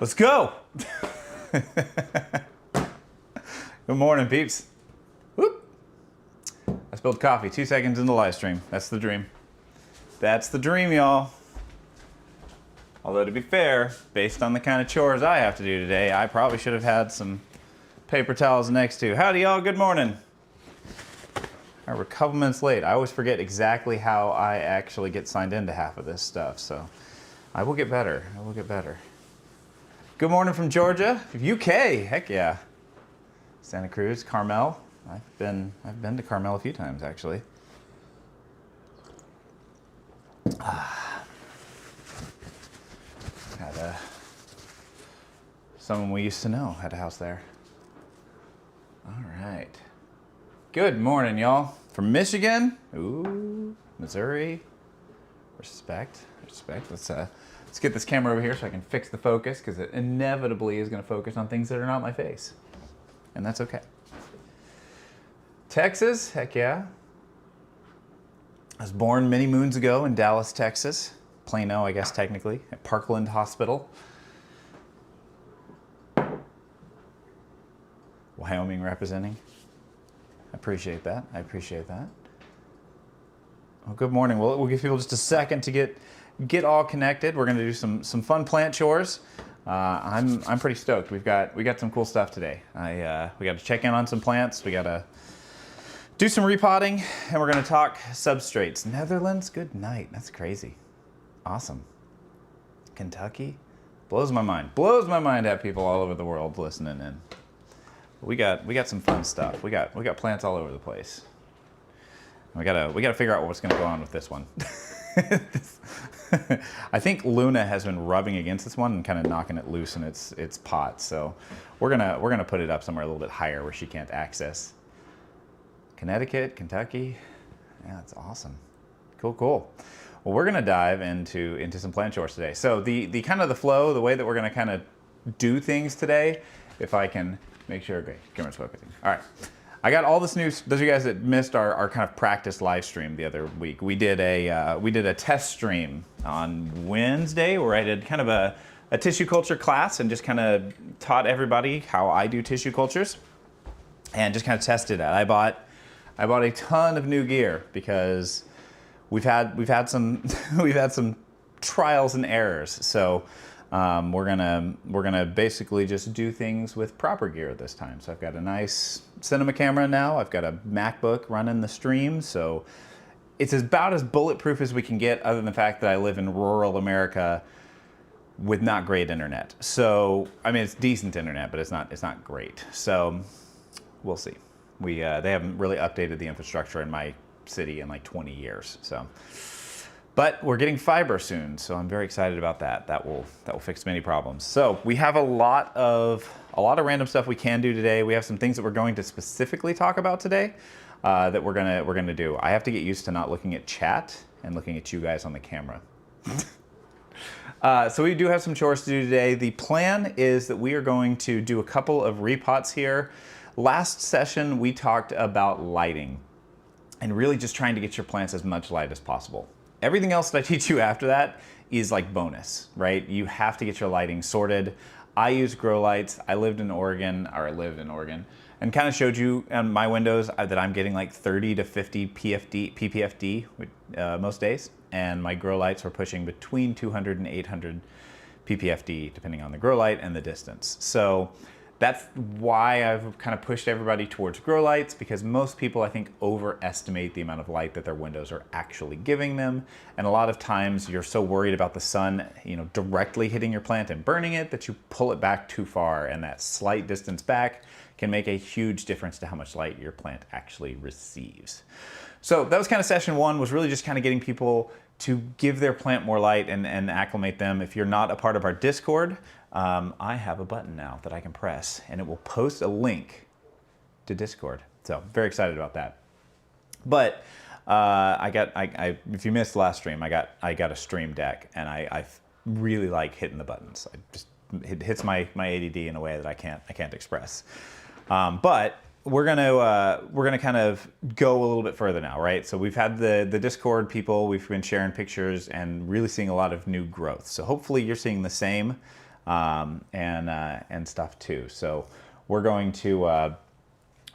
Let's go. Good morning, peeps. Whoop. I spilled coffee 2 seconds in the live stream. That's the dream. That's the dream, y'all. Although to be fair, based on the kind of chores I have to do today, I probably should have had some paper towels next to. Howdy, y'all. Good morning. All right, we're a couple minutes late. I always forget exactly how I actually get signed into half of this stuff, so I will get better. I will get better. Good morning from Georgia, UK. Heck yeah. Santa Cruz, Carmel. I've been to Carmel a few times actually. Had someone we used to know had a house there. All right. Good morning, y'all. From Michigan. Ooh, Missouri. Respect. Let's get this camera over here so I can fix the focus, because it inevitably is going to focus on things that are not my face. And that's okay. Texas, heck yeah. I was born many moons ago in Dallas, Texas. Plano, I guess technically, at Parkland Hospital. Wyoming representing. I appreciate that. Well, good morning. We'll give people just a second to get all connected. We're going to do some fun plant chores. I'm pretty stoked. We got some cool stuff today. We got to check in on some plants. We got to do some repotting, and we're going to talk substrates. Netherlands, good night. That's crazy. Awesome. Kentucky, blows my mind. Blows my mind to have people all over the world listening in. We got some fun stuff. We got plants all over the place. We gotta figure out what's going to go on with this one. I think Luna has been rubbing against this one and kind of knocking it loose in its pot. So we're gonna put it up somewhere a little bit higher where she can't access. Connecticut, Kentucky, yeah, that's awesome. Cool. Well, we're gonna dive into some plant chores today. So the kind of the flow, the way that we're gonna kind of do things today, if I can make sure, okay, camera's focusing. All right. I got all this news. Those of you guys that missed our kind of practice live stream the other week, we did a test stream on Wednesday where I did kind of a tissue culture class and just kind of taught everybody how I do tissue cultures and just kind of tested it. I bought a ton of new gear because we've had some trials and errors. So we're gonna basically just do things with proper gear this time. So I've got a nice cinema camera now. I've got a MacBook running the stream, so it's about as bulletproof as we can get, other than the fact that I live in rural America with not great internet. So I mean, it's decent internet, but it's not great. So we'll see. They haven't really updated the infrastructure in my city in like 20 years. So. But we're getting fiber soon, so I'm very excited about that. That will fix many problems. So we have a lot of random stuff we can do today. We have some things that we're going to specifically talk about today that we're gonna do. I have to get used to not looking at chat and looking at you guys on the camera. So we do have some chores to do today. The plan is that we are going to do a couple of repots here. Last session we talked about lighting and really just trying to get your plants as much light as possible. Everything else that I teach you after that is like bonus, right? You have to get your lighting sorted. I use grow lights. I lived in Oregon, and kind of showed you on my windows that I'm getting like 30 to 50 PPFD most days. And my grow lights were pushing between 200 and 800 PPFD, depending on the grow light and the distance. So that's why I've kind of pushed everybody towards grow lights, because most people, I think, overestimate the amount of light that their windows are actually giving them. And a lot of times you're so worried about the sun, directly hitting your plant and burning it, that you pull it back too far, and that slight distance back can make a huge difference to how much light your plant actually receives. So that was kind of session one, was really just kind of getting people to give their plant more light and acclimate them. If you're not a part of our Discord, I have a button now that I can press, and it will post a link to Discord. So very excited about that. But if you missed the last stream, I got a stream deck, and I really like hitting the buttons. It hits my ADD in a way that I can't express. But we're gonna kind of go a little bit further now, right? So we've had the Discord people, we've been sharing pictures and really seeing a lot of new growth. So hopefully you're seeing the same. and stuff too. So we're going to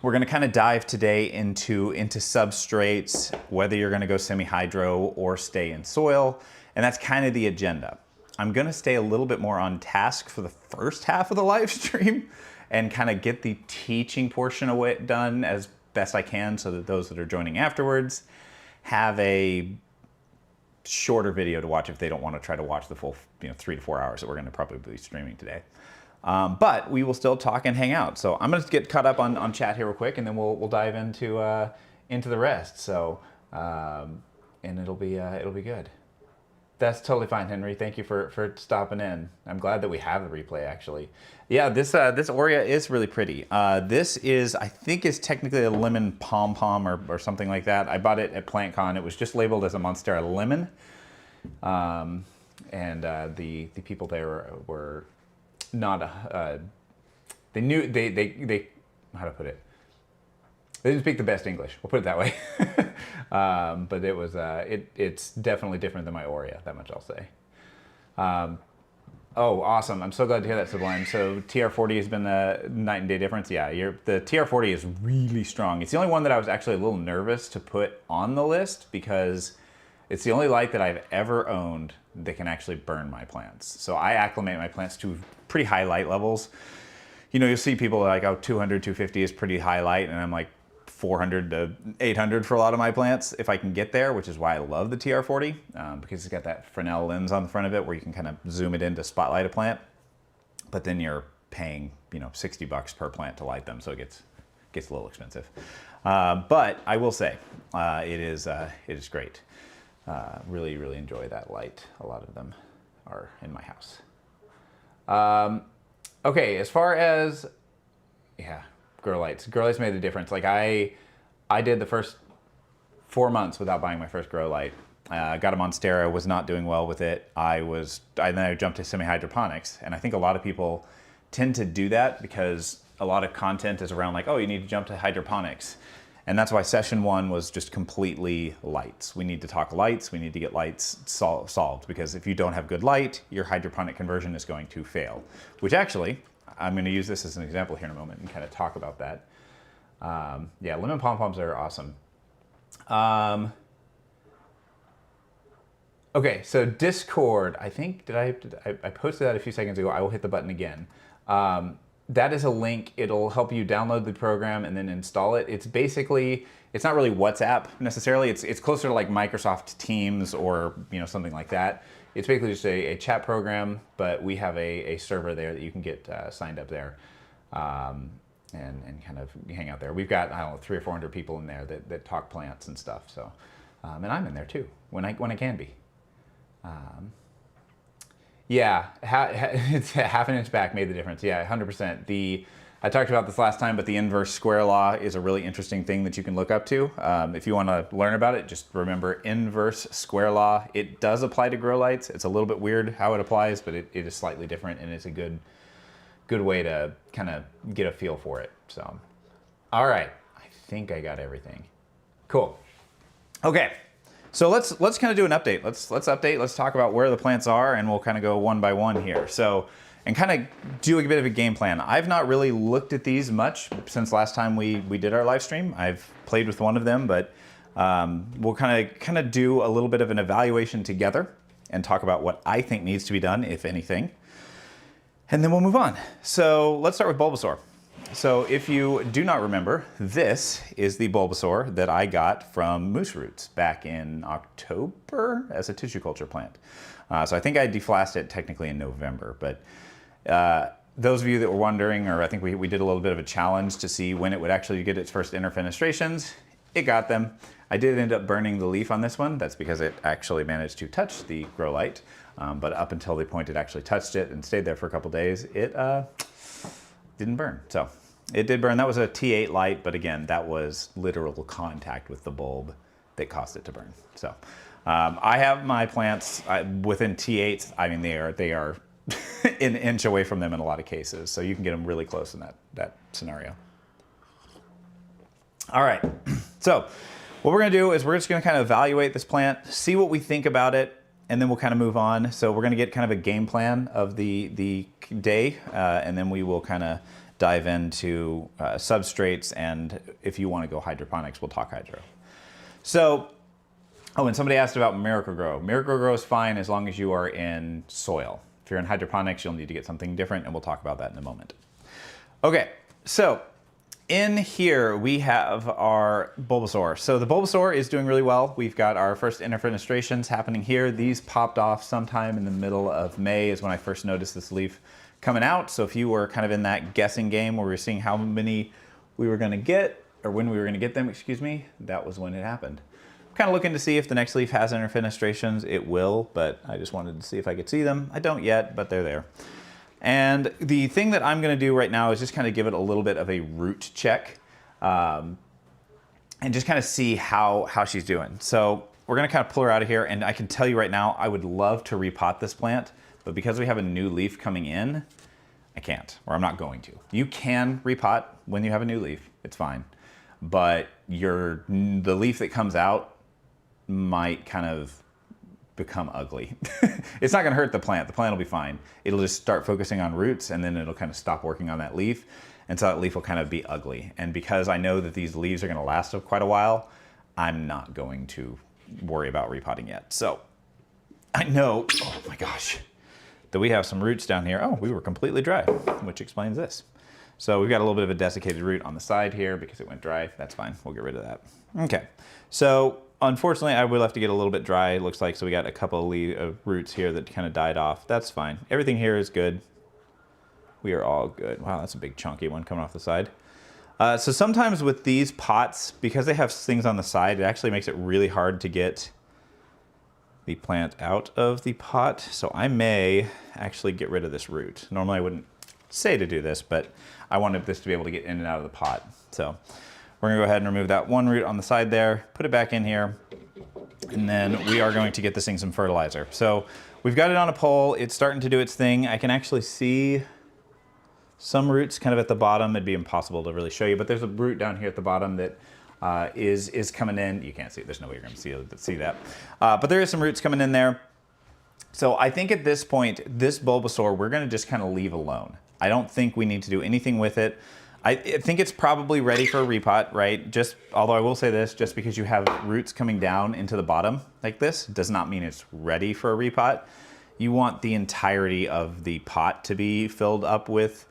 kind of dive today into substrates, whether you're going to go semi-hydro or stay in soil, and that's kind of the agenda. I'm going to stay a little bit more on task for the first half of the live stream and kind of get the teaching portion of it done as best I can so that those that are joining afterwards have a shorter video to watch if they don't want to try to watch the full 3 to 4 hours that we're going to probably be streaming today. But we will still talk and hang out. So I'm going to get caught up on chat here real quick, and then we'll dive into the rest. So and it'll be good. That's totally fine, Henry. Thank you for stopping in. I'm glad that we have the replay, actually. Yeah, this Aurea is really pretty. This is, I think, is technically a lemon pom-pom or something like that. I bought it at PlantCon. It was just labeled as a Monstera lemon. And the people there were not, they knew, they, how to put it? They didn't speak the best English, we'll put it that way. But it was, it's definitely different than my Aurea, that much I'll say. Oh, awesome. I'm so glad to hear that, Sublime. So TR40 has been a night and day difference. Yeah, the TR40 is really strong. It's the only one that I was actually a little nervous to put on the list because it's the only light that I've ever owned that can actually burn my plants. So I acclimate my plants to pretty high light levels. You'll see people like, oh, 200, 250 is pretty high light, and I'm like 400 to 800 for a lot of my plants if I can get there, which is why I love the TR40 because it's got that Fresnel lens on the front of it where you can kind of zoom it in to spotlight a plant, but then you're paying $60 per plant to light them, so it gets a little expensive. But I will say it is great. Really, really enjoy that light. A lot of them are in my house. Okay, as far as grow lights made a difference. Like I did the first 4 months without buying my first grow light. Got a Monstera, was not doing well with it. Then I jumped to semi-hydroponics, and I think a lot of people tend to do that because a lot of content is around like, oh, you need to jump to hydroponics. And that's why session 1 was just completely lights. We need to talk lights, we need to get lights solved, because if you don't have good light, your hydroponic conversion is going to fail. Which actually, I'm going to use this as an example here in a moment and kind of talk about that. Yeah, lemon pom-poms are awesome. Okay, so Discord, I think, I posted that a few seconds ago. I will hit the button again. That is a link. It'll help you download the program and then install it. It's basically, it's not really WhatsApp necessarily. It's closer to like Microsoft Teams or something like that. It's basically just a chat program, but we have a server there that you can get signed up there and kind of hang out there. We've got, I don't know, 300 or 400 people in there that talk plants and stuff. So, and I'm in there too when I can be. Yeah, it's half an inch back made the difference. Yeah, 100%. I talked about this last time, but the inverse square law is a really interesting thing that you can look up to. If you want to learn about it, just remember inverse square law. It does apply to grow lights. It's a little bit weird how it applies, but it is slightly different, and it's a good way to kind of get a feel for it. So, all right, I think I got everything. Cool. Okay. So let's kind of do an update. Let's update. Let's talk about where the plants are, and we'll kind of go one by one here. So, and kind of do a bit of a game plan. I've not really looked at these much since last time we did our live stream. I've played with one of them, but we'll kind of do a little bit of an evaluation together and talk about what I think needs to be done, if anything, and then we'll move on. So let's start with Bulbasaur. So if you do not remember, this is the Bulbasaur that I got from Moose Roots back in October as a tissue culture plant. So I think I deflasked it technically in November, but those of you that were wondering, or I think we did a little bit of a challenge to see when it would actually get its first interfenestrations, it got them. I did end up burning the leaf on this one. That's because it actually managed to touch the grow light, but up until the point it actually touched it and stayed there for a couple days, it didn't burn. So it did burn. That was a T8 light, but again, that was literal contact with the bulb that caused it to burn. So I have my plants within T8s. I mean, they are an inch away from them in a lot of cases. So you can get them really close in that scenario. All right. So what we're going to do is we're just going to kind of evaluate this plant, see what we think about it. and then we'll kind of move on. So we're going to get kind of a game plan of the day, and then we will kind of dive into substrates, and if you want to go hydroponics, we'll talk hydro. So, oh, and somebody asked about Miracle-Gro. Miracle-Gro is fine as long as you are in soil. If you're in hydroponics, you'll need to get something different, and we'll talk about that in a moment. Okay, so in here we have our Bulbasaur. So the Bulbasaur is doing really well. We've got our first interfenestrations happening here. These popped off sometime in the middle of May is when I first noticed this leaf coming out. So if you were kind of in that guessing game where we were seeing how many we were gonna get, or when we were gonna get them, excuse me, that was when it happened. I'm kind of looking to see if the next leaf has interfenestrations. It will, but I just wanted to see if I could see them. I don't yet, but they're there. And the thing that I'm gonna do right now is just kind of give it a little bit of a root check and just kind of see how she's doing. So we're gonna kind of pull her out of here, and I can tell you right now, I would love to repot this plant, but because we have a new leaf coming in, I can't, or I'm not going to. You can repot when you have a new leaf, it's fine. But the leaf that comes out might kind of become ugly. It's not gonna hurt the plant will be fine. It'll just start focusing on roots, and then it'll kind of stop working on that leaf, and so that leaf will kind of be ugly. And because I know that these leaves are gonna last quite a while, I'm not going to worry about repotting yet. So I know, oh my gosh, that we have some roots down here. Oh, we were completely dry, which explains this. So we've got a little bit of a desiccated root on the side here because it went dry. That's fine, we'll get rid of that. Okay, so unfortunately I will have to get a little bit dry, it looks like. So we got a couple of roots here that kind of died off. That's fine, everything here is good. We are all good. Wow, that's a big chunky one coming off the side. So sometimes with these pots, because they have things on the side, it actually makes it really hard to get the plant out of the pot. So I may actually get rid of this root. Normally I wouldn't say to do this, but I wanted this to be able to get in and out of the pot. So we're gonna go ahead and remove that one root on the side there, put it back in here, and then we are going to get this thing some fertilizer. So we've got it on a pole, it's starting to do its thing. I can actually see some roots kind of at the bottom. It'd be impossible to really show you, but there's a root down here at the bottom that is coming in. You can't see it, there's no way you're gonna see that. But there is some roots coming in there. So I think at this point, this Bulbasaur, we're gonna just kind of leave alone. I don't think we need to do anything with it. I think it's probably ready for a repot, right? Although I will say this, just because you have roots coming down into the bottom like this, does not mean it's ready for a repot. You want the entirety of the pot to be filled up with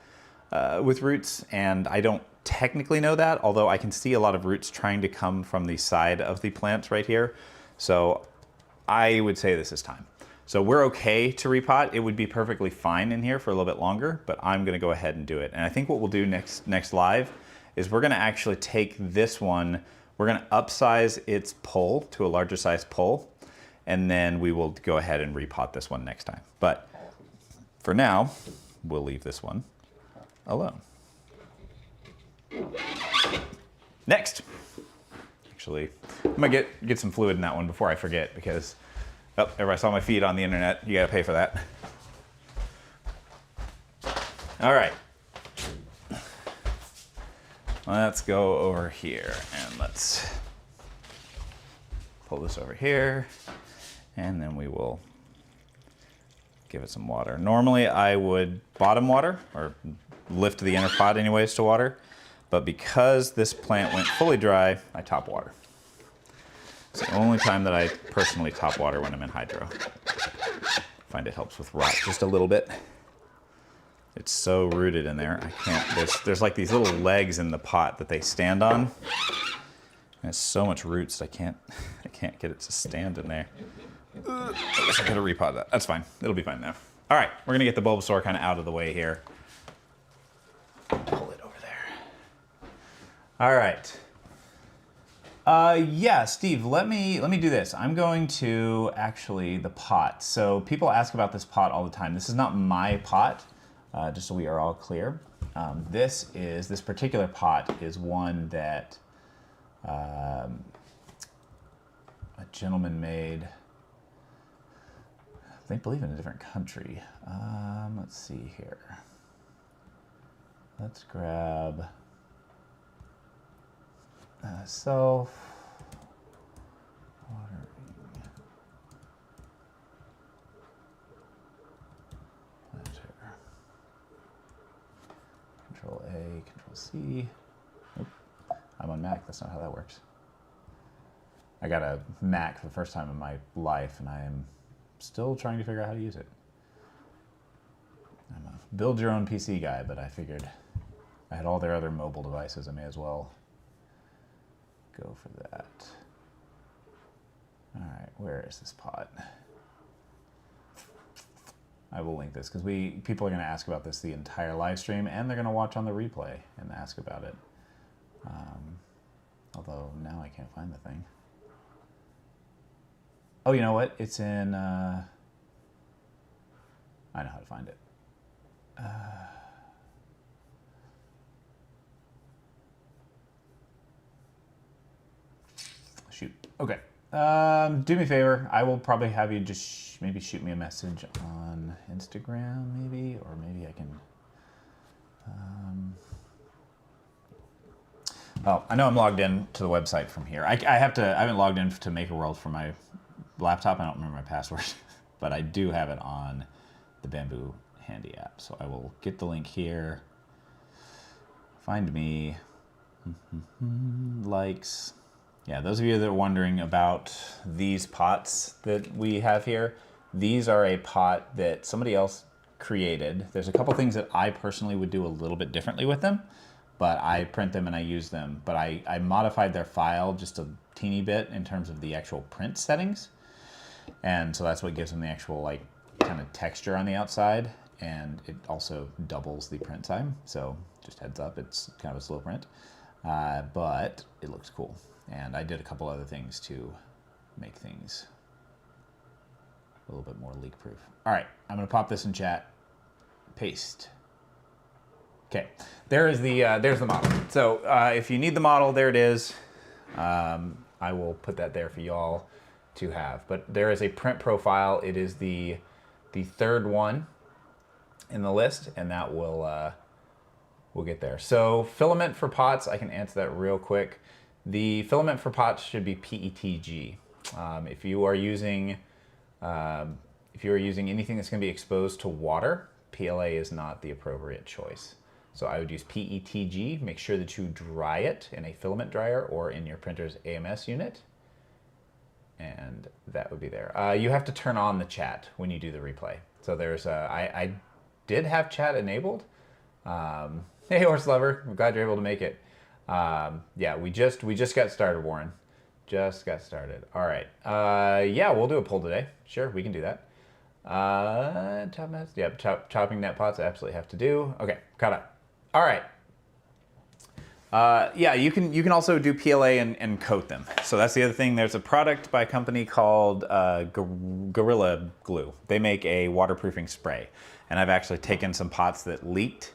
roots, and I don't technically know that, although I can see a lot of roots trying to come from the side of the plants right here. So I would say this is time. So we're okay to repot. It would be perfectly fine in here for a little bit longer, but I'm gonna go ahead and do it. And I think what we'll do next live is we're gonna actually take this one, we're gonna upsize its pole to a larger size pole, and then we will go ahead and repot this one next time. But for now, we'll leave this one alone. Next. Actually, I'm gonna get some fluid in that one before I forget, because oh, everybody saw my feed on the internet. You gotta pay for that. All right. Let's go over here and let's pull this over here, and then we will give it some water. Normally I would bottom water, or lift the inner pot anyways to water, but because this plant went fully dry, I top water. It's the only time that I personally top water when I'm in hydro. I find it helps with rot just a little bit. It's so rooted in there. I can't, there's like these little legs in the pot that they stand on. And it's so much roots, I can't get it to stand in there. I wish I could have repotted that. That's fine, it'll be fine now. All right, we're gonna get the Bulbasaur kind of out of the way here. Pull it over there. All right. Yeah, Steve, let me do this. I'm going to actually the pot. So people ask about this pot all the time. This is not my pot, just so we are all clear. This particular pot is one that a gentleman made, I believe in a different country. Let's see here. Let's grab self watering Control C. Nope. I'm on Mac, that's not how that works. I got a Mac for the first time in my life, and I am still trying to figure out how to use it. I'm a build your own PC guy, but I figured I had all their other mobile devices, I may as well go for that. All right, where is this pot? I will link this because people are going to ask about this the entire live stream, and they're going to watch on the replay and ask about it. Although now I can't find the thing. Oh, you know what? It's in. I know how to find it. Shoot. Okay. Do me a favor. I will probably have you just maybe shoot me a message on Instagram, maybe, or maybe I can. Well, I know I'm logged in to the website from here. I haven't logged in to MakerWorld from my laptop. I don't remember my password, but I do have it on the Bamboo Handy app. So I will get the link here. Find me. Likes. Yeah, those of you that are wondering about these pots that we have here, these are a pot that somebody else created. There's a couple things that I personally would do a little bit differently with them, but I print them and I use them. But I modified their file just a teeny bit in terms of the actual print settings. And so that's what gives them the actual like kind of texture on the outside. And it also doubles the print time. So just heads up, it's kind of a slow print, but it looks cool. And I did a couple other things to make things a little bit more leak proof. All right, I'm gonna pop this in chat. Paste. Okay, there's the model. So if you need the model, there it is. I will put that there for y'all to have. But there is a print profile. It is the third one in the list, and that will we'll get there. So filament for pots, I can answer that real quick. The filament for pots should be PETG. If you are using anything that's going to be exposed to water, PLA is not the appropriate choice. So I would use PETG. Make sure that you dry it in a filament dryer or in your printer's AMS unit, and that would be there. You have to turn on the chat when you do the replay. So there's I did have chat enabled. Hey, horse lover, I'm glad you're able to make it. Yeah, we just got started, Warren. Just got started. All right. Yeah, we'll do a poll today. Sure, we can do that. Chopping net pots, I absolutely have to do. Okay, caught up. All right. Yeah, you can also do PLA and coat them. So that's the other thing. There's a product by a company called Gorilla Glue. They make a waterproofing spray, and I've actually taken some pots that leaked,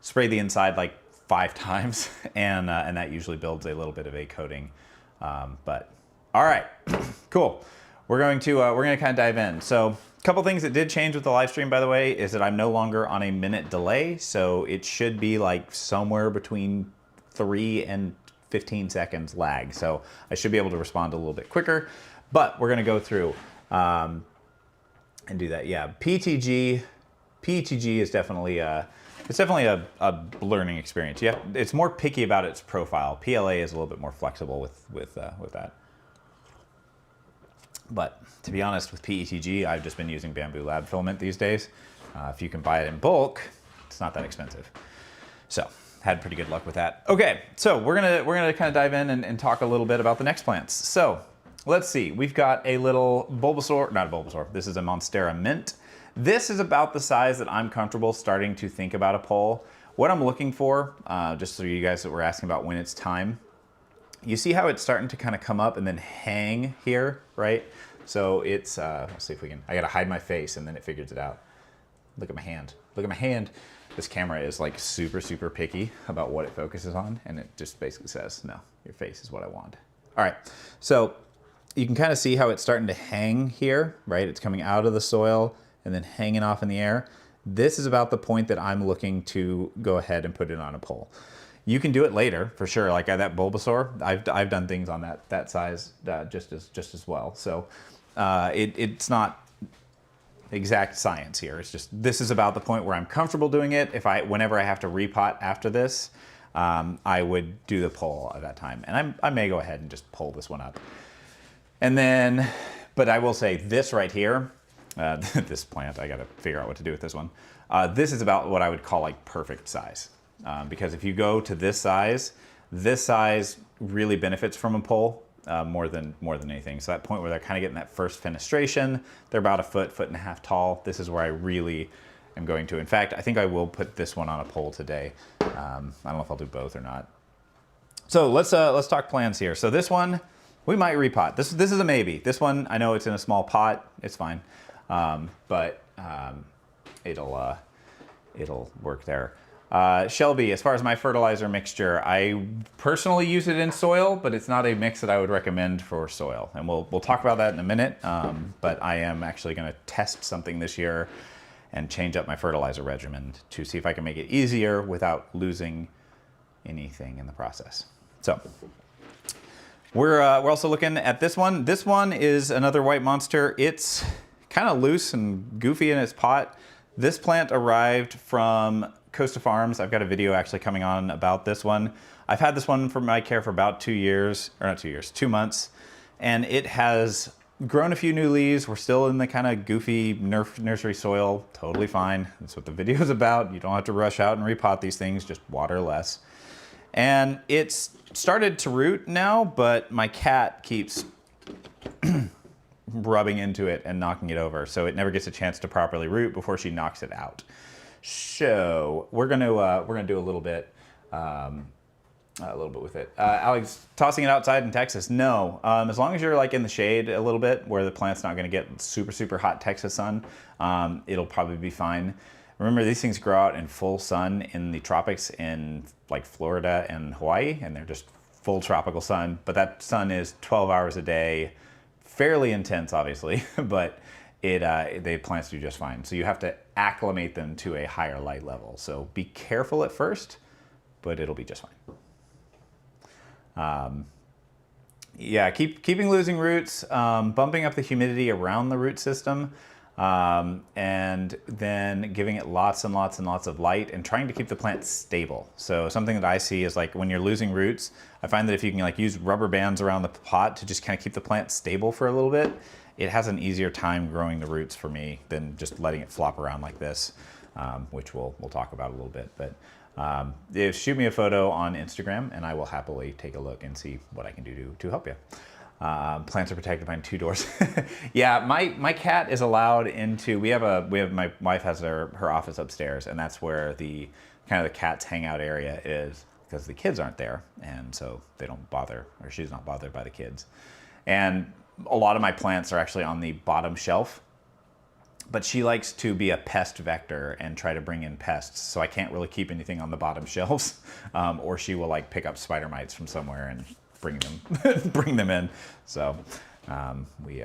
sprayed the inside like 5 times, and that usually builds a little bit of a coating. But all right, cool. We're going to kind of dive in. So a couple things that did change with the live stream, by the way, is that I'm no longer on a minute delay. So it should be like somewhere between 3 and 15 seconds lag. So I should be able to respond a little bit quicker, but we're going to go through and do that. Yeah, PETG is definitely it's definitely a learning experience. Yeah, it's more picky about its profile. PLA is a little bit more flexible with that. But to be honest, with PETG, I've just been using Bamboo Lab filament these days. If you can buy it in bulk, it's not that expensive. So had pretty good luck with that. Okay, so we're gonna kind of dive in and talk a little bit about the next plants. So let's see, we've got a little Bulbasaur, not a Bulbasaur. This is a Monstera Mint. This is about the size that I'm comfortable starting to think about a pole. What I'm looking for, just so you guys that were asking about when it's time, you see how it's starting to kind of come up and then hang here, right? So it's, let's see if we can, I gotta hide my face and then it figures it out. Look at my hand, look at my hand. This camera is like super, super picky about what it focuses on, and it just basically says, no, your face is what I want. All right, so you can kind of see how it's starting to hang here, right? It's coming out of the soil and then hanging off in the air. This is about the point that I'm looking to go ahead and put it on a pole. You can do it later for sure. Like that Bulbasaur, I've done things on that size just as well. So it's not exact science here. It's just, this is about the point where I'm comfortable doing it. Whenever I have to repot after this, I would do the pull at that time. And I may go ahead and just pull this one up. And then, but I will say this right here, this plant, I got to figure out what to do with this one. This is about what I would call like perfect size. Because if you go to this size really benefits from a pull more than anything. So that point where they're kind of getting that first fenestration, they're about a foot and a half tall. This is where I really am going to. In fact, I think I will put this one on a pole today. I don't know if I'll do both or not. So let's talk plans here. So this one, we might repot. This is a maybe. This one, I know it's in a small pot. It's fine, but it'll work there. Shelby, as far as my fertilizer mixture, I personally use it in soil, but it's not a mix that I would recommend for soil. And we'll talk about that in a minute. But I am actually going to test something this year and change up my fertilizer regimen to see if I can make it easier without losing anything in the process. So we're also looking at this one. This one is another white monster. It's kind of loose and goofy in its pot. This plant arrived from Costa Farms. I've got a video actually coming on about this one. I've had this one for my care for about 2 years, or not 2 years, 2 months. And it has grown a few new leaves. We're still in the kind of goofy nursery soil, totally fine. That's what the video is about. You don't have to rush out and repot these things, just water less. And it's started to root now, but my cat keeps rubbing into it and knocking it over, so it never gets a chance to properly root before she knocks it out. So we're gonna do a little bit with it. Alex, tossing it outside in Texas? No. As long as you're like in the shade a little bit, where the plant's not going to get super hot Texas sun, it'll probably be fine. Remember, these things grow out in full sun in the tropics in like Florida and Hawaii, and they're just full tropical sun. But that sun is 12 hours a day, fairly intense, obviously, but the plants do just fine. So you have to acclimate them to a higher light level. So be careful at first, but it'll be just fine. Yeah, keeping losing roots, bumping up the humidity around the root system, and then giving it lots and lots of light and trying to keep the plant stable. So something that I see is like when you're losing roots, I find that if you can like use rubber bands around the pot to just kind of keep the plant stable for a little bit, it has an easier time growing the roots for me than just letting it flop around like this, which we'll talk about a little bit. But shoot me a photo on Instagram and I will happily take a look and see what I can do to help you. Plants are protected behind 2 doors. Yeah, my cat is allowed into, my wife has her office upstairs, and that's where the kind of the cat's hangout area is, because the kids aren't there, and so they don't bother, or she's not bothered by the kids. And a lot of my plants are actually on the bottom shelf, but she likes to be a pest vector and try to bring in pests, so I can't really keep anything on the bottom shelves, or she will like pick up spider mites from somewhere and bring them in. So we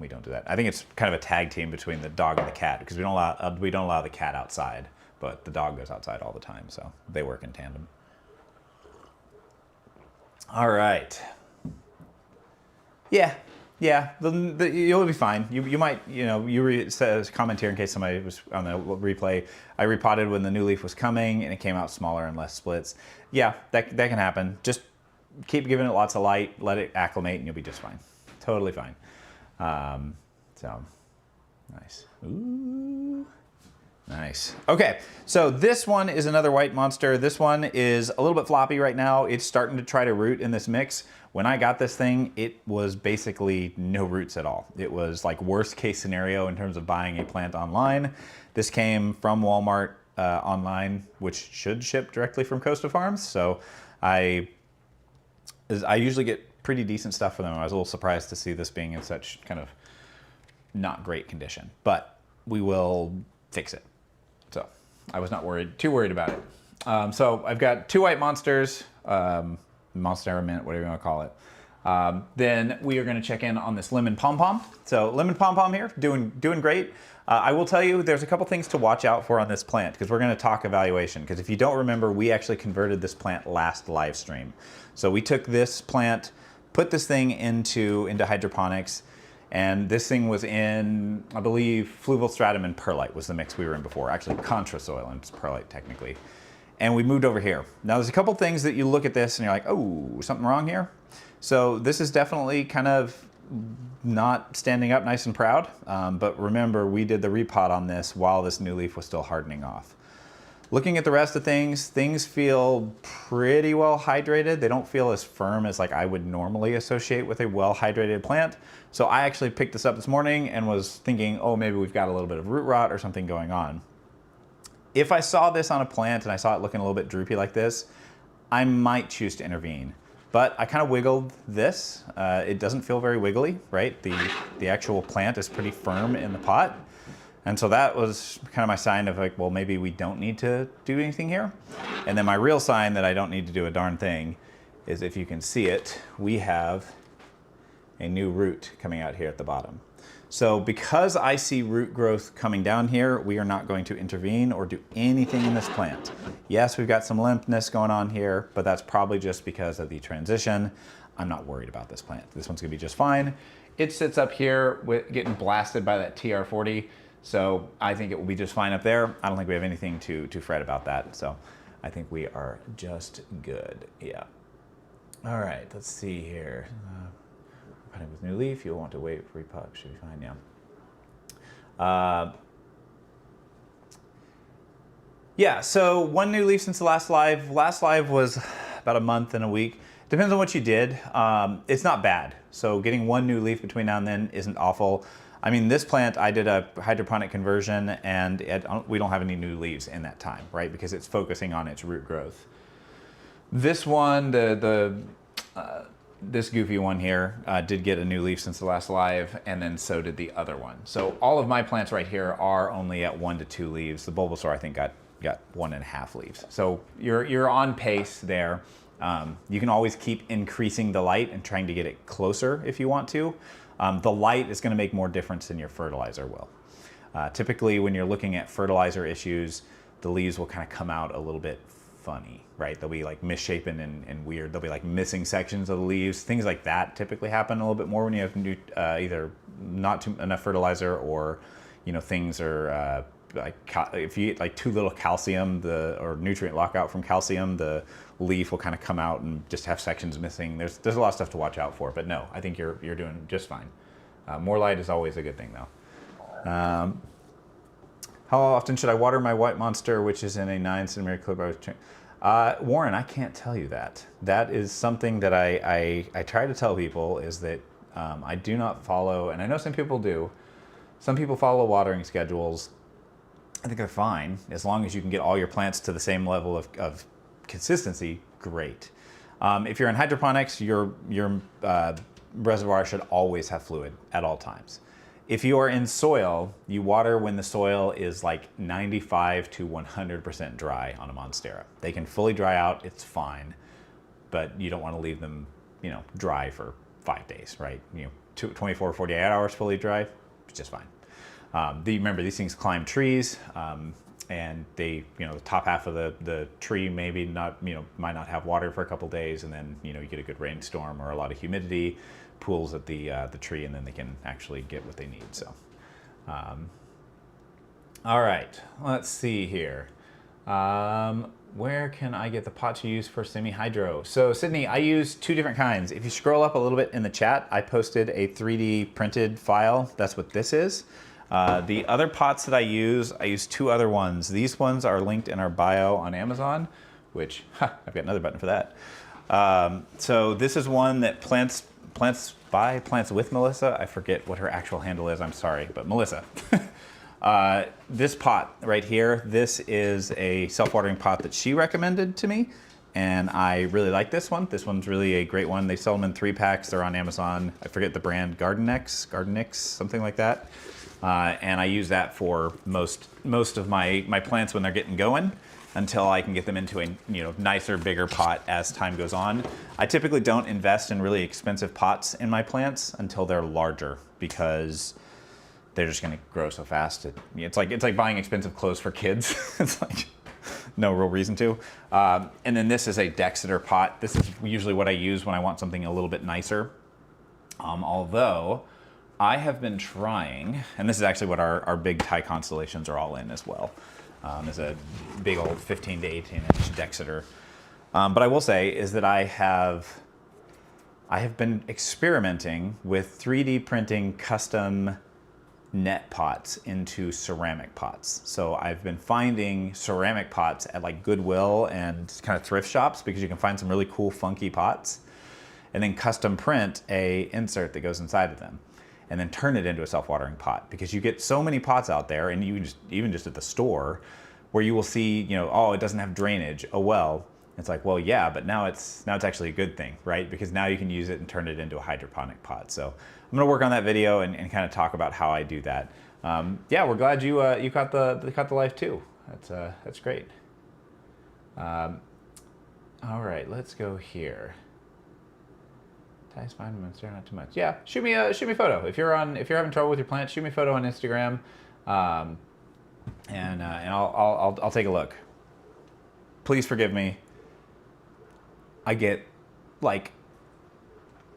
don't do that. I think it's kind of a tag team between the dog and the cat, because we don't allow the cat outside, but the dog goes outside all the time, so they work in tandem. All right. Yeah, you'll be fine. You might, says comment here in case somebody was on the replay. I repotted when the new leaf was coming and it came out smaller and less splits. Yeah, that can happen. Just keep giving it lots of light, let it acclimate, and you'll be just fine. Totally fine. So nice. Ooh. Nice. Okay, so this one is another white monster. This one is a little bit floppy right now. It's starting to try to root in this mix. When I got this thing, it was basically no roots at all. It was like worst case scenario in terms of buying a plant online. This came from Walmart online, which should ship directly from Costa Farms. So I usually get pretty decent stuff for them. I was a little surprised to see this being in such kind of not great condition, but we will fix it. So I was not too worried about it. So I've got 2 white monsters, Monstera mint, whatever you want to call it. Then we are going to check in on this lemon pom-pom. So lemon pom-pom here, doing great. I will tell you there's a couple things to watch out for on this plant, because we're going to talk evaluation. Because if you don't remember, we actually converted this plant last live stream. So we took this plant, put this thing into hydroponics, And this thing was in, I believe, fluvial stratum and perlite was the mix we were in before. Actually, contra soil and it's perlite technically. And we moved over here. Now there's a couple things that you look at this and you're like, oh, something wrong here. So this is definitely kind of not standing up nice and proud. But remember, we did the repot on this while this new leaf was still hardening off. Looking at the rest of things, things feel pretty well hydrated. They don't feel as firm as like I would normally associate with a well hydrated plant. So I actually picked this up this morning and was thinking, oh, maybe we've got a little bit of root rot or something going on. If I saw this on a plant and I saw it looking a little bit droopy like this, I might choose to intervene. But I kind of wiggled this. It doesn't feel very wiggly, right? The actual plant is pretty firm in the pot. And so that was kind of my sign of like, well, maybe we don't need to do anything here. And then my real sign that I don't need to do a darn thing is, if you can see it, we have a new root coming out here at the bottom. So because I see root growth coming down here, we are not going to intervene or do anything in this plant. Yes, we've got some limpness going on here, but that's probably just because of the transition. I'm not worried about this plant. This one's gonna be just fine. It sits up here with getting blasted by that TR40. So I think it will be just fine up there. I don't think we have anything to fret about that. So I think we are just good. Yeah. All right, let's see here. Potting with new leaf, you'll want to wait for repot. Should be fine, yeah. Yeah, so one new leaf since the last live. Last live was about a month and a week. Depends on what you did. It's not bad. So getting one new leaf between now and then isn't awful. I mean, this plant, I did a hydroponic conversion and we don't have any new leaves in that time, right? Because it's focusing on its root growth. This one, this goofy one here, did get a new leaf since the last live, and then so did the other one. So all of my plants right here are only at 1 to 2 leaves. The Bulbasaur, I think, got 1.5 leaves. So you're on pace there. You can always keep increasing the light and trying to get it closer if you want to. The light is going to make more difference than your fertilizer will. Typically, when you're looking at fertilizer issues, the leaves will kind of come out a little bit funny, right? They'll be like misshapen and weird. They'll be like missing sections of the leaves. Things like that typically happen a little bit more when you have either not enough fertilizer, or things are like if you eat like too little calcium, or nutrient lockout from calcium, the leaf will kind of come out and just have sections missing. There's a lot of stuff to watch out for, but no, I think you're doing just fine. More light is always a good thing, though. How often should I water my white monster, which is in a 9 centimeter clip? Warren, I can't tell you that. That is something that I try to tell people, is that I do not follow, and I know some people do. Some people follow watering schedules. I think they're fine, as long as you can get all your plants to the same level of consistency, great. If you're in hydroponics, your reservoir should always have fluid at all times. If you are in soil, you water when the soil is like 95 to 100% dry on a Monstera. They can fully dry out, it's fine, but you don't want to leave them, dry for 5 days, right? 24, 48 hours fully dry, it's just fine. Remember, these things climb trees, and they, the top half of the tree maybe not, might not have water for a couple days, and then, you get a good rainstorm or a lot of humidity, pools at the tree, and then they can actually get what they need. So, all right, let's see here. Where can I get the pot to use for semi-hydro? So Sydney, I use 2 different kinds. If you scroll up a little bit in the chat, I posted a 3D printed file. That's what this is. The other pots that I use 2 other ones. These ones are linked in our bio on Amazon, which, I've got another button for that. So this is one that Plants with Melissa. I forget what her actual handle is, I'm sorry, but Melissa. This pot right here, this is a self-watering pot that she recommended to me, and I really like this one. This one's really a great one. They sell them in 3-packs. They're on Amazon. I forget the brand, Gardenix, something like that. And I use that for most of my plants when they're getting going, until I can get them into a nicer, bigger pot as time goes on. I typically don't invest in really expensive pots in my plants until they're larger, because they're just going to grow so fast. It's like buying expensive clothes for kids. It's like no real reason to. And then this is a Dexter pot. This is usually what I use when I want something a little bit nicer. Although I have been trying, and this is actually what our big Thai constellations are all in as well. Is a big old 15 to 18 inch Dexeter. But I will say is that I have been experimenting with 3D printing custom net pots into ceramic pots. So I've been finding ceramic pots at like Goodwill and kind of thrift shops because you can find some really cool funky pots, and then custom print a insert that goes inside of them, and then turn it into a self-watering pot, because you get so many pots out there, and you just, even just at the store, where you will see, you know, oh, it doesn't have drainage. Oh well, it's like, well, yeah, but now it's actually a good thing, right? Because now you can use it and turn it into a hydroponic pot. So I'm gonna work on that video and kind of talk about how I do that. Yeah, we're glad you caught the life too. That's great. All right, let's go here. Ty's fine, Monstera not too much. Yeah, shoot me a photo if you're having trouble with your plants. Shoot me a photo on Instagram, and I'll take a look. Please forgive me. I get like,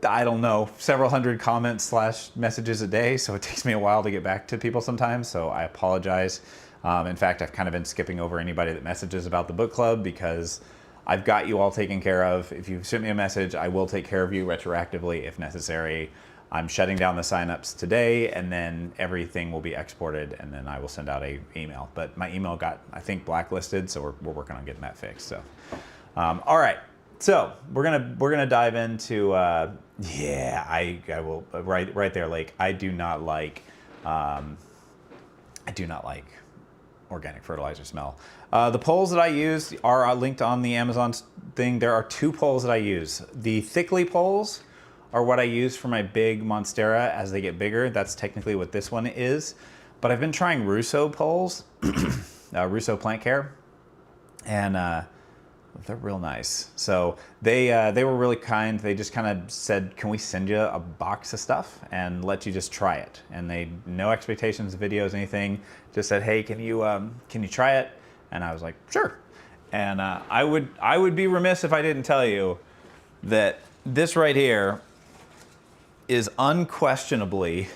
I don't know, several hundred comments / messages a day, so it takes me a while to get back to people sometimes, so I apologize. In fact, I've kind of been skipping over anybody that messages about the book club because I've got you all taken care of. If you send me a message, I will take care of you retroactively if necessary. I'm shutting down the signups today, and then everything will be exported, and then I will send out an email. But my email got, I think, blacklisted, so we're working on getting that fixed. So, all right. So we're gonna dive into yeah, I will right there, Lake. I do not like organic fertilizer smell. The poles that I use are linked on the Amazon thing. There are 2 poles that I use. The thickly poles are what I use for my big Monstera as they get bigger. That's technically what this one is. But I've been trying Russo poles, Russo Plant Care, and they're real nice. So they were really kind. They just kind of said, can we send you a box of stuff and let you just try it? And they, no expectations, videos, anything, just said, hey, can you try it? And I was like, sure. And I would be remiss if I didn't tell you that this right here is unquestionably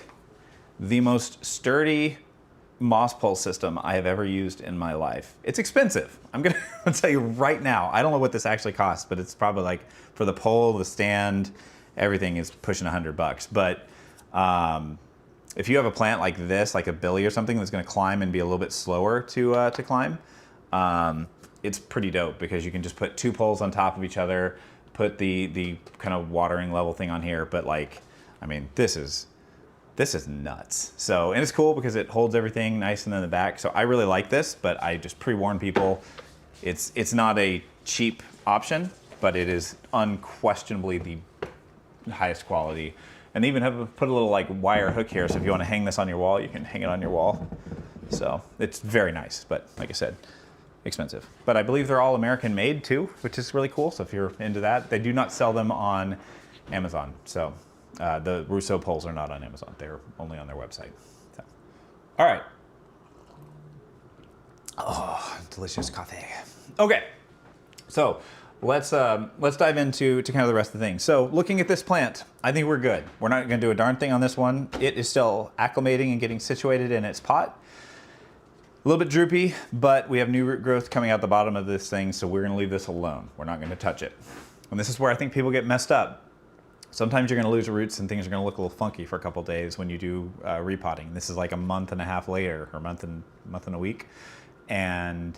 the most sturdy moss pole system I have ever used in my life. It's expensive. I'm gonna tell you right now. I don't know what this actually costs, but it's probably like, for the pole, the stand, everything is pushing $100. But if you have a plant like this, like a billy or something that's gonna climb and be a little bit slower to climb, it's pretty dope because you can just put 2 poles on top of each other, put the kind of watering level thing on here. But like, I mean, this is nuts. So, and it's cool because it holds everything nice and in the back. So I really like this, but I just pre-warn people, it's not a cheap option, but it is unquestionably the highest quality. And even have put a little like wire hook here, so if you want to hang this on your wall, you can hang it on your wall. So it's very nice, but like I said, expensive. But I believe they're all American made too, which is really cool. So if you're into that, they do not sell them on Amazon. So the Russo poles are not on Amazon. They're only on their website. So. All right. Oh, delicious coffee. Okay. So let's dive into kind of the rest of the things. So looking at this plant, I think we're good. We're not going to do a darn thing on this one. It is still acclimating and getting situated in its pot. A little bit droopy, but we have new root growth coming out the bottom of this thing, so we're going to leave this alone. We're not going to touch it. And this is where I think people get messed up. Sometimes you're going to lose roots and things are going to look a little funky for a couple days when you do repotting. This is like a month and a half later, or month and a week, and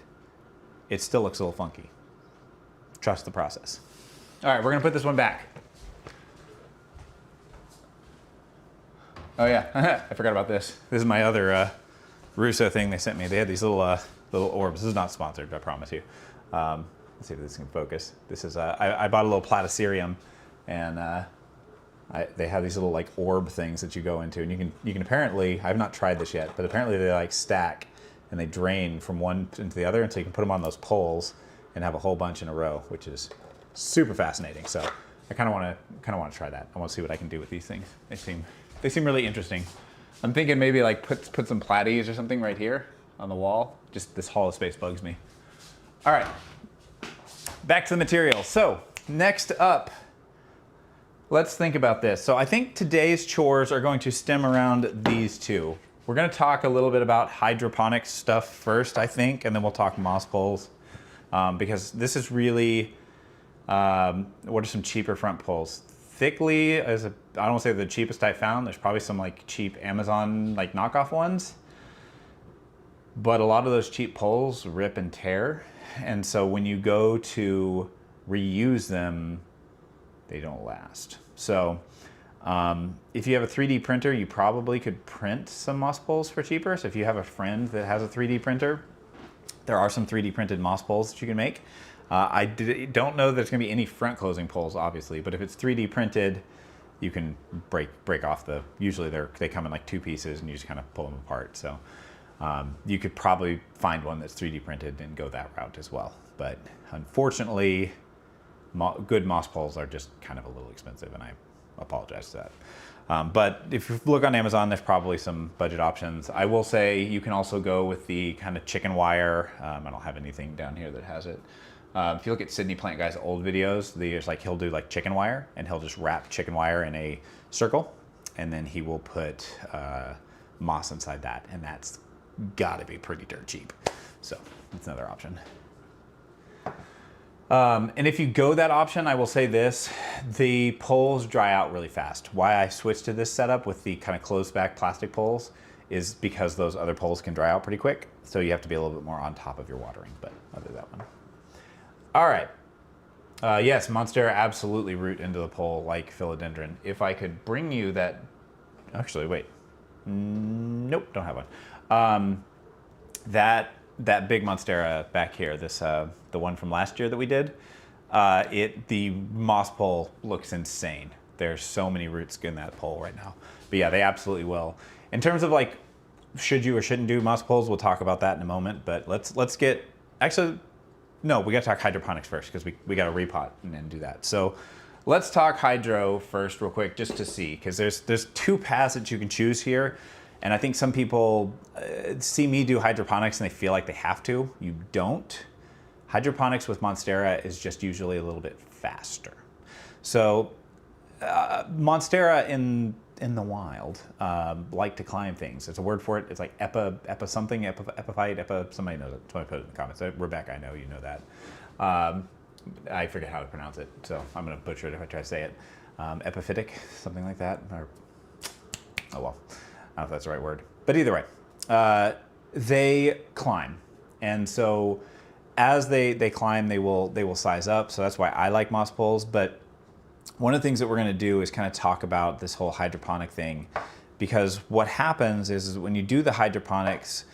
it still looks a little funky. Trust the process. All right, we're going to put this one back. Oh yeah, I forgot about this. This is my other Russo thing they sent me. They had these little orbs. This is not sponsored, I promise you. Let's see if this can focus. This is I bought a little platycerium, and they have these little like orb things that you go into, and you can apparently, I've not tried this yet, but apparently they like stack and they drain from one into the other, and so you can put them on those poles and have a whole bunch in a row, which is super fascinating. So I kind of want to try that. I want to see what I can do with these things. They seem really interesting. I'm thinking maybe like put some platies or something right here on the wall. Just this hollow space bugs me. All right, back to the material. So next up, let's think about this. So I think today's chores are going to stem around these two. We're going to talk a little bit about hydroponic stuff first, I think, and then we'll talk moss poles, because this is really, what are some cheaper front poles? Thickly is I don't want to say the cheapest I found. There's probably some like cheap Amazon like knockoff ones, but a lot of those cheap poles rip and tear, and so when you go to reuse them, they don't last. So if you have a 3D printer, you probably could print some moss poles for cheaper. So if you have a friend that has a 3D printer, there are some 3D printed moss poles that you can make. I don't know that there's gonna be any front closing poles, obviously, but if it's 3D printed, you can break off the, usually they come in like 2 pieces and you just kind of pull them apart. So you could probably find one that's 3D printed and go that route as well. But unfortunately, good moss poles are just kind of a little expensive, and I apologize to that. But if you look on Amazon, there's probably some budget options. I will say you can also go with the kind of chicken wire. I don't have anything down here that has it. If you look at Sydney Plant Guy's old videos, there's like, he'll do like chicken wire, and he'll just wrap chicken wire in a circle, and then he will put moss inside that, and that's gotta be pretty dirt cheap. So that's another option. And if you go that option, I will say this, the poles dry out really fast. Why I switched to this setup with the kind of closed back plastic poles is because those other poles can dry out pretty quick. So you have to be a little bit more on top of your watering, but I'll do that one. All right. Yes, Monstera absolutely root into the pole like philodendron. If I could bring you that, actually, wait. Nope, don't have one. That big Monstera back here, this the one from last year that we did, the moss pole looks insane. There's so many roots in that pole right now. But yeah, they absolutely will. In terms of like, should you or shouldn't do moss poles, we'll talk about that in a moment. But let's get, actually, no, we got to talk hydroponics first, because we got to repot and then do that. So let's talk hydro first real quick, just to see, because there's 2 paths that you can choose here. And I think some people see me do hydroponics and they feel like they have to. You don't. Hydroponics with Monstera is just usually a little bit faster. So Monstera in the wild like to climb things. There's a word for it. It's like epiphyte, somebody knows it. Somebody put it in the comments. Rebecca, I know you know that. I forget how to pronounce it, so I'm going to butcher it if I try to say it. Epiphytic, something like that. Or, oh well. I don't know if that's the right word, but either way, they climb, and so as they climb, they will size up. So that's why I like moss poles. But one of the things that we're going to do is kind of talk about this whole hydroponic thing, because what happens is when you do the hydroponics,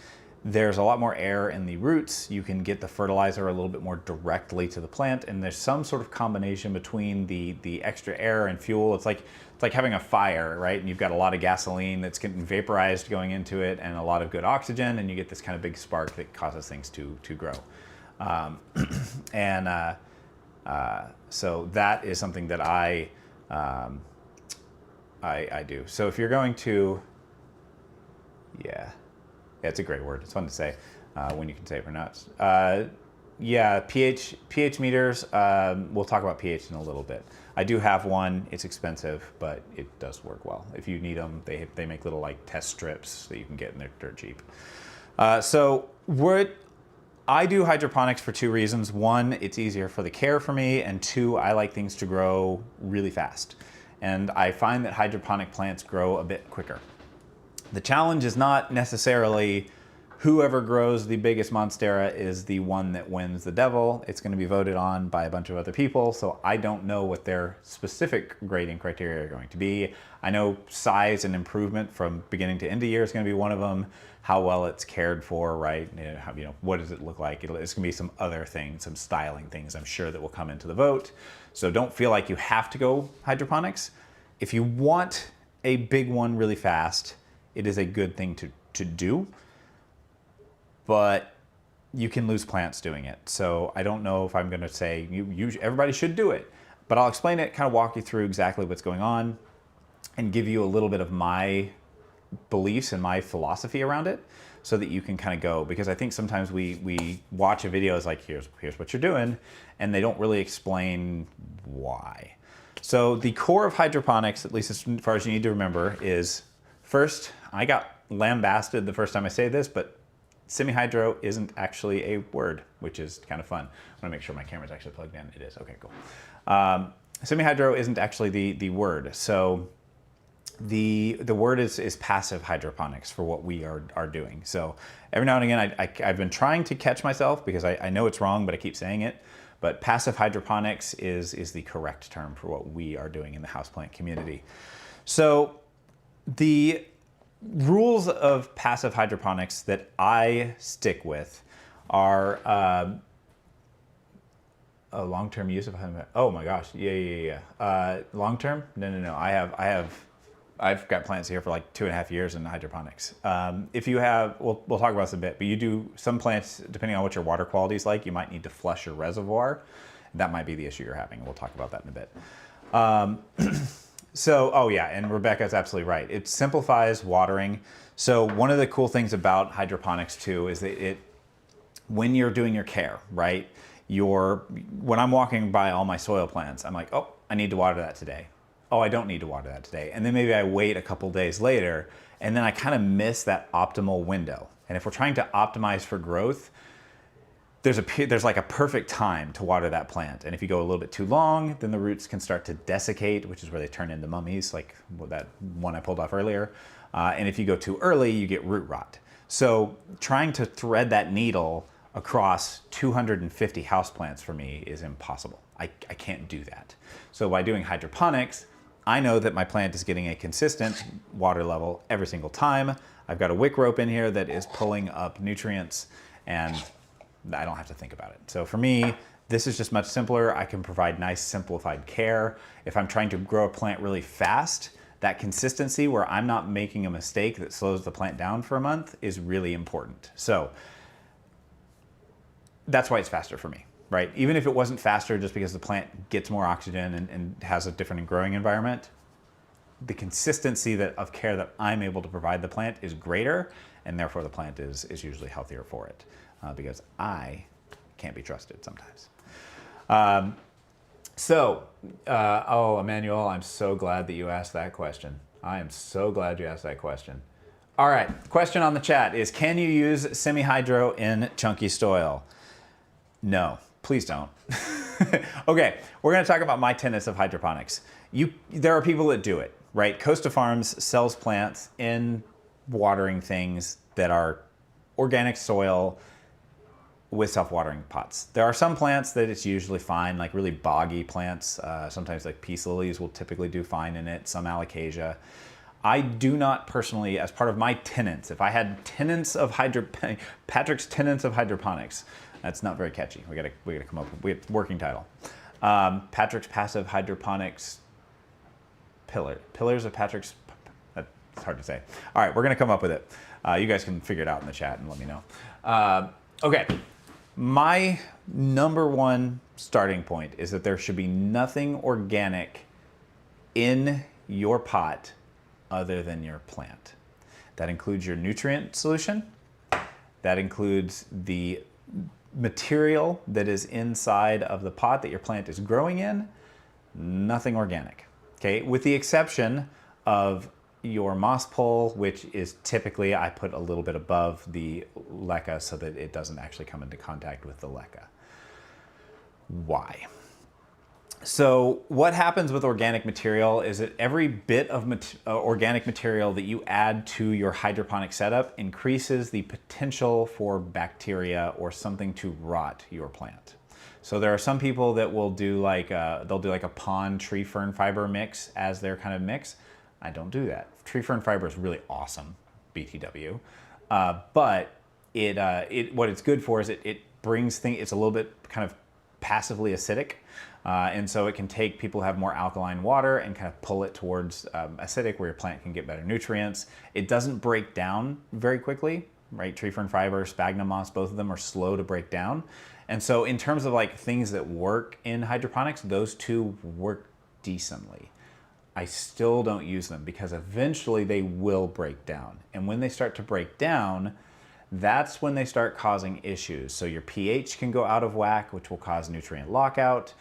there's a lot more air in the roots. You can get the fertilizer a little bit more directly to the plant, and there's some sort of combination between the extra air and fuel. It's like having a fire, right? And you've got a lot of gasoline that's getting vaporized going into it, and a lot of good oxygen, and you get this kind of big spark that causes things to grow. So that is something that I do. So if you're going to, yeah, it's a great word. It's fun to say when you can say it for nuts. Yeah, pH meters. We'll talk about pH in a little bit. I do have one. It's expensive, but it does work well. If you need them, they make little like test strips that you can get, and they're dirt cheap. So I do hydroponics for 2 reasons. 1, it's easier for the care for me, and 2, I like things to grow really fast. And I find that hydroponic plants grow a bit quicker. The challenge is not necessarily whoever grows the biggest Monstera is the one that wins the devil. It's going to be voted on by a bunch of other people, so I don't know what their specific grading criteria are going to be. I know size and improvement from beginning to end of year is going to be one of them. How well it's cared for, right? What does it look like? It's going to be some other things, some styling things, I'm sure, that will come into the vote. So don't feel like you have to go hydroponics. If you want a big one really fast, it is a good thing to do, but you can lose plants doing it. So I don't know if I'm going to say everybody should do it, but I'll explain it, kind of walk you through exactly what's going on, and give you a little bit of my beliefs and my philosophy around it, so that you can kind of go, because I think sometimes we watch a video as like, here's what you're doing, and they don't really explain why. So the core of hydroponics, at least as far as you need to remember, is first, I got lambasted the first time I say this, but semi-hydro isn't actually a word, which is kind of fun. I want to make sure my camera's actually plugged in. It is. Okay, cool. Semi-hydro isn't actually the word. So the word is passive hydroponics for what we are doing. So every now and again, I've been trying to catch myself because I know it's wrong, but I keep saying it. But passive hydroponics is the correct term for what we are doing in the houseplant community. So the rules of passive hydroponics that I stick with are a long-term use of, oh my gosh, yeah. Long-term? No. I've got plants here for like 2.5 years in hydroponics. If you have, we'll talk about this in a bit, but you do some plants, depending on what your water quality is like, you might need to flush your reservoir. That might be the issue you're having, and we'll talk about that in a bit. So, oh yeah, and Rebecca's absolutely right. It simplifies watering. So one of the cool things about hydroponics too is that when you're doing your care, right? When I'm walking by all my soil plants, I'm like, oh, I need to water that today. Oh, I don't need to water that today. And then maybe I wait a couple days later, and then I kind of miss that optimal window. And if we're trying to optimize for growth, there's like a perfect time to water that plant. And if you go a little bit too long, then the roots can start to desiccate, which is where they turn into mummies, like that one I pulled off earlier. And if you go too early, you get root rot. So trying to thread that needle across 250 houseplants for me is impossible. I can't do that. So by doing hydroponics, I know that my plant is getting a consistent water level every single time. I've got a wick rope in here that is pulling up nutrients, and I don't have to think about it. So for me, this is just much simpler. I can provide nice simplified care. If I'm trying to grow a plant really fast, that consistency where I'm not making a mistake that slows the plant down for a month is really important. So that's why it's faster for me, right? Even if it wasn't faster just because the plant gets more oxygen and has a different growing environment, the consistency of care that I'm able to provide the plant is greater, and therefore the plant is usually healthier for it because I can't be trusted sometimes. Oh, Emmanuel, I'm so glad that you asked that question. I am so glad you asked that question. All right, question on the chat is, can you use semi-hydro in chunky soil? No, please don't. Okay, we're gonna talk about my tenets of hydroponics. There are people that do it, right? Costa Farms sells plants in watering things that are organic soil with self-watering pots. There are some plants that it's usually fine, like really boggy plants. Sometimes like peace lilies will typically do fine in it, some alocasia. I do not personally, as part of my tenets, if I had tenets of Patrick's tenets of hydroponics, that's not very catchy. We gotta come up with a working title. Patrick's passive hydroponics pillars of Patrick's. That's hard to say. All right, we're gonna come up with it. You guys can figure it out in the chat and let me know. Okay, my number one starting point is that there should be nothing organic in your pot other than your plant. That includes your nutrient solution. That includes the material that is inside of the pot that your plant is growing in. Nothing organic, okay? With the exception of your moss pole, which is typically, I put a little bit above the leca so that it doesn't actually come into contact with the leca. Why? So what happens with organic material is that every bit of organic material that you add to your hydroponic setup increases the potential for bacteria or something to rot your plant. So there are some people that will do they'll do like a pond tree fern fiber mix as their kind of mix. I don't do that. Tree fern fiber is really awesome, BTW, but what it's good for is it brings things. It's a little bit kind of passively acidic. And so it can take people who have more alkaline water and kind of pull it towards acidic where your plant can get better nutrients. It doesn't break down very quickly, right? Tree fern fiber, sphagnum moss, both of them are slow to break down. And so in terms of like things that work in hydroponics, those two work decently. I still don't use them because eventually they will break down. And when they start to break down, that's when they start causing issues. So your pH can go out of whack, which will cause nutrient lockout,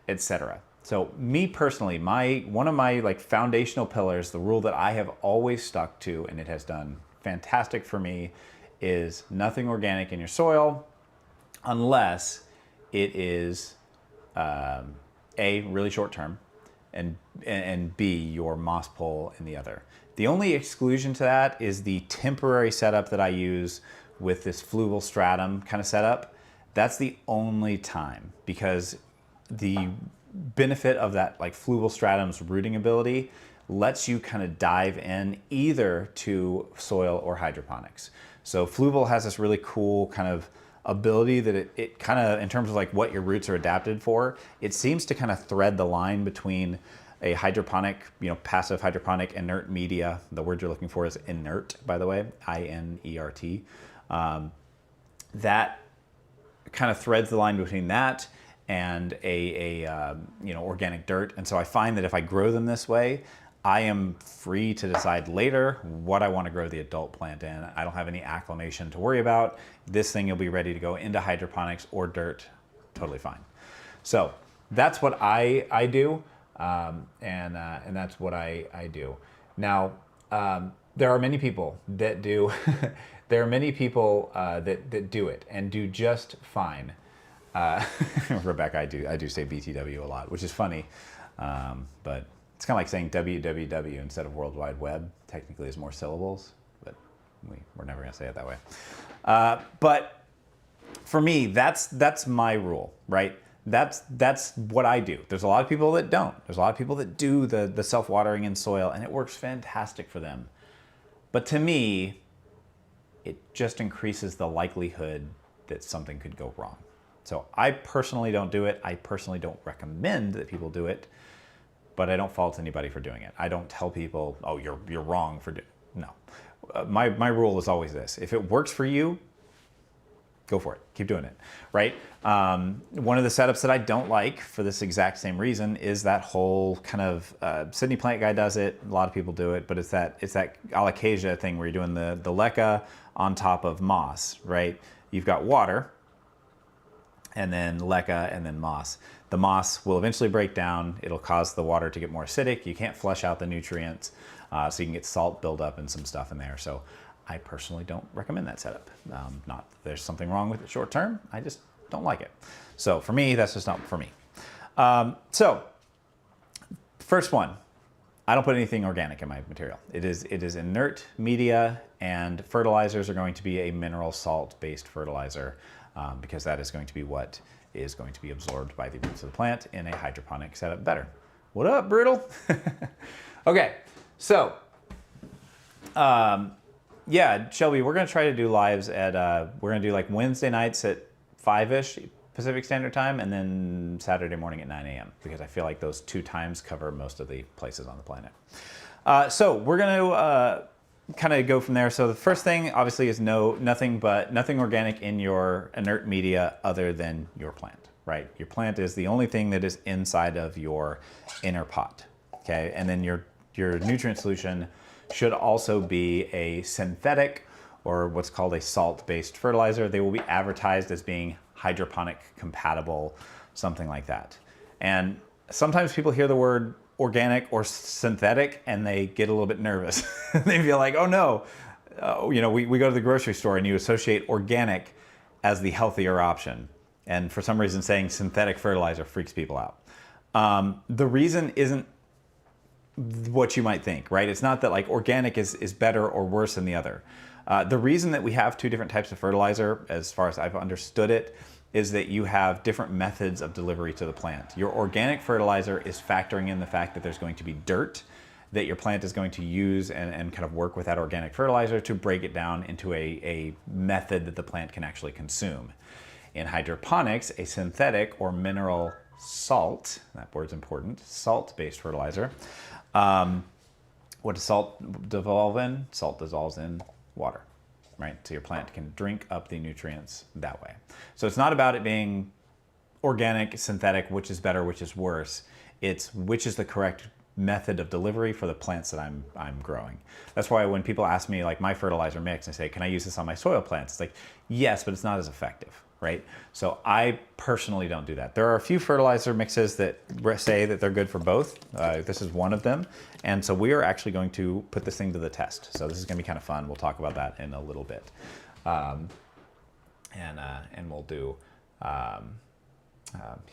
etc. So me personally, one of my like foundational pillars, the rule that I have always stuck to, and it has done fantastic for me, is nothing organic in your soil unless it is A, really short term, and B, your moss pole in the other. The only exclusion to that is the temporary setup that I use with this fluval stratum kind of setup. That's the only time, because the benefit of that like fluval stratum's rooting ability lets you kind of dive in either to soil or hydroponics. So fluval has this really cool kind of ability that it kind of, in terms of like what your roots are adapted for, it seems to kind of thread the line between a hydroponic, passive hydroponic inert media. The word you're looking for is inert, by the way, I-N-E-R-T. That kind of threads the line between that and organic dirt. And so I find that if I grow them this way, I am free to decide later what I want to grow the adult plant in. I don't have any acclimation to worry about. This thing will be ready to go into hydroponics or dirt, totally fine. So that's what I do, and that's what I do. Now, there are many people that do. There are many people that do it and do just fine. Rebecca, I do say BTW a lot, which is funny, but it's kind of like saying www instead of World Wide Web. Technically, is more syllables, but we're never going to say it that way. But for me, that's my rule, right? That's what I do. There's a lot of people that don't. There's a lot of people that do the self-watering in soil, and it works fantastic for them. But to me, it just increases the likelihood that something could go wrong. So I personally don't do it. I personally don't recommend that people do it, but I don't fault anybody for doing it. I don't tell people, oh, you're wrong for doing it. No. My rule is always this. If it works for you, go for it. Keep doing it, right? One of the setups that I don't like for this exact same reason is that whole kind of, Sydney Plant Guy does it, a lot of people do it, but it's that alocasia thing where you're doing the leca on top of moss, right? You've got water, and then leca, and then moss. The moss will eventually break down. It'll cause the water to get more acidic. You can't flush out the nutrients, so you can get salt buildup and some stuff in there. So I personally don't recommend that setup. Not that there's something wrong with it short term, I just don't like it. So for me, that's just not for me. So first one, I don't put anything organic in my material. It is inert media, and fertilizers are going to be a mineral salt-based fertilizer, because that is going to be what is going to be absorbed by the roots of the plant in a hydroponic setup better. What up, Brutal? Okay, so yeah, Shelby, we're gonna try to do lives at, we're gonna do like Wednesday nights at 5-ish Pacific Standard Time, and then Saturday morning at 9 a.m. because I feel like those two times cover most of the places on the planet. So we're gonna kind of go from there. So the first thing obviously is nothing organic in your inert media other than your plant, right? Your plant is the only thing that is inside of your inner pot, okay? And then your nutrient solution should also be a synthetic, or what's called a salt-based fertilizer. They will be advertised as being hydroponic compatible, something like that. And sometimes people hear the word organic or synthetic and they get a little bit nervous. They feel like, oh no, we go to the grocery store and you associate organic as the healthier option. And for some reason saying synthetic fertilizer freaks people out. The reason isn't what you might think, right? It's not that like organic is better or worse than the other. The reason that we have two different types of fertilizer, as far as I've understood it, is that you have different methods of delivery to the plant. Your organic fertilizer is factoring in the fact that there's going to be dirt that your plant is going to use and kind of work with that organic fertilizer to break it down into a method that the plant can actually consume. In hydroponics, a synthetic or mineral salt, that word's important, salt-based fertilizer. What does salt dissolve in? Salt dissolves in water, right? So your plant can drink up the nutrients that way. So it's not about it being organic, synthetic, which is better, which is worse. It's which is the correct method of delivery for the plants that I'm growing. That's why when people ask me like my fertilizer mix, I say, can I use this on my soil plants? It's like, yes, but it's not as effective, right? So I personally don't do that. There are a few fertilizer mixes that say that they're good for both. This is one of them. And so we are actually going to put this thing to the test. So this is gonna be kind of fun. We'll talk about that in a little bit. And we'll do, yeah,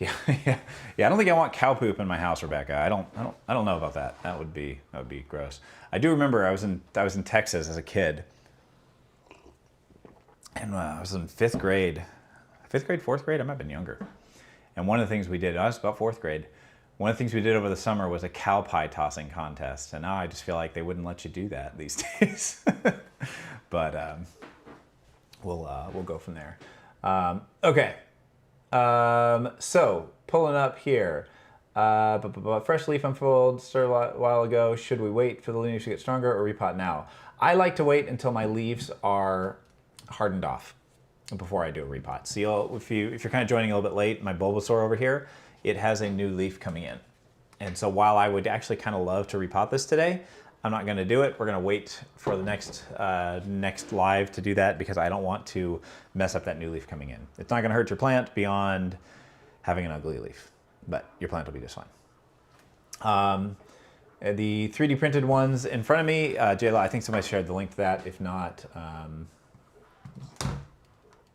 I don't think I want cow poop in my house, Rebecca. I don't know about that. That would be gross. I do remember I was in Texas as a kid, and I was in fifth grade, fourth grade. I might have been younger. And one of the things we did, I was about fourth grade. One of the things we did over the summer was a cow pie tossing contest, and now I just feel like they wouldn't let you do that these days. But we'll go from there. Okay. So pulling up here, fresh leaf unfold, stirred a while ago. Should we wait for the leaves to get stronger or repot now? I like to wait until my leaves are hardened off before I do a repot. So if you're kind of joining a little bit late, my Bulbasaur over here, it has a new leaf coming in. And so while I would actually kind of love to repot this today, I'm not going to do it. We're going to wait for the next live to do that because I don't want to mess up that new leaf coming in. It's not going to hurt your plant beyond having an ugly leaf, but your plant will be just fine. The 3D printed ones in front of me, Jayla, I think somebody shared the link to that. If not,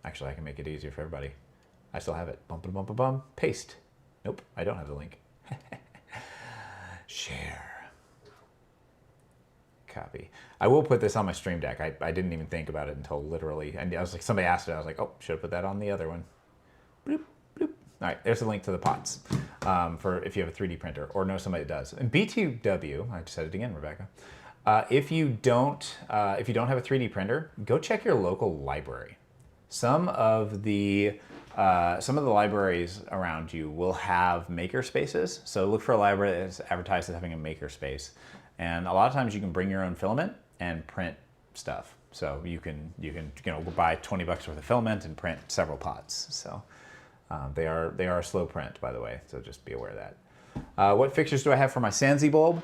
actually I can make it easier for everybody. I still have it. Bum, bum, bum, bum, bum. Paste. Nope, I don't have the link. Share. Copy. I will put this on my Stream Deck. I didn't even think about it until literally, and I was like, somebody asked it, I was like, oh, should have put that on the other one. Bloop, bloop. All right, there's a link to the pots for if you have a 3D printer or know somebody that does. And B2W, I just said it again, Rebecca. If you don't have a 3D printer, go check your local library. Some of the libraries around you will have maker spaces. So look for a library that's advertised as having a maker space. And a lot of times you can bring your own filament and print stuff. So you can buy 20 bucks worth of filament and print several pots. So they are a slow print, by the way. So just be aware of that. What fixtures do I have for my Sansi bulb?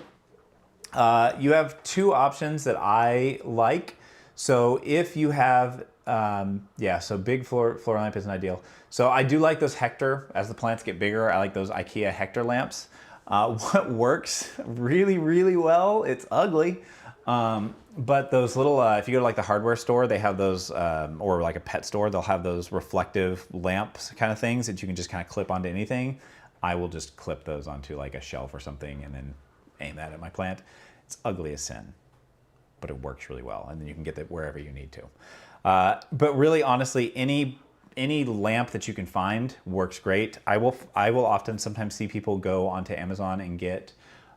You have two options that I like. So if you have, so big floor lamp isn't ideal. So I do like those Hector, as the plants get bigger, I like those IKEA Hector lamps. What works really, really well, it's ugly, but those little, if you go to like the hardware store, they have those, or like a pet store, they'll have those reflective lamps kind of things that you can just kind of clip onto anything. I will just clip those onto like a shelf or something and then aim that at my plant. It's ugly as sin, but it works really well, and then you can get that wherever you need to. But really, honestly, any lamp that you can find works great. I will often sometimes see people go onto Amazon and get,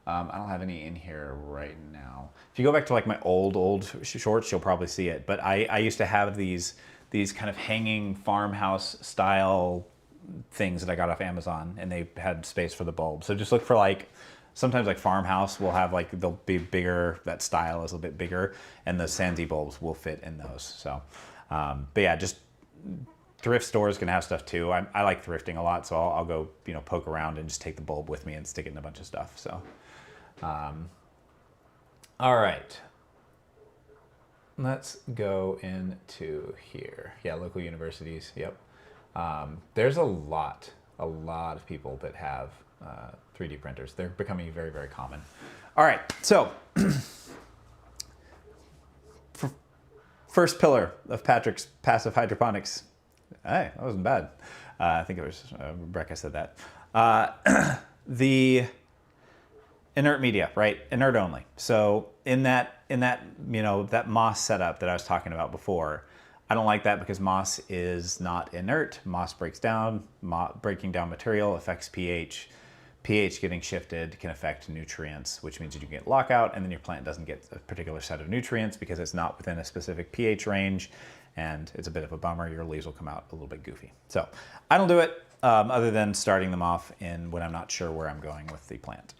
I don't have any in here right now. If you go back to like my old shorts, you'll probably see it. But I used to have these kind of hanging farmhouse style things that I got off Amazon, and they had space for the bulb. So just look for like, sometimes like farmhouse will have like, they'll be bigger, that style is a bit bigger, and the Sansi bulbs will fit in those. So, but yeah, just thrift stores can have stuff too. I like thrifting a lot, so I'll go poke around and just take the bulb with me and stick it in a bunch of stuff. So, all right, let's go into here. Yeah, local universities. Yep. There's a lot of people that have 3D printers. They're becoming very, very common. All right, so first pillar of Patrick's passive hydroponics. Hey, that wasn't bad. I think it was Rebecca said that. The inert media, right? Inert only. So in that that moss setup that I was talking about before, I don't like that because moss is not inert. Moss breaks down. Breaking down material affects pH. pH getting shifted can affect nutrients, which means you can get lockout, and then your plant doesn't get a particular set of nutrients because it's not within a specific pH range, and it's a bit of a bummer. Your leaves will come out a little bit goofy. So I don't do it other than starting them off when I'm not sure where I'm going with the plant.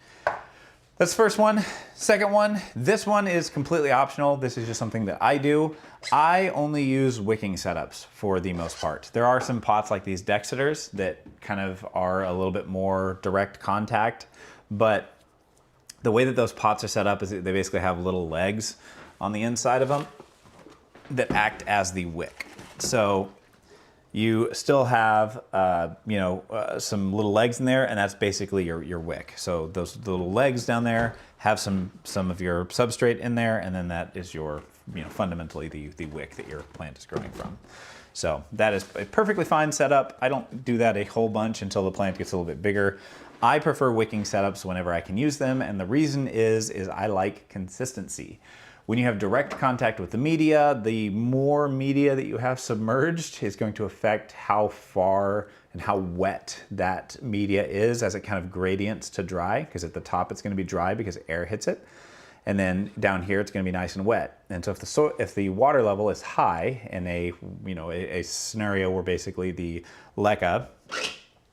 That's the first one. Second one, this one is completely optional. This is just something that I do. I only use wicking setups for the most part. There are some pots like these Dexiters that kind of are a little bit more direct contact, but the way that those pots are set up is that they basically have little legs on the inside of them that act as the wick. So you still have, some little legs in there, and that's basically your wick. So those little legs down there have some of your substrate in there, and then that is your, fundamentally the wick that your plant is growing from. So that is a perfectly fine setup. I don't do that a whole bunch until the plant gets a little bit bigger. I prefer wicking setups whenever I can use them, and the reason is I like consistency. When you have direct contact with the media, the more media that you have submerged is going to affect how far and how wet that media is as it kind of gradients to dry, because at the top it's going to be dry because air hits it. And then down here it's going to be nice and wet. And so if the water level is high in a scenario where basically the leca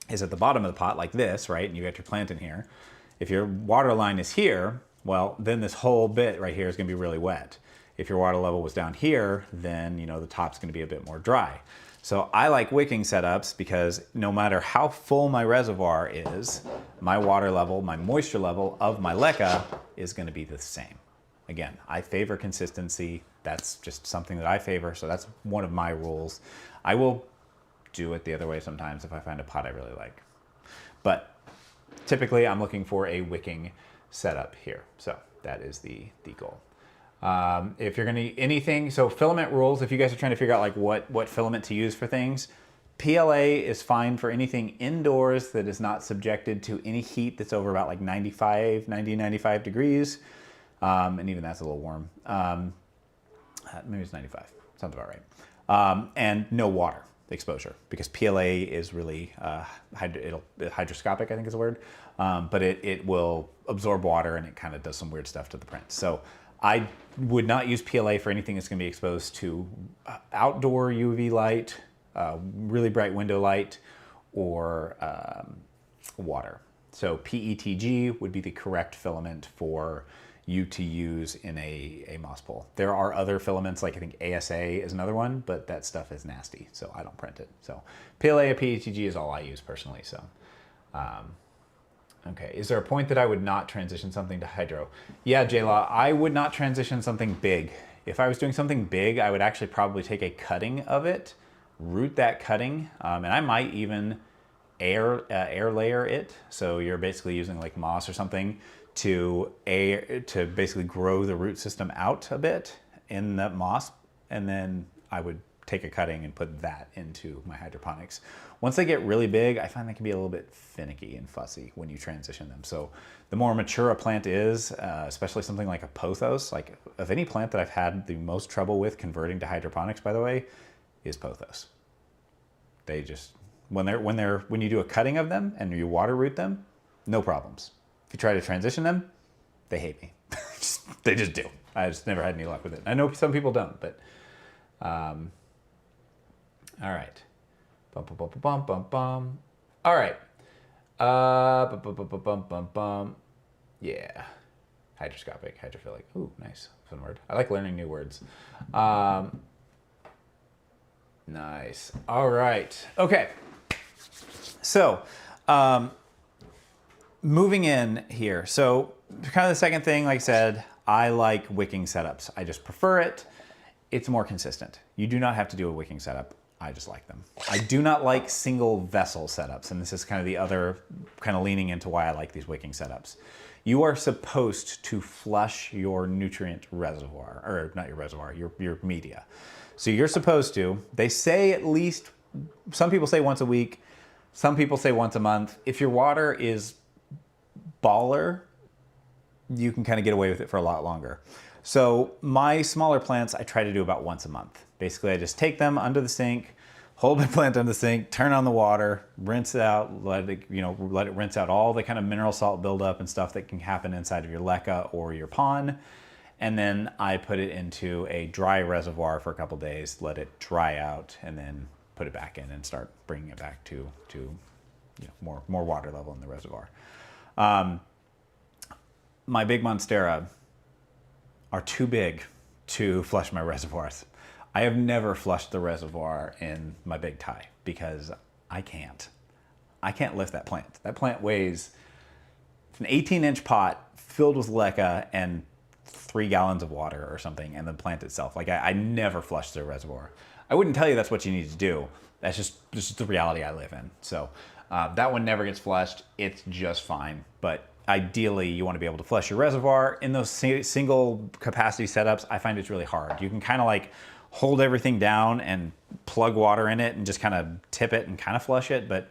is at the bottom of the pot like this, right? And you got your plant in here. If your water line is here, well, then this whole bit right here is going to be really wet. If your water level was down here, then the top's going to be a bit more dry. So I like wicking setups because no matter how full my reservoir is, my water level, my moisture level of my leca is going to be the same. Again, I favor consistency. That's just something that I favor, so that's one of my rules. I will do it the other way sometimes if I find a pot I really like. But typically I'm looking for a wicking setup here. So that is the goal. If you're gonna anything, so filament rules, if you guys are trying to figure out like what filament to use for things, PLA is fine for anything indoors that is not subjected to any heat that's over about like 95 degrees. And even that's a little warm. Maybe it's 95, sounds about right. And no water exposure, because PLA is really hydroscopic, I think is the word, but it will absorb water and it kind of does some weird stuff to the plant. So I would not use PLA for anything that's going to be exposed to outdoor UV light, really bright window light, or water. So PETG would be the correct filament for you to use in a moss pole. There are other filaments, like I think ASA is another one, but that stuff is nasty, so I don't print it. So PLA or PETG is all I use personally. So, okay, is there a point that I would not transition something to hydro? Yeah, J-Law, I would not transition something big. If I was doing something big, I would actually probably take a cutting of it, root that cutting, and I might even air layer it. So you're basically using like moss or something to basically grow the root system out a bit in that moss, and then I would take a cutting and put that into my hydroponics. Once they get really big, I find they can be a little bit finicky and fussy when you transition them. So the more mature a plant is, especially something like a pothos, like of any plant that I've had the most trouble with converting to hydroponics, by the way, is pothos. They just, when you do a cutting of them and you water root them, no problems. If you try to transition them, they hate me. They just do. I just never had any luck with it. I know some people don't, but all right. Bum, bum, bum, bum, bum, bum. All right. Bum, bum, bum, bum, bum, bum. Yeah. Hydroscopic, hydrophilic. Ooh, nice. Fun word. I like learning new words. Nice. All right. Okay. So, moving in here. So kind of the second thing, like I said, I like wicking setups. I just prefer it. It's more consistent. You do not have to do a wicking setup. I just like them. I do not like single vessel setups, and this is kind of the other kind of leaning into why I like these wicking setups. You are supposed to flush your nutrient reservoir, or not your reservoir, your media. So you're supposed to, they say at least, some people say once a week, some people say once a month. If your water is baller, you can kind of get away with it for a lot longer. So my smaller plants, I try to do about once a month. Basically, I just take them under the sink, hold my plant under the sink, turn on the water, rinse it out, let it rinse out all the kind of mineral salt buildup and stuff that can happen inside of your leca or your pond. And then I put it into a dry reservoir for a couple days, let it dry out, and then put it back in and start bringing it back to more water level in the reservoir. My big Monstera are too big to flush my reservoirs. I have never flushed the reservoir in my big Thai because I can't. I can't lift that plant. That plant weighs, it's an 18-inch pot filled with leca and 3 gallons of water or something, and the plant itself. Like I never flushed the reservoir. I wouldn't tell you that's what you need to do, That's just the reality I live in. So that one never gets flushed. It's just fine. But ideally, you want to be able to flush your reservoir. In those single capacity setups, I find it's really hard. You can kind of like hold everything down and plug water in it and just kind of tip it and kind of flush it, but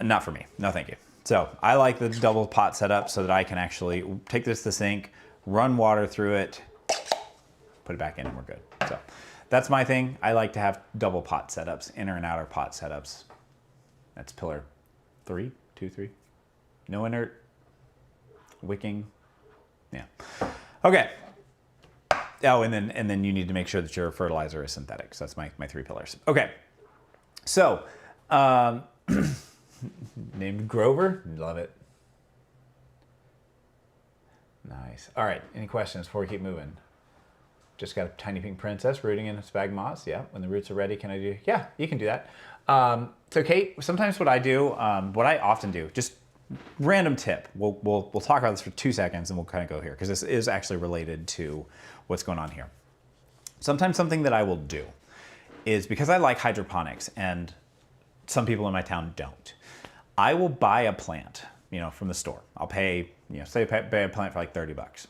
not for me. No, thank you. So I like the double pot setup so that I can actually take this to the sink, run water through it, put it back in, and we're good. So that's my thing. I like to have double pot setups, inner and outer pot setups. That's pillar 3, 2, 3. No inert, wicking. Yeah. Okay. Oh, and then you need to make sure that your fertilizer is synthetic. So that's my 3 pillars. Okay. So, named Grover. Love it. Nice. All right. Any questions before we keep moving? Just got a tiny pink princess rooting in a spag moss. Yeah. When the roots are ready, can I do? Yeah, you can do that. So Kate, sometimes what I do, what I often do, just random tip. We'll talk about this for 2 seconds and we'll kind of go here because this is actually related to what's going on here. Sometimes something that I will do is because I like hydroponics and some people in my town don't. I will buy a plant, from the store. I'll pay, say buy a plant for like 30 bucks.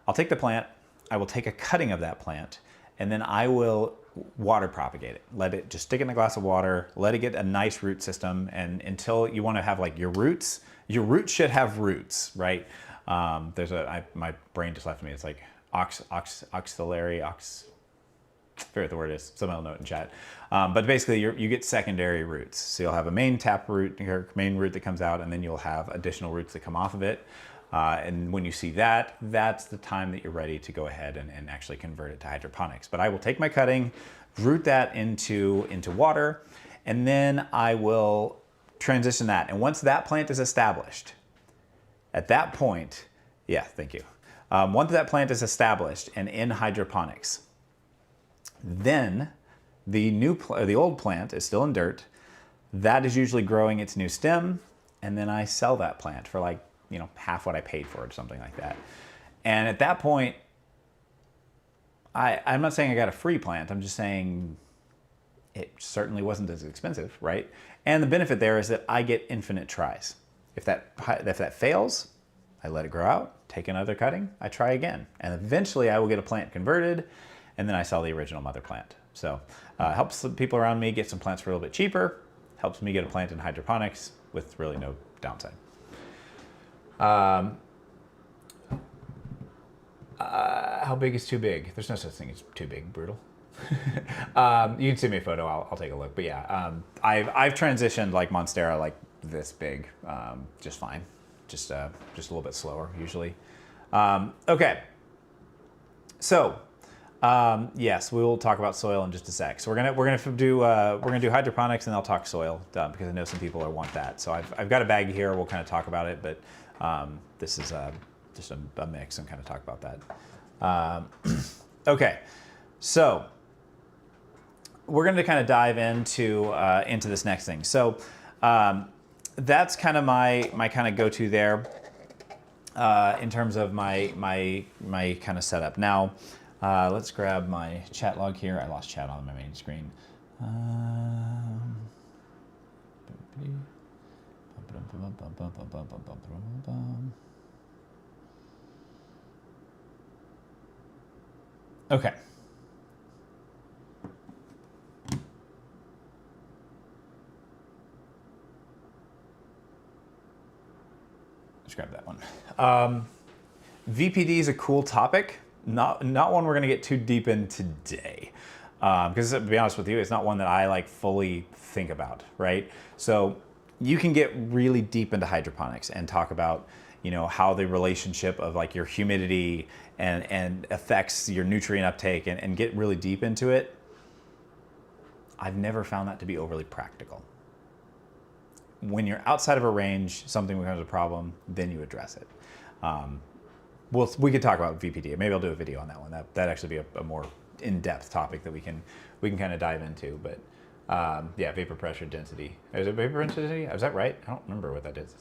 I'll take the plant, I will take a cutting of that plant, and then I will water propagate it. Let it just stick it in a glass of water, let it get a nice root system, and until you want to have like your roots should have roots, right? My brain just left me. It's like auxiliary, I forget what the word is. Someone will know it in chat. But basically, you get secondary roots. So you'll have a main tap root, your main root that comes out, and then you'll have additional roots that come off of it. And when you see that, that's the time that you're ready to go ahead and actually convert it to hydroponics. But I will take my cutting, root that into water, and then I will transition that. And once that plant is established, at that point, yeah, thank you. Once that plant is established and in hydroponics, then the old plant is still in dirt. That is usually growing its new stem, and then I sell that plant for like, half what I paid for it or something like that. And at that point, I'm not saying I got a free plant. I'm just saying it certainly wasn't as expensive, right? And the benefit there is that I get infinite tries. If that fails, I let it grow out, take another cutting, I try again. And eventually I will get a plant converted, and then I sell the original mother plant. So helps the people around me get some plants for a little bit cheaper, helps me get a plant in hydroponics with really no downside. How big is too big? There's no such thing as too big, brutal. You can send me a photo, I'll take a look. But yeah, I've transitioned like Monstera like this big, just fine. Just a little bit slower usually. Okay. So, yes, we will talk about soil in just a sec. So we're gonna do hydroponics, and I'll talk soil because I know some people want that. So I've got a bag here. We'll kind of talk about it, but this is just a mix and kind of talk about that. Okay, so we're going to kind of dive into this next thing. So that's kind of my kind of go-to there in terms of my kind of setup. Now let's grab my chat log here. I lost chat on my main screen. Okay. Let's grab that one. VPD is a cool topic. Not one we're going to get too deep in today. Because to be honest with you, it's not one that I like fully think about, right? So you can get really deep into hydroponics and talk about, how the relationship of like your humidity and affects your nutrient uptake and get really deep into it. I've never found that to be overly practical. When you're outside of a range, something becomes a problem, then you address it. We could talk about VPD. Maybe I'll do a video on that one. That'd actually be a more in-depth topic that we can kind of dive into. But yeah, vapor pressure density. Is it vapor density? Is that right? I don't remember what that is.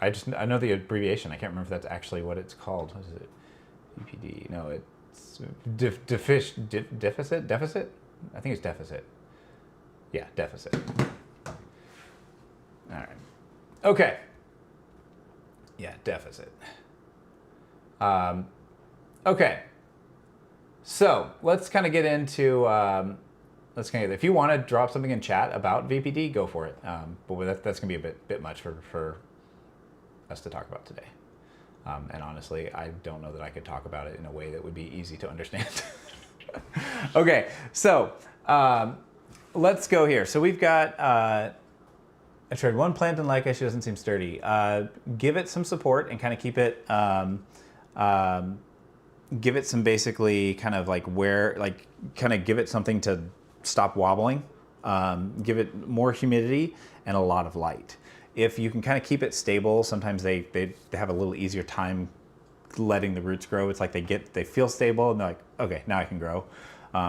I know the abbreviation. I can't remember if that's actually what it's called. What is it? VPD. No, it's deficit. I think it's deficit. Yeah, deficit. All right. Okay. Yeah, deficit. Okay. So let's kind of get into, if you want to drop something in chat about VPD, go for it. But that's going to be a bit much for us to talk about today. And honestly, I don't know that I could talk about it in a way that would be easy to understand. Okay, so let's go here. So we've got, I tried one plant and like she doesn't seem sturdy. Give it some support and kind of keep it, give it some basically kind of like give it something to stop wobbling. Give it more humidity and a lot of light. If you can kind of keep it stable, sometimes they have a little easier time letting the roots grow. It's like they feel stable and they're like, okay, now I can grow.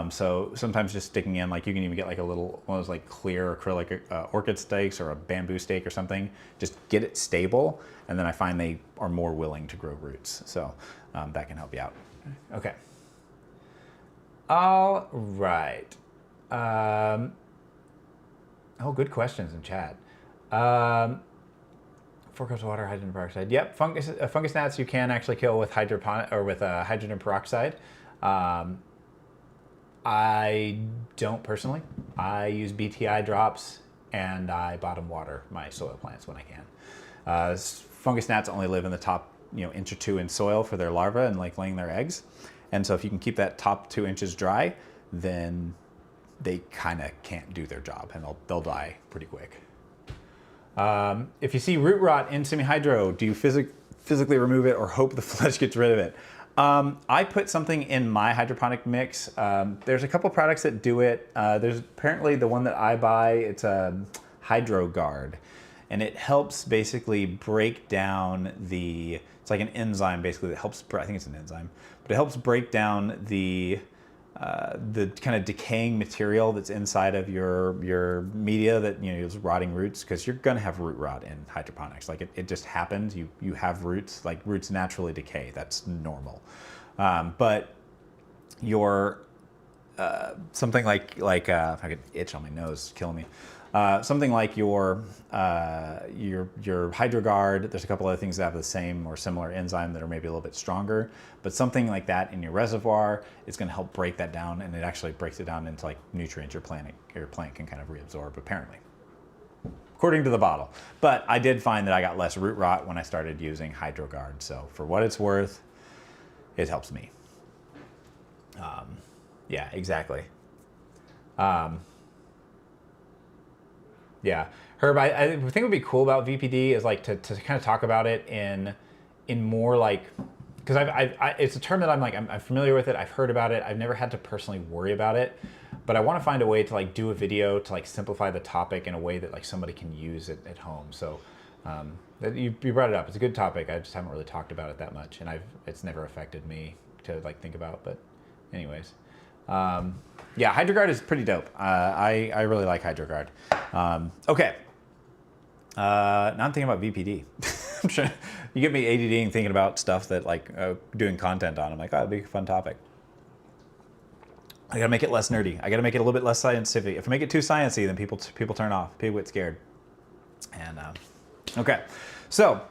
So sometimes just sticking in, like you can even get like a little, one of those like clear acrylic orchid stakes or a bamboo stake or something. Just get it stable, and then I find they are more willing to grow roots. So that can help you out. Okay. All right. Oh, good questions in chat. 4 cups of water, hydrogen peroxide. Yep, fungus gnats you can actually kill with hydroponic or with hydrogen peroxide. I don't personally. I use BTI drops and I bottom water my soil plants when I can. Fungus gnats only live in the top inch or 2 in soil for their larvae and like laying their eggs. And so if you can keep that top 2 inches dry, then they kind of can't do their job and they'll die pretty quick. If you see root rot in semi-hydro, do you physically remove it or hope the flesh gets rid of it? I put something in my hydroponic mix. There's a couple products that do it. There's apparently the one that I buy, it's a Hydro Guard, and it helps basically break down it's like an enzyme basically that helps, I think it's an enzyme, but it helps break down the kind of decaying material that's inside of your media that is rotting roots, because you're gonna have root rot in hydroponics. Like it just happens. You have roots, like roots naturally decay. That's normal. But your something like if I could itch on my nose, killing me. Something like your HydroGuard, there's a couple other things that have the same or similar enzyme that are maybe a little bit stronger, but something like that in your reservoir is going to help break that down, and it actually breaks it down into like nutrients your plant can kind of reabsorb, apparently, according to the bottle. But I did find that I got less root rot when I started using HydroGuard, so for what it's worth, it helps me. Yeah, exactly. Yeah, Herb, I think would be cool about VPD is like to kind of talk about it in more like, because it's a term that I'm familiar with it. I've heard about it. I've never had to personally worry about it, but I want to find a way to like do a video to like simplify the topic in a way that like somebody can use it at home. So you brought it up. It's a good topic. I just haven't really talked about it that much, and it's never affected me to like think about. But anyways. Yeah, HydroGuard is pretty dope. I really like HydroGuard. Okay. Now I'm thinking about VPD. I'm sure you get me ADD and thinking about stuff that like doing content on. I'm like, oh, that'd be a fun topic. I gotta make it less nerdy. I gotta make it a little bit less scientific. If I make it too sciencey, then people turn off. People get scared. And okay, so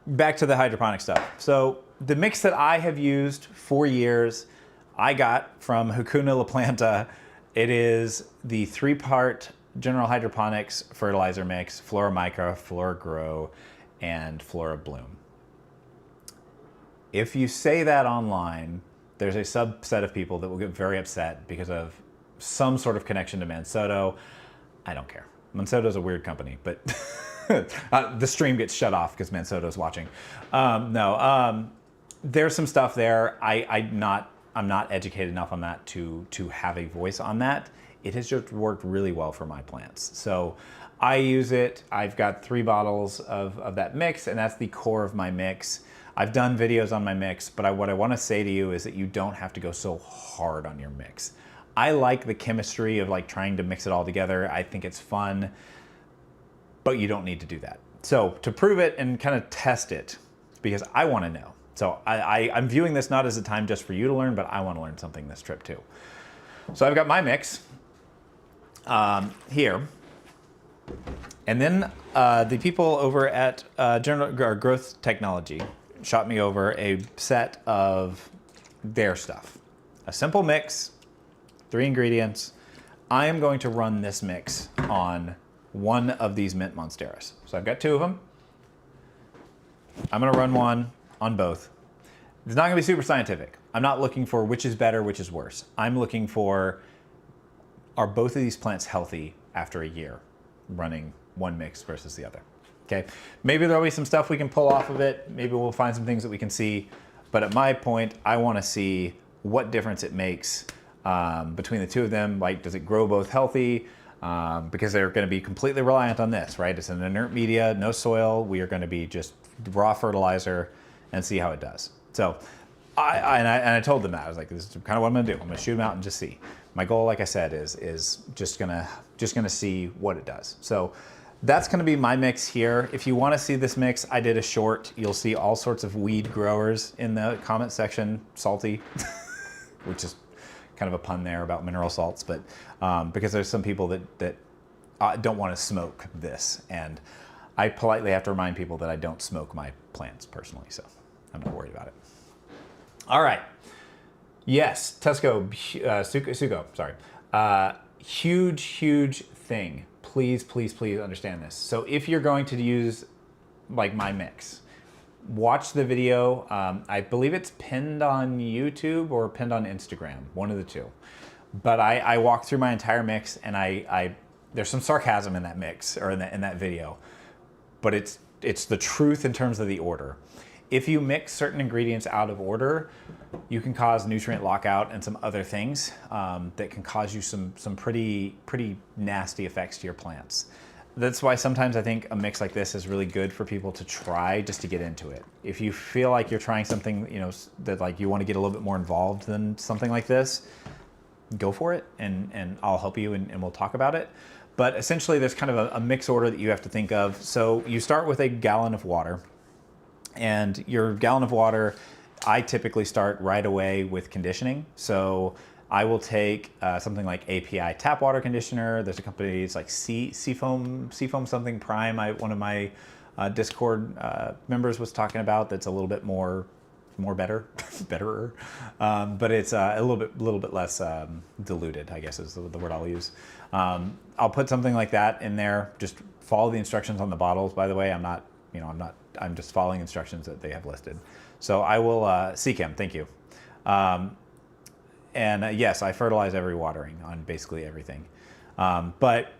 back to the hydroponic stuff. So the mix that I have used for years, I got from Hakuna La Planta. It is the 3-part General Hydroponics fertilizer mix: Flora Micra, Flora Grow, and Flora Bloom. If you say that online, there's a subset of people that will get very upset because of some sort of connection to Mansodo. I don't care. Mansodo's a weird company, but the stream gets shut off because Mansodo's watching. There's some stuff there. I'm not educated enough on that to have a voice on that. It has just worked really well for my plants. So I use it. I've got 3 bottles of that mix, and that's the core of my mix. I've done videos on my mix, but what I want to say to you is that you don't have to go so hard on your mix. I like the chemistry of like trying to mix it all together. I think it's fun, but you don't need to do that. So to prove it and kind of test it, because I want to know. So I'm viewing this not as a time just for you to learn, but I want to learn something this trip too. So I've got my mix here. And then the people over at Growth Technology shot me over a set of their stuff. A simple mix, 3 ingredients. I am going to run this mix on one of these mint Monsteras. So I've got 2 of them. I'm gonna run one on both. It's not gonna be super scientific. I'm not looking for which is better, which is worse. I'm looking for, are both of these plants healthy after a year running one mix versus the other? Okay, maybe there'll be some stuff we can pull off of it. Maybe we'll find some things that we can see. But at my point, I wanna see what difference it makes between the 2 of them. Like, does it grow both healthy? Because they're gonna be completely reliant on this, right? It's an inert media, no soil. We are gonna be just raw fertilizer and see how it does. So I told them that. I was like, this is kind of what I'm gonna do. I'm gonna shoot them out and just see. My goal, like I said, is just gonna see what it does. So that's gonna be my mix here. If you wanna see this mix, I did a short. You'll see all sorts of weed growers in the comment section, salty, which is kind of a pun there about mineral salts, but because there's some people that don't wanna smoke this. And I politely have to remind people that I don't smoke my plants personally, so I'm not worried about it. All right. Yes, Suko, sorry. Huge thing. Please understand this. So if you're going to use like my mix, watch the video. I believe it's pinned on YouTube or pinned on Instagram, one of the 2. But I walk through my entire mix, and there's some sarcasm in that mix, or in that video, but it's the truth in terms of the order. If you mix certain ingredients out of order, you can cause nutrient lockout and some other things that can cause you some pretty nasty effects to your plants. That's why sometimes I think a mix like this is really good for people to try just to get into it. If you feel like you're trying something, that like you want to get a little bit more involved than something like this, go for it, and I'll help you and we'll talk about it. But essentially there's kind of a mix order that you have to think of. So you start with a gallon of water. And your gallon of water, I typically start right away with conditioning. So I will take something like API tap water conditioner. There's a company, it's like Seafoam something Prime. One of my Discord members was talking about that's a little bit betterer, but it's a little bit less diluted, I guess is the word I'll use. I'll put something like that in there. Just follow the instructions on the bottles. By the way, I'm just following instructions that they have listed. So I will, CChem, thank you. Yes, I fertilize every watering on basically everything. But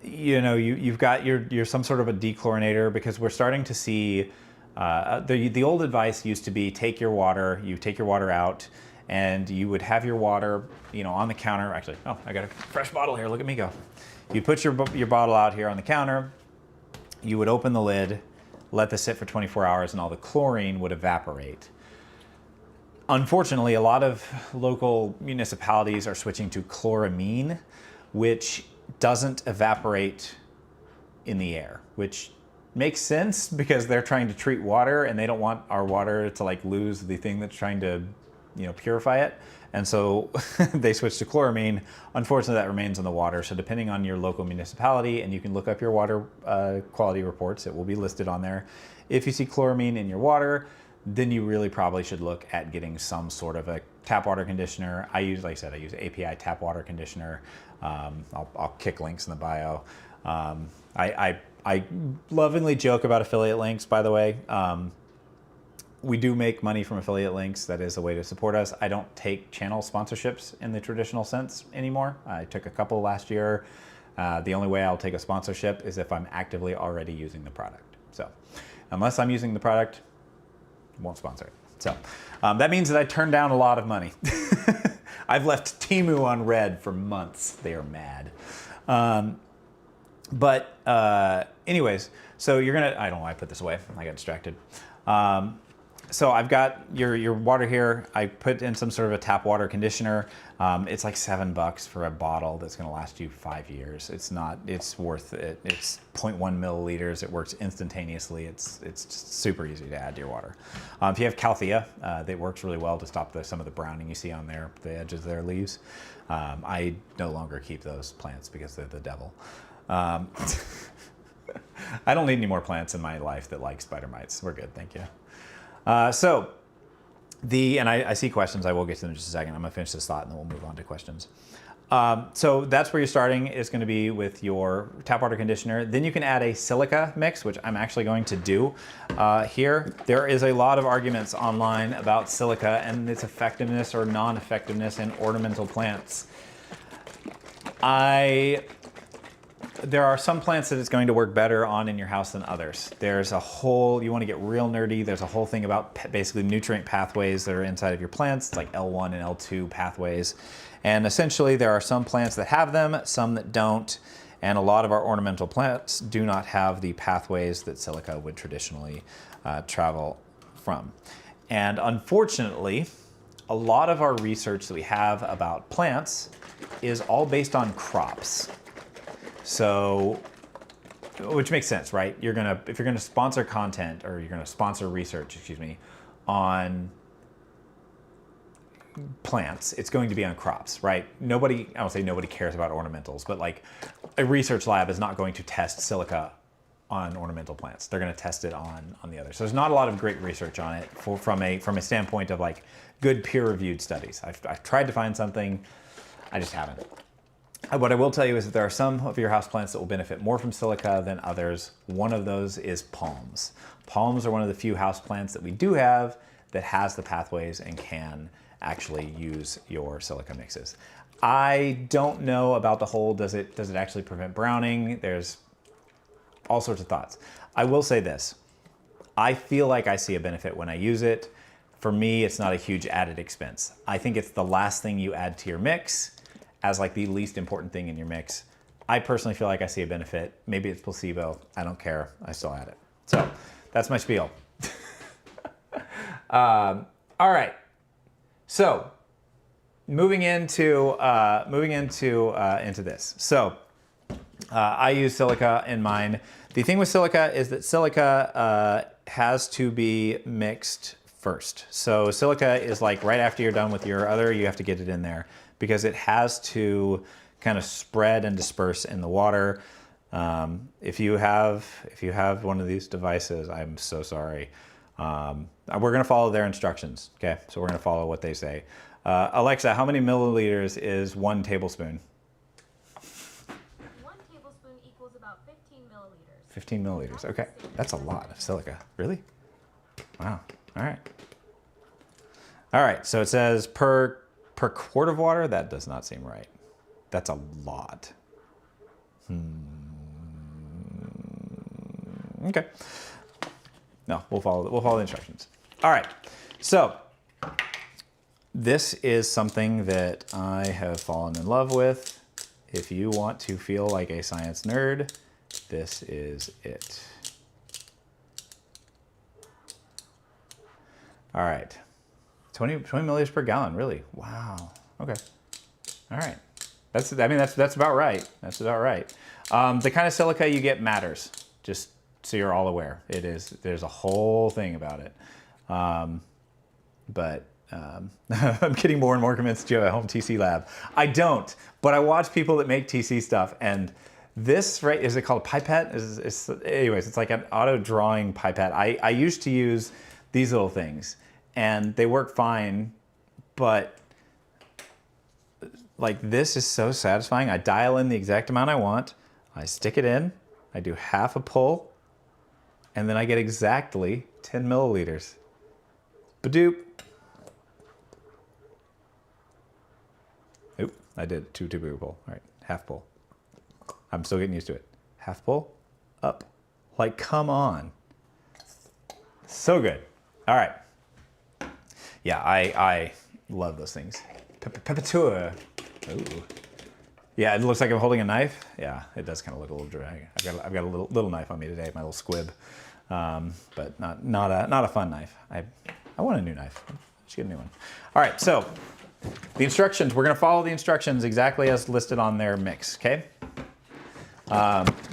you've got your some sort of a dechlorinator, because we're starting to see, the old advice used to be take your water out, and you would have your water, on the counter. Actually, oh, I got a fresh bottle here, look at me go. You put your bottle out here on the counter, you would open the lid, let this sit for 24 hours, and all the chlorine would evaporate. Unfortunately, a lot of local municipalities are switching to chloramine, which doesn't evaporate in the air, which makes sense because they're trying to treat water and they don't want our water to like lose the thing that's trying to, purify it. And so they switched to chloramine. Unfortunately, that remains in the water. So depending on your local municipality, and you can look up your water quality reports, it will be listed on there. If you see chloramine in your water, then you really probably should look at getting some sort of a tap water conditioner. I use API tap water conditioner. I'll kick links in the bio. I lovingly joke about affiliate links, by the way. We do make money from affiliate links. That is a way to support us. I don't take channel sponsorships in the traditional sense anymore. I took a couple last year. The only way I'll take a sponsorship is if I'm actively already using the product. So unless I'm using the product, I won't sponsor it. So that means that I turned down a lot of money. I've left Temu on red for months. They are mad. Anyways, so you're gonna, I don't know why I put this away. I got distracted. So I've got your water here. I put in some sort of a tap water conditioner. It's like $7 for a bottle that's going to last you 5 years. It's worth it. It's 0.1 milliliters. It works instantaneously. It's just super easy to add to your water. If you have Calthea, that works really well to stop some of the browning you see on the edges of their leaves. I no longer keep those plants because they're the devil. I don't need any more plants in my life that like spider mites. We're good, thank you. I see questions. I will get to them in just a second. I'm gonna finish this thought and then we'll move on to questions. So that's where you're starting, is gonna be with your tap water conditioner. Then you can add a silica mix, which I'm actually going to do here. There is a lot of arguments online about silica and its effectiveness or non-effectiveness in ornamental plants. There are some plants that it's going to work better on in your house than others. There's a whole, you want to get real nerdy, there's a whole thing about basically nutrient pathways that are inside of your plants. It's like L1 and L2 pathways. And essentially there are some plants that have them, some that don't. And a lot of our ornamental plants do not have the pathways that silica would traditionally travel from. And unfortunately, a lot of our research that we have about plants is all based on crops. So, which makes sense, right? If you're gonna sponsor content, or you're gonna sponsor research, excuse me, on plants, it's going to be on crops, right? I don't say nobody cares about ornamentals, but like a research lab is not going to test silica on ornamental plants. They're gonna test it on the others. So there's not a lot of great research on it from a standpoint of like good peer-reviewed studies. I've tried to find something, I just haven't. What I will tell you is that there are some of your houseplants that will benefit more from silica than others. One of those is palms. Palms are one of the few houseplants that we do have that has the pathways and can actually use your silica mixes. I don't know about the whole, does it actually prevent browning? There's all sorts of thoughts. I will say this, I feel like I see a benefit when I use it. For me, it's not a huge added expense. I think it's the last thing you add to your mix as like the least important thing in your mix. I personally feel like I see a benefit. Maybe it's placebo. I don't care. I still add it. So that's my spiel. All right. So moving into this. So I use silica in mine. The thing with silica is that silica has to be mixed first. So silica is like right after you're done with your other, you have to get it in there, because it has to kind of spread and disperse in the water. If you have one of these devices, I'm so sorry. We're gonna follow their instructions, okay? So we're gonna follow what they say. Alexa, how many milliliters is 1 tablespoon? 1 tablespoon equals about 15 milliliters. 15 milliliters, okay. That's a lot of silica, really? Wow, all right. All right, so it says per quart of water. That does not seem right. That's a lot. Okay. No, we'll follow the instructions. All right. So this is something that I have fallen in love with. If you want to feel like a science nerd, this is it. All right. 20 milliliters per gallon, really? Wow. Okay. All right. That's about right. That's about right. The kind of silica you get matters, just so you're all aware. There's a whole thing about it. I'm getting more and more convinced you have a home TC lab. I don't, but I watch people that make TC stuff, and this, right, is it called a pipette? Anyways, it's like an auto drawing pipette. I used to use these little things, and they work fine, but like this is so satisfying. I dial in the exact amount I want, I stick it in, I do half a pull, and then I get exactly 10 milliliters. Badoop. Oop, I did two pull. All right, half pull. I'm still getting used to it. Half pull, up. Like, come on. So good. All right. Yeah, I love those things. Peppature. Ooh. Yeah, it looks like I'm holding a knife. Yeah, it does kind of look a little dry. I've got a little knife on me today, my little squib. but not a fun knife. I want a new knife. Let's get a new one. All right, so the instructions, we're gonna follow the instructions exactly as listed on their mix, okay?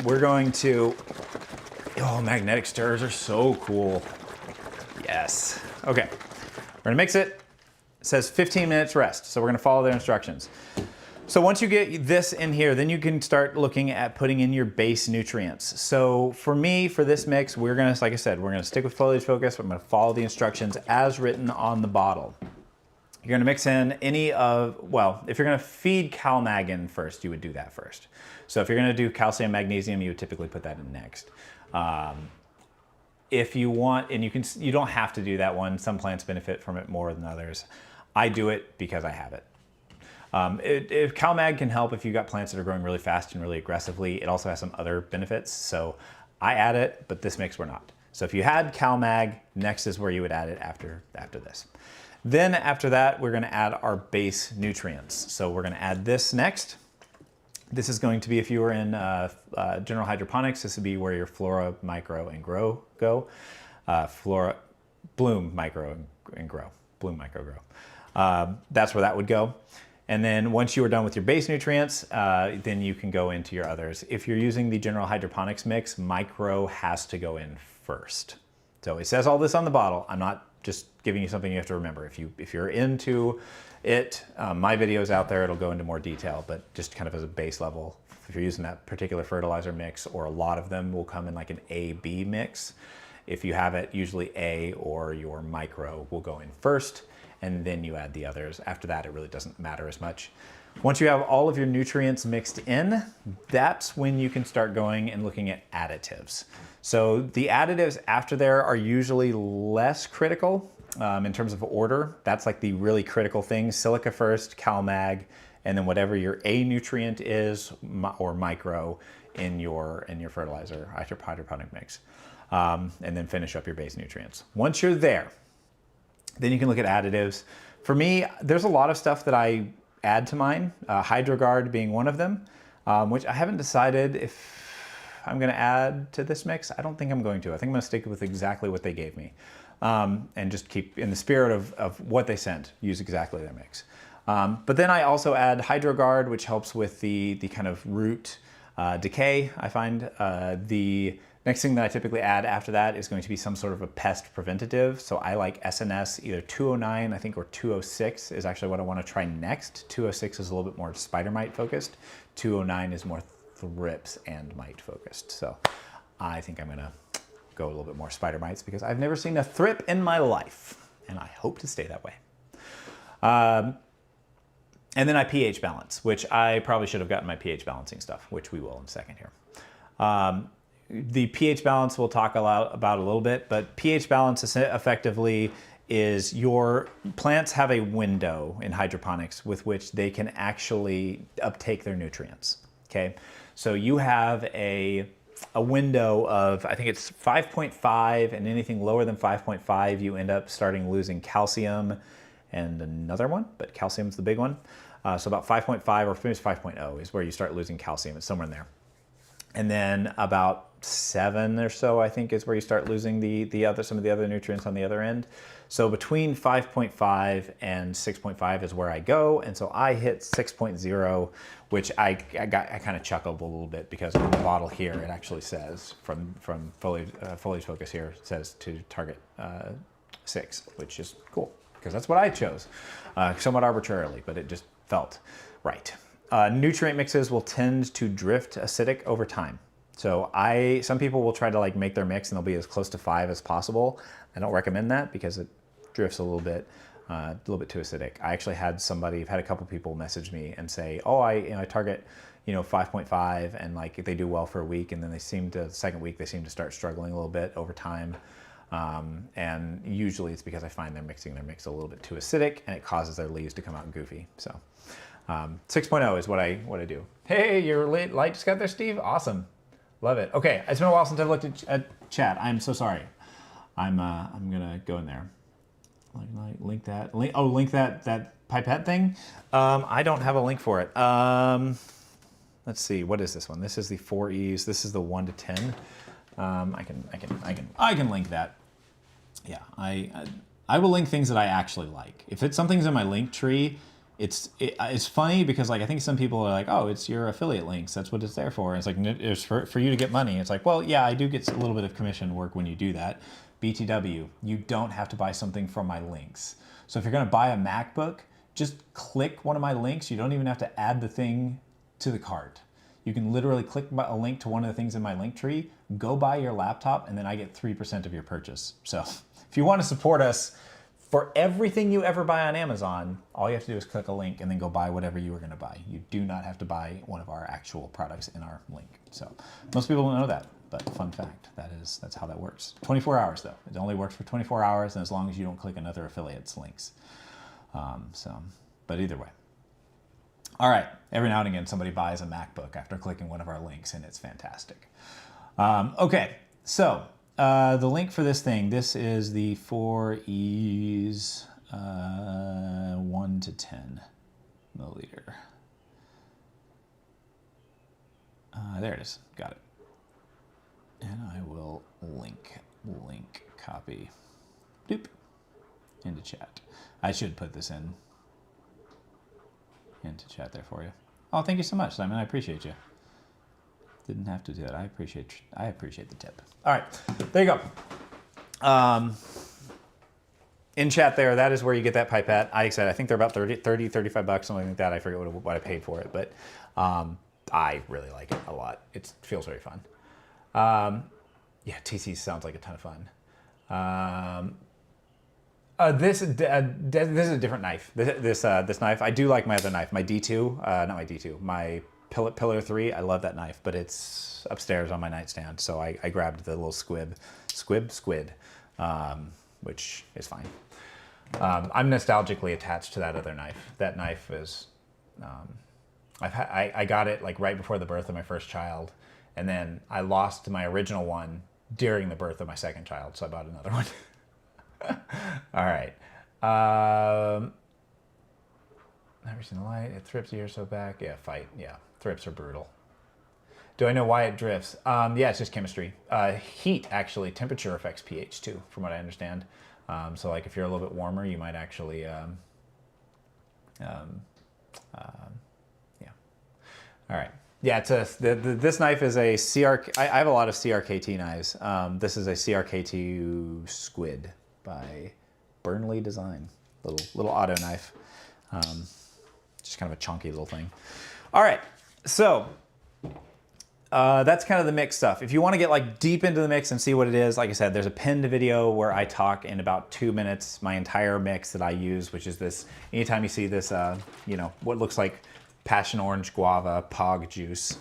We're going to, oh, magnetic stirrers are so cool. Yes. Okay, we're gonna mix it. It says 15 minutes rest, so we're gonna follow their instructions. So once you get this in here, then you can start looking at putting in your base nutrients. So for me, for this mix, we're gonna, like I said, we're gonna stick with foliage focus. I'm gonna follow the instructions as written on the bottle. You're gonna mix in any of, well, if you're gonna feed CalMag in first, you would do that first. So if you're gonna do calcium, magnesium, you would typically put that in next. If you want, and you don't have to do that one. Some plants benefit from it more than others. I do it because I have it. If CalMag can help if you've got plants that are growing really fast and really aggressively. It also has some other benefits. So I add it, but this mix we're not. So if you had CalMag, next is where you would add it after this. Then after that, we're gonna add our base nutrients. So we're gonna add this next. This is going to be, if you were in general hydroponics, this would be where your flora, micro, and grow go. Bloom, micro, and grow. Bloom, micro, grow. That's where that would go. And then once you are done with your base nutrients, then you can go into your others. If you're using the general hydroponics mix, micro has to go in first. So it says all this on the bottle. I'm not just giving you something you have to remember. If you're into it, my video's out there, it'll go into more detail, but just kind of as a base level, if you're using that particular fertilizer mix, or a lot of them will come in like an A-B mix. If you have it, usually A or your micro will go in first, and then you add the others. After that, it really doesn't matter as much. Once you have all of your nutrients mixed in, that's when you can start going and looking at additives. So the additives after there are usually less critical in terms of order. That's like the really critical things: silica first, CalMag, and then whatever your A nutrient is, or micro, in your fertilizer, hydroponic mix. And then finish up your base nutrients. Once you're there, then you can look at additives. For me, there's a lot of stuff that I add to mine, HydroGuard being one of them, which I haven't decided if I'm gonna add to this mix. I don't think I'm going to. I think I'm gonna stick with exactly what they gave me, and just keep, in the spirit of what they sent, use exactly their mix. But then I also add HydroGuard, which helps with the kind of root decay, I find. The next thing that I typically add after that is going to be some sort of a pest preventative. So I like SNS, either 209, I think, or 206 is actually what I want to try next. 206 is a little bit more spider mite focused. 209 is more thrips and mite focused. So I think I'm gonna go a little bit more spider mites because I've never seen a thrip in my life, and I hope to stay that way. And then I pH balance, which I probably should have gotten my pH balancing stuff, which we will in a second here. The pH balance we'll talk about a little bit, but pH balance effectively is your plants have a window in hydroponics with which they can actually uptake their nutrients, okay? So you have a window of, I think it's 5.5, and anything lower than 5.5, you end up starting losing calcium and another one, but calcium's the big one. So about 5.5, or maybe it's 5.0 is where you start losing calcium. It's somewhere in there. And then about 7 or so, I think, is where you start losing some of the other nutrients on the other end. So between 5.5 and 6.5 is where I go. And so I hit 6.0, which I kind of chuckled a little bit because on the bottle here, it actually says from Foliage Focus here, it says to target 6, which is cool because that's what I chose, somewhat arbitrarily, but it just felt right. Nutrient mixes will tend to drift acidic over time. So some people will try to like make their mix and they'll be as close to 5 as possible. I don't recommend that because it drifts a little bit too acidic. I actually had a couple people message me and say, oh, I target 5.5, and like they do well for a week, and then the second week they seem to start struggling a little bit over time. And usually it's because I find they're mixing their mix a little bit too acidic, and it causes their leaves to come out goofy. So 6.0 is what I do. Hey, your light just got there, Steve? Awesome. Love it. Okay, it's been a while since I've looked at chat. I'm so sorry. I'm gonna go in there. Link that pipette thing. I don't have a link for it. Let's see, what is this one? This is the 4Es. This is the 1 to 10. I can link that. Yeah, I will link things that I actually like. If it's something's in my link tree, it's funny because like I think some people are like, oh, it's your affiliate links. That's what it's there for. And it's like it's for you to get money. It's like, well, yeah, I do get a little bit of commission work when you do that. BTW, you don't have to buy something from my links. So if you're gonna buy a MacBook, just click one of my links. You don't even have to add the thing to the cart. You can literally click a link to one of the things in my link tree, go buy your laptop, and then I get 3% of your purchase. So if you want to support us for everything you ever buy on Amazon, all you have to do is click a link and then go buy whatever you were going to buy. You do not have to buy one of our actual products in our link. So most people don't know that, but fun fact, that's how that works. 24 hours though. It only works for 24 hours, and as long as you don't click another affiliate's links. But either way. All right, every now and again somebody buys a MacBook after clicking one of our links, and it's fantastic. Okay, so the link for this thing, this is the 4Es 1 to 10 milliliter. There it is, got it. And I will link copy, doop, into chat. I should put this into chat there for you. Oh, thank you so much, Simon. I appreciate you. Didn't have to do that. I appreciate the tip. All right, there you go. In chat there, that is where you get that pipette. I said I think they're about 30, 35 bucks, something like that. I forget what I paid for it, but I really like it a lot. It feels very fun. Yeah, TC sounds like a ton of fun. This is a different knife. This knife, I do like my other knife, my D2, not my D2, my Pillar 3. I love that knife, but it's upstairs on my nightstand, so I grabbed the little squid, which is fine. I'm nostalgically attached to that other knife. That knife is, I got it like right before the birth of my first child, and then I lost my original one during the birth of my second child, so I bought another one. All right. Never seen the light. It thrips a year or so back. Yeah, fight. Yeah, thrips are brutal. Do I know why it drifts? Yeah, it's just chemistry. Heat, actually. Temperature affects pH too, from what I understand. So like if you're a little bit warmer, you might actually, yeah. All right. Yeah, this knife is a I have a lot of CRKT knives. This is a CRKT squid by Burnley Design. Little auto knife. Just kind of a chunky little thing. All right, so that's kind of the mix stuff. If you want to get like deep into the mix and see what it is, like I said, there's a pinned video where I talk in about 2 minutes my entire mix that I use, which is this. Anytime you see this, you know, what looks like passion orange guava pog juice,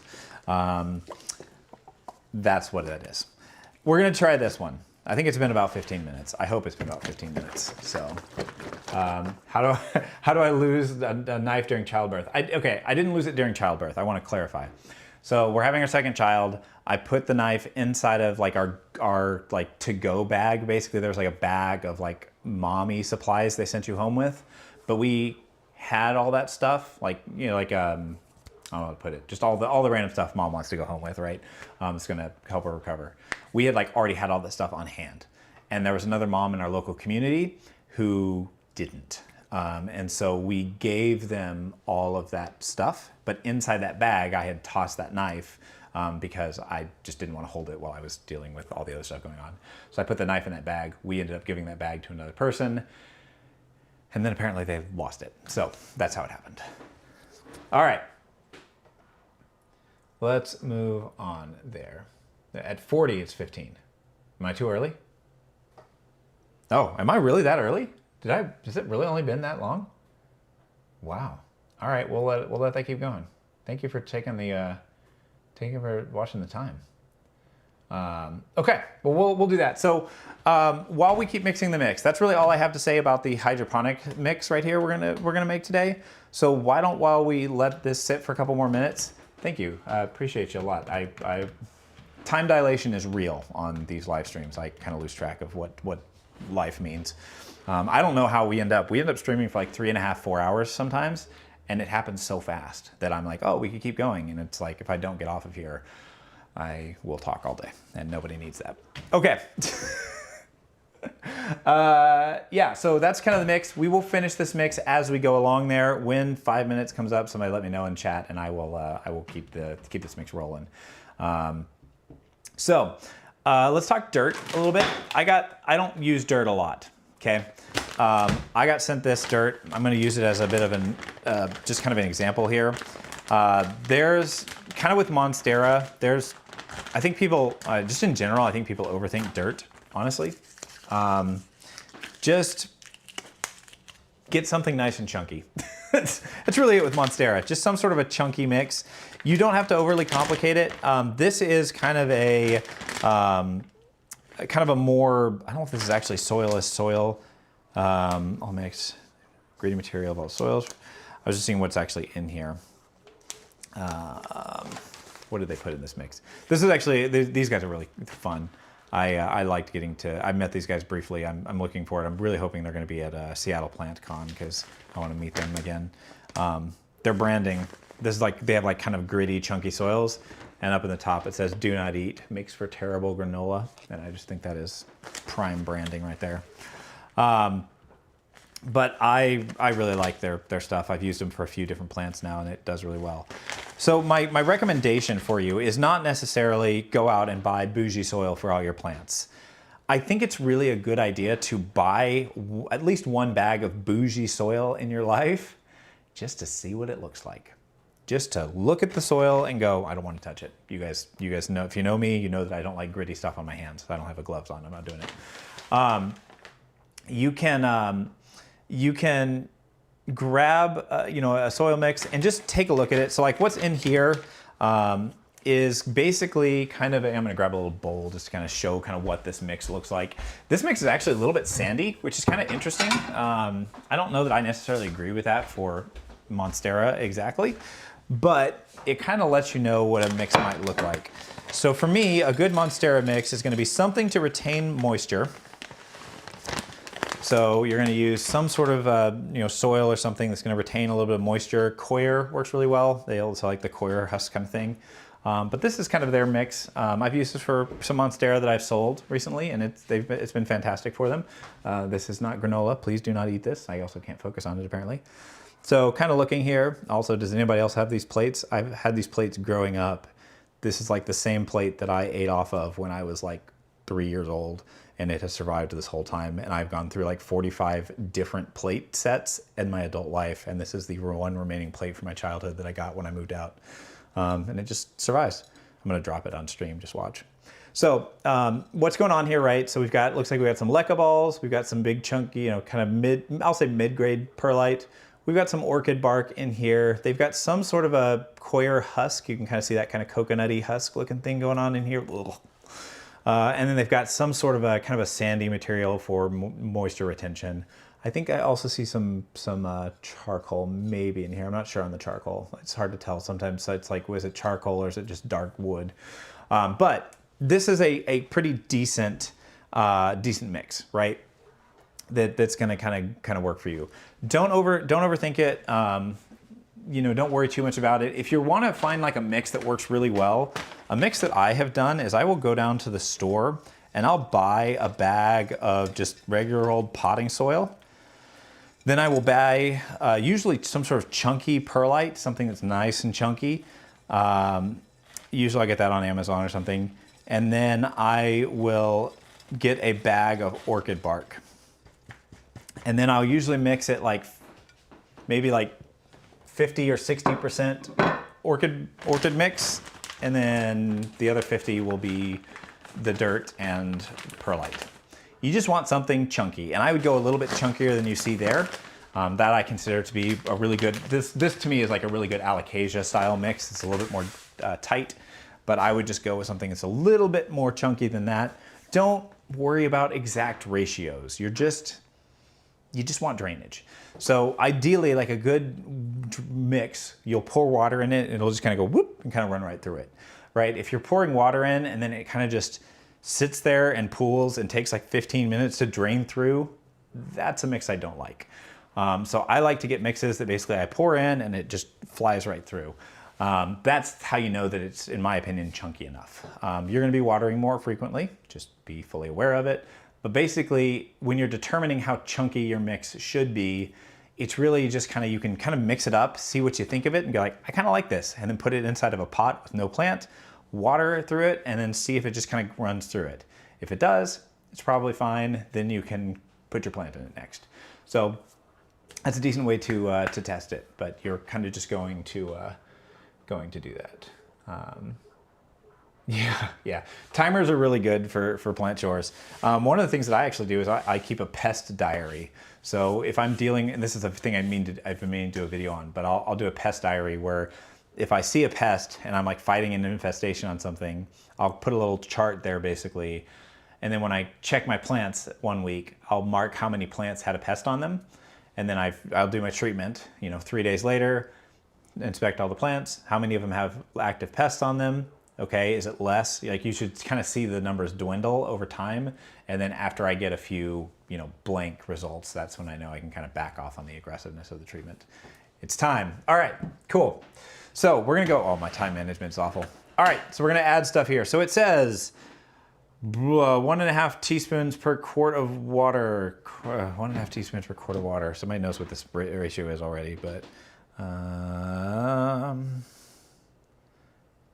that's what that is. We're gonna try this one. I think it's been about 15 minutes. I hope it's been about 15 minutes. So, how do I lose a knife during childbirth? Okay, I didn't lose it during childbirth. I want to clarify. So we're having our second child. I put the knife inside of like our like to-go bag. Basically, there's like a bag of like mommy supplies they sent you home with, but we had all that stuff, like, you know, like I don't know how to put it, just all the random stuff mom wants to go home with, right? It's gonna help her recover. We had like already had all that stuff on hand, and there was another mom in our local community who didn't, and so we gave them all of that stuff. But inside that bag, I had tossed that knife because I just didn't want to hold it while I was dealing with all the other stuff going on. So I put the knife in that bag. We ended up giving that bag to another person, and then apparently they lost it. So that's how it happened. All right. Let's move on there. At 40, it's 15. Am I too early? Oh, am I really that early? Has it really only been that long? Wow. All right, we'll let that keep going. Thank you for taking for watching the time. Okay, well, we'll do that. So while we keep mixing the mix, that's really all I have to say about the hydroponic mix right here we're gonna make today. So while we let this sit for a couple more minutes. Thank you. I appreciate you a lot. Time dilation is real on these live streams. I kind of lose track of what life means. I don't know how we end up streaming for like 3.5, 4 hours sometimes, and it happens so fast that I'm like, oh, we could keep going. And it's like, if I don't get off of here, I will talk all day, and nobody needs that. Okay. Yeah, so that's kind of the mix. We will finish this mix as we go along there. When 5 minutes comes up, somebody let me know in chat, and I will keep this mix rolling. So let's talk dirt a little bit. I don't use dirt a lot. Okay, I got sent this dirt. I'm going to use it as a bit of an just kind of an example here. There's kind of with Monstera. I think people just in general. I think people overthink dirt. Honestly. Just get something nice and chunky. That's really it with Monstera. Just some sort of a chunky mix. You don't have to overly complicate it. This is kind of a more, I don't know if this is actually soil. I'll mix gritty material about soils. I was just seeing what's actually in here. What did they put in this mix? This is actually, these guys are really fun. I liked getting to, I met these guys briefly. I'm looking forward. I'm really hoping they're going to be at Seattle Plant Con because I want to meet them again. Their branding, this is like, they have like kind of gritty, chunky soils. And up in the top, it says, "Do not eat, makes for terrible granola." And I just think that is prime branding right there. But I really like their stuff. I've used them for a few different plants now, and it does really well. So my recommendation for you is not necessarily go out and buy bougie soil for all your plants. I think it's really a good idea to buy at least one bag of bougie soil in your life just to see what it looks like. Just to look at the soil and go, I don't want to touch it. You guys know, if you know me, you know that I don't like gritty stuff on my hands. I don't have the gloves on, I'm not doing it. You can grab a soil mix and just take a look at it. So like what's in here is basically kind of, I'm gonna grab a little bowl just to kind of show kind of what this mix looks like. This mix is actually a little bit sandy, which is kind of interesting. I don't know that I necessarily agree with that for Monstera exactly, but it kind of lets you know what a mix might look like. So for me, a good Monstera mix is gonna be something to retain moisture. So you're going to use some sort of soil or something that's going to retain a little bit of moisture. Coir works really well. They also like the coir husk kind of thing. But this is kind of their mix. I've used this for some Monstera that I've sold recently, and it's been fantastic for them. This is not granola. Please do not eat this. I also can't focus on it apparently. So kind of looking here. Also, does anybody else have these plates? I've had these plates growing up. This is like the same plate that I ate off of when I was like 3 years old. And it has survived this whole time. And I've gone through like 45 different plate sets in my adult life. And this is the one remaining plate from my childhood that I got when I moved out. And it just survives. I'm gonna drop it on stream, just watch. So what's going on here, right? So looks like we got some leca balls. We've got some big chunky, kind of I'll say mid-grade perlite. We've got some orchid bark in here. They've got some sort of a coir husk. You can kind of see that kind of coconutty husk looking thing going on in here. Ugh. And then they've got some sort of a kind of a sandy material for moisture retention. I think I also see some charcoal maybe in here. I'm not sure on the charcoal. It's hard to tell. Sometimes it's like, was it charcoal or is it just dark wood? But this is a pretty decent mix, right? That's going to kind of work for you. Don't overthink it. Don't worry too much about it. If you want to find like a mix that works really well, a mix that I have done is I will go down to the store and I'll buy a bag of just regular old potting soil. Then I will buy usually some sort of chunky perlite, something that's nice and chunky. Usually I get that on Amazon or something. And then I will get a bag of orchid bark. And then I'll usually mix it like maybe like 50 or 60% orchid mix, and then the other 50 will be the dirt and perlite. You just want something chunky, and I would go a little bit chunkier than you see there. That I consider to be a really good, this to me is like a really good alocasia style mix. It's a little bit more tight, but I would just go with something that's a little bit more chunky than that. Don't worry about exact ratios. You just want drainage. So ideally, like a good mix, you'll pour water in it and it'll just kind of go whoop and kind of run right through it, right? If you're pouring water in and then it kind of just sits there and pools and takes like 15 minutes to drain through, that's a mix I don't like. So I like to get mixes that basically I pour in and it just flies right through. That's how you know that it's, in my opinion, chunky enough. You're going to be watering more frequently. Just be fully aware of it. But basically, when you're determining how chunky your mix should be, it's really just kind of, you can kind of mix it up, see what you think of it, and go like, I kind of like this, and then put it inside of a pot with no plant, water it through it, and then see if it just kind of runs through it. If it does, it's probably fine. Then you can put your plant in it next. So that's a decent way to test it, but you're kind of just going to do that. Yeah. Timers are really good for plant chores. One of the things that I actually do is I keep a pest diary. So if I'm dealing, and this is a thing I've been meaning to do a video on, but I'll do a pest diary where if I see a pest and I'm like fighting an infestation on something, I'll put a little chart there basically. And then when I check my plants 1 week, I'll mark how many plants had a pest on them. And then I'll do my treatment, 3 days later, inspect all the plants. How many of them have active pests on them? Okay, is it less? Like you should kind of see the numbers dwindle over time. And then after I get a few, blank results, that's when I know I can kind of back off on the aggressiveness of the treatment. It's time. All right, cool. So we're gonna go, oh, my time management's awful. All right, so we're gonna add stuff here. So it says 1.5 teaspoons per quart of water. 1.5 teaspoons per quart of water. Somebody knows what this ratio is already, but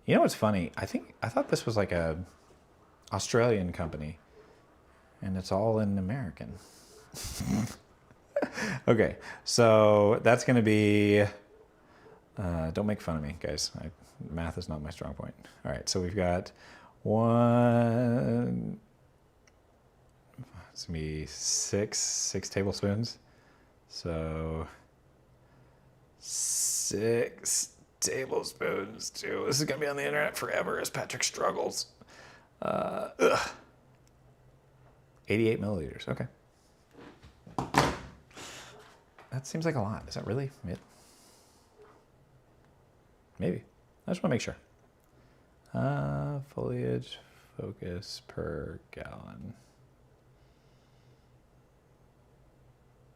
you know what's funny? I thought this was like a Australian company, and it's all in American. Okay, so that's gonna be, don't make fun of me, guys. Math is not my strong point. All right, so we've got it's gonna be six tablespoons. So 6 tablespoons too. This is gonna be on the internet forever as Patrick struggles. 88 milliliters. Okay. That seems like a lot. Is that really it? Maybe. I just want to make sure. Foliage focus per gallon.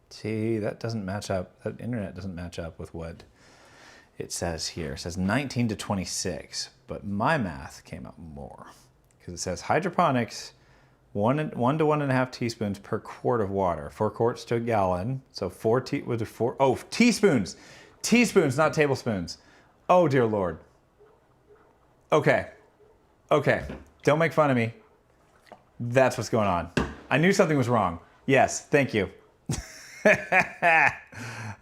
See, that doesn't match up. That internet doesn't match up with what it says here. It says 19 to 26, but my math came out more because it says hydroponics, 1 to 1.5 teaspoons per quart of water. 4 quarts to a gallon. So 4 teaspoons. Teaspoons, not tablespoons. Oh, dear Lord. Okay. Don't make fun of me. That's what's going on. I knew something was wrong. Yes, thank you. I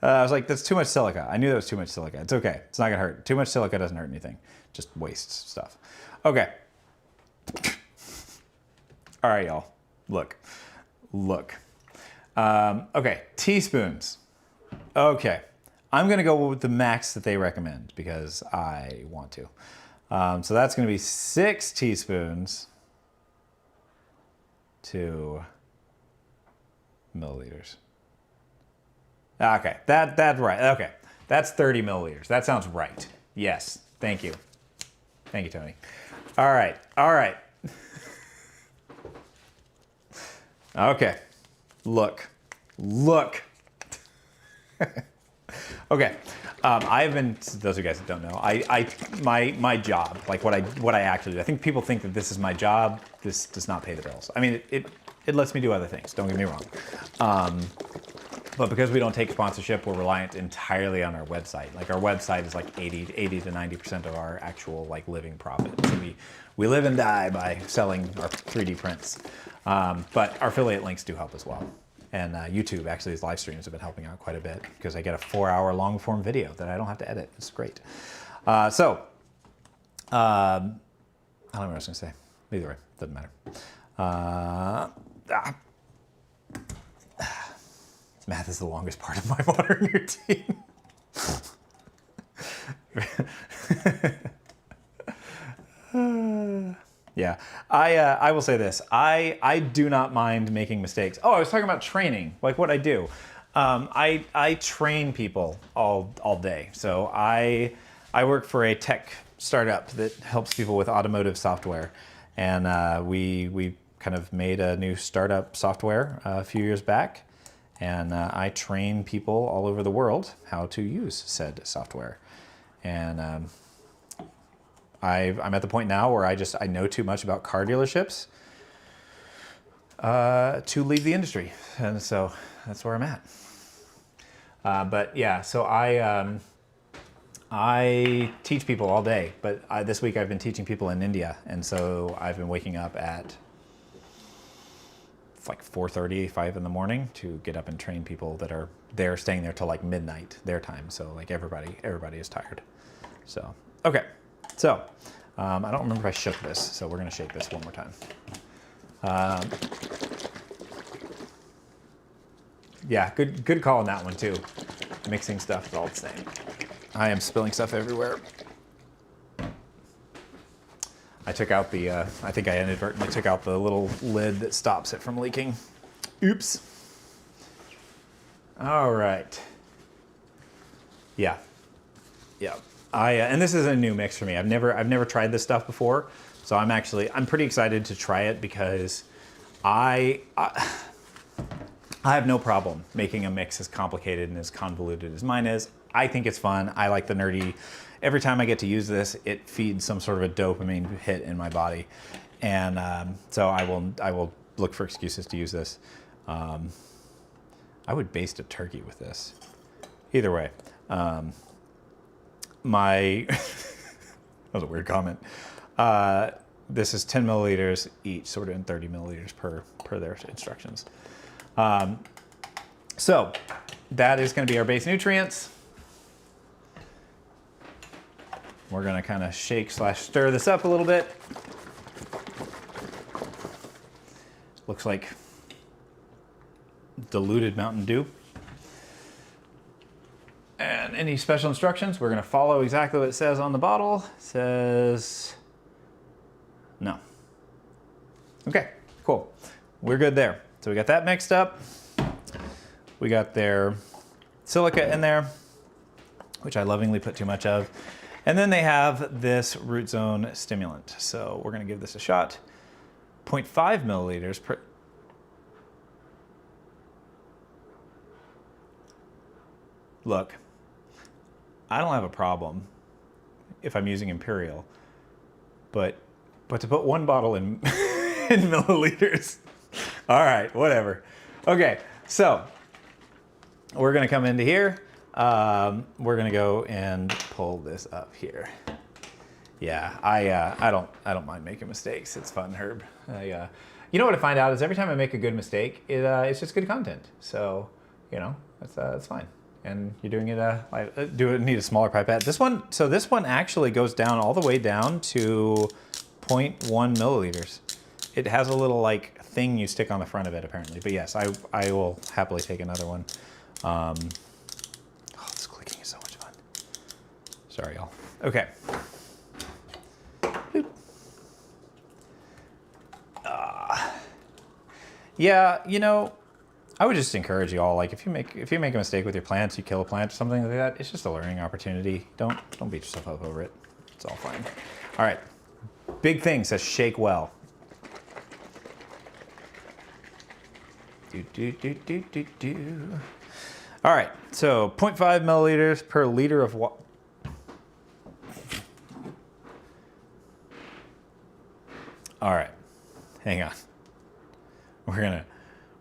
was like, that's too much silica. I knew that was too much silica. It's okay. It's not going to hurt. Too much silica doesn't hurt anything. Just wastes stuff. Okay. All right, y'all. Look. Okay, teaspoons. Okay. I'm going to go with the max that they recommend because I want to. So that's going to be 6 teaspoons to milliliters. Okay, that's right. Okay, that's 30 milliliters. That sounds right. Yes, thank you. Thank you, Tony. All right. Okay, look. Okay, I've been, those of you guys that don't know, my job, like what I actually do. I think people think that this is my job. This does not pay the bills. I mean, it lets me do other things. Don't get me wrong. But because we don't take sponsorship, we're reliant entirely on our website. Like our website is like 80 to 90% of our actual like living profit. So we live and die by selling our 3D prints. But our affiliate links do help as well. And YouTube, actually, these live streams have been helping out quite a bit because I get a 4-hour long form video that I don't have to edit. It's great. I don't know what I was going to say. Either way, doesn't matter. Math is the longest part of my watering routine. Yeah, I will say this. I do not mind making mistakes. Oh, I was talking about training, like what I do. I train people all day. So I work for a tech startup that helps people with automotive software. And we kind of made a new startup software a few years back. And I train people all over the world how to use said software. And I'm at the point now where I know too much about car dealerships to leave the industry, and so that's where I'm at. But yeah, so I teach people all day, but this week I've been teaching people in India, and so I've been waking up at like 4:30, 5 in the morning to get up and train people that are there, staying there till like midnight their time. So like everybody is tired. So okay, so I don't remember if I shook this, so we're gonna shake this one more time. Yeah, good call on that one too. Mixing stuff is all the same. I am spilling stuff everywhere. I took out the, I think I inadvertently took out the little lid that stops it from leaking. Oops. All right. Yeah. And this is a new mix for me. I've never tried this stuff before, so I'm pretty excited to try it because I have no problem making a mix as complicated and as convoluted as mine is. I think it's fun. I like the nerdy. Every time I get to use this, it feeds some sort of a dopamine hit in my body, and so I will look for excuses to use this. I would baste a turkey with this. Either way, that was a weird comment. This is 10 milliliters each, so we're doing 30 milliliters per their instructions. So that is going to be our base nutrients. We're going to kind of shake/stir this up a little bit. Looks like diluted Mountain Dew. And any special instructions, we're going to follow exactly what it says on the bottle. It says no. Okay, cool. We're good there. So we got that mixed up. We got their silica in there, which I lovingly put too much of. And then they have this root zone stimulant. So we're going to give this a shot. 0.5 milliliters per. Look, I don't have a problem if I'm using Imperial, but to put one bottle in, in milliliters. All right, whatever. Okay, so we're going to come into here. We're gonna go and pull this up here. Yeah, I don't mind making mistakes. It's fun, Herb. You know what I find out is every time I make a good mistake, it's just good content. So you know that's fine. And you're doing it. I do need a smaller pipette. This one actually goes down all the way down to 0.1 milliliters. It has a little like thing you stick on the front of it apparently. But yes, I will happily take another one. Sorry, y'all. Okay. Yeah, you know, I would just encourage you all, like if you make a mistake with your plants, you kill a plant or something like that, it's just a learning opportunity. Don't beat yourself up over it. It's all fine. All right. Big thing says shake well. All right. So 0.5 milliliters per liter of water. All right, hang on. We're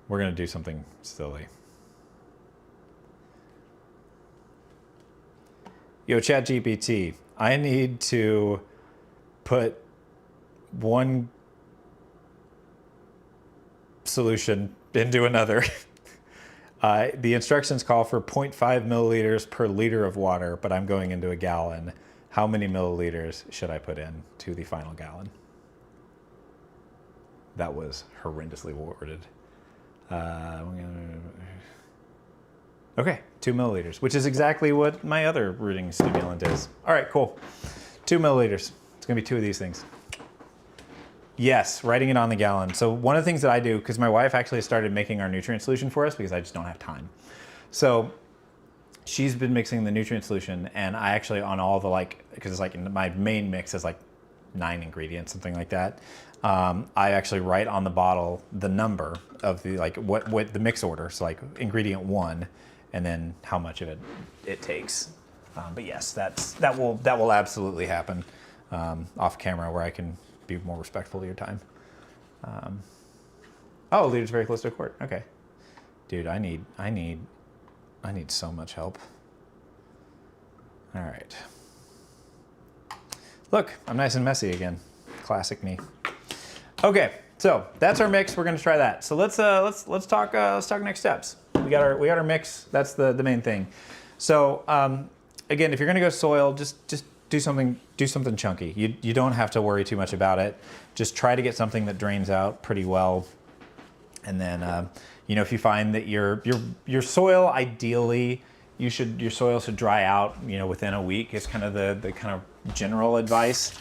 gonna do something silly. Yo, ChatGPT, I need to put one solution into another. The instructions call for 0.5 milliliters per liter of water, but I'm going into a gallon. How many milliliters should I put in to the final gallon? That was horrendously worded. Okay, 2 milliliters, which is exactly what my other rooting stimulant is. All right, cool. 2 milliliters. It's gonna be 2 of these things. Yes, writing it on the gallon. So one of the things that I do, because my wife actually started making our nutrient solution for us because I just don't have time. So she's been mixing the nutrient solution, and I actually on all the because it's like my main mix is like 9 ingredients, something like that. I actually write on the bottle the number of the what the mix order, so like ingredient 1, and then how much of it takes. But yes, that will absolutely happen. off camera where I can be more respectful of your time. Oh, leader's very close to a quart. Okay. Dude, I need so much help. All right. Look, I'm nice and messy again. Classic me. Okay, so that's our mix. We're gonna try that. So let's talk next steps. We got our mix. That's the main thing. So again, if you're gonna go soil, just do something chunky. You don't have to worry too much about it. Just try to get something that drains out pretty well. And then you know, if you find that your soil, ideally, your soil should dry out, you know, within a week is kind of the kind of general advice.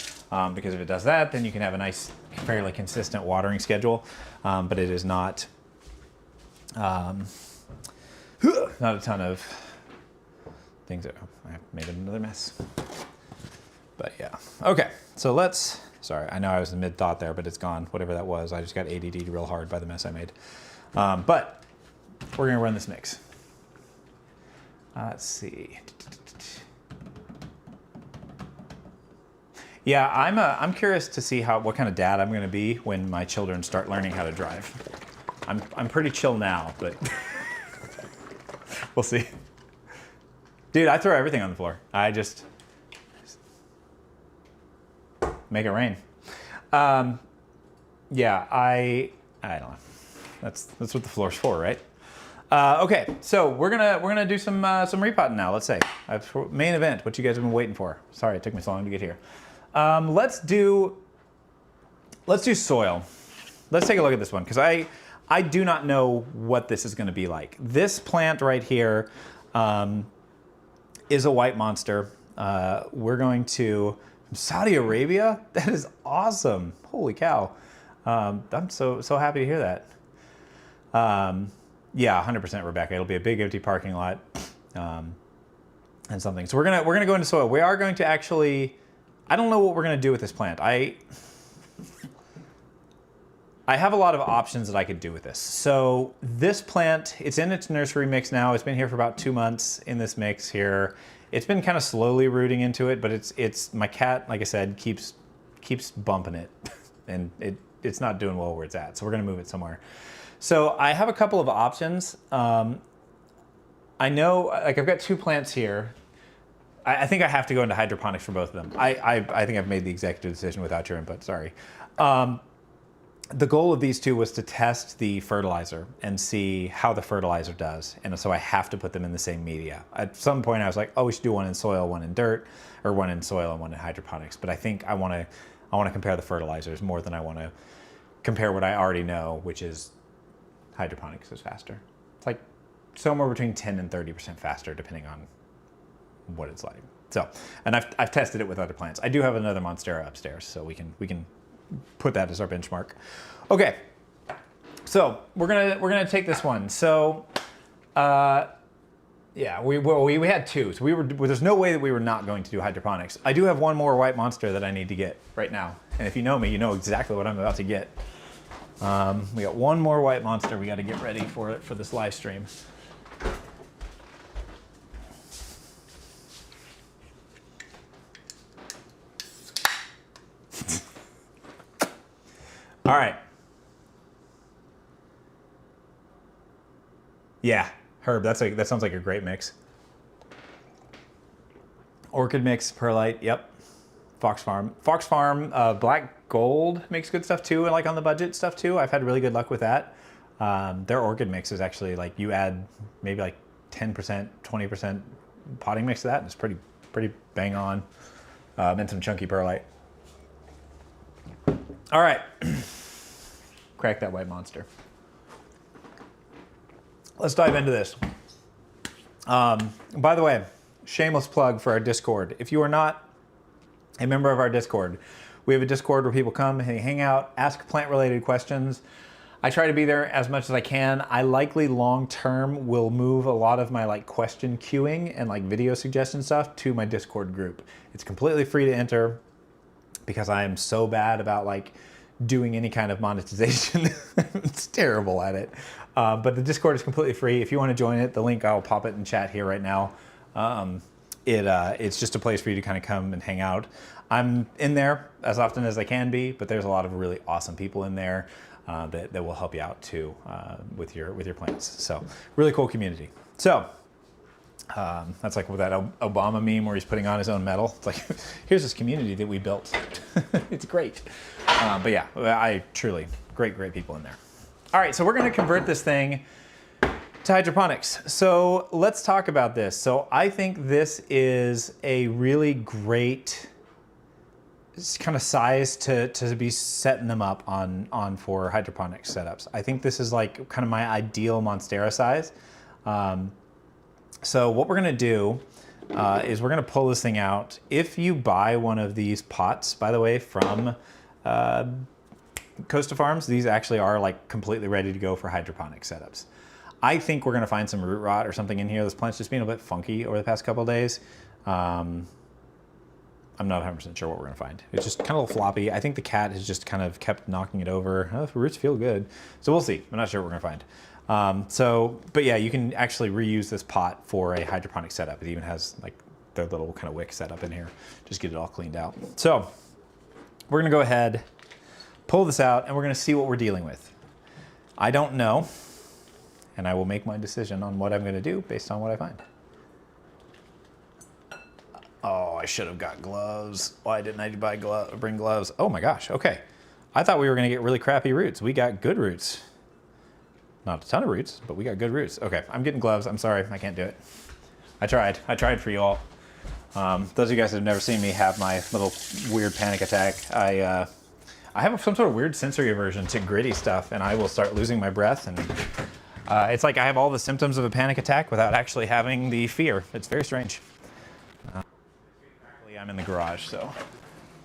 Because if it does that, then you can have a nice, fairly consistent watering schedule. But it is not a ton of things. I made another mess. But yeah, okay. So sorry, I know I was in mid-thought there, but it's gone, whatever that was. I just got ADD'd real hard by the mess I made. But we're gonna run this mix. Let's see. Yeah, I'm curious to see what kind of dad I'm gonna be when my children start learning how to drive. I'm pretty chill now, but we'll see. Dude, I throw everything on the floor. I just make it rain. Yeah, I don't know. That's what the floor's for, right? Okay, so we're gonna do some repotting now. Let's say main event. What you guys have been waiting for. Sorry, it took me so long to get here. Let's do soil. Let's take a look at this one because I do not know what this is going to be like. This plant right here is a white monster. We're going to Saudi Arabia. That is awesome. Holy cow. I'm so happy to hear that. Yeah, 100% Rebecca. It'll be a big empty parking lot and something. So we're gonna go into soil. We are going to actually. I don't know what we're gonna do with this plant. I have a lot of options that I could do with this. So this plant, it's in its nursery mix now. It's been here for about 2 months in this mix here. It's been kind of slowly rooting into it, but it's my cat, like I said, keeps bumping it, and it's not doing well where it's at. So we're gonna move it somewhere. So I have a couple of options. I know, like I've got 2 plants here. I think I have to go into hydroponics for both of them. I think I've made the executive decision without your input, sorry. The goal of these 2 was to test the fertilizer and see how the fertilizer does. And so I have to put them in the same media. At some point I was like, oh, we should do one in soil, one in dirt, or one in soil and one in hydroponics. But I think I want to compare the fertilizers more than I want to compare what I already know, which is hydroponics is faster. It's like somewhere between 10 and 30% faster, depending on what it's like. So, and I've tested it with other plants. I do have another Monstera upstairs, so we can put that as our benchmark. Okay, so we're gonna take this one. So, yeah, we had 2, so there's no way that we were not going to do hydroponics. I do have one more white monster that I need to get right now, and if you know me, you know exactly what I'm about to get. We got one more white monster we got to get ready for this live stream. All right. Yeah, Herb, that sounds like a great mix. Orchid mix, perlite, yep. Fox Farm, Black Gold makes good stuff too, and like on the budget stuff too. I've had really good luck with that. Their orchid mix is actually like you add maybe like 10%, 20% potting mix to that, and it's pretty bang on. And some chunky perlite. All right, crack that white monster. Let's dive into this. By the way, shameless plug for our Discord. If you are not a member of our Discord, we have a Discord where people come and hang out, ask plant-related questions. I try to be there as much as I can. I likely long-term will move a lot of my like question queuing and like video suggestion stuff to my Discord group. It's completely free to enter because I am so bad about like doing any kind of monetization. It's terrible at it. But the Discord is completely free. If you want to join it, the link, I'll pop it in chat here right now. It's just a place for you to kind of come and hang out. I'm in there as often as I can be, but there's a lot of really awesome people in there that will help you out too with your plants. So really cool community. So that's like with that Obama meme where he's putting on his own medal. It's like, here's this community that we built. It's great. But yeah, I truly, great people in there. All right, so we're gonna convert this thing to hydroponics. So let's talk about this. So I think this is a really great kind of size to be setting them up on for hydroponic setups. I think this is like kind of my ideal Monstera size. So what we're gonna do is we're gonna pull this thing out. If you buy one of these pots, by the way, from Costa Farms, these actually are like completely ready to go for hydroponic setups. I think we're gonna find some root rot or something in here. This plant's just being a bit funky over the past couple of days. I'm not 100% sure what we're gonna find. It's just kind of a little floppy. I think the cat has just kind of kept knocking it over. Oh, the roots feel good. So we'll see. I'm not sure what we're gonna find. But yeah, you can actually reuse this pot for a hydroponic setup. It even has like their little kind of wick setup in here. Just get it all cleaned out. So we're gonna go ahead, pull this out, and we're gonna see what we're dealing with. I don't know, and I will make my decision on what I'm gonna do based on what I find. Oh, I should have got gloves. Why didn't I bring gloves? Oh my gosh, okay. I thought we were gonna get really crappy roots. We got good roots. Not a ton of roots, but we got good roots. Okay, I'm getting gloves. I'm sorry, I can't do it. I tried for you all. Those of you guys that have never seen me have my little weird panic attack, I have some sort of weird sensory aversion to gritty stuff, and I will start losing my breath, and it's like I have all the symptoms of a panic attack without actually having the fear. It's very strange. I'm in the garage, so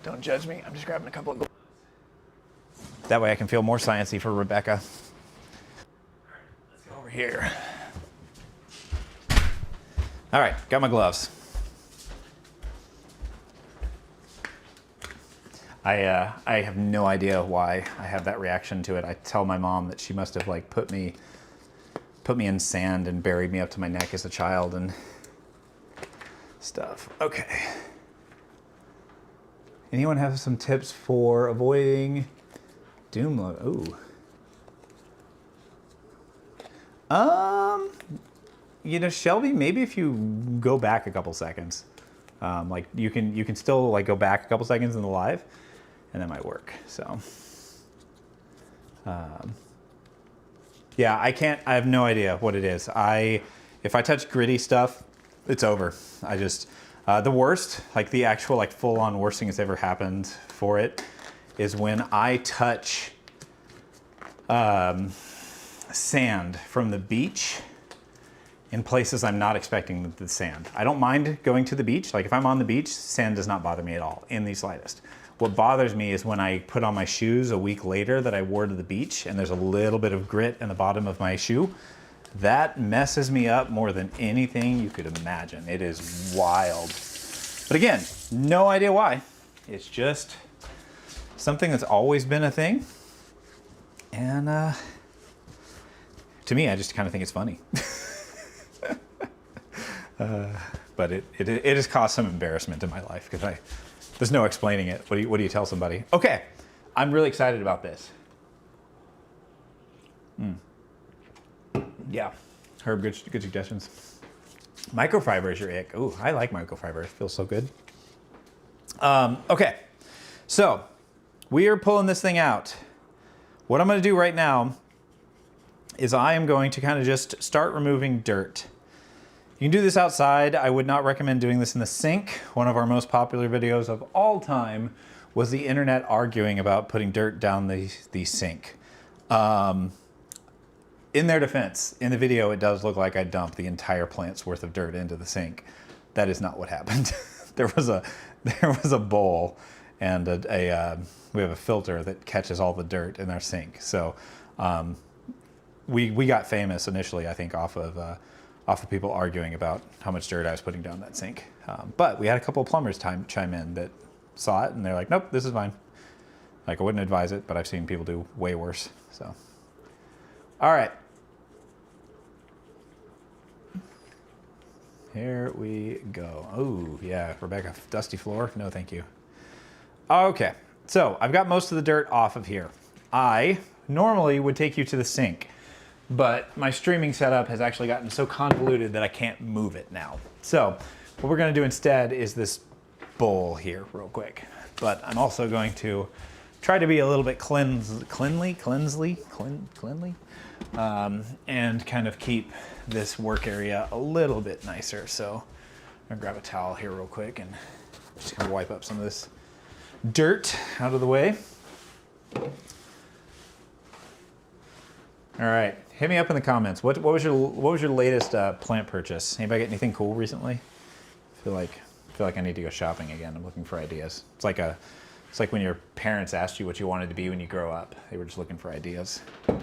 don't judge me. I'm just grabbing a couple of gloves. That way I can feel more sciencey for Rebecca. Let's go over here. All right, got my gloves. I have no idea why I have that reaction to it. I tell my mom that she must have like put me in sand and buried me up to my neck as a child and stuff. Okay. Anyone have some tips for avoiding doom load? Ooh. You know, Shelby, maybe if you go back a couple seconds, like you can still like go back a couple seconds in the live, and that might work. So, yeah, I have no idea what it is. If I touch gritty stuff, it's over. The worst, like the actual like full-on worst thing that's ever happened for it is when I touch sand from the beach in places I'm not expecting the sand. I don't mind going to the beach. Like if I'm on the beach, sand does not bother me at all in the slightest. What bothers me is when I put on my shoes a week later that I wore to the beach and there's a little bit of grit in the bottom of my shoe. That messes me up more than anything you could imagine. It is wild. But again, no idea why. It's just something that's always been a thing. And to me, I just kind of think it's funny. But it has caused some embarrassment in my life because there's no explaining it. What do you tell somebody? Okay, I'm really excited about this. Yeah, Herb, good suggestions. Microfiber is your ick. Ooh, I like microfiber. It feels so good. Okay, so we are pulling this thing out. What I'm going to do right now is I am going to kind of just start removing dirt. You can do this outside. I would not recommend doing this in the sink. One of our most popular videos of all time was the internet arguing about putting dirt down the sink. In their defense, in the video, it does look like I dumped the entire plant's worth of dirt into the sink. That is not what happened. There was a bowl and we have a filter that catches all the dirt in our sink. So we got famous initially, I think, off of people arguing about how much dirt I was putting down that sink. But we had a couple of plumbers chime in that saw it and they're like, nope, this is fine. Like I wouldn't advise it, but I've seen people do way worse. So, all right. Here we go. Oh, yeah, Rebecca, dusty floor? No, thank you. Okay, so I've got most of the dirt off of here. I normally would take you to the sink, but my streaming setup has actually gotten so convoluted that I can't move it now. So what we're gonna do instead is this bowl here real quick. But I'm also going to try to be a little bit cleanly, and kind of keep this work area a little bit nicer. So I'm gonna grab a towel here real quick and just gonna wipe up some of this dirt out of the way. All right, hit me up in the comments. What was your latest plant purchase? Anybody get anything cool recently? I feel like I need to go shopping again. I'm looking for ideas. It's like when your parents asked you what you wanted to be when you grow up. They were just looking for ideas. All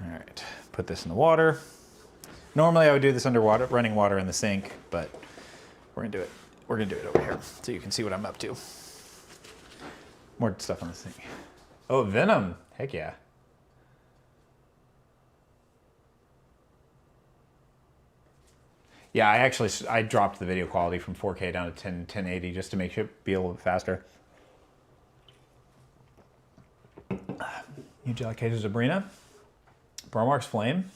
right, put this in the water. Normally I would do this under running water in the sink, but we're gonna do it. We're gonna do it over here so you can see what I'm up to. More stuff on the sink. Oh, venom, heck yeah. Yeah, I dropped the video quality from 4K down to 1080 just to make it be a little bit faster. Eugelicata Zabrina, Bromark's Flame,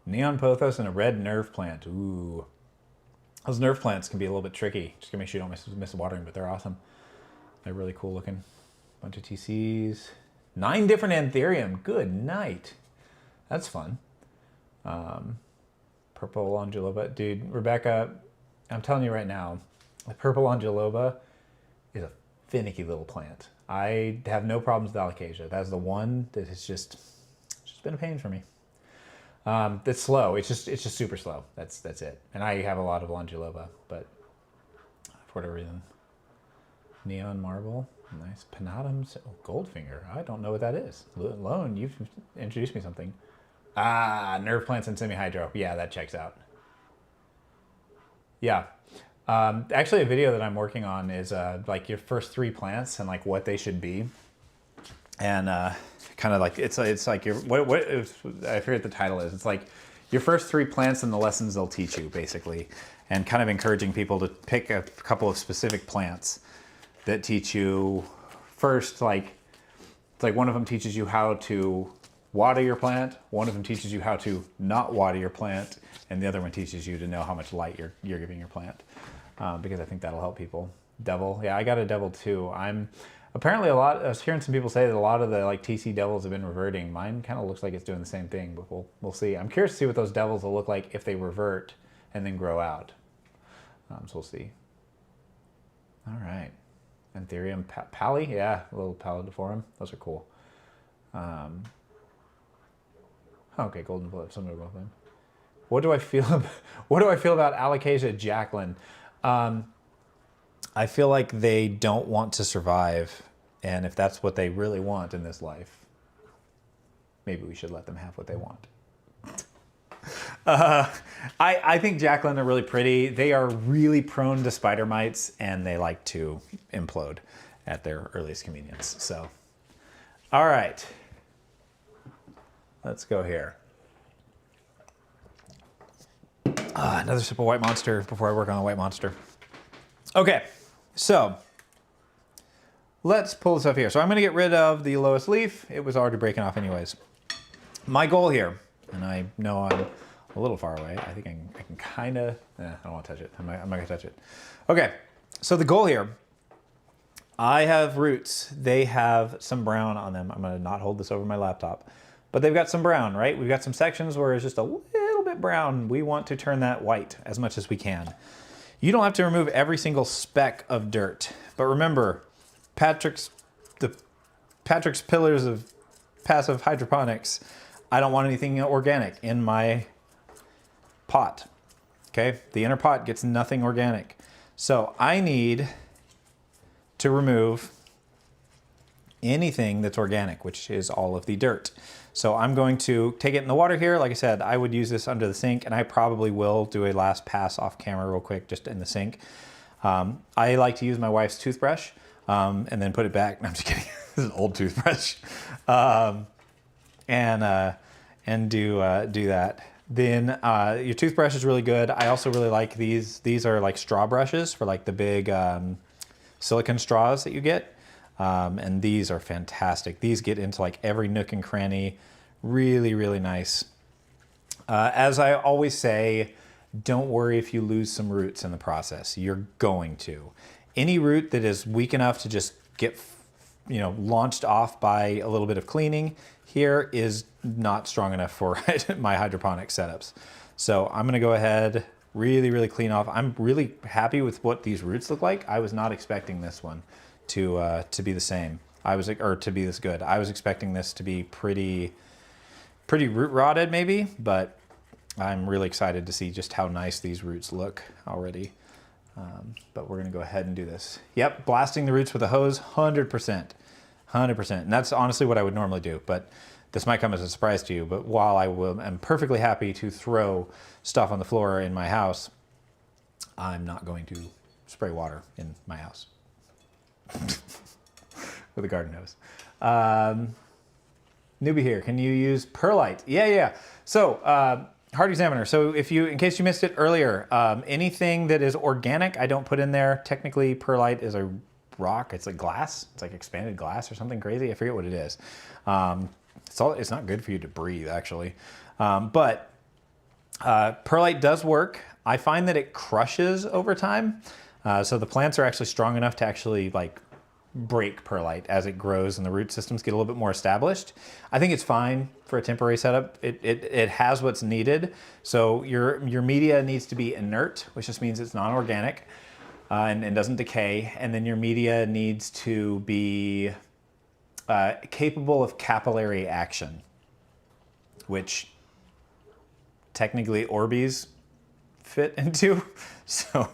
Neon Pothos, and a red nerve plant. Ooh. Those nerve plants can be a little bit tricky. Just to make sure you don't miss the watering, but they're awesome. They're really cool looking. Bunch of TCs. 9 different Anthurium. Good night. That's fun. Purple Angeloba. Dude, Rebecca, I'm telling you right now, the purple Angeloba is a finicky little plant. I have no problems with Alocasia. That's the one that has just been a pain for me. It's slow. It's just super slow. That's it. And I have a lot of Angeloba, but for whatever reason. Neon Marble. Nice. Penatums. Oh, Goldfinger. I don't know what that is. Lone, you've introduced me something. Ah, nerve plants and semi-hydro. Yeah, that checks out. Yeah. Actually, a video that I'm working on is like your first 3 plants and like what they should be. And kind of like, it's like your, I forget what the title is. It's like your first 3 plants and the lessons they'll teach you, basically. And kind of encouraging people to pick a couple of specific plants that teach you first, like, it's like one of them teaches you how to water your plant, one of them teaches you how to not water your plant, and the other one teaches you to know how much light you're giving your plant, because I think that'll help people. Devil, yeah, I got a devil too. Apparently I was hearing some people say that a lot of the like TC devils have been reverting. Mine kind of looks like it's doing the same thing, but we'll see. I'm curious to see what those devils will look like if they revert and then grow out. So we'll see. All right. Anthurium Pally, yeah, a little Pallidiforum. Those are cool. Okay, Golden Blip, some of them. What do I feel about Alocasia Jacqueline? I feel like they don't want to survive, and if that's what they really want in this life, maybe we should let them have what they want. I think Jacqueline are really pretty. They are really prone to spider mites, and they like to implode at their earliest convenience. So, all right. Let's go here. Another sip of White Monster before I work on the White Monster. Okay, so let's pull this up here. So I'm going to get rid of the lowest leaf. It was already breaking off anyways. My goal here, and I know I'm a little far away. I think I can kind of, I don't want to touch it. I'm not going to touch it. Okay, so the goal here, I have roots. They have some brown on them. I'm going to not hold this over my laptop. But they've got some brown, right? We've got some sections where it's just a little bit brown. We want to turn that white as much as we can. You don't have to remove every single speck of dirt. But remember, Patrick's pillars of passive hydroponics, I don't want anything organic in my pot, okay? The inner pot gets nothing organic. So I need to remove anything that's organic, which is all of the dirt. So I'm going to take it in the water here. Like I said, I would use this under the sink, and I probably will do a last pass off camera real quick, just in the sink. I like to use my wife's toothbrush and then put it back. No, I'm just kidding. This is an old toothbrush. And do that. Then your toothbrush is really good. I also really like these. These are like straw brushes for like the big silicone straws that you get. And these are fantastic. These get into like every nook and cranny. Really, really nice. As I always say, don't worry if you lose some roots in the process. You're going to. Any root that is weak enough to just get, launched off by a little bit of cleaning here is not strong enough for my hydroponic setups. So I'm gonna go ahead, really, really clean off. I'm really happy with what these roots look like. I was not expecting this one to be the same. Or to be this good. I was expecting this to be pretty root rotted maybe, but I'm really excited to see just how nice these roots look already. But we're gonna go ahead and do this. Yep, blasting the roots with a hose, 100%, 100%. And that's honestly what I would normally do, but this might come as a surprise to you. But while am perfectly happy to throw stuff on the floor in my house, I'm not going to spray water in my house with a garden hose. Newbie here, can you use perlite? Yeah. So, Heart Examiner. So in case you missed it earlier, anything that is organic, I don't put in there. Technically, perlite is a rock. It's like glass. It's like expanded glass or something crazy. I forget what it is. It's not good for you to breathe, actually. But perlite does work. I find that it crushes over time. So the plants are actually strong enough to actually like break perlite as it grows and the root systems get a little bit more established. I think it's fine for a temporary setup. It has what's needed. So your media needs to be inert, which just means it's non-organic and doesn't decay. And then your media needs to be capable of capillary action, which technically Orbeez fit into. So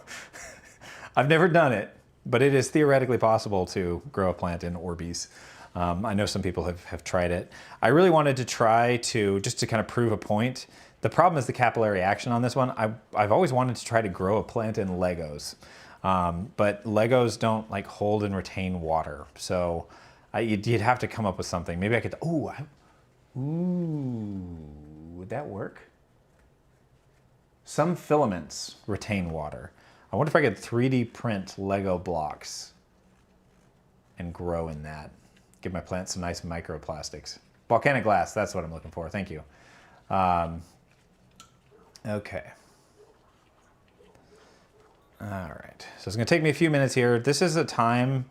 I've never done it, but it is theoretically possible to grow a plant in Orbeez. I know some people have tried it. I really wanted to try just to kind of prove a point. The problem is the capillary action on this one. I've always wanted to try to grow a plant in Legos, but Legos don't like hold and retain water. So you'd have to come up with something. Maybe I could, would that work? Some filaments retain water. I wonder if I could 3D print Lego blocks and grow in that. Give my plants some nice microplastics. Volcanic glass, that's what I'm looking for. Thank you. Okay. All right, so it's gonna take me a few minutes here. This is a time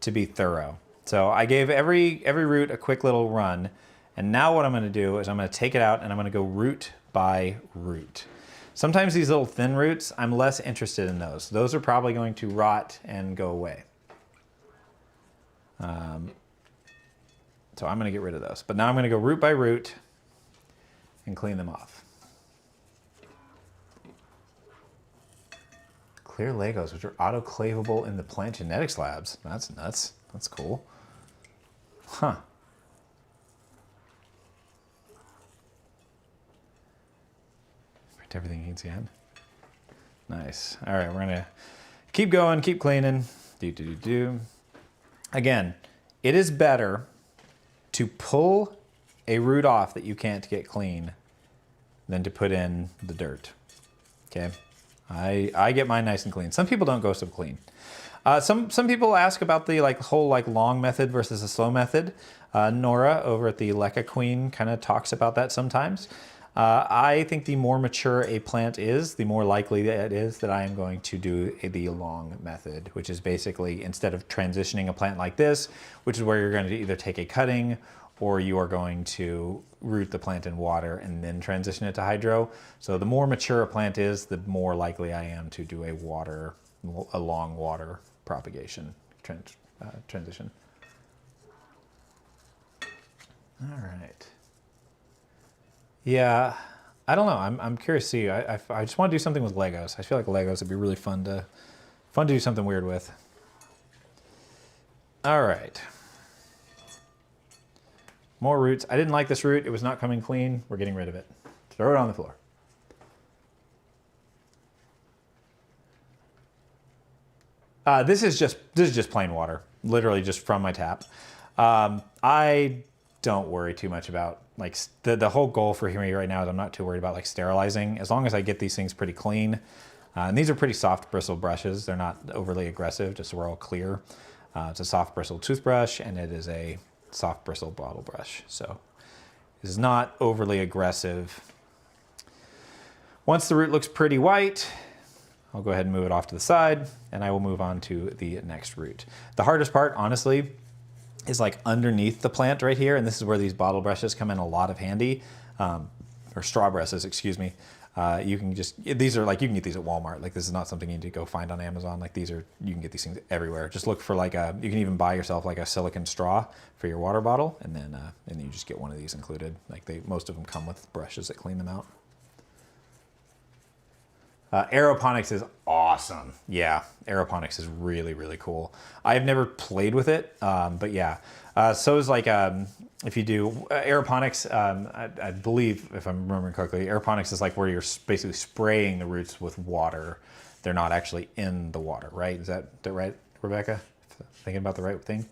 to be thorough. So I gave every root a quick little run, and now what I'm gonna do is I'm gonna take it out and I'm gonna go root by root. Sometimes these little thin roots, I'm less interested in those. Those are probably going to rot and go away. So I'm gonna get rid of those. But now I'm gonna go root by root and clean them off. Clear Legos, which are autoclavable in the plant genetics labs. That's nuts. That's cool. Huh. Print everything you can. Nice. All right, we're gonna keep going, keep cleaning. Again, it is better to pull a root off that you can't get clean than to put in the dirt. Okay. I get mine nice and clean. Some people don't go so clean. Some people ask about the whole long method versus a slow method. Nora over at the Leca Queen kind of talks about that sometimes. I think the more mature a plant is, the more likely it is that I am going to do the long method, which is basically instead of transitioning a plant like this, which is where you're going to either take a cutting or you are going to root the plant in water and then transition it to hydro. So the more mature a plant is, the more likely I am to do a long water propagation transition. All right. Yeah, I don't know. I'm curious to see. I just want to do something with Legos. I feel like Legos would be really fun to do something weird with. All right. More roots. I didn't like this root. It was not coming clean. We're getting rid of it. Throw it on the floor. This is just plain water, literally just from my tap. I don't worry too much about the whole goal for me right now is I'm not too worried about sterilizing. As long as I get these things pretty clean, And these are pretty soft bristle brushes. They're not overly aggressive, just so we're all clear. It's a soft bristle toothbrush, and it is a soft bristle bottle brush. So it is not overly aggressive. Once the root looks pretty white, I'll go ahead and move it off to the side, and I will move on to the next root. The hardest part, honestly, is like underneath the plant right here, and this is where these bottle brushes come in a lot of handy, or straw brushes, excuse me. You can just, these are like, you can get these at Walmart. Like, this is not something you need to go find on Amazon. Like, these are, you can get these things everywhere. Just look for like a, you can even buy yourself like a silicone straw for your water bottle, and then you just get one of these included. Like, most of them come with brushes that clean them out. Aeroponics is awesome. Yeah, aeroponics is really, really cool. I've never played with it, but yeah. So is like, if you do aeroponics, I believe, if I'm remembering correctly, aeroponics is like where you're basically spraying the roots with water. They're not actually in the water, right? Is that right, Rebecca? Thinking about the right thing?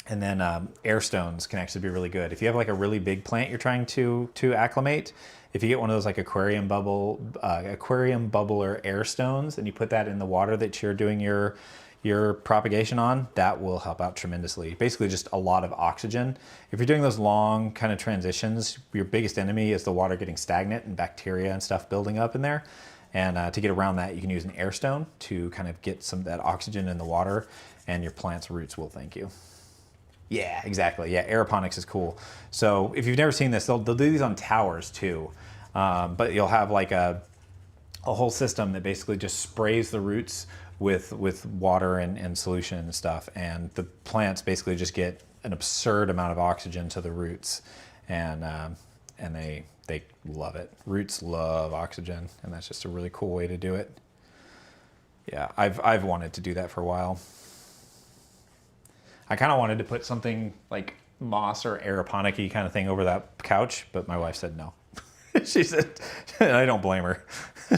And then air stones can actually be really good. If you have like a really big plant you're trying to acclimate, if you get one of those like aquarium bubbler air stones and you put that in the water that you're doing your propagation on, that will help out tremendously. Basically just a lot of oxygen. If you're doing those long kind of transitions, your biggest enemy is the water getting stagnant and bacteria and stuff building up in there. And to get around that, you can use an air stone to kind of get some of that oxygen in the water, and your plant's roots will thank you. Yeah, exactly. Yeah, aeroponics is cool. So if you've never seen this, they'll do these on towers too. But you'll have like a whole system that basically just sprays the roots with water and solution and stuff. And the plants basically just get an absurd amount of oxygen to the roots. And they love it. Roots love oxygen, and that's just a really cool way to do it. Yeah, I've wanted to do that for a while. I kind of wanted to put something like moss or aeroponic-y kind of thing over that couch, but my wife said no. She said, and I don't blame her.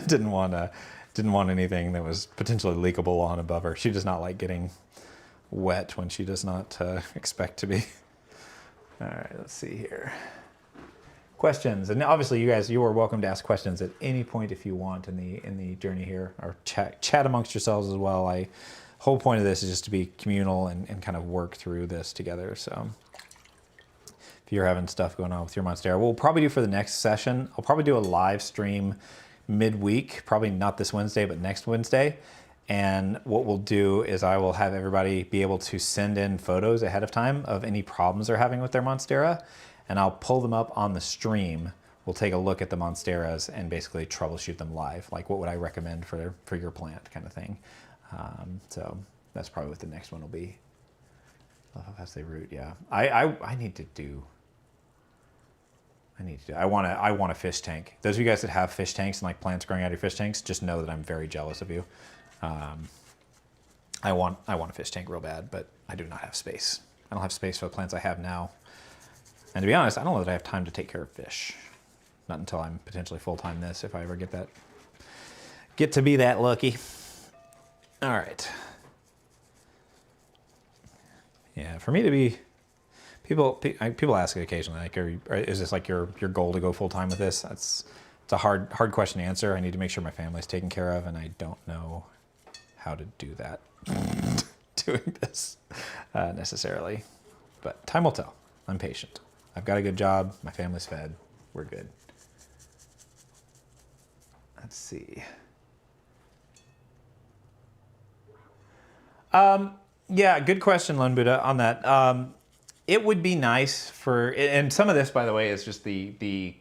Didn't want anything that was potentially leakable on above her. She does not like getting wet when she does not expect to be. All right, let's see here. Questions, and obviously you are welcome to ask questions at any point if you want in the journey here, or chat amongst yourselves as well. Whole point of this is just to be communal and kind of work through this together. So if you're having stuff going on with your Monstera, we'll probably do for the next session, I'll probably do a live stream midweek, probably not this Wednesday, but next Wednesday. And what we'll do is I will have everybody be able to send in photos ahead of time of any problems they're having with their Monstera, and I'll pull them up on the stream. We'll take a look at the Monsteras and basically troubleshoot them live. Like, what would I recommend for your plant kind of thing. So that's probably what the next one will be. Love how fast they root. Yeah, I need to do. I want a fish tank. Those of you guys that have fish tanks and like plants growing out of your fish tanks, just know that I'm very jealous of you. I want a fish tank real bad, but I do not have space. I don't have space for the plants I have now. And to be honest, I don't know that I have time to take care of fish. Not until I'm potentially full-time this, if I ever get to be that lucky. All right. Yeah, for me to be, people ask it occasionally, like, is this like your goal to go full-time with this? It's a hard question to answer. I need to make sure my family's taken care of, and I don't know how to do that, doing this necessarily. But time will tell. I'm patient. I've got a good job. My family's fed. We're good. Let's see. Yeah, good question, Lone Buddha, on that. It would be nice for, and some of this, by the way, is just the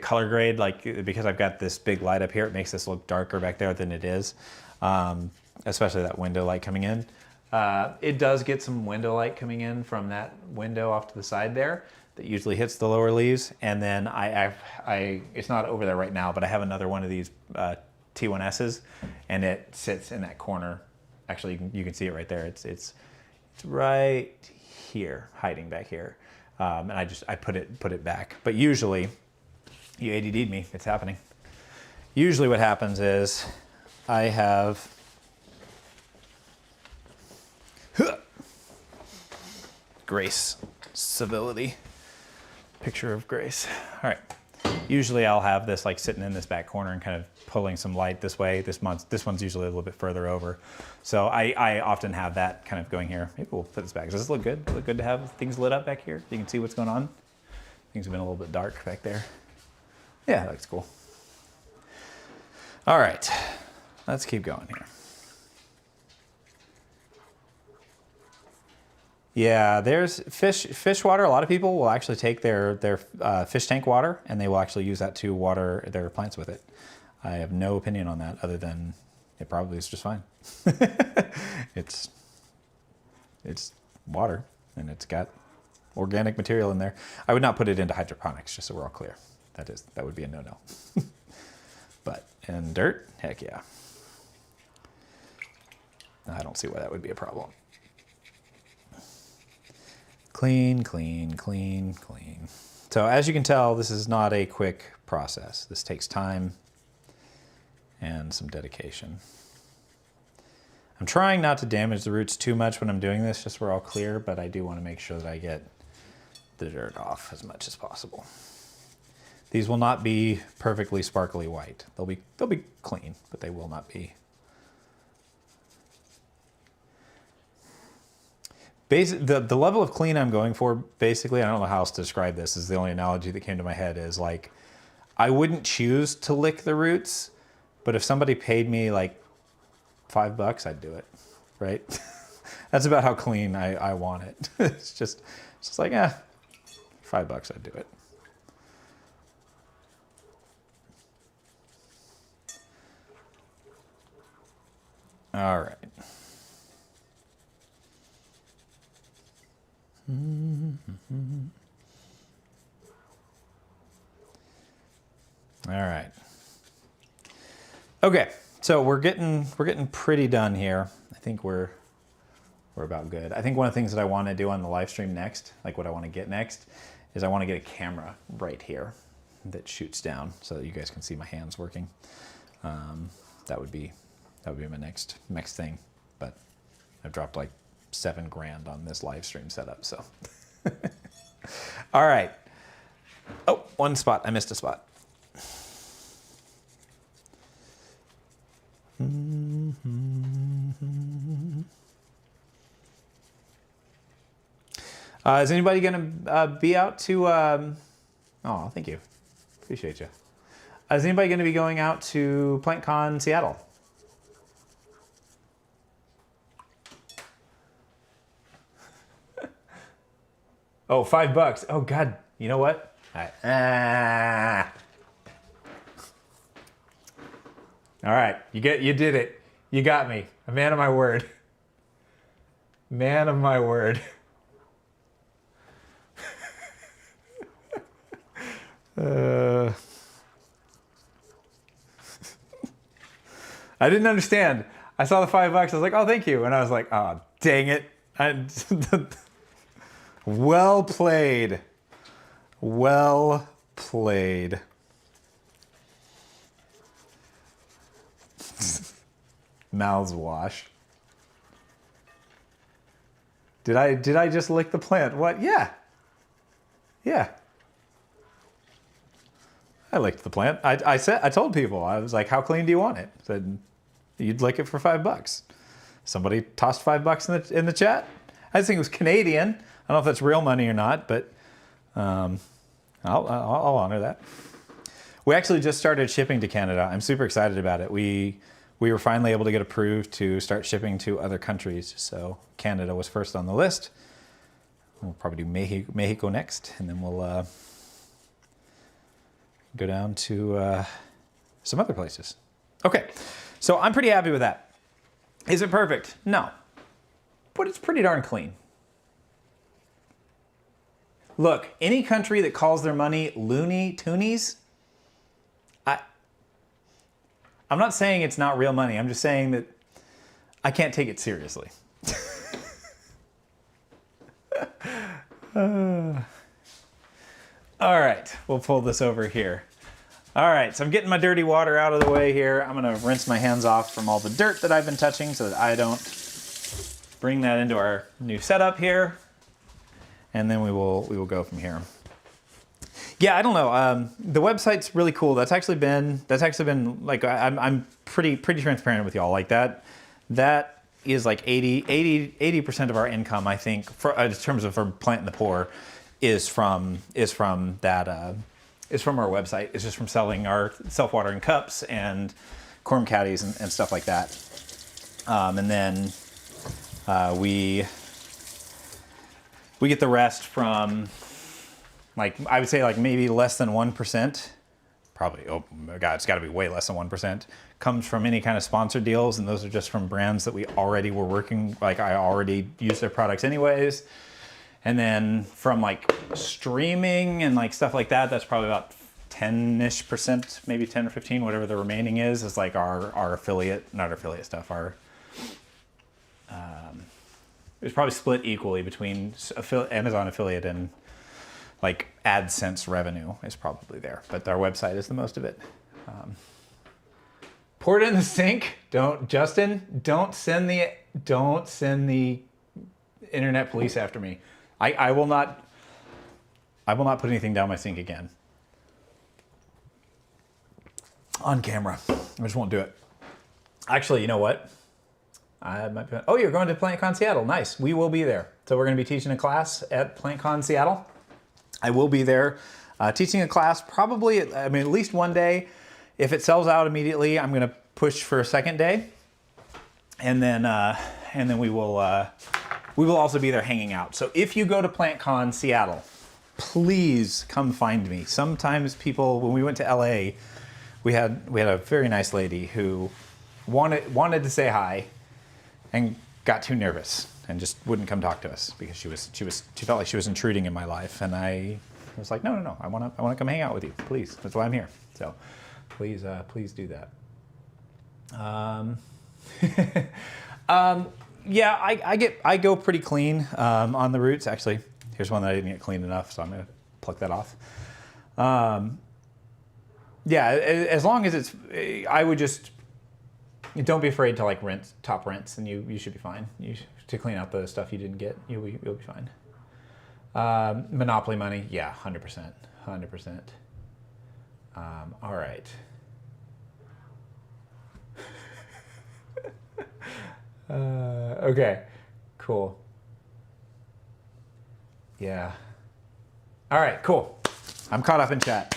color grade, like, because I've got this big light up here, it makes this look darker back there than it is, especially that window light coming in. It does get some window light coming in from that window off to the side there that usually hits the lower leaves. And then it's not over there right now, but I have another one of these T1Ss, and it sits in that corner. Actually, you can see it right there. It's right here, hiding back here. And I put it back. But usually, you ADD'd me, it's happening. Usually what happens is I have Grace, civility, picture of Grace. All right, Usually I'll have this like sitting in this back corner and kind of pulling some light this way. This one's usually a little bit further over. So I often have that kind of going here. Maybe we'll put this back. Does this look good? Look good to have things lit up back here? You can see what's going on. Things have been a little bit dark back there. Yeah, that looks cool. All right, let's keep going here. Yeah, there's fish water. A lot of people will actually take their fish tank water and they will actually use that to water their plants with it. I have no opinion on that other than it probably is just fine. It's water and it's got organic material in there. I would not put it into hydroponics, just so we're all clear. That would be a no-no. But in dirt, heck yeah. I don't see why that would be a problem. Clean, clean, clean, clean. So as you can tell, this is not a quick process. This takes time and some dedication. I'm trying not to damage the roots too much when I'm doing this, just so we're all clear, but I do want to make sure that I get the dirt off as much as possible. These will not be perfectly sparkly white. They'll be clean, but they will not be. The level of clean I'm going for, basically, I don't know how else to describe this, is the only analogy that came to my head, is like, I wouldn't choose to lick the roots, but if somebody paid me like $5, I'd do it, right? That's about how clean I want it. It's just like, $5, I'd do it. All right. All right. Okay, so we're getting pretty done here. I think we're about good. I think one of the things that I want to do on the live stream next, like what I want to get next, is I want to get a camera right here that shoots down so that you guys can see my hands working. That would be my next thing. But I've dropped like $7 grand on this live stream setup, so. All right. Oh, one spot. I missed a spot. Is anybody going to be out to... oh, thank you. Appreciate you. Is anybody going to be going out to PlantCon Seattle? Oh, $5. Oh, God. You know what? All right. All right. You did it. You got me. A man of my word. Man of my word. I didn't understand. I saw the $5. I was like, oh, thank you. And I was like, oh, dang it. Well played. Well played. Mouths wash. Did I just lick the plant? What? Yeah. Yeah. I licked the plant. I told people, I was like, how clean do you want it? I said, you'd lick it for $5. Somebody tossed $5 in the chat. I just think it was Canadian. I don't know if that's real money or not, but I'll honor that. We actually just started shipping to Canada. I'm super excited about it. We were finally able to get approved to start shipping to other countries. So Canada was first on the list. We'll probably do Mexico next, and then we'll go down to some other places. Okay, so I'm pretty happy with that. Is it perfect? No, but it's pretty darn clean. Look, any country that calls their money Looney Toonies, I'm not saying it's not real money. I'm just saying that I can't take it seriously. All right, we'll pull this over here. All right, so I'm getting my dirty water out of the way here. I'm gonna rinse my hands off from all the dirt that I've been touching so that I don't bring that into our new setup here. And then we will go from here. Yeah, I don't know. The website's really cool. That's actually been like I'm pretty transparent with y'all. Like that is like 80% of our income, I think, in terms of from Plant in the Pour, is from our website. It's just from selling our self-watering cups and corn caddies and stuff like that. And then we get the rest from, like, I would say like maybe less than 1%. Probably, oh my God, it's got to be way less than 1%. Comes from any kind of sponsored deals, and those are just from brands that we already were working, like I already used their products anyways. And then from like streaming and like stuff like that, that's probably about 10-ish%, maybe 10 or 15, whatever the remaining is like our affiliate, not our affiliate stuff, it's probably split equally between Amazon affiliate and like AdSense revenue is probably there, but our website is the most of it. Pour it in the sink. Justin, don't send the internet police after me. I will not put anything down my sink again. On camera. I just won't do it. Actually, you know what? Oh, you're going to PlantCon Seattle. Nice. We will be there. So we're going to be teaching a class at PlantCon Seattle. I will be there teaching a class probably, at least one day. If it sells out immediately, I'm going to push for a second day. And then we will also be there hanging out. So if you go to PlantCon Seattle, please come find me. Sometimes people, when we went to LA, we had a very nice lady who wanted to say hi and got too nervous and just wouldn't come talk to us because she felt like she was intruding in my life. And I was like, no, I want to come hang out with you, please. That's why I'm here. So please do that. Yeah, I go pretty clean on the roots. Actually, here's one that I didn't get clean enough, so I'm gonna pluck that off. Yeah, as long as I would just, don't be afraid to like top rinse, and you should be fine. To clean out the stuff you didn't get, you'll be fine. Monopoly money, yeah, 100%. All right. Okay, cool. Yeah. All right, cool. I'm caught up in chat.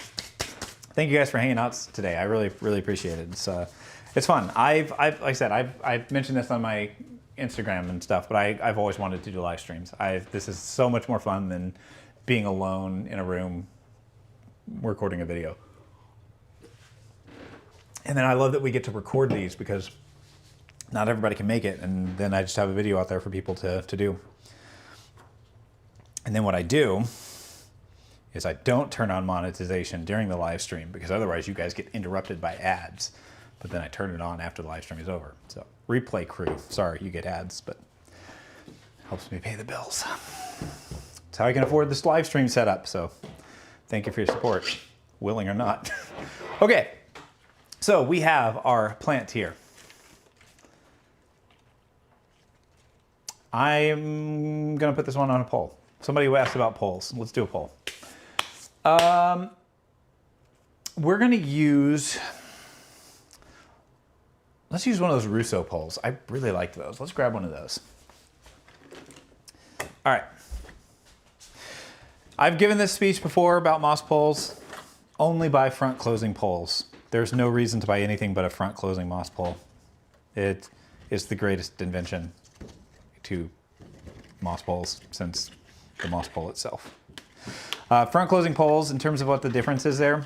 Thank you guys for hanging out today. I really appreciate it. It's fun. Like I said, I've mentioned this on my Instagram and stuff, but I've always wanted to do live streams. This is so much more fun than being alone in a room recording a video. And then I love that we get to record these because not everybody can make it, and then I just have a video out there for people to do. And then what I do is I don't turn on monetization during the live stream because otherwise you guys get interrupted by ads. But then I turn it on after the live stream is over. So replay crew, sorry, you get ads, but it helps me pay the bills. That's how I can afford this live stream setup. So thank you for your support, willing or not. Okay, so we have our plant here. I'm gonna put this one on a poll. Somebody asked about polls. Let's do a poll. We're gonna use, let's use one of those Russo polls. I really liked those. Let's grab one of those. All right. I've given this speech before about moss poles. Only buy front closing poles. There's no reason to buy anything but a front closing moss pole. It is the greatest invention to moss poles since the moss pole itself. Front closing poles, in terms of what the difference is there,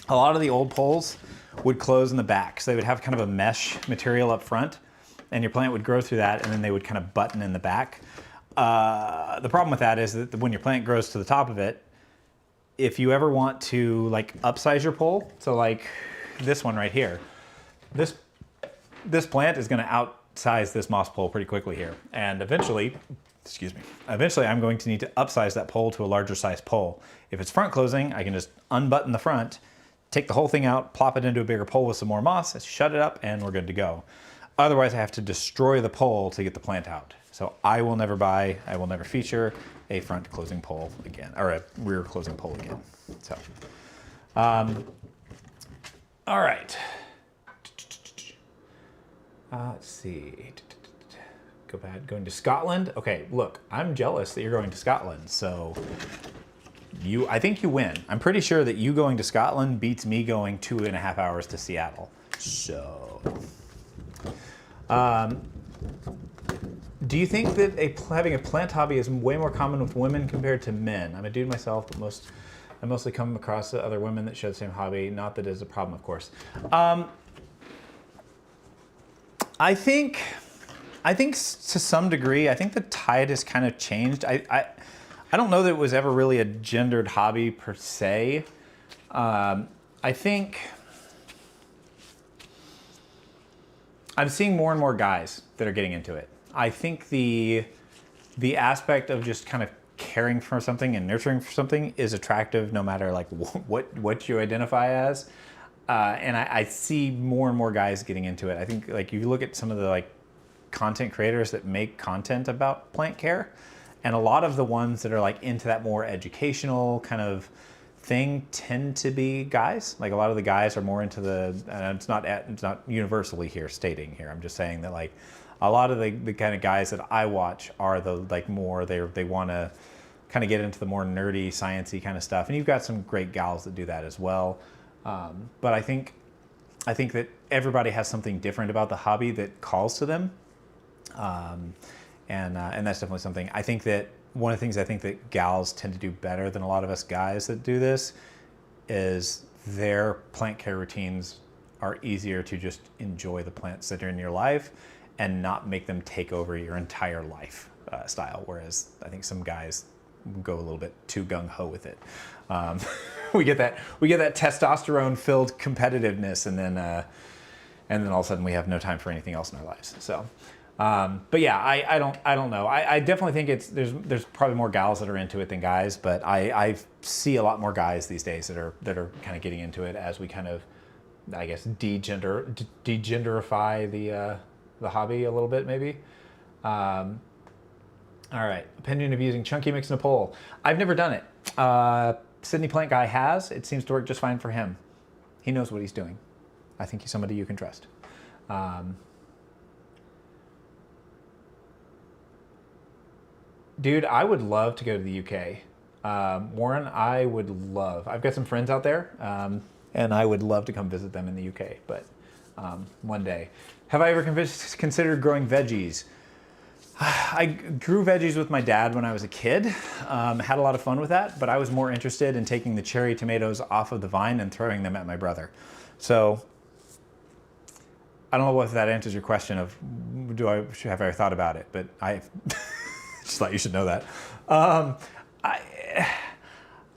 a lot of the old poles would close in the back. So they would have kind of a mesh material up front, and your plant would grow through that, and then they would kind of button in the back. The problem with that is that when your plant grows to the top of it, if you ever want to like upsize your pole, so like this one right here, this plant is going to outsize this moss pole pretty quickly here. And eventually I'm going to need to upsize that pole to a larger size pole. If it's front closing, I can just unbutton the front, take the whole thing out, plop it into a bigger pole with some more moss, shut it up, and we're good to go. Otherwise, I have to destroy the pole to get the plant out. So I will never feature a front closing pole again, or a rear closing pole again. So, all right. Let's see. Go back. Going to Scotland. Okay, look, I'm jealous that you're going to Scotland. So, I think you win. I'm pretty sure that you going to Scotland beats me going 2.5 hours to Seattle. So, do you think that having a plant hobby is way more common with women compared to men? I'm a dude myself, but I mostly come across other women that share the same hobby. Not that it's a problem, of course. I think to some degree, I think the tide has kind of changed. I don't know that it was ever really a gendered hobby per se. I think I'm seeing more and more guys that are getting into it. I think the aspect of just kind of caring for something and nurturing for something is attractive no matter like what you identify as. And I see more and more guys getting into it. I think like you look at some of the like content creators that make content about plant care, and a lot of the ones that are like into that more educational kind of thing tend to be guys. Like a lot of the guys are more into and it's not universally stating here. I'm just saying that like a lot of the kind of guys that I watch are the like more they want to kind of get into the more nerdy, sciencey kind of stuff. And you've got some great gals that do that as well. But I think that everybody has something different about the hobby that calls to them. And that's definitely something. I think that one of the things I think that gals tend to do better than a lot of us guys that do this is their plant care routines are easier to just enjoy the plants that are in your life and not make them take over your entire life style. Whereas I think some guys go a little bit too gung-ho with it. We get that testosterone-filled competitiveness, and then all of a sudden we have no time for anything else in our lives. So, but yeah, I don't know. I definitely think there's probably more gals that are into it than guys, but I see a lot more guys these days that are kind of getting into it as we kind of, I guess, degenderify the hobby a little bit, maybe. All right, opinion of using chunky mix in a pole. I've never done it. Sydney Plant Guy has. It seems to work just fine for him. He knows what he's doing. I think he's somebody you can trust. Dude, I would love to go to the UK. Warren, I would love. I've got some friends out there, and I would love to come visit them in the UK, but one day. Have I ever considered growing veggies? I grew veggies with my dad when I was a kid, had a lot of fun with that, but I was more interested in taking the cherry tomatoes off of the vine and throwing them at my brother. So I don't know if that answers your question of have I thought about it, but I just thought you should know that.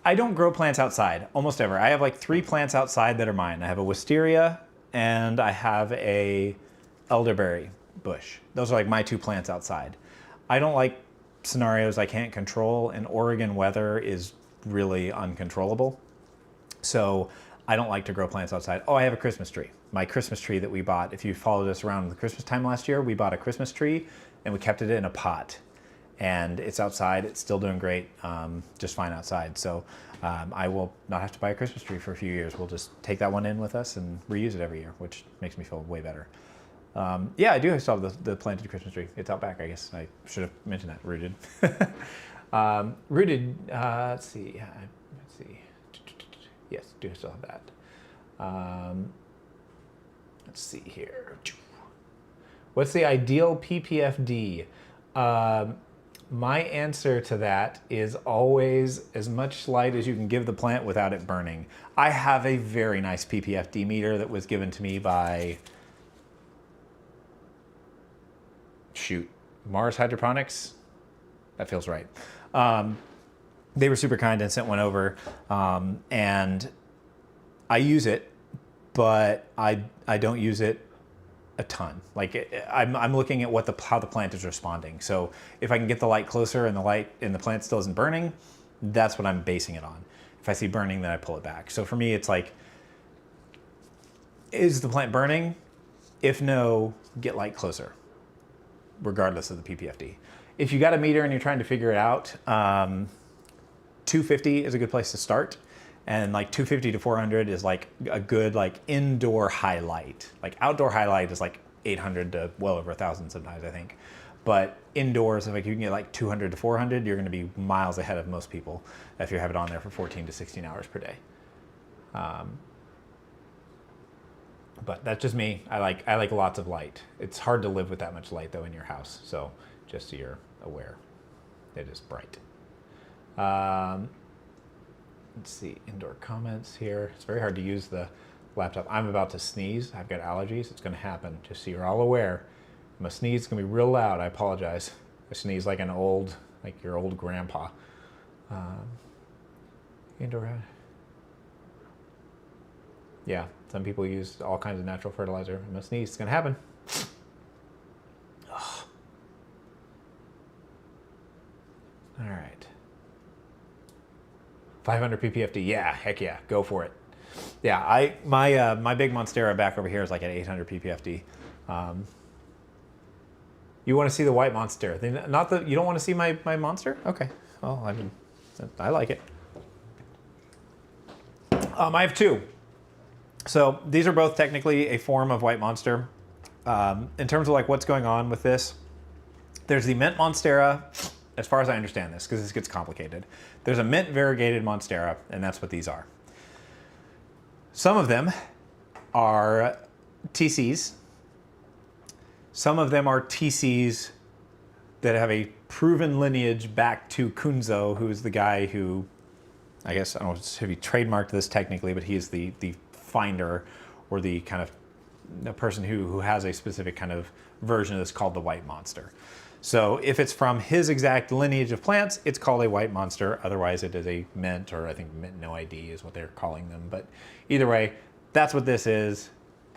I don't grow plants outside almost ever. I have like 3 plants outside that are mine. I have a wisteria and I have a elderberry bush. Those are like my 2 plants outside. I don't like scenarios I can't control, and Oregon weather is really uncontrollable. So I don't like to grow plants outside. Oh, I have a Christmas tree. My Christmas tree that we bought, if you followed us around the Christmas time last year, we bought a Christmas tree and we kept it in a pot. And it's outside, it's still doing great, just fine outside. So I will not have to buy a Christmas tree for a few years. We'll just take that one in with us and reuse it every year, which makes me feel way better. Yeah, I do still have the planted Christmas tree. It's out back, I guess. I should have mentioned that, rooted. Rooted, let's see. Yes, do still have that. Let's see here. What's the ideal PPFD? My answer to that is always as much light as you can give the plant without it burning. I have a very nice PPFD meter that was given to me by, Mars Hydroponics. That feels right. They were super kind and sent one over, and I use it, but I don't use it a ton. Like I'm looking at how the plant is responding. So if I can get the light closer and the plant still isn't burning, that's what I'm basing it on. If I see burning, then I pull it back. So for me, it's like, is the plant burning? If no, get light closer, regardless of the PPFD. If you got a meter and you're trying to figure it out, 250 is a good place to start. And like 250 to 400 is like a good like indoor highlight. Like outdoor highlight is like 800 to well over 1,000 sometimes, I think. But indoors, if like you can get like 200 to 400, you're going to be miles ahead of most people if you have it on there for 14 to 16 hours per day. But that's just me. I like lots of light. It's hard to live with that much light though in your house. So just so you're aware, it is bright. Let's see, indoor comments here. It's very hard to use the laptop. I'm about to sneeze. I've got allergies. It's going to happen. Just so you're all aware. My sneeze is going to be real loud. I apologize. I sneeze like your old grandpa. Indoor. Yeah, some people use all kinds of natural fertilizer. I'm going to sneeze. It's going to happen. Ugh. All right. 500 ppfd, yeah, heck yeah, go for it. Yeah, my big Monstera back over here is like at 800 ppfd. You want to see the white Monstera? You don't want to see my monster? Okay, well, I mean, I like it. I have two. So these are both technically a form of white monster. In terms of like what's going on with this, there's the mint Monstera. As far as I understand this, because this gets complicated, there's a mint variegated Monstera, and that's what these are. Some of them are TCs. Some of them are TCs that have a proven lineage back to Kunzo, who is the guy who, I guess, I don't know if he trademarked this technically, but he is the finder or the kind of the person who has a specific kind of version of this called the white monster. So if it's from his exact lineage of plants, it's called a white monster. Otherwise, it is a mint, or I think mint no ID is what they're calling them. But either way, that's what this is.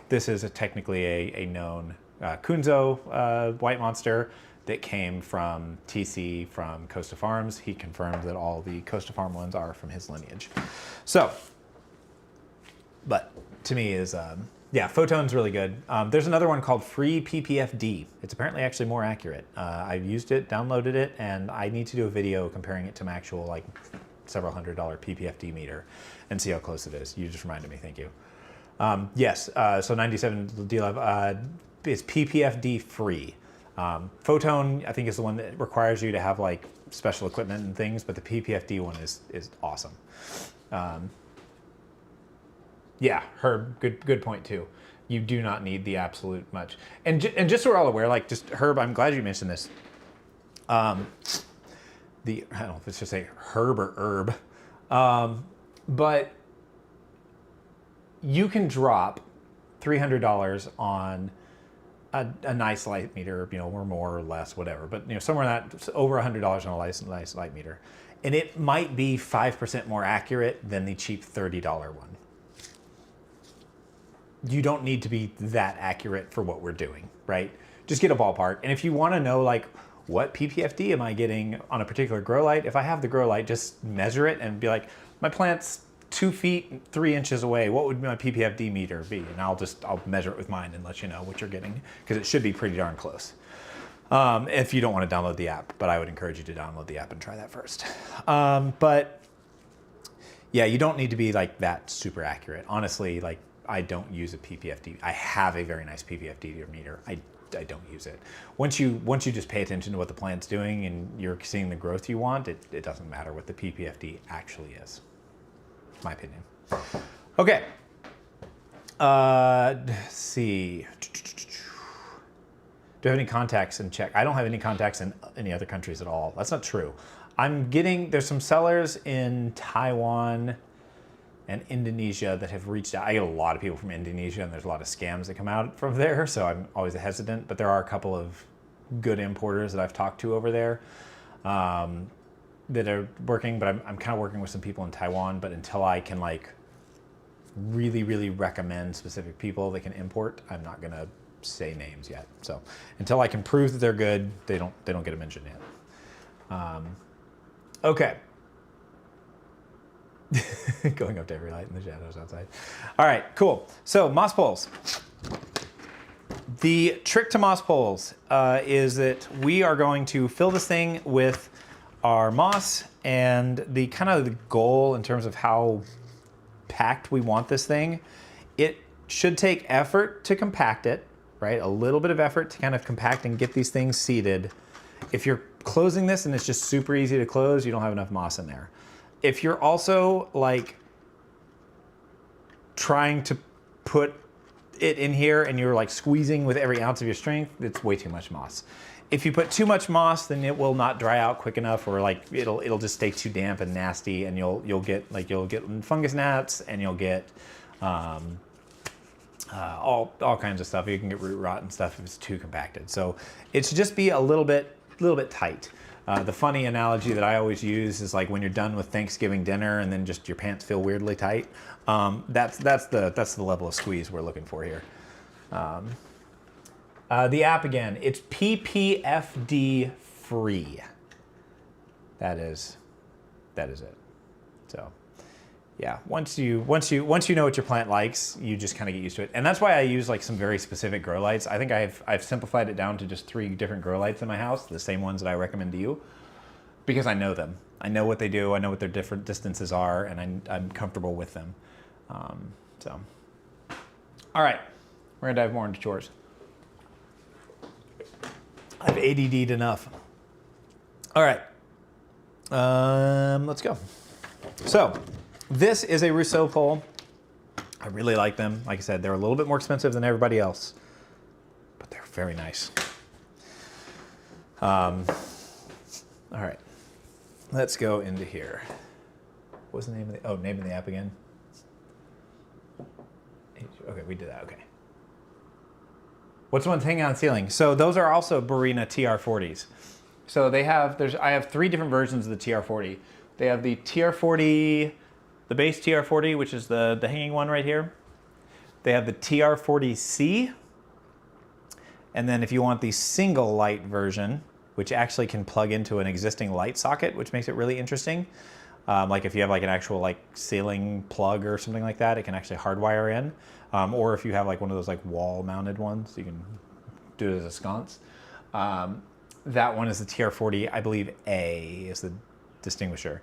This is technically a known Kunzo white monster that came from TC from Costa Farms. He confirmed that all the Costa Farm ones are from his lineage. So, but to me is, yeah, Photon's really good. There's another one called Free PPFD. It's apparently actually more accurate. I've used it, downloaded it, and I need to do a video comparing it to my actual like several $100 PPFD meter and see how close it is. You just reminded me, thank you. Yes, so 97 D-Lab is PPFD free. Photon, I think, is the one that requires you to have like special equipment and things, but the PPFD one is awesome. Yeah, Herb, good point too. You do not need the absolute much. And just so we're all aware, like just Herb, I'm glad you mentioned this. I don't know if it's just say Herb or Herb, but you can drop $300 on a nice light meter, you know, or more or less, whatever. But you know, somewhere in that over $100 on a nice light meter, and it might be 5% more accurate than the cheap $30 one. You don't need to be that accurate for what we're doing, right? Just get a ballpark. And if you want to know like what PPFD am I getting on a particular grow light, if I have the grow light, just measure it and be like, my plant's 2 feet 3 inches away. What would my PPFD meter be? And I'll measure it with mine and let you know what you're getting, because it should be pretty darn close. If you don't want to download the app, but I would encourage you to download the app and try that first. But yeah, you don't need to be like that super accurate. Honestly, like I don't use a PPFD. I have a very nice PPFD meter. I don't use it. Once you just pay attention to what the plant's doing and you're seeing the growth you want, it doesn't matter what the PPFD actually is. My opinion. Okay. Let's see. Do I have any contacts in Czech? I don't have any contacts in any other countries at all. That's not true. There's some sellers in Taiwan and Indonesia that have reached out. I get a lot of people from Indonesia, and there's a lot of scams that come out from there, so I'm always hesitant, but there are a couple of good importers that I've talked to over there that are working, but I'm kind of working with some people in Taiwan, but until I can like really recommend specific people that can import, I'm not gonna say names yet. So until I can prove that they're good, they don't get a mention yet. Okay. Going up to every light in the shadows outside. All right, cool. So moss poles. The trick to moss poles is that we are going to fill this thing with our moss, and the kind of the goal in terms of how compact we want this thing, it should take effort to compact it, right? A little bit of effort to kind of compact and get these things seated. If you're closing this and it's just super easy to close, you don't have enough moss in there. If you're also like trying to put it in here and you're like squeezing with every ounce of your strength, it's way too much moss. If you put too much moss, then it will not dry out quick enough, or like it'll just stay too damp and nasty, and you'll get fungus gnats, and you'll get all kinds of stuff. You can get root rot and stuff if it's too compacted. So it should just be a little bit tight. The funny analogy that I always use is like when you're done with Thanksgiving dinner and then just your pants feel weirdly tight. That's the level of squeeze we're looking for here. The app again, it's PPFD free. That is it. So yeah, once you know what your plant likes, you just kind of get used to it. And that's why I use like some very specific grow lights. I think I've simplified it down to just 3 different grow lights in my house, the same ones that I recommend to you, because I know them. I know what they do. I know what their different distances are, and I'm comfortable with them. So, all right, we're gonna dive more into chores. I've ADD'd enough. All right, let's go. So this is a Rousseau pole. I really like them. Like I said, they're a little bit more expensive than everybody else, but they're very nice. All right, let's go into here. What's the name of the, name of the app again? Okay, we did that, okay. What's the one hanging on the ceiling? So those are also Barina TR40s. So I have 3 different versions of the TR40. They have the TR40, the base TR40, which is the hanging one right here. They have the TR40C. And then if you want the single light version, which actually can plug into an existing light socket, which makes it really interesting. Like if you have like an actual like ceiling plug or something like that, it can actually hardwire in. Or if you have like one of those like wall mounted ones, you can do it as a sconce. That one is the TR40, I believe A is the distinguisher.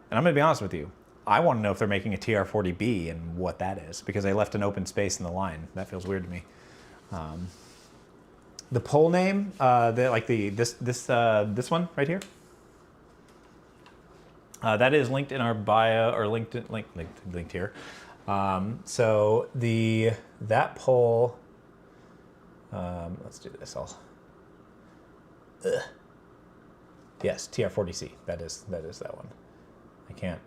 And I'm gonna be honest with you, I wanna know if they're making a TR40B and what that is, because they left an open space in the line. That feels weird to me. The pole name, this one right here, that is linked in our bio, or linked here. So that pole, let's do this. Yes, TR40C. That is that one. I can't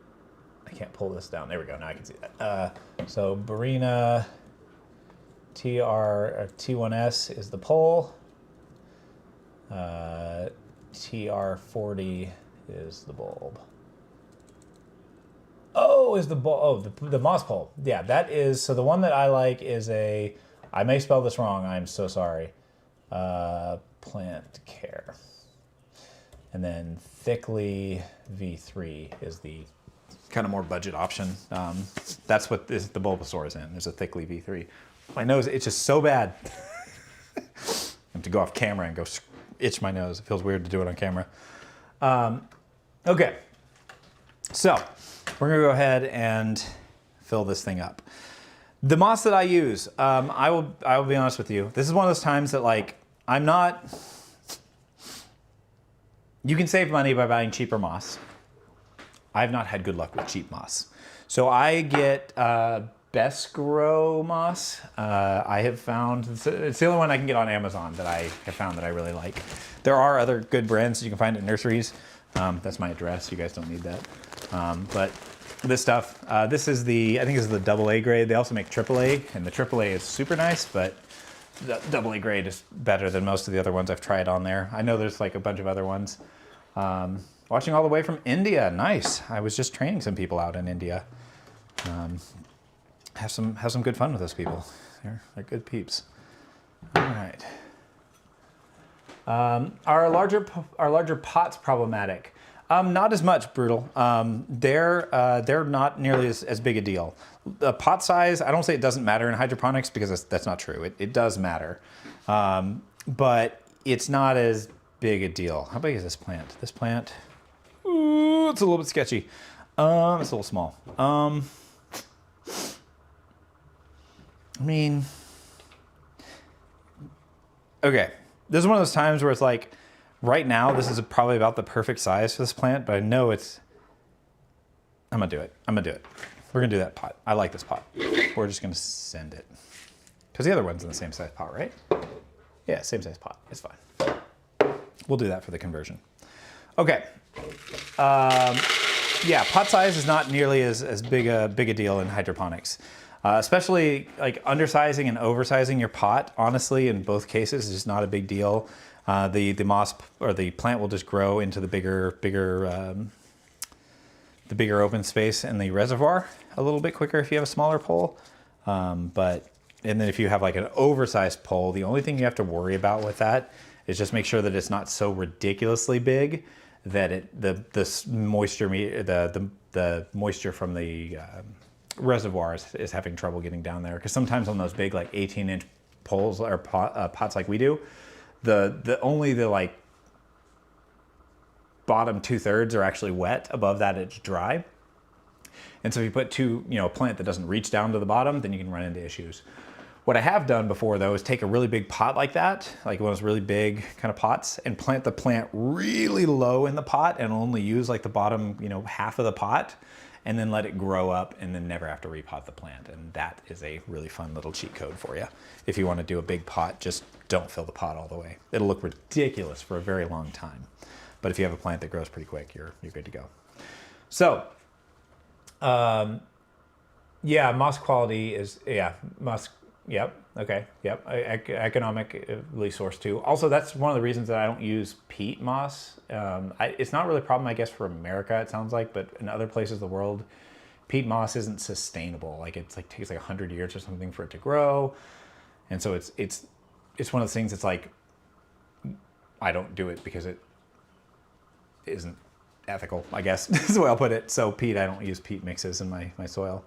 pull this down. There we go. Now I can see that. So Barina T1S is the pole. TR40 is the bulb. Oh, is the bulb? Oh, the moss pole. Yeah, that is. So the one that I like is a. I may spell this wrong. I'm so sorry. Plant care. And then Thickly V3 is the kind of more budget option. That's what the Bulbasaur is in. There's a Thickly V3. My nose itches so bad. I have to go off camera and go itch my nose. It feels weird to do it on camera. Okay, so we're gonna go ahead and fill this thing up. The moss that I use, I will be honest with you. This is one of those times that like I'm not. You can save money by buying cheaper moss. I've not had good luck with cheap moss. So I get Best Grow moss. I have found, it's the only one I can get on Amazon that I have found that I really like. There are other good brands that you can find at nurseries. That's my address, you guys don't need that. But this stuff, I think this is the AA grade. They also make AAA, and the AAA is super nice, but the AA grade is better than most of the other ones I've tried on there. I know there's like a bunch of other ones. Watching all the way from India, nice. I was just training some people out in India. Have some good fun with those people. They're good peeps. All right. Are larger pots problematic? Not as much, Brutal. They're not nearly as big a deal. The pot size, I don't say it doesn't matter in hydroponics, because that's not true. It does matter, but it's not as big a deal. How big is this plant? This plant, ooh, it's a little bit sketchy. It's a little small. I mean, okay. This is one of those times where it's like, right now, this is probably about the perfect size for this plant, but I know I'm gonna do it. We're gonna do that pot. I like this pot. We're just gonna send it. Because the other one's in the same size pot, right? Yeah, same size pot. It's fine. We'll do that for the conversion. Okay. Yeah, pot size is not nearly as big a deal in hydroponics. Especially like undersizing and oversizing your pot, honestly, in both cases is not a big deal. The moss or the plant will just grow into the bigger open space in the reservoir a little bit quicker if you have a smaller pole. And then if you have like an oversized pole, the only thing you have to worry about with that is just make sure that it's not so ridiculously big that the moisture from the reservoir is having trouble getting down there. Because sometimes on those big like 18-inch poles or pots like we do, only the like bottom 2/3 are actually wet. Above that, it's dry. And so if you put a plant that doesn't reach down to the bottom, then you can run into issues. What I have done before though is take a really big pot like that, like one of those really big kind of pots, and plant the plant really low in the pot and only use like the bottom, half of the pot, and then let it grow up and then never have to repot the plant. And that is a really fun little cheat code for you. If you want to do a big pot, just don't fill the pot all the way. It'll look ridiculous for a very long time. But if you have a plant that grows pretty quick, you're good to go. So, yeah, moss quality is, moss, yep, okay, yep, economically sourced too. Also, that's one of the reasons that I don't use peat moss. It's not really a problem, I guess, for America, it sounds like, but in other places of the world, peat moss isn't sustainable. Like it's like takes like 100 years or something for it to grow. And so it's one of those things that's like, I don't do it because it isn't ethical, I guess, is the way I'll put it. So peat, I don't use peat mixes in my soil.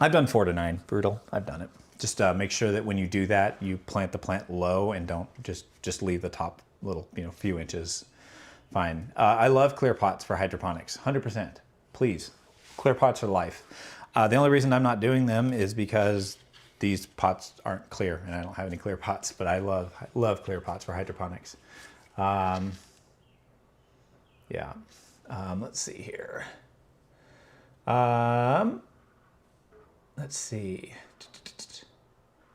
I've done 4 to 9, brutal. I've done it. Just make sure that when you do that, you plant the plant low and don't just leave the top little, few inches fine. I love clear pots for hydroponics, 100%. Please, clear pots are life. The only reason I'm not doing them is because these pots aren't clear and I don't have any clear pots, but I love clear pots for hydroponics. Yeah. Let's see here. Let's see.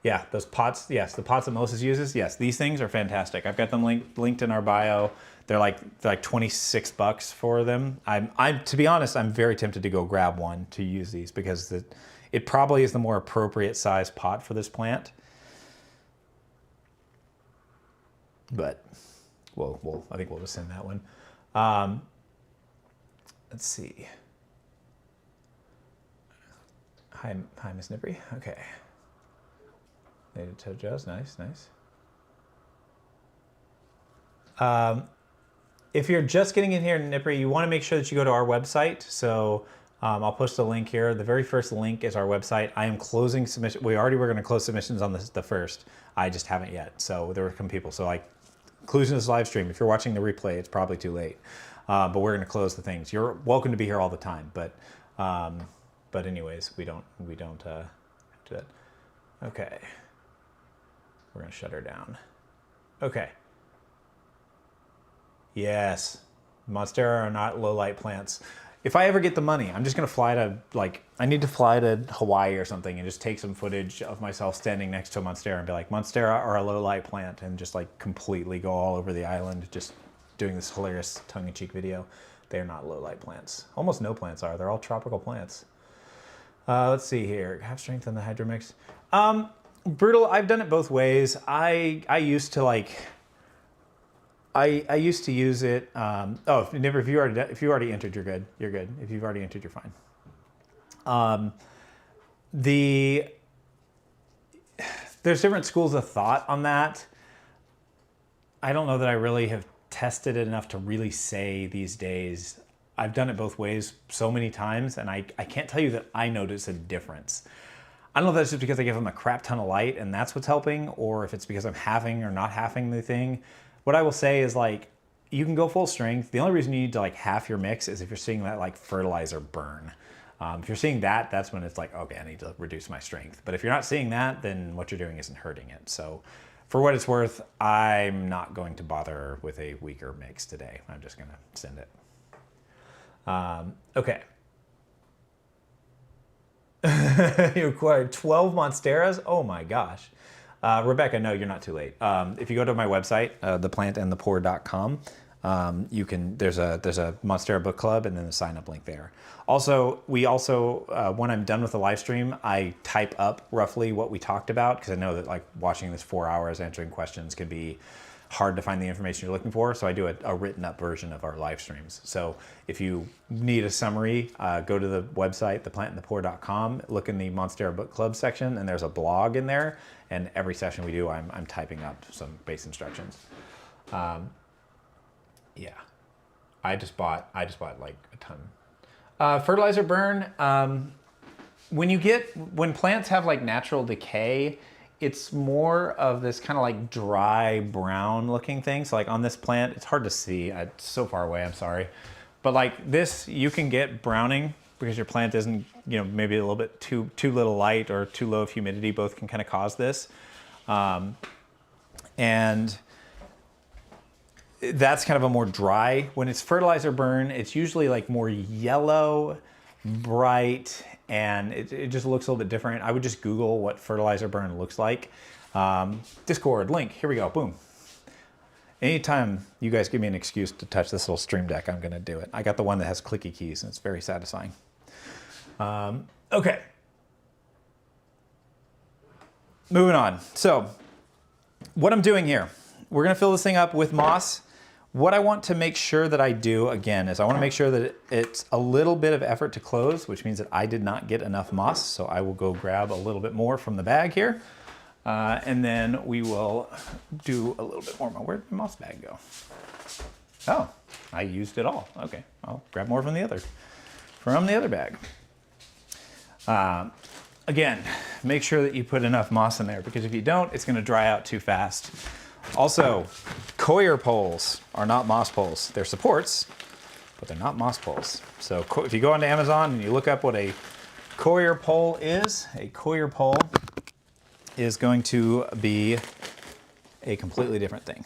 Yeah, those pots. Yes, the pots that Moses uses. Yes, these things are fantastic. I've got them linked in our bio. They're like $26 for them. To be honest, I'm very tempted to go grab one to use these because it probably is the more appropriate size pot for this plant. But I think we'll just send that one. Let's see. Hi, Miss Nippery. Okay. Native toe Joe's, nice. If you're just getting in here, Nippery, you want to make sure that you go to our website. So I'll post a link here. The very first link is our website. I am closing submission. We already were going to close submissions on the first. I just haven't yet. So there were some people. So like, conclusion of this live stream, if you're watching the replay, it's probably too late. But we're going to close the things. You're welcome to be here all the time. But anyways, we don't do that. Okay. We're going to shut her down. Okay. Yes. Monstera are not low light plants. If I ever get the money, I'm just going to fly to, I need to fly to Hawaii or something and just take some footage of myself standing next to a Monstera and be like, Monstera are a low light plant, and just completely go all over the island just doing this hilarious tongue-in-cheek video. They are not low light plants. Almost no plants are. They're all tropical plants. Let's see here. Have strength in the hydromix. Brutal, I've done it both ways. I used to I used to use it. If you already entered, you're good. You're good. If you've already entered, you're fine. There's different schools of thought on that. I don't know that I really have tested it enough to really say these days. I've done it both ways so many times, and I can't tell you that I notice a difference. I don't know if that's just because I give them a crap ton of light and that's what's helping, or if it's because I'm having or not having the thing. What I will say is you can go full strength. The only reason you need to half your mix is if you're seeing that fertilizer burn. If you're seeing that, that's when it's like, okay, I need to reduce my strength. But if you're not seeing that, then what you're doing isn't hurting it. So for what it's worth, I'm not going to bother with a weaker mix today. I'm just gonna send it. Okay. You acquired 12 Monsteras? Oh my gosh. Rebecca, no, you're not too late. If you go to my website, theplantandthepoor.com, there's a Monstera book club and then a sign up link there. Also, when I'm done with the live stream, I type up roughly what we talked about, because I know that like watching this 4 hours answering questions can be hard to find the information you're looking for. So I do a written up version of our live streams. So if you need a summary, go to the website, theplantandthepoor.com, look in the Monstera book club section, and there's a blog in there. And every session we do, I'm typing up some base instructions. Yeah, I just bought like a ton. Fertilizer burn. When plants have like natural decay, it's more of this kind of like dry brown looking thing. So like on this plant, it's hard to see. It's so far away, I'm sorry. But like this, you can get browning because your plant isn't, maybe a little bit too little light or too low of humidity. Both can kind of cause this. And that's kind of a more dry. When it's fertilizer burn, it's usually like more yellow, bright, and it just looks a little bit different. I would just Google what fertilizer burn looks like. Discord link, here we go, boom. Anytime you guys give me an excuse to touch this little stream deck, I'm gonna do it. I got the one that has clicky keys and it's very satisfying. Okay. Moving on. So what I'm doing here, we're gonna fill this thing up with moss. What I want to make sure that I do, again, is I want to make sure that it's a little bit of effort to close, which means that I did not get enough moss. So I will go grab a little bit more from the bag here. And then we will do a little bit more. Where'd the moss bag go? Oh, I used it all. Okay, I'll grab more from the other bag. Again, make sure that you put enough moss in there, because if you don't, it's going to dry out too fast. Also, coir poles are not moss poles. They're supports, but they're not moss poles. So if you go onto Amazon and you look up what a coir pole is going to be a completely different thing.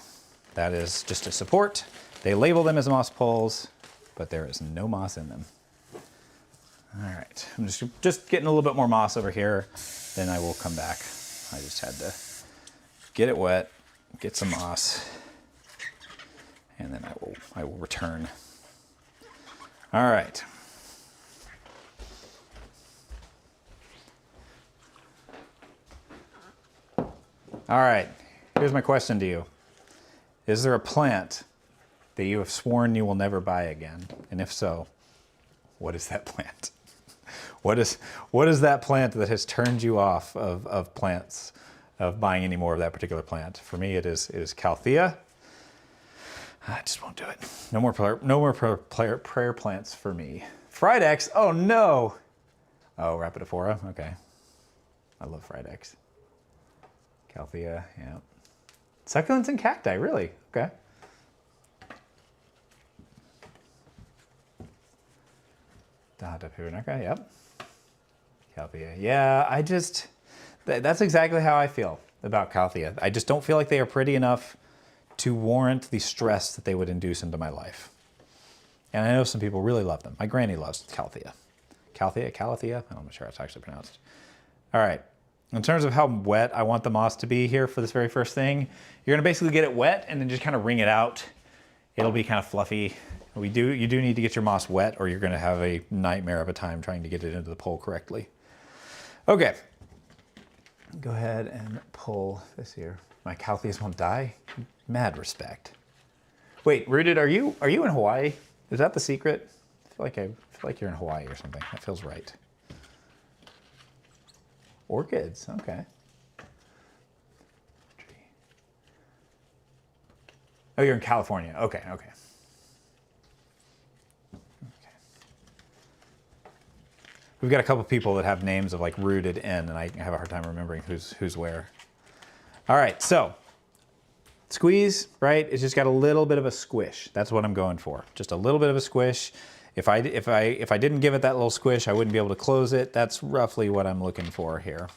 That is just a support. They label them as moss poles, but there is no moss in them. All right, I'm just getting a little bit more moss over here, then I will come back. I just had to get it wet, get some moss, and then I will return. All right. All right, here's my question to you. Is there a plant that you have sworn you will never buy again? And if so, what is that plant? What is that plant that has turned you off of plants, of buying any more of that particular plant? For me, it is Calthea. I just won't do it. No more prayer plants for me. Fried X, oh no. Oh, Rapidophora, okay. I love fried X. Calthea, yeah. Succulents and cacti, really, okay. Dahata Piranaka, yep. Calthea, yeah, that's exactly how I feel about Calthea. I just don't feel like they are pretty enough to warrant the stress that they would induce into my life. And I know some people really love them. My granny loves Calthea. Calathea? I'm not sure how it's actually pronounced. All right, in terms of how wet I want the moss to be here for this very first thing, you're gonna basically get it wet and then just kind of wring it out. It'll be kind of fluffy. You do need to get your moss wet, or you're gonna have a nightmare of a time trying to get it into the pole correctly. Okay, go ahead and pull this here. My Caltheas won't die? Mad respect. Wait, Rooted, are you in Hawaii? Is that the secret? I feel like you're in Hawaii or something. That feels right. Orchids, okay. Oh, you're in California. Okay. We've got a couple people that have names of like Rooted in, and I have a hard time remembering who's where. All right, so squeeze, right? It's just got a little bit of a squish. That's what I'm going for. Just a little bit of a squish. If I didn't give it that little squish, I wouldn't be able to close it. That's roughly what I'm looking for here.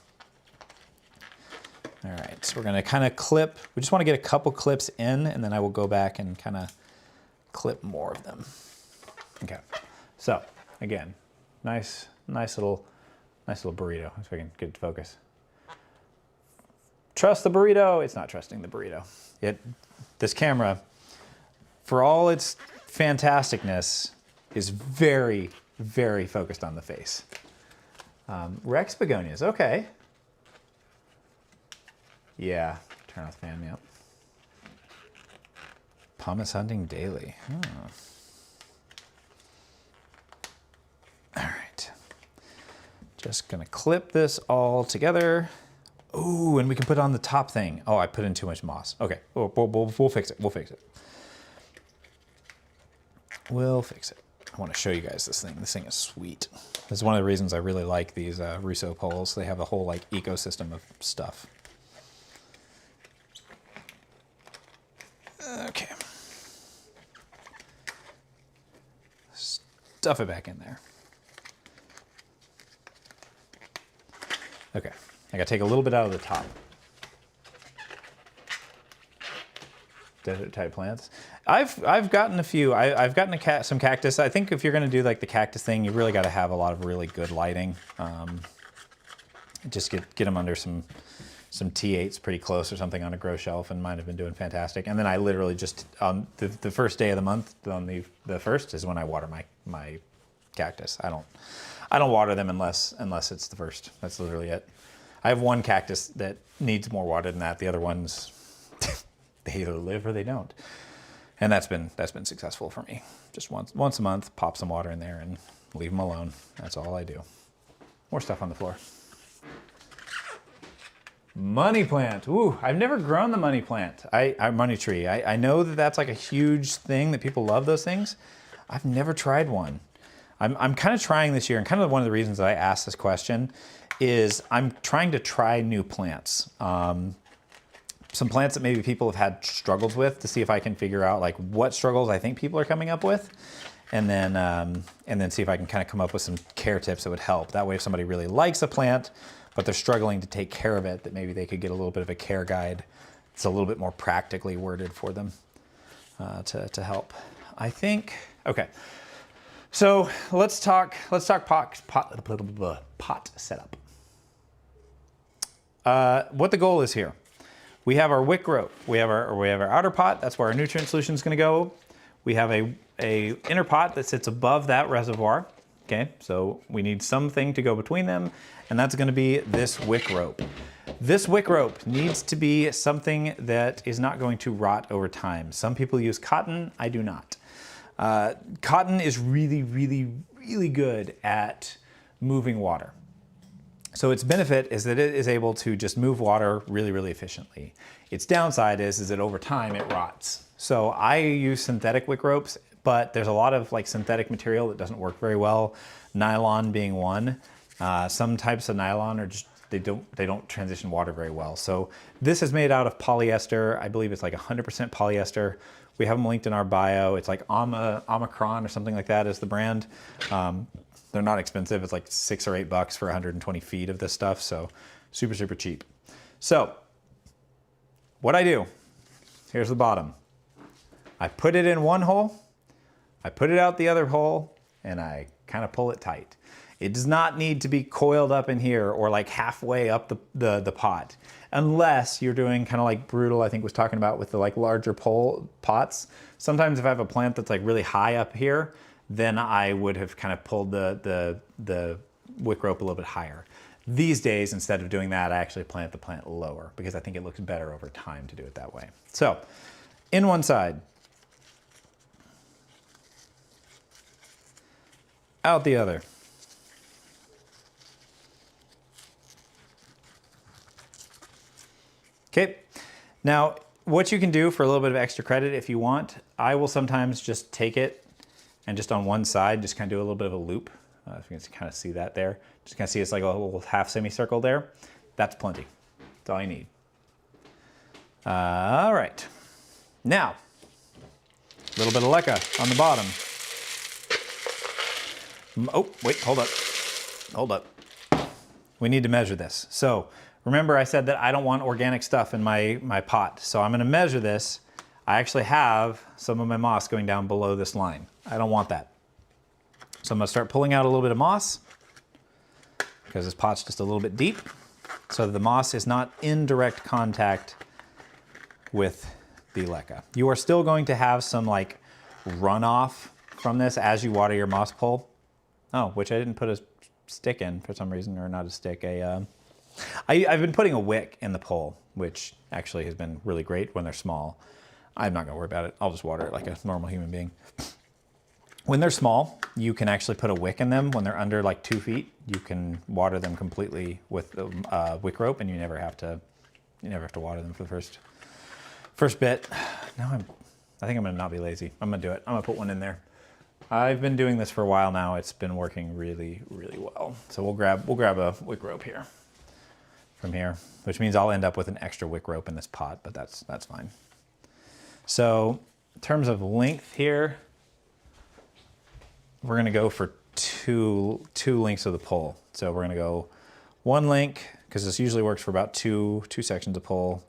All right, so we're gonna kind of clip. We just want to get a couple clips in, and then I will go back and kind of clip more of them. Okay, so again, nice little burrito. If I can get it to focus. Trust the burrito. It's not trusting the burrito. This camera, for all its fantasticness, is very, very focused on the face. Rex begonias, okay. Yeah, turn off the fan, yep. Pumice hunting daily. All right. Just gonna clip this all together. Ooh, and we can put on the top thing. Oh, I put in too much moss. Okay, we'll fix it. We'll fix it. We'll fix it. I want to show you guys this thing. This thing is sweet. This is one of the reasons I really like these Russo poles. They have a whole like ecosystem of stuff. Okay. Stuff it back in there. Okay, I gotta take a little bit out of the top. Desert type plants. I've gotten a few. I've gotten some cactus. I think if you're gonna do like the cactus thing, you really gotta have a lot of really good lighting. Just get them under some T8s pretty close or something on a grow shelf, and mine have been doing fantastic. And then I literally just, the first day of the month, on the first is when I water my cactus. I don't water them unless it's the first. That's literally it. I have one cactus that needs more water than that. The other ones, they either live or they don't. And that's been successful for me. Just once a month, pop some water in there and leave them alone. That's all I do. More stuff on the floor. Money plant. Ooh, I've never grown the money plant. Money tree. I know that that's like a huge thing, that people love those things. I've never tried one. I'm kind of trying this year, and kind of one of the reasons that I asked this question is I'm trying to try new plants. Some plants that maybe people have had struggles with, to see if I can figure out like what struggles I think people are coming up with, and then see if I can kind of come up with some care tips that would help. That way, if somebody really likes a plant, but they're struggling to take care of it, that maybe they could get a little bit of a care guide. It's a little bit more practically worded for them to help. I think, okay. So let's talk pot setup. What the goal is here. We have our wick rope. We have our outer pot. That's where our nutrient solution is going to go. We have a inner pot that sits above that reservoir. Okay, so we need something to go between them, and that's going to be this wick rope. This wick rope needs to be something that is not going to rot over time. Some people use cotton. I do not. Cotton is really, really, really good at moving water. So its benefit is that it is able to just move water really, really efficiently. Its downside is that over time it rots. So I use synthetic wick ropes, but there's a lot of like synthetic material that doesn't work very well. Nylon being one. Some types of nylon are just, they don't transition water very well. So this is made out of polyester. I believe it's like 100% polyester. We have them linked in our bio. It's like Omicron or something like that is the brand. They're not expensive. It's like $6 or $8 for 120 feet of this stuff. So super, super cheap. So what I do, here's the bottom. I put it in one hole, I put it out the other hole, and I kind of pull it tight. It does not need to be coiled up in here or like halfway up the pot, unless you're doing kind of like Brutal, I think was talking about with the like larger pots. Sometimes if I have a plant that's like really high up here, then I would have kind of pulled the wick rope a little bit higher. These days, instead of doing that, I actually plant the plant lower because I think it looks better over time to do it that way. So, in one side, out the other. Okay, now what you can do for a little bit of extra credit if you want, I will sometimes just take it and just on one side, just kind of do a little bit of a loop. If you can kind of see that there. Just kind of see it's like a little half semicircle there. That's plenty. That's all you need. All right. Now, a little bit of leca on the bottom. Oh, wait, hold up. Hold up. We need to measure this. So remember I said that I don't want organic stuff in my pot. So I'm gonna measure this. I actually have some of my moss going down below this line. I don't want that. So I'm gonna start pulling out a little bit of moss because this pot's just a little bit deep. So the moss is not in direct contact with the leca. You are still going to have some like runoff from this as you water your moss pole. Oh, which I didn't put a stick in for some reason, or not a stick. I've been putting a wick in the pole, which actually has been really great when they're small. I'm not gonna worry about it. I'll just water it like a normal human being. When they're small, you can actually put a wick in them. When they're under like 2 feet, you can water them completely with the wick rope, and you never have to water them for the first bit. Now I think I'm gonna not be lazy. I'm gonna do it. I'm gonna put one in there. I've been doing this for a while now. It's been working really, really well. So we'll grab a wick rope here from here, which means I'll end up with an extra wick rope in this pot, but that's fine. So in terms of length here, we're gonna go for two lengths of the pole. So we're gonna go one length, because this usually works for about two sections of pole,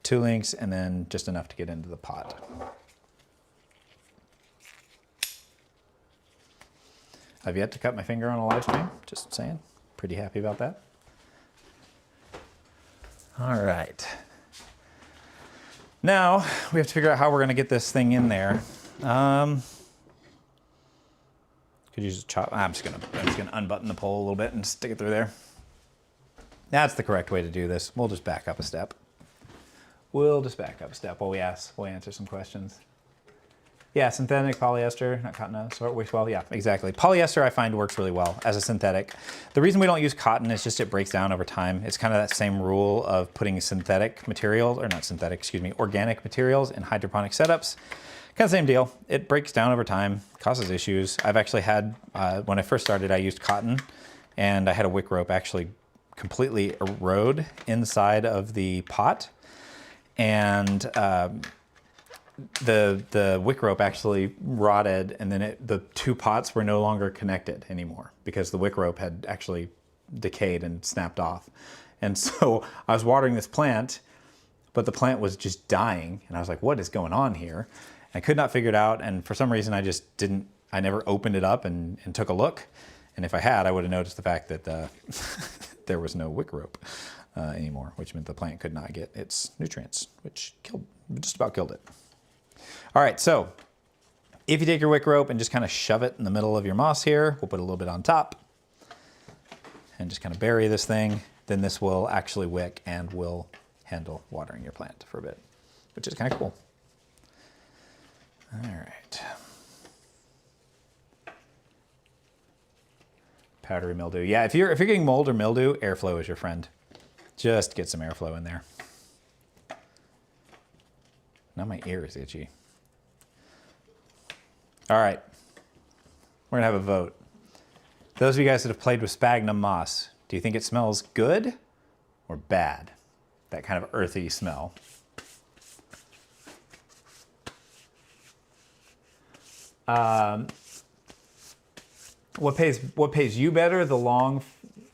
2 lengths, and then just enough to get into the pot. I've yet to cut my finger on a live stream, just saying. Pretty happy about that. All right. Now we have to figure out how we're gonna get this thing in there. Could use a chop. I'm just gonna unbutton the pole a little bit and stick it through there. That's the correct way to do this. We'll just back up a step. We'll just back up a step while we'll answer some questions. Yeah, synthetic polyester, not cotton, so it works well. Yeah, exactly. Polyester I find works really well as a synthetic. The reason we don't use cotton is just it breaks down over time. It's kind of that same rule of putting synthetic materials, or not synthetic, excuse me, organic materials in hydroponic setups. Kind of same deal. It breaks down over time, causes issues. I've actually had, when I first started, I used cotton, and I had a wick rope actually completely erode inside of the pot. And the wick rope actually rotted, and then the 2 pots were no longer connected anymore because the wick rope had actually decayed and snapped off. And so I was watering this plant, but the plant was just dying, and I was like, what is going on here? I could not figure it out, and for some reason I never opened it up and took a look. And if I had, I would have noticed the fact that there was no wick rope anymore, which meant the plant could not get its nutrients, which just about killed it. All right, so if you take your wick rope and just kind of shove it in the middle of your moss here, we'll put a little bit on top and just kind of bury this thing, then this will actually wick and will handle watering your plant for a bit, which is kind of cool. All right. Powdery mildew. Yeah, if you're getting mold or mildew, airflow is your friend. Just get some airflow in there. Now my ear is itchy. All right, we're gonna have a vote. Those of you guys that have played with sphagnum moss, do you think it smells good or bad? That kind of earthy smell. What pays you better, the long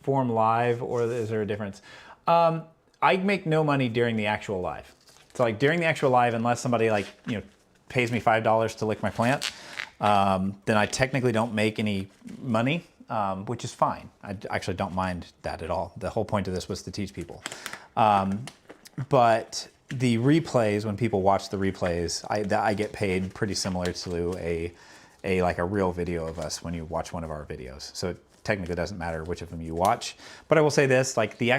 form live, or is there a difference? I make no money during the actual live. So like during the actual live, unless somebody pays me $5 to lick my plant, then I technically don't make any money, which is fine. I actually don't mind that at all. The whole point of this was to teach people. But the replays, when people watch the replays, I get paid pretty similar to a real video of us when you watch one of our videos. So it technically doesn't matter which of them you watch. But I will say this, like the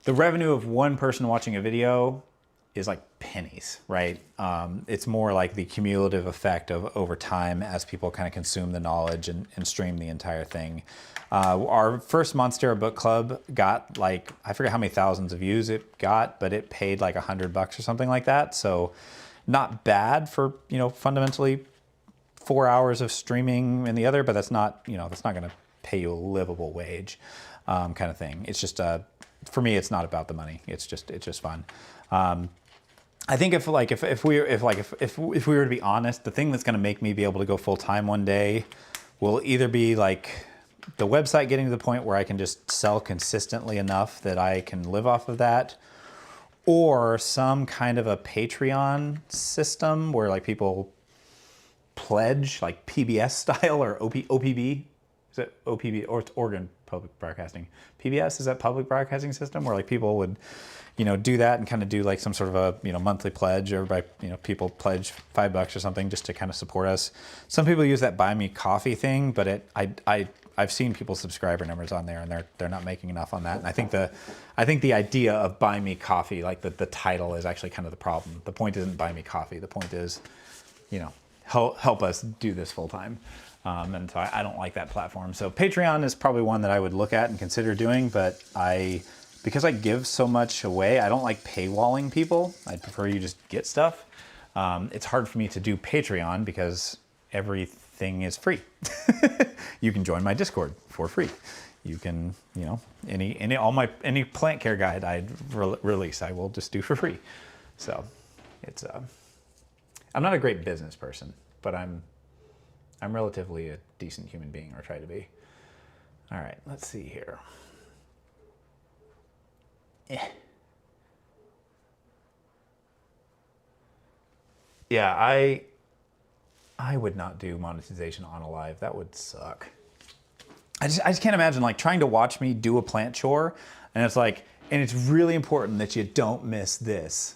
revenue of one person watching a video is like pennies, right? It's more like the cumulative effect of over time as people kind of consume the knowledge and stream the entire thing. Our first Monstera book club got like, I forget how many thousands of views it got, but it paid like $100 or something like that. So not bad for, fundamentally 4 hours of streaming in the other, but that's not gonna pay you a livable wage kind of thing. It's just, for me, it's not about the money. It's just fun. I think if we were to be honest, the thing that's going to make me be able to go full time one day will either be like the website getting to the point where I can just sell consistently enough that I can live off of that, or some kind of a Patreon system where like people pledge, like PBS style or OPB. Is it OPB or it's Oregon Public Broadcasting? PBS, is that public broadcasting system where like people would, do that and kind of do like some sort of a, monthly pledge. Everybody, people pledge $5 or something just to kind of support us. Some people use that buy me coffee thing, but I've seen people's subscriber numbers on there and they're not making enough on that. And I think the idea of buy me coffee, like the title is actually kind of the problem. The point isn't buy me coffee. The point is, help us do this full time. And so I don't like that platform. So Patreon is probably one that I would look at and consider doing, but because I give so much away, I don't like paywalling people. I'd prefer you just get stuff. It's hard for me to do Patreon because everything is free. You can join my Discord for free. You can, any plant care guide I'd release, I will just do for free. So it's, I'm not a great business person, but I'm relatively a decent human being, or try to be. All right, let's see here. Yeah, I would not do monetization on a live. That would suck. I just can't imagine like trying to watch me do a plant chore, and it's really important that you don't miss this.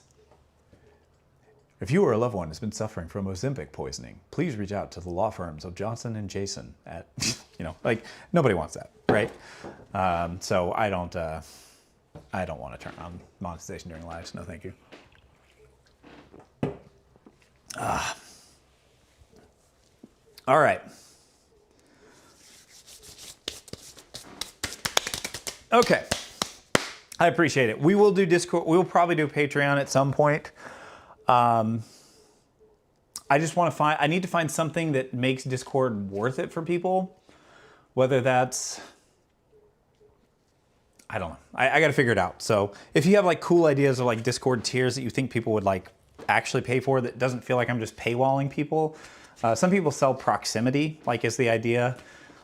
If you or a loved one has been suffering from Ozempic poisoning, please reach out to the law firms of Johnson and Jason at, nobody wants that, right? So I don't want to turn on monetization during lives. No, thank you. All right. Okay. I appreciate it. We will do Discord. We will probably do Patreon at some point. I just want to I need to find something that makes Discord worth it for people. Whether that's, I don't know. I got to figure it out. So if you have like cool ideas of like Discord tiers that you think people would like actually pay for, that doesn't feel like I'm just paywalling people. Some people sell proximity, like is the idea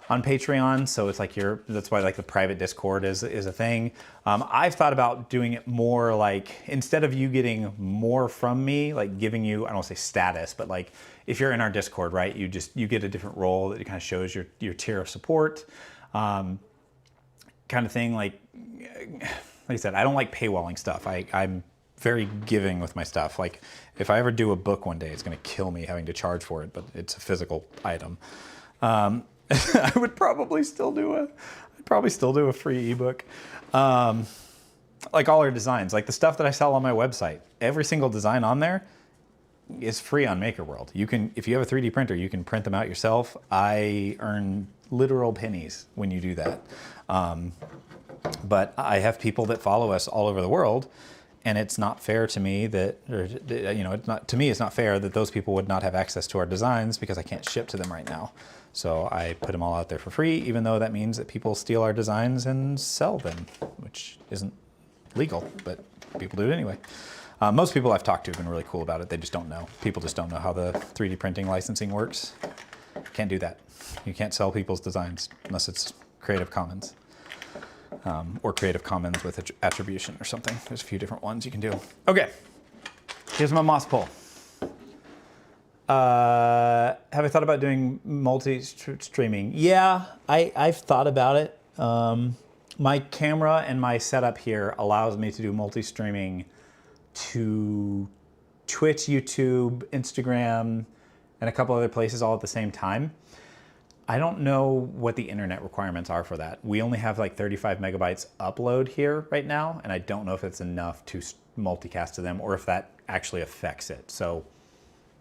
on Patreon. So it's like that's why like the private Discord is a thing. I've thought about doing it more like, instead of you getting more from me, like giving you, I don't want to say status, but like if you're in our Discord, right, you get a different role that kind of shows your tier of support, kind of thing. Like I said, I don't like paywalling stuff. I'm very giving with my stuff. Like if I ever do a book one day, it's going to kill me having to charge for it, but it's a physical item. I would probably still do a free ebook. Like all our designs, like the stuff that I sell on my website, every single design on there is free on MakerWorld. If you have a 3D printer, you can print them out yourself. I earn literal pennies when you do that. But I have people that follow us all over the world, and it's not fair to me that, it's not fair that those people would not have access to our designs because I can't ship to them right now. So I put them all out there for free, even though that means that people steal our designs and sell them, which isn't legal, but people do it anyway. Most people I've talked to have been really cool about it. They just don't know. People just don't know how the 3D printing licensing works. Can't do that. You can't sell people's designs unless it's Creative Commons. Or Creative Commons with attribution or something. There's a few different ones you can do. Okay, here's my moss pole. Have I thought about doing multi-streaming? Yeah, I've thought about it. My camera and my setup here allows me to do multi-streaming to Twitch, YouTube, Instagram, and a couple other places all at the same time. I don't know what the internet requirements are for that. We only have like 35 megabytes upload here right now, and I don't know if it's enough to multicast to them or if that actually affects it. So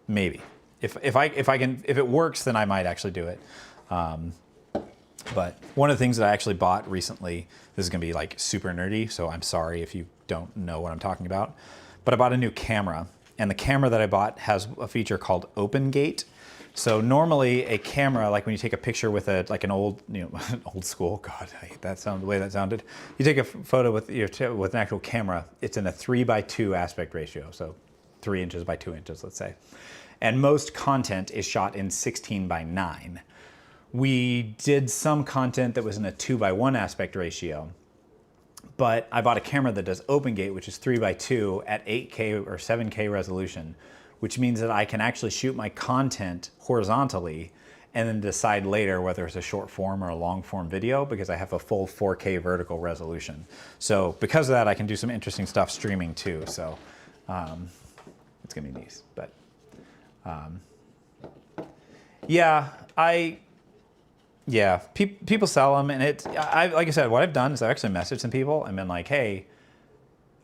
maybe. If it works, then I might actually do it. But one of the things that I actually bought recently, this is gonna be like super nerdy, so I'm sorry if you don't know what I'm talking about, but I bought a new camera, and the camera that I bought has a feature called Open Gate. So normally a camera, like when you take a picture with an old, old school, God, I hate that sound, the way that sounded. You take a photo with an actual camera, it's in a 3:2 aspect ratio, so 3 inches by 2 inches, let's say. And most content is shot in 16:9. we did some content that was in a 2:1 aspect ratio. But I bought a camera that does OpenGate, which is 3:2 at 8K or 7K resolution, which means that I can actually shoot my content horizontally and then decide later whether it's a short form or a long form video because I have a full 4K vertical resolution. So because of that, I can do some interesting stuff streaming too. So it's gonna be nice. But people sell them, and like I said, what I've done is I've actually messaged some people and been like, hey,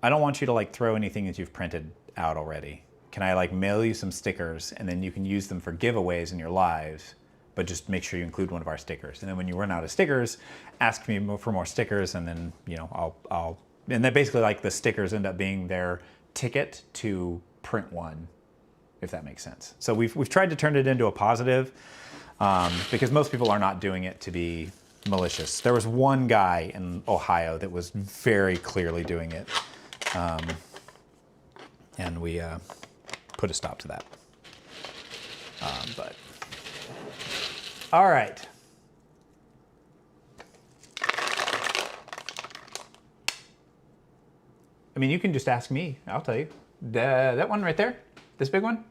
I don't want you to like throw anything that you've printed out already. Can I like mail you some stickers and then you can use them for giveaways in your lives, but just make sure you include one of our stickers. And then when you run out of stickers, ask me for more stickers, and then and then basically like the stickers end up being their ticket to print one, if that makes sense. So we've tried to turn it into a positive. Because most people are not doing it to be malicious. There was one guy in Ohio that was very clearly doing it. And we put a stop to that. But all right. I mean, you can just ask me. I'll tell you. That one right there, this big one,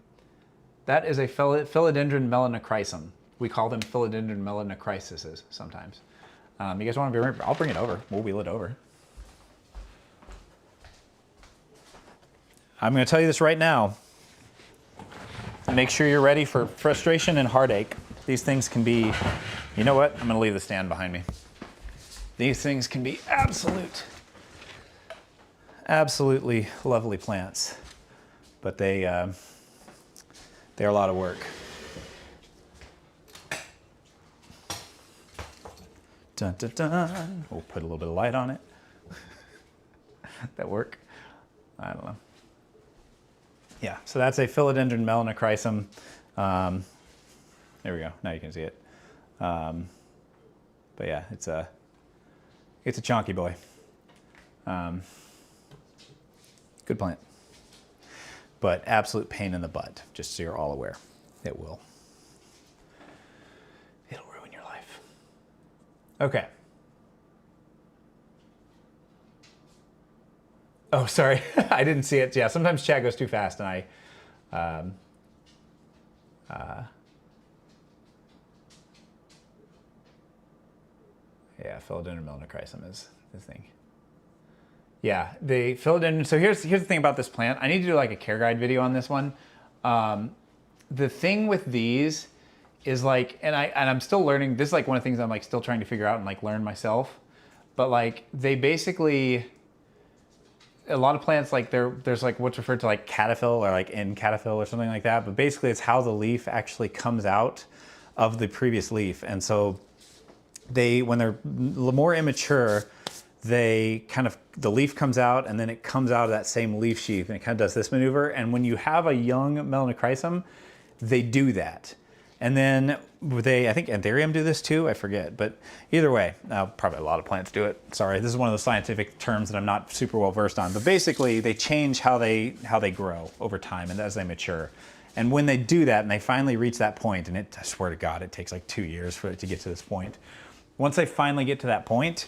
that is a philodendron melanochrysum. We call them philodendron melanochrysises sometimes. You guys want to be? I'll bring it over. We'll wheel it over. I'm going to tell you this right now. Make sure you're ready for frustration and heartache. These things can be, you know what? I'm going to leave the stand behind me. These things can be absolutely lovely plants, but they're a lot of work. Dun, dun, dun. We'll put a little bit of light on it. That work? I don't know. Yeah, so that's a philodendron melanochrysum. There we go. Now you can see it. But yeah, it's a chonky boy. Good plant. But absolute pain in the butt, just so you're all aware. It will. It'll ruin your life. Okay. Oh, sorry. I didn't see it. Yeah, sometimes chat goes too fast and I... yeah, philodendron melanochrysum is the thing. Yeah, the philodendron. So here's the thing about this plant. I need to do like a care guide video on this one. The thing with these is like, and I'm still learning. This is like one of the things I'm like still trying to figure out and like learn myself. But like they basically, a lot of plants like there's like what's referred to like cataphyll or like end cataphyll or something like that. But basically, it's how the leaf actually comes out of the previous leaf, and so when they're more immature, the leaf comes out and then it comes out of that same leaf sheath and it kind of does this maneuver. And when you have a young melanochrysum, they do that. And then I think Anthurium do this too, I forget. But either way, probably a lot of plants do it. Sorry, this is one of the scientific terms that I'm not super well versed on. But basically, they change how they grow over time and as they mature. And when they do that and they finally reach that point, and I swear to God, it takes like 2 years for it to get to this point. Once they finally get to that point,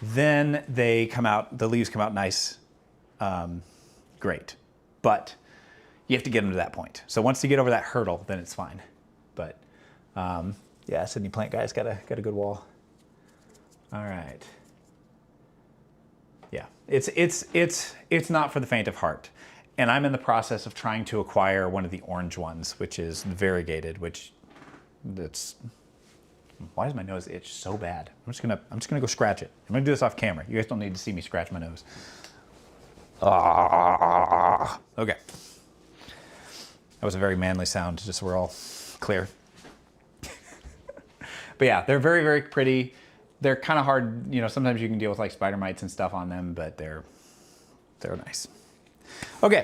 then they come out, the leaves come out nice, great. But you have to get them to that point. So once you get over that hurdle, then it's fine. But yeah, Sydney plant guy's got a good wall. All right. Yeah, it's not for the faint of heart. And I'm in the process of trying to acquire one of the orange ones, which is variegated, why does my nose itch so bad? I'm just gonna go scratch it. I'm gonna do this off camera. You guys don't need to see me scratch my nose. Okay. That was a very manly sound, just so we're all clear. But yeah, they're very, very pretty. They're kind of hard, sometimes you can deal with like spider mites and stuff on them, but they're nice. Okay.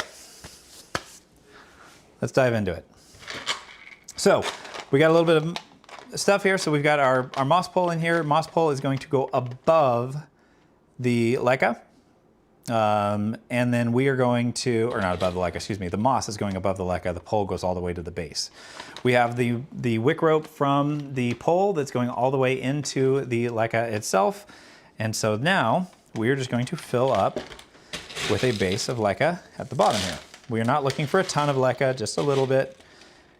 Let's dive into it. So, we got a little bit of stuff here. So we've got our moss pole in here. Moss pole is going to go above the leca. And then we are going to, or not above the leca, excuse me, the moss is going above the leca, the pole goes all the way to the base. We have the wick rope from the pole that's going all the way into the leca itself. And so now we're just going to fill up with a base of leca at the bottom here. We are not looking for a ton of leca, just a little bit.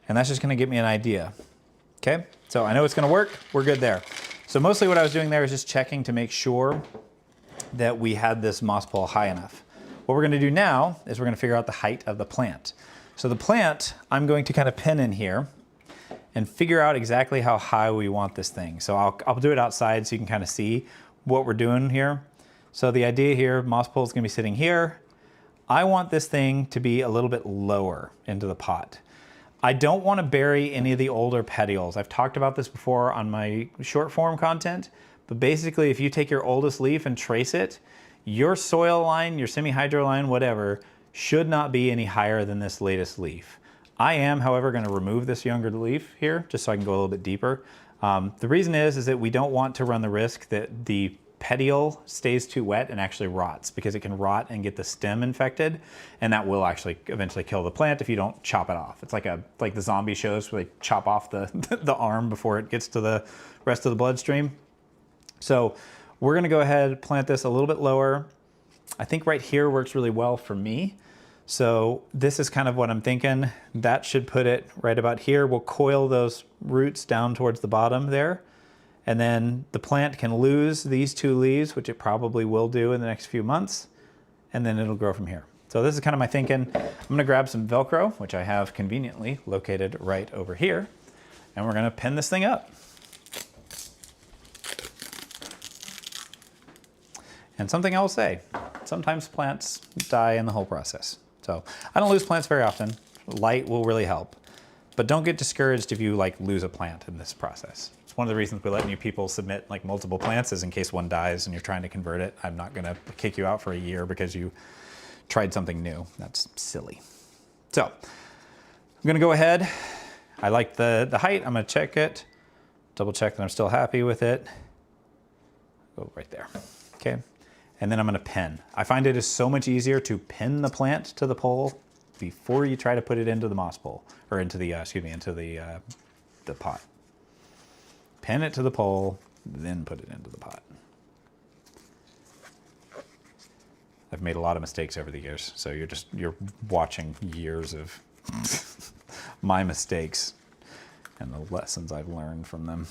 And that's just gonna give me an idea. Okay, so I know it's gonna work, we're good there. So mostly what I was doing there is just checking to make sure that we had this moss pole high enough. What we're gonna do now is we're gonna figure out the height of the plant. So the plant, I'm going to kind of pin in here and figure out exactly how high we want this thing. So I'll do it outside so you can kind of see what we're doing here. So the idea here, moss pole is gonna be sitting here. I want this thing to be a little bit lower into the pot. I don't want to bury any of the older petioles. I've talked about this before on my short form content, but basically if you take your oldest leaf and trace it, your soil line, your semi-hydro line, whatever, should not be any higher than this latest leaf. I am, however, going to remove this younger leaf here just so I can go a little bit deeper. The reason is that we don't want to run the risk that the petiole stays too wet and actually rots, because it can rot and get the stem infected, and that will actually eventually kill the plant if you don't chop it off. It's like the zombie shows where they chop off the the arm before it gets to the rest of the bloodstream. So we're gonna go ahead, plant this a little bit lower. I think right here works really well for me. So this is kind of what I'm thinking. That should put it right about here. We'll coil those roots down towards the bottom there. And then the plant can lose these two leaves, which it probably will do in the next few months, and then it'll grow from here. So this is kind of my thinking. I'm gonna grab some Velcro, which I have conveniently located right over here, and we're gonna pin this thing up. And something I will say, sometimes plants die in the whole process. So I don't lose plants very often. Light will really help, but don't get discouraged if you lose a plant in this process. It's one of the reasons we let new people submit multiple plants, is in case one dies and you're trying to convert it. I'm not gonna kick you out for a year because you tried something new. That's silly. So I'm gonna go ahead. I like the height. I'm gonna check it, double check that I'm still happy with it. Go right there, okay? And then I'm gonna pin. I find it is so much easier to pin the plant to the pole before you try to put it into the moss pole, or into the, into the pot. Pin it to the pole, then put it into the pot. I've made a lot of mistakes over the years, so you're watching years of my mistakes and the lessons I've learned from them.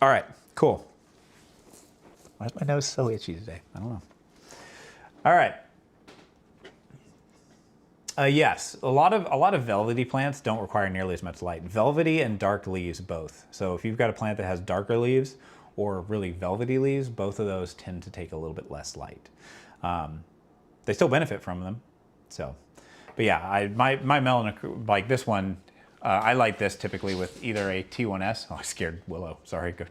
All right, cool. Why is my nose so itchy today? I don't know. All right. Yes, a lot of velvety plants don't require nearly as much light. Velvety and dark leaves both. So if you've got a plant that has darker leaves or really velvety leaves, both of those tend to take a little bit less light. They still benefit from them. So, but yeah, my melon, like this one, I light this typically with either a T1S. Oh, I scared Willow. Sorry. Good.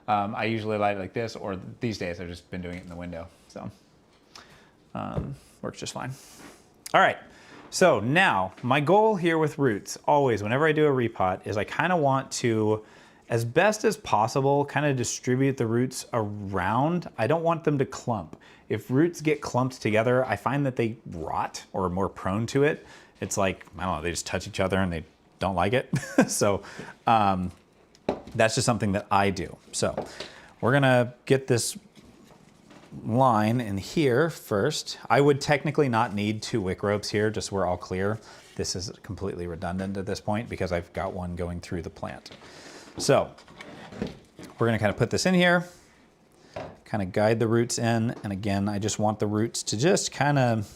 I usually light it like this, or these days I've just been doing it in the window. So works just fine. All right. So now my goal here with roots, always whenever I do a repot, is I kind of want to, as best as possible, kind of distribute the roots around. I don't want them to clump. If roots get clumped together, I find that they rot or are more prone to it. It's like, I don't know, they just touch each other and they don't like it. So that's just something that I do. So we're gonna get this line in here first. I would technically not need 2 wick ropes here, just so we're all clear. This is completely redundant at this point because I've got one going through the plant. So we're gonna kind of put this in here, kind of guide the roots in. And again, I just want the roots to just kind of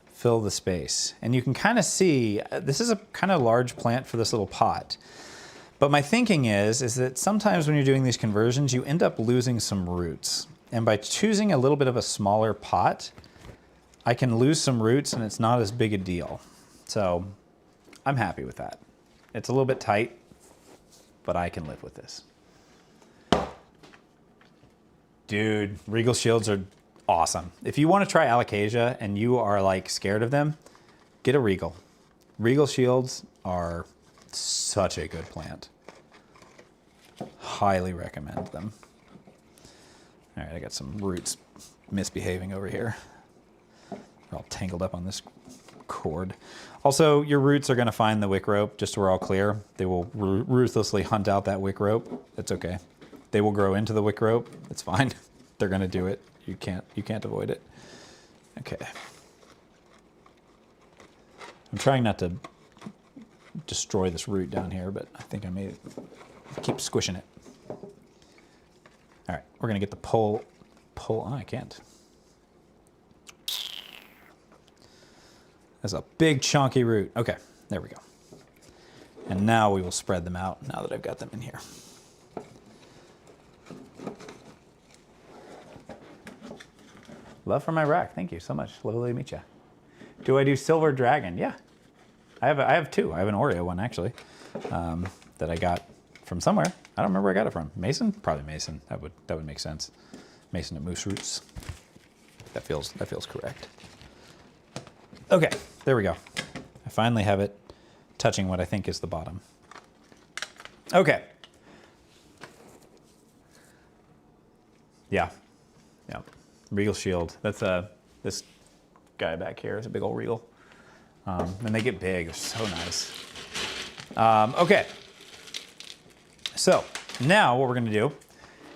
fill the space. And you can kind of see, this is a kind of large plant for this little pot. But my thinking is that sometimes when you're doing these conversions, you end up losing some roots. And by choosing a little bit of a smaller pot, I can lose some roots and it's not as big a deal. So I'm happy with that. It's a little bit tight, but I can live with this. Dude, Regal Shields are awesome. If you want to try Alocasia and you are scared of them, get a Regal. Regal Shields are such a good plant. Highly recommend them. All right, I got some roots misbehaving over here. They're all tangled up on this cord. Also, your roots are going to find the wick rope, just so we're all clear. They will ruthlessly hunt out that wick rope. That's okay. They will grow into the wick rope. It's fine. They're going to do it. You can't avoid it. Okay. I'm trying not to destroy this root down here, but I think I may keep squishing it. All right, we're going to get the pull. Oh, I can't. That's a big chunky root. Okay, there we go. And now we will spread them out now that I've got them in here. Love for my rack. Thank you so much. Lovely to meet you. Do I do silver dragon? Yeah. I have two. I have an Oreo one actually that I got from somewhere. I don't remember where I got it from. Mason? Probably Mason. That would make sense. Mason at Moose Roots. That feels correct. Okay, there we go. I finally have it touching what I think is the bottom. Okay. Yeah. Yeah. Regal shield. That's this guy back here is a big old regal. And they get big. They're so nice. Okay. So now what we're going to do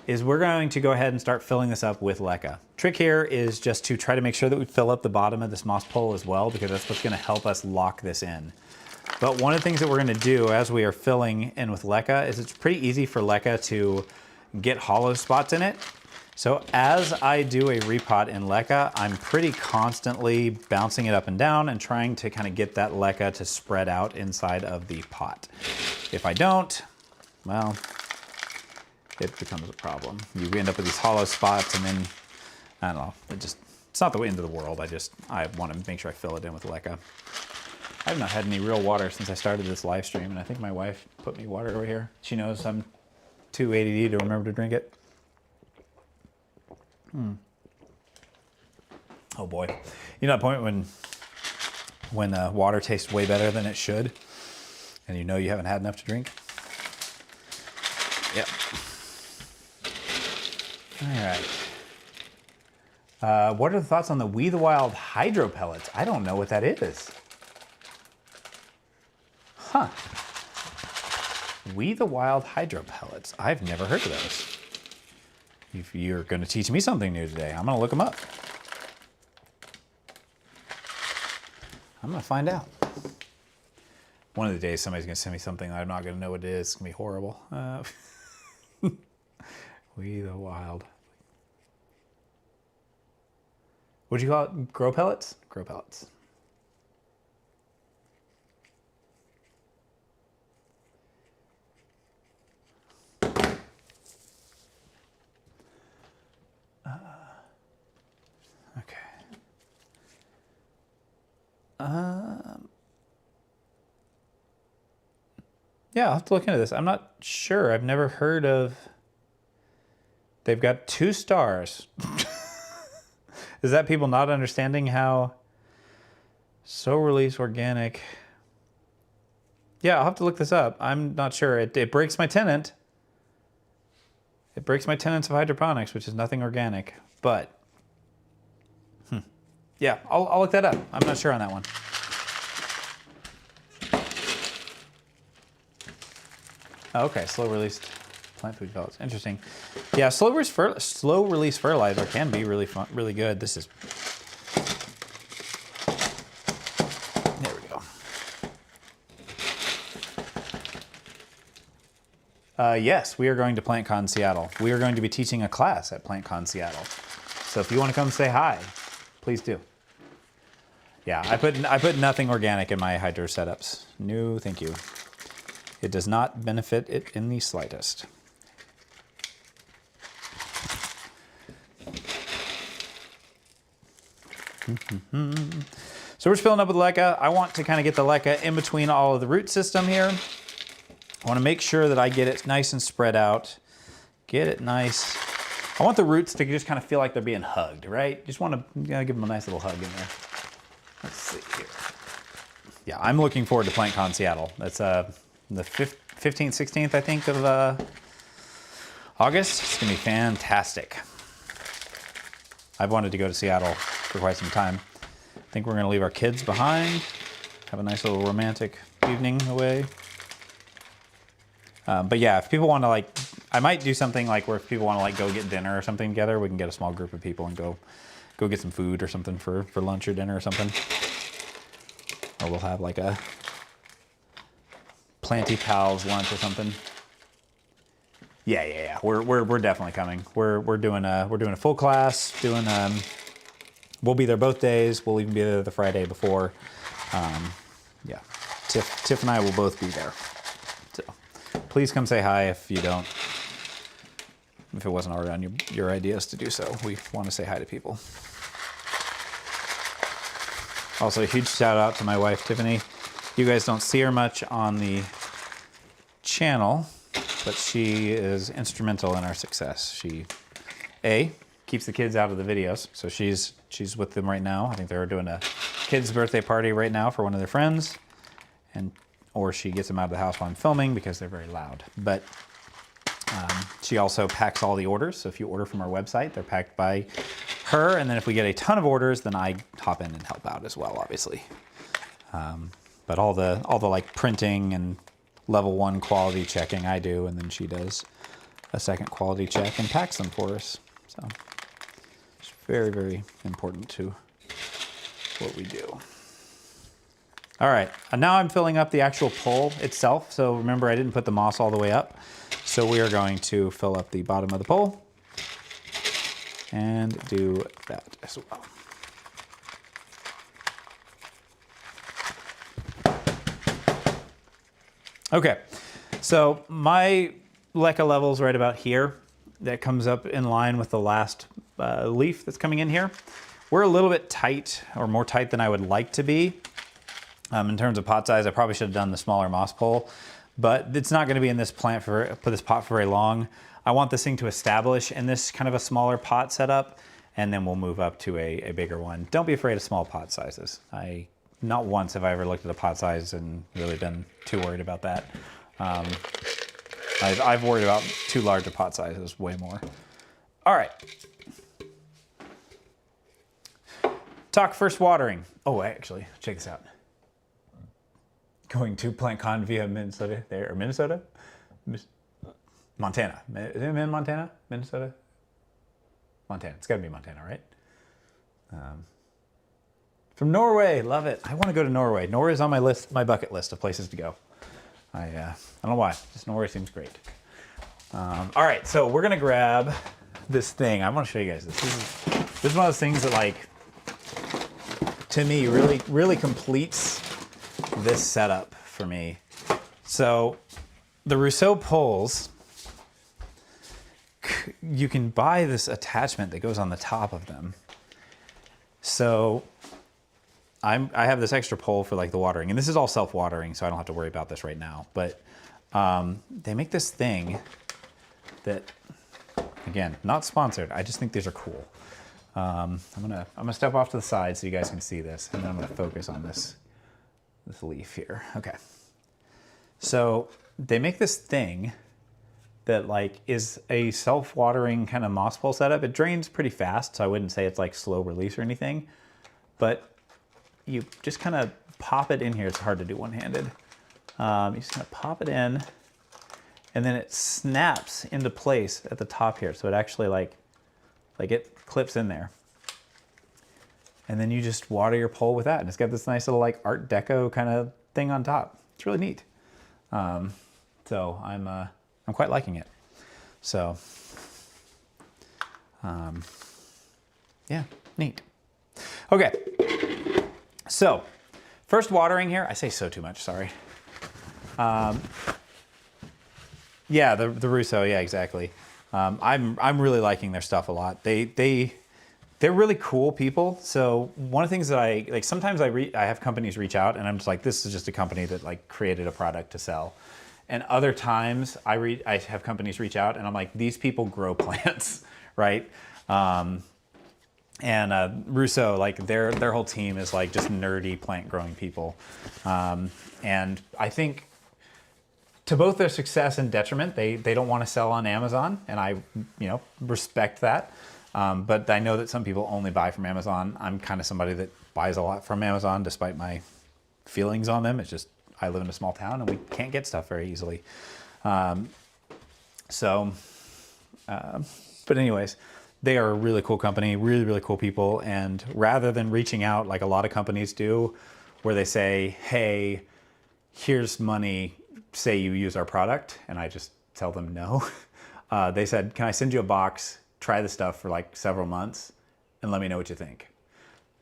is we're going to go ahead and start filling this up with leca. Trick here is just to try to make sure that we fill up the bottom of this moss pole as well, because that's what's going to help us lock this in. But one of the things that we're going to do as we are filling in with leca is it's pretty easy for leca to get hollow spots in it. So as I do a repot in leca, I'm pretty constantly bouncing it up and down and trying to kind of get that leca to spread out inside of the pot. If I don't, well, it becomes a problem. You end up with these hollow spots and then, I don't know, it's not the end of the world. I want to make sure I fill it in with leca. I have not had any real water since I started this live stream, and I think my wife put me water over here. She knows I'm too ADD to remember to drink it. Oh boy. You know that point when water tastes way better than it should, and you know you haven't had enough to drink? Yep. All right. What are the thoughts on the We the Wild hydro pellets? I don't know what that is. Huh. We the Wild hydro pellets. I've never heard of those. If you're going to teach me something new today, I'm going to look them up. I'm going to find out. One of the days somebody's going to send me something that I'm not going to know what it is. It's going to be horrible. We the Wild. What'd you call it? Grow pellets? Grow pellets. Okay. Yeah, I'll have to look into this. I'm not sure. I've never heard of... They've got 2 stars. Is that people not understanding how so release organic? Yeah, I'll have to look this up. I'm not sure. It breaks my tenant. It breaks my tenets of hydroponics, which is nothing organic. But yeah, I'll look that up. I'm not sure on that one. Oh, okay, slow released plant food pellets. Interesting. Yeah, slow release fertilizer can be really fun, really good. This is. There we go. Yes, we are going to PlantCon Seattle. We are going to be teaching a class at PlantCon Seattle. So if you want to come say hi, please do. Yeah, I put nothing organic in my hydro setups. No, thank you. It does not benefit it in the slightest. So we're just filling up with leca. I want to kind of get the leca in between all of the root system here. I want to make sure that I get it nice and spread out. Get it nice. I want the roots to just kind of feel like they're being hugged, right? Just want to give them a nice little hug in there. Let's see here. Yeah, I'm looking forward to PlantCon Seattle. That's the 15th, 16th, I think, of August. It's going to be fantastic. I've wanted to go to Seattle for quite some time. I think we're gonna leave our kids behind, have a nice little romantic evening away. But yeah, if people want to like, I might do something like where if people want to like go get dinner or something together, we can get a small group of people and go get some food or something for lunch or dinner or something. Or we'll have like a Planty Pals lunch or something. Yeah. We're definitely coming. We're doing a full class. We'll be there both days. We'll even be there the Friday before. Yeah, Tiff and I will both be there. So please come say hi if you don't. If it wasn't already on your ideas to do so, we want to say hi to people. Also, a huge shout out to my wife, Tiffany. You guys don't see her much on the channel, but she is instrumental in our success. She, keeps the kids out of the videos, so she's with them right now. I think they're doing a kid's birthday party right now for one of their friends, or she gets them out of the house while I'm filming because they're very loud. But she also packs all the orders, so if you order from our website, they're packed by her, and then if we get a ton of orders, then I hop in and help out as well, obviously. But all the like printing and level 1 quality checking I do, and then she does a second quality check and packs them for us. So it's very, very important to what we do. All right, and now I'm filling up the actual pole itself. So remember, I didn't put the moss all the way up. So we are going to fill up the bottom of the pole and do that as well. Okay, so my LECA level's right about here. That comes up in line with the last leaf that's coming in here. We're a little bit tight, or more tight than I would like to be. In terms of pot size, I probably should have done the smaller moss pole, but it's not gonna be in this pot for very long. I want this thing to establish in this kind of a smaller pot setup, and then we'll move up to a bigger one. Don't be afraid of small pot sizes. Not once have I ever looked at a pot size and really been too worried about that. I've worried about too large a pot sizes way more. All right. Talk first watering. Oh, actually, check this out. Going to PlantCon via Minnesota there, or Minnesota? Montana. Is it in Montana? Minnesota? Montana. It's gotta be Montana, right? From Norway, love it. I want to go to Norway. Norway's on my list, my bucket list of places to go. I don't know why, just Norway seems great. All right, so we're gonna grab this thing. I want to show you guys this. This is one of those things that, like, to me, really completes this setup for me. So the Rousseau poles, you can buy this attachment that goes on the top of them. So I have this extra pole for like the watering, and this is all self-watering, so I don't have to worry about this right now. But they make this thing that, again, not sponsored. I just think these are cool. I'm gonna step off to the side so you guys can see this, and then I'm gonna focus on this leaf here. Okay. So they make this thing that like is a self-watering kind of moss pole setup. It drains pretty fast, so I wouldn't say it's like slow release or anything, but you just kind of pop it in here. It's hard to do one-handed. You just kind of pop it in, and then it snaps into place at the top here. So it actually like it clips in there. And then you just water your pole with that. And it's got this nice little like Art Deco kind of thing on top. It's really neat. So I'm quite liking it. So, yeah, neat. Okay. So, first watering here. I say so too much, sorry. Yeah, the Rousseau, yeah, exactly. I'm really liking their stuff a lot. They're really cool people. So one of the things that I like, sometimes I have companies reach out and I'm just like, this is just a company that like created a product to sell. And other times I have companies reach out and I'm like, these people grow plants, right? Rousseau, like their whole team is like just nerdy plant growing people. And I think to both their success and detriment, they don't want to sell on Amazon, and I respect that. But I know that some people only buy from Amazon. I'm kind of somebody that buys a lot from Amazon despite my feelings on them. It's just, I live in a small town and we can't get stuff very easily. But anyways, they are a really cool company, really, really cool people. And rather than reaching out like a lot of companies do, where they say, hey, here's money, say you use our product, and I just tell them no. They said, can I send you a box, try the stuff for like several months, and let me know what you think.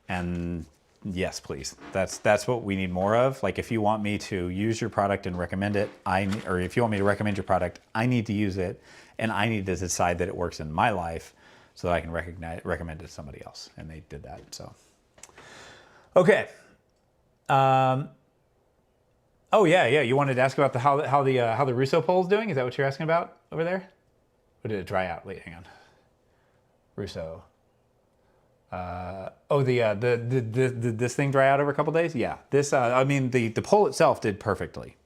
And yes, please. That's what we need more of. Like if you want me to use your product and recommend it, or if you want me to recommend your product, I need to use it, and I need to decide that it works in my life so that I can recommend it to somebody else. And they did that, so. Okay. Oh yeah, you wanted to ask about how the Russo pole's doing? Is that what you're asking about over there? Or did it dry out? Wait, hang on. Russo. This thing dry out over a couple days? Yeah. This, I mean, the pole itself did perfectly.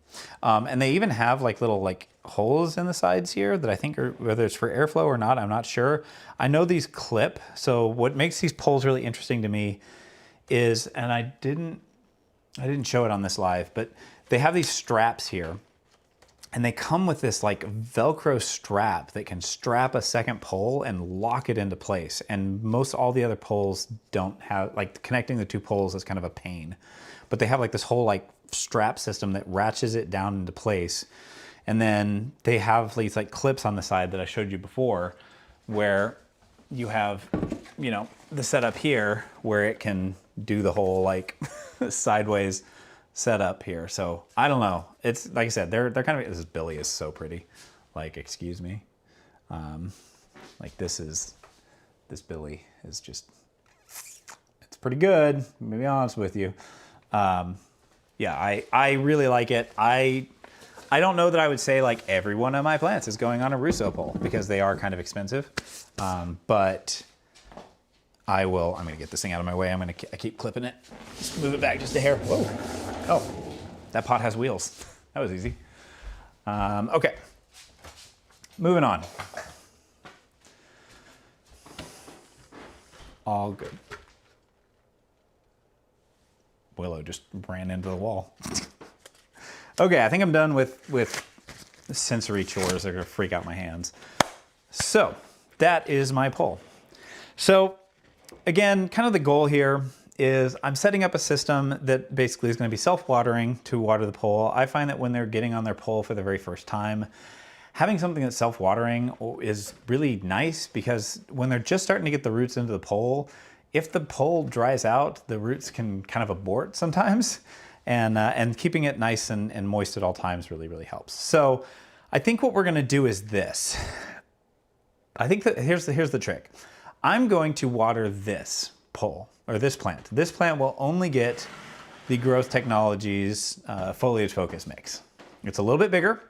And they even have like little like holes in the sides here that I think are, whether it's for airflow or not, I'm not sure. I know these clip. So what makes these poles really interesting to me is, and I didn't show it on this live, but they have these straps here, and they come with this like Velcro strap that can strap a second pole and lock it into place. And most all the other poles don't have, like connecting the two poles is kind of a pain, but they have like this whole like strap system that ratchets it down into place. And then they have these like clips on the side that I showed you before, where you have, you know, the setup here where it can do the whole like sideways setup here. So I don't know. It's like I said, they're kind of, this Billy is so pretty. Like, excuse me. Like this Billy is just, it's pretty good. To be honest with you. Yeah, I really like it. I don't know that I would say like every one of my plants is going on a Russo pole because they are kind of expensive. But I'm gonna get this thing out of my way. I keep clipping it. Just move it back just a hair. Whoa. Oh, that pot has wheels. That was easy. Okay, moving on. All good. Willow just ran into the wall. Okay, I think I'm done with sensory chores that are gonna freak out my hands. So that is my pole. So again, kind of the goal here is I'm setting up a system that basically is going to be self-watering to water the pole. I find that when they're getting on their pole for the very first time, having something that's self-watering is really nice, because when they're just starting to get the roots into the pole, if the pole dries out, the roots can kind of abort sometimes, and keeping it nice and moist at all times really, really helps. So I think what we're going to do is this. I think that here's the trick. I'm going to water this pole, or this plant. This plant will only get the Growth Technologies Foliage Focus Mix. It's a little bit bigger,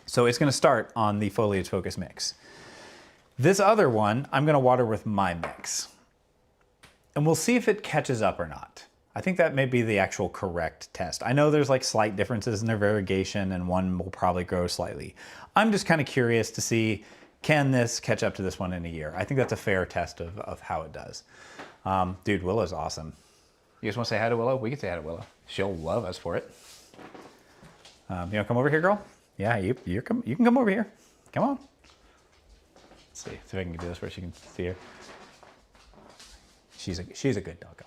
so it's gonna start on the Foliage Focus Mix. This other one, I'm gonna water with my mix. And we'll see if it catches up or not. I think that may be the actual correct test. I know there's like slight differences in their variegation, and one will probably grow slightly. I'm just kind of curious to see, can this catch up to this one in a year? I think that's a fair test of how it does. Dude, Willow's awesome. You guys want to say hi to Willow? We can say hi to Willow. She'll love us for it. You want to come over here, girl? Yeah, you can come over here. Come on. Let's see if I can do this where she can see her. She's a good doggo.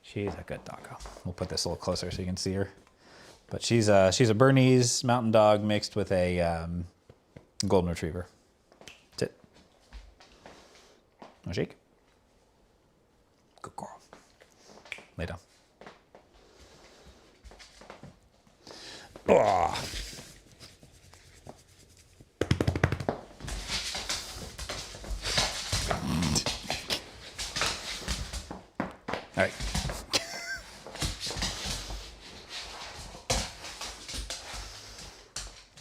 She's a good doggo. We'll put this a little closer so you can see her. But she's a Bernese Mountain Dog mixed with a Golden Retriever. Sit. Want to shake? Good girl. Lay down. Oh. All right.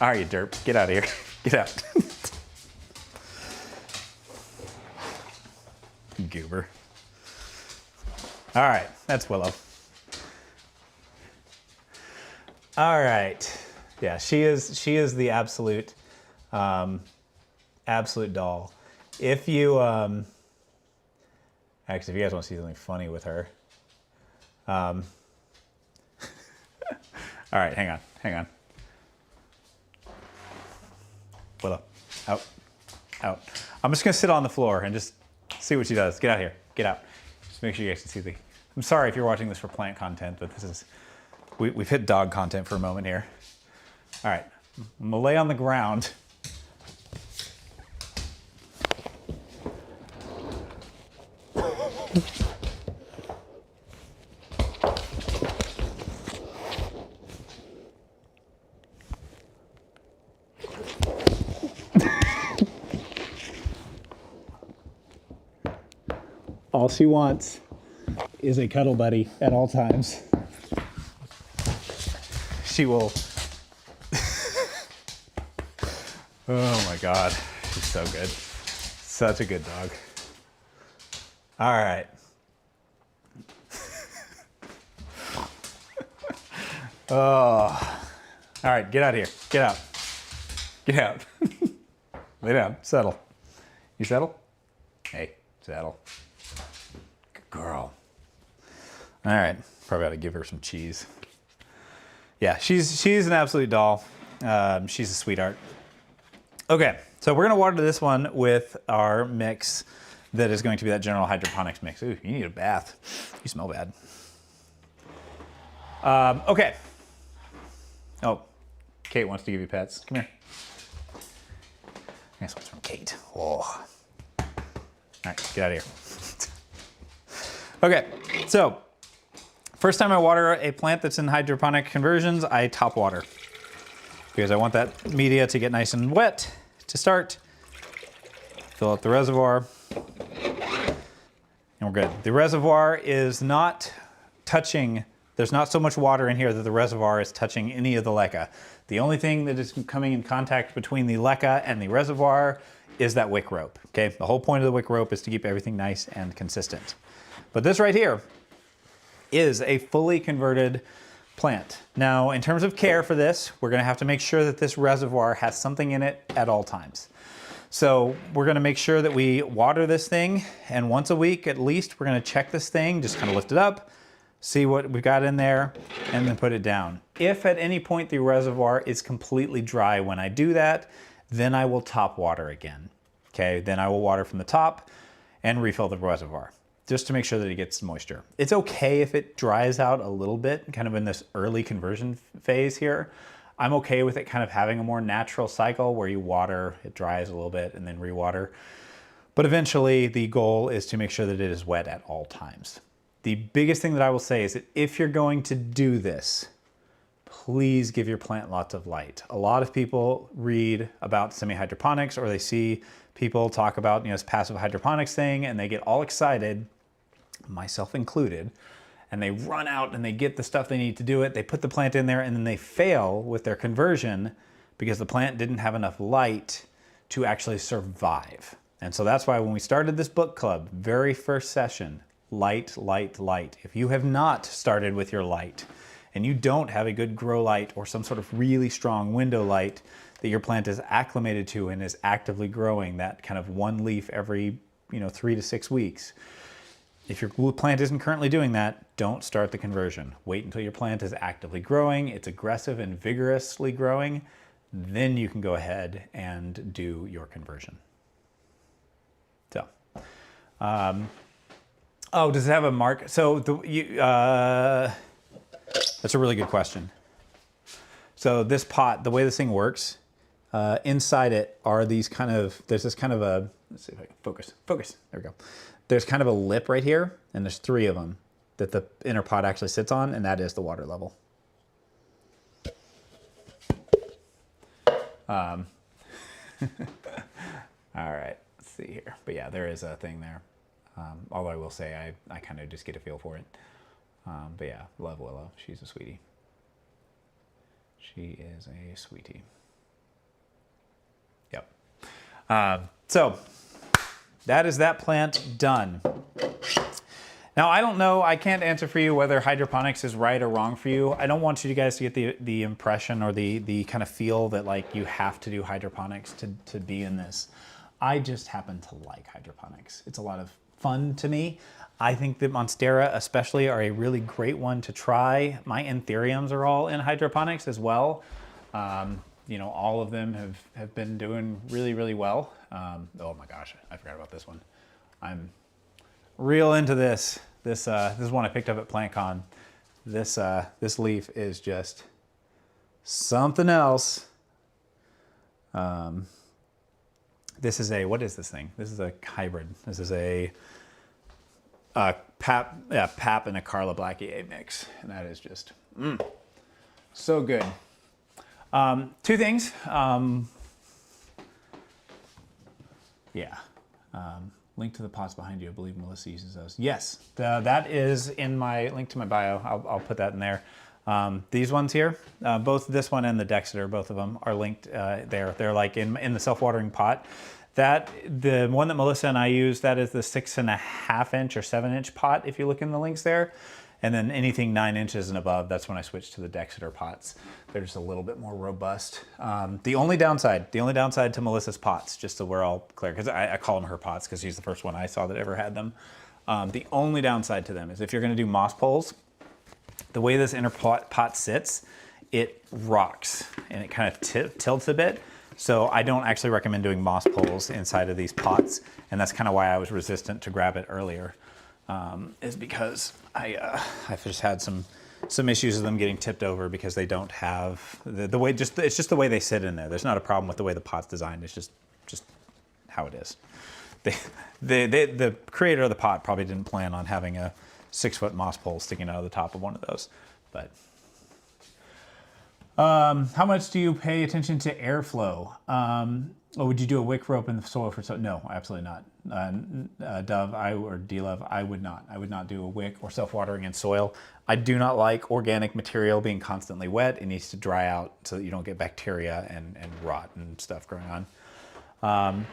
All right, you derp. Get out of here. Get out. Goober. All right, that's Willow. All right. Yeah, she is the absolute doll. If you, actually, if you guys want to see something funny with her. All right, hang on. Willow, out. I'm just gonna sit on the floor and just see what she does. Get out here, get out. Just make sure you guys can see the, I'm sorry if you're watching this for plant content, but this is, we've hit dog content for a moment here. All right, I'm gonna lay on the ground. All she wants is a cuddle buddy at all times. She will. Oh my God, she's so good. Such a good dog. All right. Oh, all right, get out of here. Get out. Get out. Lay down, settle. You settle? Hey, settle. Good girl. All right, probably ought to give her some cheese. Yeah, she's an absolute doll. She's a sweetheart. Okay, so we're gonna water this one with our mix that is going to be that general hydroponics mix. Ooh, you need a bath. You smell bad. Okay. Oh, Kate wants to give you pets. Come here. This one's from Kate. Oh. All right, get out of here. Okay, so first time I water a plant that's in hydroponic conversions, I top water because I want that media to get nice and wet to start. Fill up the reservoir, and we're good. The reservoir is not touching, there's not so much water in here that the reservoir is touching any of the leca. The only thing that is coming in contact between the leca and the reservoir is that wick rope, okay? The whole point of the wick rope is to keep everything nice and consistent. But this right here is a fully converted plant. Now, in terms of care for this, we're gonna have to make sure that this reservoir has something in it at all times. So we're gonna make sure that we water this thing, and once a week at least, we're gonna check this thing, just kind of lift it up, see what we've got in there, and then put it down. If at any point the reservoir is completely dry when I do that, then I will top water again. Okay, then I will water from the top and refill the reservoir, just to make sure that it gets moisture. It's okay if it dries out a little bit, kind of in this early conversion phase here. I'm okay with it kind of having a more natural cycle where you water, it dries a little bit, and then rewater. But eventually the goal is to make sure that it is wet at all times. The biggest thing that I will say is that if you're going to do this, please give your plant lots of light. A lot of people read about semi-hydroponics, or they see people talk about, this passive hydroponics thing, and they get all excited, myself included, and they run out and they get the stuff they need to do it. They put the plant in there and then they fail with their conversion because the plant didn't have enough light to actually survive. And so that's why when we started this book club, very first session, light, light, light. If you have not started with your light and you don't have a good grow light or some sort of really strong window light that your plant is acclimated to and is actively growing, that kind of one leaf every 3 to 6 weeks. If your plant isn't currently doing that, don't start the conversion. Wait until your plant is actively growing, it's aggressive and vigorously growing, then you can go ahead and do your conversion. So, oh, does it have a mark? So that's a really good question. So this pot, the way this thing works, inside it are these there's this kind of a, let's see if I can focus, there we go. There's kind of a lip right here, and there's 3 of them that the inner pot actually sits on, and that is the water level. All right, let's see here. But yeah, there is a thing there. Although I will say I kind of just get a feel for it. But yeah, love Willow. She's a sweetie. She is a sweetie. Yep. So that is that plant done. Now, I don't know, I can't answer for you whether hydroponics is right or wrong for you. I don't want you guys to get the impression or the kind of feel that like you have to do hydroponics to be in this. I just happen to like hydroponics. It's a lot of fun to me. I think that Monstera especially are a really great one to try. My anthuriums are all in hydroponics as well. You know, all of them have been doing really, really well. Oh my gosh, I forgot about this one. I'm real into this. This is one I picked up at PlantCon. This leaf is just something else. This is a, what is this thing? This is a hybrid. This is a pap and a Carla Blackie mix, and that is just so good. Two things. Link to the pots behind you. I believe Melissa uses those. Yes, that is in my link to my bio. I'll put that in there. These ones here, both this one and the Dexter, both of them are linked there. They're like in the self-watering pot. The one that Melissa and I use, that is the 6.5 inch or 7 inch pot, if you look in the links there. And then anything 9 inches and above, that's when I switched to the Dexter pots. They're just a little bit more robust. The only downside to Melissa's pots, just so we're all clear, because I call them her pots because she's the first one I saw that ever had them. The only downside to them is if you're gonna do moss poles, the way this inner pot sits, it rocks and it kind of tilts a bit. So I don't actually recommend doing moss poles inside of these pots. And that's kind of why I was resistant to grab it earlier, is because I've just had some issues with them getting tipped over because they don't have the way, it's just the way they sit in there. There's not a problem with the way the pot's designed. It's just how it is. The creator of the pot probably didn't plan on having a 6-foot moss pole sticking out of the top of one of those, but. How much do you pay attention to airflow? Or would you do a wick rope in the soil for so? No, absolutely not. Dove, or D-Love, I would not. I would not do a wick or self-watering in soil. I do not like organic material being constantly wet. It needs to dry out so that you don't get bacteria and rot and stuff growing on.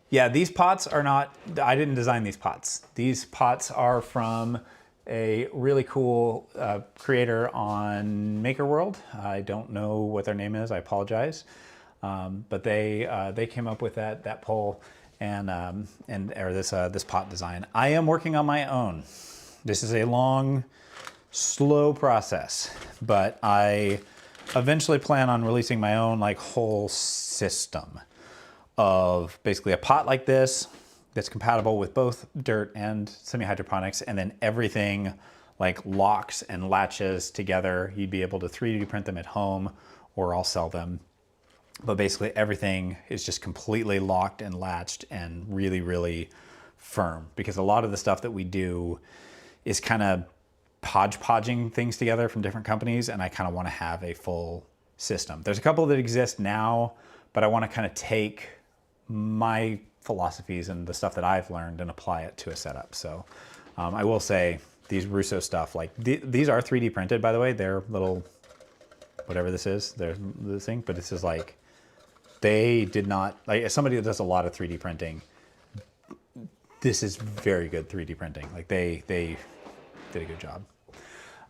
Yeah, these pots are not, I didn't design these pots. These pots are from a really cool creator on MakerWorld. I don't know what their name is, I apologize. But they came up with that pole or this pot design. I am working on my own. This is a long, slow process, but I eventually plan on releasing my own like whole system of basically a pot like this that's compatible with both dirt and semi-hydroponics, and then everything like locks and latches together. You'd be able to 3D print them at home, or I'll sell them. But basically everything is just completely locked and latched and really, really firm, because a lot of the stuff that we do is kind of hodgepodging things together from different companies, and I kind of want to have a full system. There's a couple that exist now, but I want to kind of take my philosophies and the stuff that I've learned and apply it to a setup. So I will say these Russo stuff, like these are 3D printed, by the way. They're little, whatever this is, they're this thing, but this is like, they did not, like as somebody that does a lot of 3D printing, this is very good 3D printing. Like they did a good job.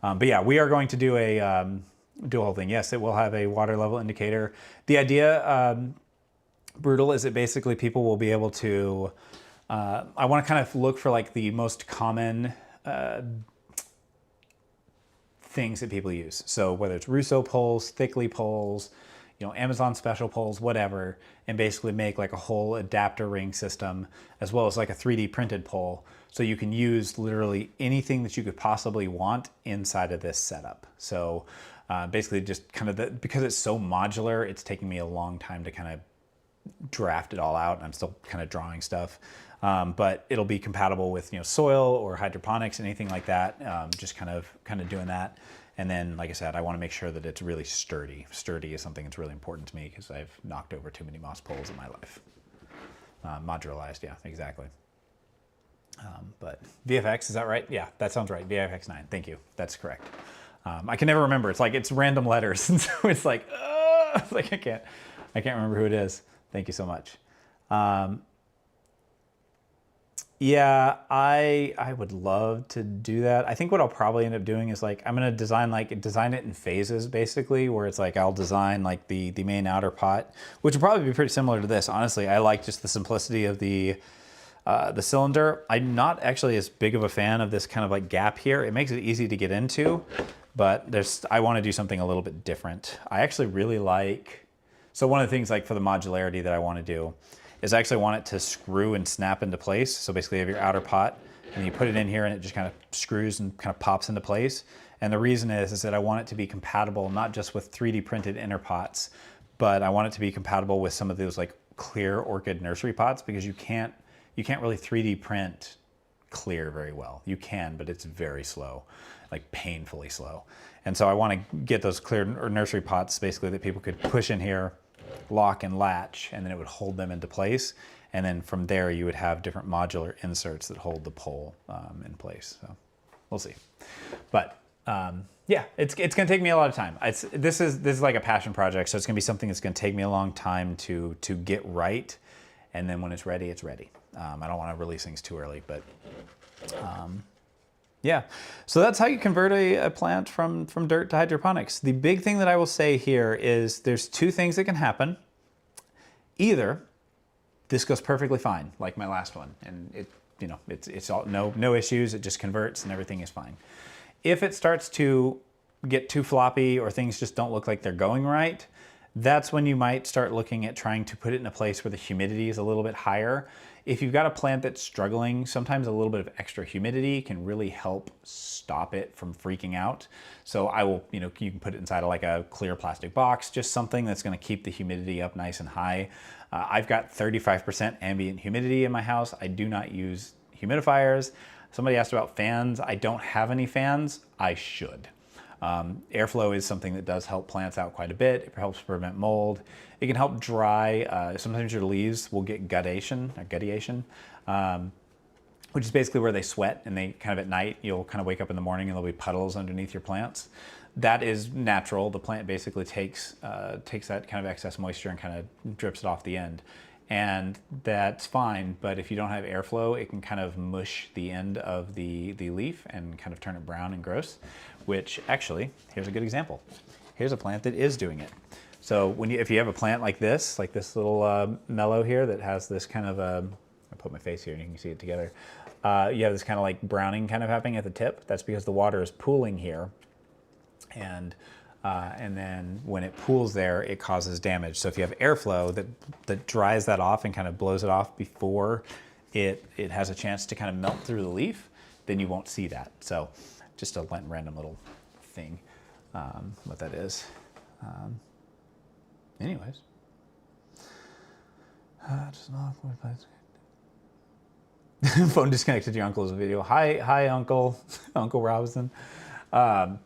But yeah, we are going to do a whole thing. Yes, it will have a water level indicator. The idea, Brutal, is that basically people will be able to, I want to kind of look for like the most common things that people use. So whether it's Russo poles, Thickly poles, Amazon special poles, whatever, and basically make like a whole adapter ring system, as well as like a 3D printed pole. So you can use literally anything that you could possibly want inside of this setup. So basically just kind of, because it's so modular, it's taking me a long time to kind of draft it all out, and I'm still kind of drawing stuff. But it'll be compatible with soil or hydroponics, anything like that. Just kind of doing that. And then, like I said, I want to make sure that it's really sturdy. Sturdy is something that's really important to me because I've knocked over too many moss poles in my life. Modularized, yeah, exactly. But VFX, is that right? Yeah, that sounds right. VFX 9, thank you. That's correct. I can never remember. It's like, it's random letters. And so it's like, I can't remember who it is. Thank you so much. Yeah, I would love to do that. I think what I'll probably end up doing is like I'm gonna design it in phases basically, where it's like I'll design like the main outer pot, which will probably be pretty similar to this. Honestly, I like just the simplicity of the cylinder. I'm not actually as big of a fan of this kind of like gap here. It makes it easy to get into, but I want to do something a little bit different. I actually really like, so one of the things like for the modularity that I want to do is I actually want it to screw and snap into place. So basically you have your outer pot and you put it in here and it just kind of screws and kind of pops into place. And the reason is that I want it to be compatible, not just with 3D printed inner pots, but I want it to be compatible with some of those like clear orchid nursery pots, because you can't really 3D print clear very well. You can, but it's very slow, like painfully slow. And so I want to get those clear nursery pots basically that people could push in here, lock and latch, and then it would hold them into place. And then from there you would have different modular inserts that hold the pole in place. So we'll see. But yeah, it's gonna take me a lot of time. This is like a passion project, so it's gonna be something that's gonna take me a long time to get right. And then when it's ready, it's ready. I don't want to release things too early, but yeah. So that's how you convert a plant from dirt to hydroponics. The big thing that I will say here is there's two things that can happen. Either this goes perfectly fine, like my last one, and it's all no issues. It just converts and everything is fine. If it starts to get too floppy or things just don't look like they're going right, that's when you might start looking at trying to put it in a place where the humidity is a little bit higher. If you've got a plant that's struggling, sometimes a little bit of extra humidity can really help stop it from freaking out. So I will, you can put it inside of like a clear plastic box, just something that's gonna keep the humidity up nice and high. I've got 35% ambient humidity in my house. I do not use humidifiers. Somebody asked about fans. I don't have any fans. I should. Airflow is something that does help plants out quite a bit. It helps prevent mold. It can help dry. Sometimes your leaves will get guttation, which is basically where they sweat, and they kind of at night, you'll kind of wake up in the morning and there'll be puddles underneath your plants. That is natural. The plant basically takes that kind of excess moisture and kind of drips it off the end. And that's fine, but if you don't have airflow, it can kind of mush the end of the leaf and kind of turn it brown and gross, which actually, here's a good example. Here's a plant that is doing it. So if you have a plant like this little mellow here that has this kind of, I put my face here and you can see it together. You have this kind of like browning kind of happening at the tip. That's because the water is pooling here. And then when it pools there, it causes damage. So if you have airflow that dries that off and kind of blows it off before it has a chance to kind of melt through the leaf, then you won't see that. So just a random little thing, what that is. Anyways. Phone disconnected to your uncle's video. Hi, Uncle Robinson. Yeah.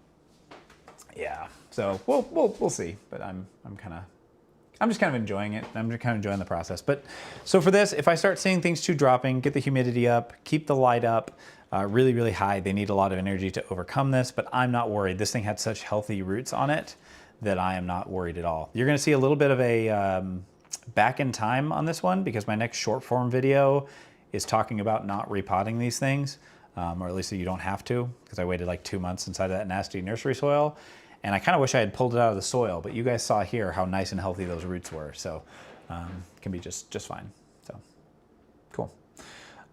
So we'll see, but I'm just kind of enjoying it. I'm just kind of enjoying the process. But so for this, if I start seeing things too dropping, get the humidity up, keep the light up really, really high. They need a lot of energy to overcome this, but I'm not worried. This thing had such healthy roots on it that I am not worried at all. You're gonna see a little bit of a back in time on this one, because my next short form video is talking about not repotting these things, or at least so you don't have to, because I waited like 2 months inside of that nasty nursery soil. And I kind of wish I had pulled it out of the soil, but you guys saw here how nice and healthy those roots were. So it can be just fine. So cool.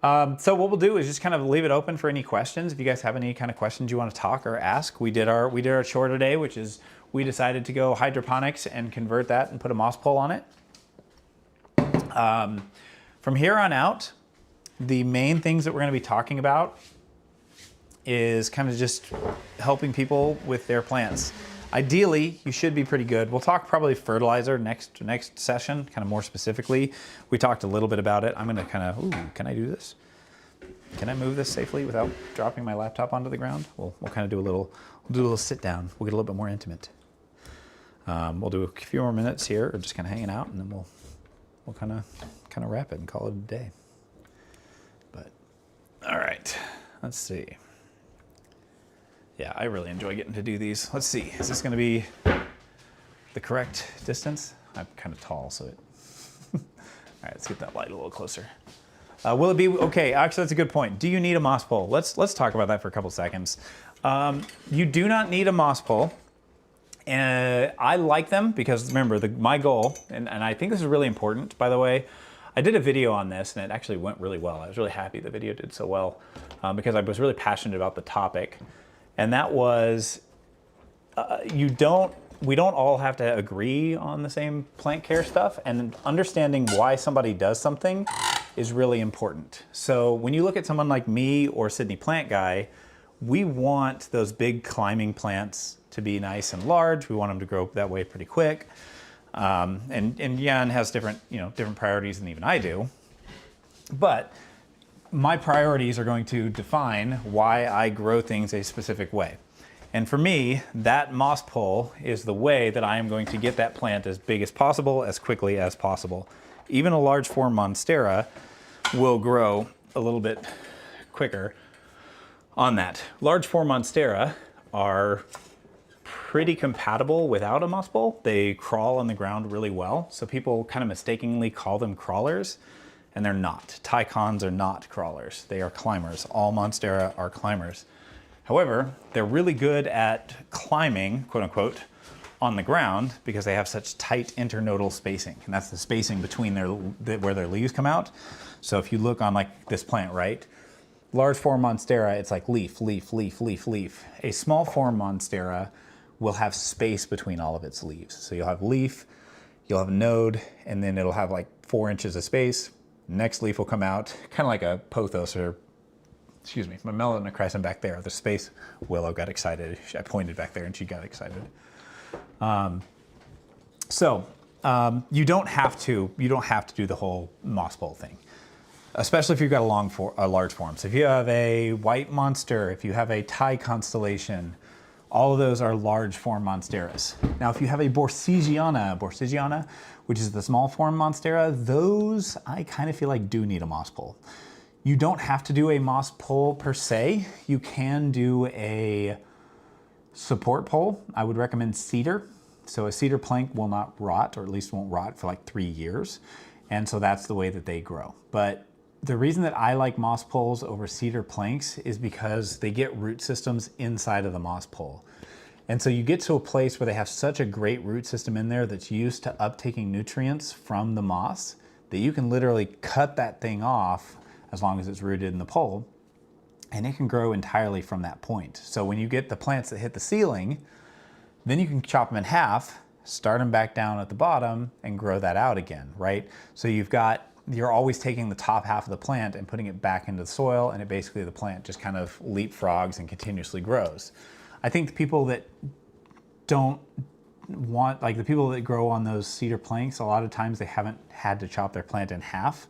So what we'll do is just kind of leave it open for any questions. If you guys have any kind of questions you want to talk or ask, we did our chore today, which is we decided to go hydroponics and convert that and put a moss pole on it. From here on out, the main things that we're going to be talking about is kind of just helping people with their plants. Ideally, you should be pretty good. We'll talk probably fertilizer next session, kind of more specifically. We talked a little bit about it. I'm gonna kind of, can I do this? Can I move this safely without dropping my laptop onto the ground? We'll kind of do a little sit down. We'll get a little bit more intimate. We'll do a few more minutes here, or just kind of hanging out, and then we'll kind of wrap it and call it a day. But all right, let's see. Yeah, I really enjoy getting to do these. Let's see, is this gonna be the correct distance? I'm kind of tall, so it... All right, let's get that light a little closer. Will it be okay? Actually, that's a good point. Do you need a moss pole? Let's talk about that for a couple seconds. You do not need a moss pole. And I like them because remember my goal, and I think this is really important, by the way. I did a video on this and it actually went really well. I was really happy the video did so well because I was really passionate about the topic. And that was, we don't all have to agree on the same plant care stuff, and understanding why somebody does something is really important. So when you look at someone like me or Sydney Plant Guy, we want those big climbing plants to be nice and large. We want them to grow that way pretty quick. And Jan has different priorities than even I do. But my priorities are going to define why I grow things a specific way. And for me, that moss pole is the way that I am going to get that plant as big as possible, as quickly as possible. Even a large form Monstera will grow a little bit quicker on that. Large form Monstera are pretty compatible without a moss pole. They crawl on the ground really well. So people kind of mistakenly call them crawlers, and they're not. Tycons are not crawlers. They are climbers. All Monstera are climbers. However, they're really good at climbing, quote unquote, on the ground because they have such tight internodal spacing. And that's the spacing between where their leaves come out. So if you look on like this plant, right? Large form Monstera, it's like leaf, leaf, leaf, leaf, leaf. A small form Monstera will have space between all of its leaves. So you'll have leaf, you'll have a node, and then it'll have like 4 inches of space. Next leaf will come out, kind of like a pothos or, excuse me, my melanochrysum back there. The space willow got excited. I pointed back there and she got excited. You don't have to do the whole moss pole thing, especially if you've got a large form. So if you have a white monster, if you have a Thai constellation, all of those are large form Monsteras. Now, if you have a Borsigiana, which is the small form Monstera, those I kind of feel like do need a moss pole. You don't have to do a moss pole per se. You can do a support pole. I would recommend cedar. So a cedar plank will not rot, or at least won't rot for like 3 years. And so that's the way that they grow. But the reason that I like moss poles over cedar planks is because they get root systems inside of the moss pole. And so you get to a place where they have such a great root system in there that's used to uptaking nutrients from the moss that you can literally cut that thing off as long as it's rooted in the pole, and it can grow entirely from that point. So when you get the plants that hit the ceiling, then you can chop them in half, start them back down at the bottom, and grow that out again, right? So you're always taking the top half of the plant and putting it back into the soil, and the plant just kind of leapfrogs and continuously grows. I think the people that don't want, like the people that grow on those cedar planks, a lot of times they haven't had to chop their plant in half,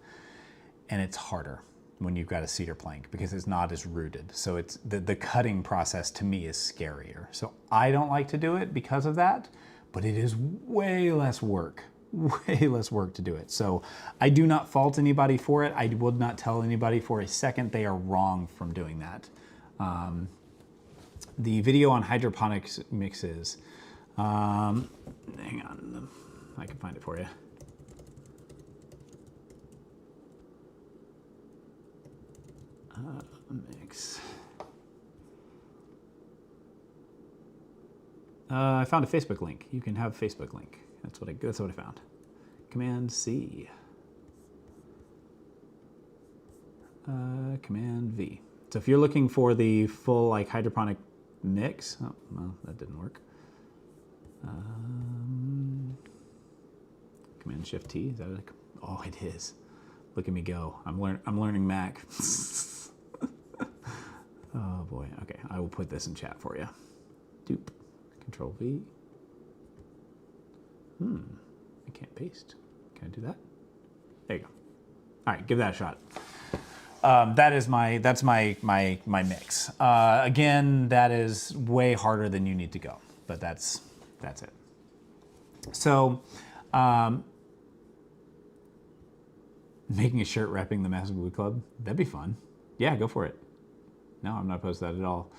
and it's harder when you've got a cedar plank because it's not as rooted. So it's the cutting process to me is scarier. So I don't like to do it because of that, but it is way less work to do it. So I do not fault anybody for it. I would not tell anybody for a second they are wrong from doing that. The video on hydroponics mixes, hang on, I can find it for you. Mix. I found a Facebook link. You can have a Facebook link. That's what I found. Command C. Command V. So if you're looking for the full like hydroponic mix, oh well, that didn't work. Command Shift T. Is that it? Oh, it is. Look at me go. I'm learning Mac. Oh boy. Okay, I will put this in chat for you. Doop. Control V. I can't paste. Can I do that? There you go. All right, give that a shot. That's my mix. Again, that is way harder than you need to go, but that's it. So, making a shirt wrapping the Massive Glue Club, that'd be fun. Yeah, go for it. No, I'm not opposed to that at all.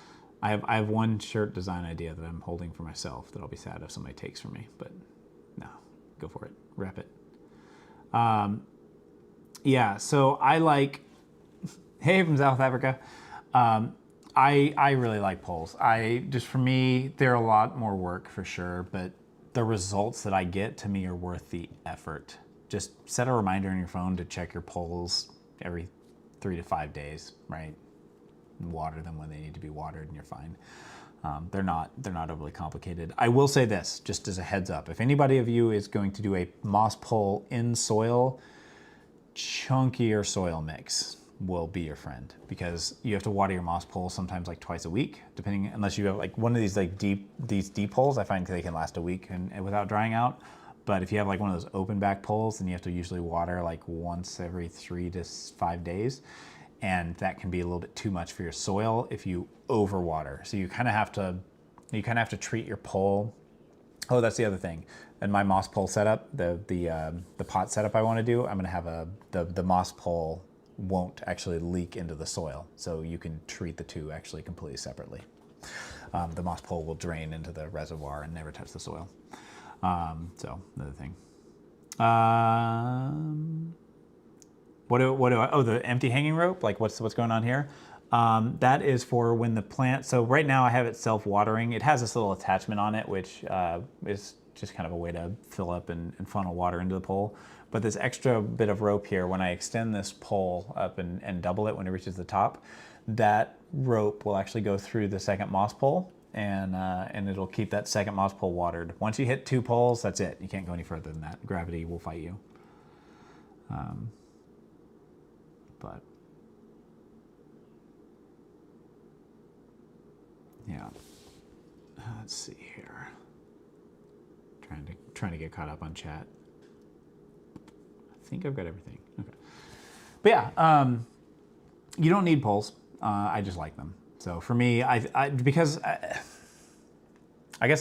I have one shirt design idea that I'm holding for myself that I'll be sad if somebody takes from me, but no, go for it. Wrap it. Yeah, so I like, hey, from South Africa. I really like poles. For me, they're a lot more work for sure, but the results that I get to me are worth the effort. Just set a reminder on your phone to check your poles every 3 to 5 days, right? Water them when they need to be watered, and you're fine. They're not overly complicated. I will say this, just as a heads up: if anybody of you is going to do a moss pole in soil, chunkier soil mix will be your friend, because you have to water your moss pole sometimes like twice a week, depending, unless you have like one of these like deep poles. I find they can last a week and without drying out. But if you have like one of those open back poles, then you have to usually water like once every 3 to 5 days. And that can be a little bit too much for your soil if you overwater. So you kind of have to treat your pole. Oh, that's the other thing. In my moss pole setup, the pot setup I want to do, I'm going to have the moss pole won't actually leak into the soil. So you can treat the two actually completely separately. The moss pole will drain into the reservoir and never touch the soil. So another thing. The empty hanging rope, like what's going on here? That is for when the plant, so right now I have it self-watering. It has this little attachment on it, which is just kind of a way to fill up and funnel water into the pole. But this extra bit of rope here, when I extend this pole up and double it when it reaches the top, that rope will actually go through the second moss pole, and it'll keep that second moss pole watered. Once you hit 2 poles, that's it. You can't go any further than that. Gravity will fight you. But yeah, let's see here. Trying to get caught up on chat. I think I've got everything. Okay, but yeah, you don't need poles. I just like them. So for me, I guess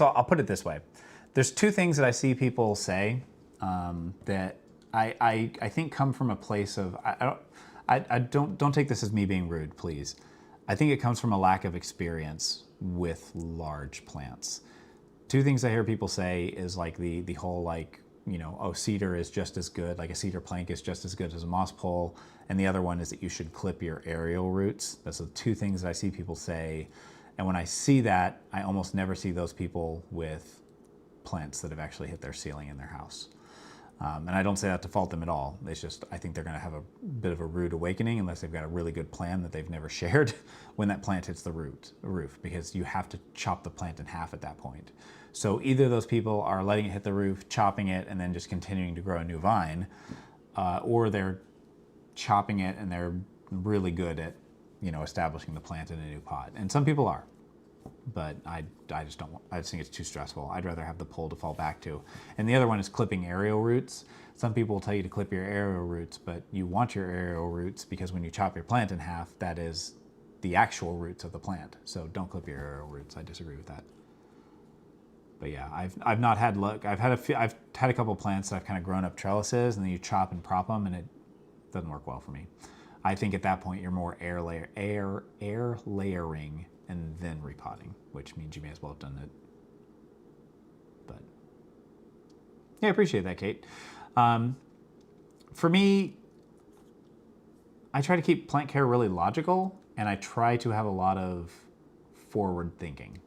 I'll put it this way. There's 2 things that I see people say that I think come from a place of I don't take this as me being rude, please. I think it comes from a lack of experience with large plants. 2 things I hear people say is like the whole like, oh, cedar is just as good, like a cedar plank is just as good as a moss pole. And the other one is that you should clip your aerial roots. That's the 2 things that I see people say. And when I see that, I almost never see those people with plants that have actually hit their ceiling in their house. And I don't say that to fault them at all. It's just, I think they're going to have a bit of a rude awakening unless they've got a really good plan that they've never shared when that plant hits the roof, because you have to chop the plant in half at that point. So either those people are letting it hit the roof, chopping it, and then just continuing to grow a new vine, or they're chopping it and they're really good at, establishing the plant in a new pot. And some people are. But I just think it's too stressful. I'd rather have the pole to fall back to. And the other one is clipping aerial roots. Some people will tell you to clip your aerial roots, but you want your aerial roots because when you chop your plant in half, that is the actual roots of the plant. So don't clip your aerial roots. I disagree with that. But yeah, I've not had luck. I've had a couple of plants that I've kind of grown up trellises, and then you chop and prop them, and it doesn't work well for me. I think at that point you're more air layering and then repotting, which means you may as well have done it. But yeah, I appreciate that, Kate. For me, I try to keep plant care really logical, and I try to have a lot of forward thinking.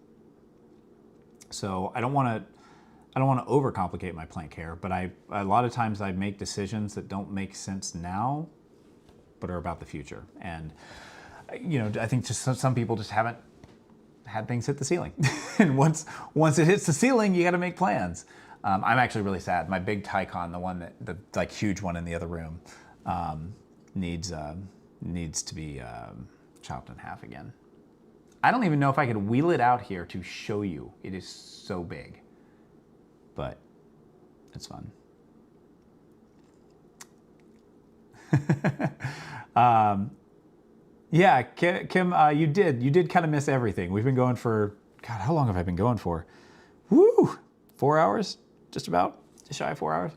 So I don't want to overcomplicate my plant care, but a lot of times I make decisions that don't make sense now, but are about the future. And I think just some people just haven't had things hit the ceiling. And once it hits the ceiling, you got to make plans. I'm actually really sad. My big Tycon, the like huge one in the other room, needs to be chopped in half again. I don't even know if I could wheel it out here to show you. It is so big, but it's fun. Yeah, Kim, you did kind of miss everything. We've been going for, God, how long have I been going for? Woo, 4 hours, just shy of 4 hours.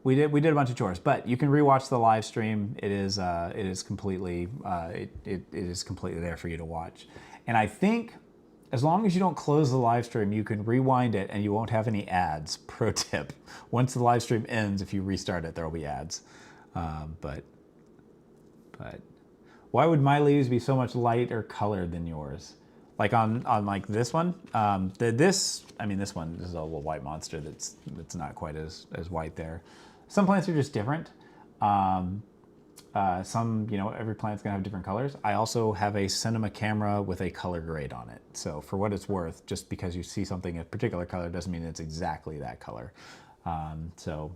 We did a bunch of chores, but you can rewatch the live stream. It is completely there for you to watch. And I think as long as you don't close the live stream, you can rewind it and you won't have any ads. Pro tip: once the live stream ends, if you restart it, there will be ads. But why would my leaves be so much lighter colored than yours? Like on like this one, this one is a little white monster that's not quite as white there. Some plants are just different. Some, every plant's gonna have different colors. I also have a cinema camera with a color grade on it. So for what it's worth, just because you see something a particular color doesn't mean it's exactly that color. So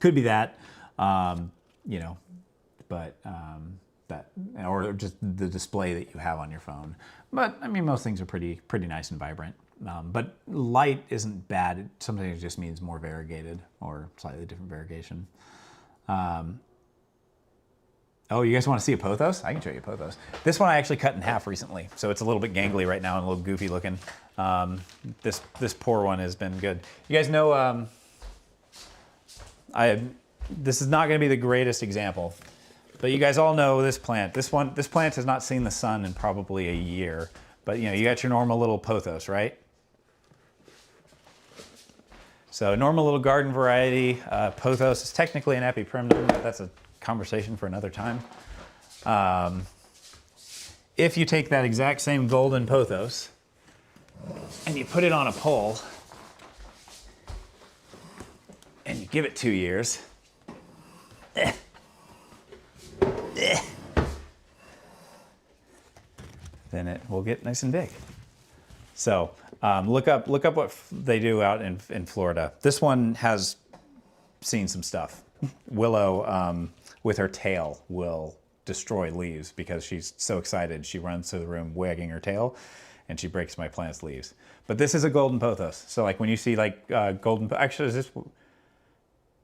could be that, but that, or just the display that you have on your phone. But I mean, most things are pretty nice and vibrant. But light isn't bad. It sometimes just means more variegated or slightly different variegation. Oh, you guys want to see a pothos? I can show you a pothos. This one I actually cut in half recently, so it's a little bit gangly right now and a little goofy looking. This poor one has been good. You guys know, this is not going to be the greatest example, but you guys all know this plant. This plant has not seen the sun in probably a year, but you got your normal little pothos, right? So normal little garden variety pothos is technically an epiprimnum, but that's a conversation for another time. If you take that exact same golden pothos and you put it on a pole and you give it 2 years, then it will get nice and big. So look up what they do out in Florida. This one has seen some stuff. Willow, with her tail, will destroy leaves because she's so excited. She runs through the room wagging her tail, and she breaks my plant's leaves. But this is a golden pothos. So like when you see like actually this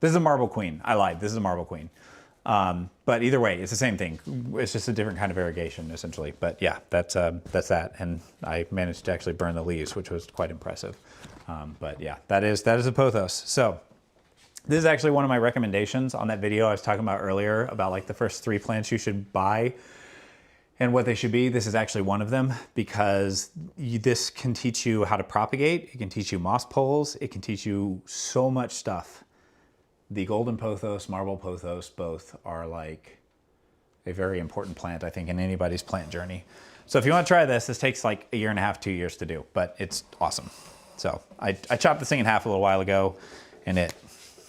is a marble queen. I lied. This is a marble queen. But either way, it's the same thing. It's just a different kind of variegation, essentially. But yeah, that's that. And I managed to actually burn the leaves, which was quite impressive. But yeah, that is a pothos. So this is actually one of my recommendations on that video I was talking about earlier about like the first 3 plants you should buy and what they should be. This is actually one of them because this can teach you how to propagate. It can teach you moss poles. It can teach you so much stuff. The golden pothos, marble pothos, both are like a very important plant, I think, in anybody's plant journey. So if you want to try this takes like 1.5 years, 2 years to do, but it's awesome. So I chopped this thing in half a little while ago, and it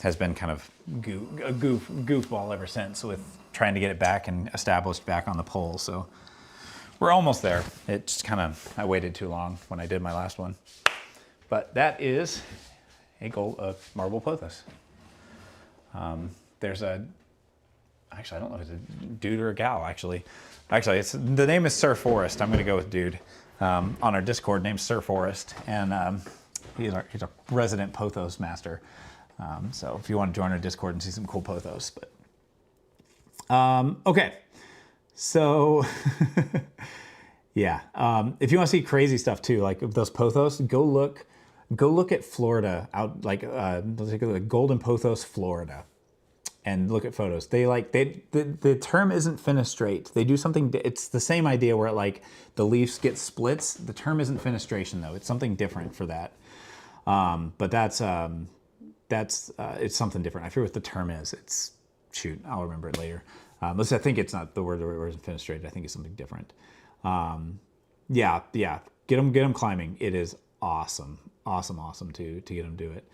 has been kind of a goofball ever since with trying to get it back and established back on the pole. So we're almost there. It just kind of, I waited too long when I did my last one. But that is a marble pothos. There's actually, I don't know if it's a dude or a gal, actually. Actually, the name is Sir Forest. I'm going to go with dude. On our Discord, named Sir Forest. And he's a resident pothos master. So if you want to join our Discord and see some cool pothos. But okay. So yeah. If you want to see crazy stuff too, like those pothos, go look at Florida out, like the Golden Pothos, Florida, and look at photos. The term isn't fenestrate. They do something. It's the same idea where like the leaves get splits. The term isn't fenestration though. It's something different for that. But that's it's something different. I forget what the term is. Shoot, I'll remember it later. I think it's not the word isn't fenestrated. I think it's something different. Yeah. Get them climbing. It is awesome to get them do it.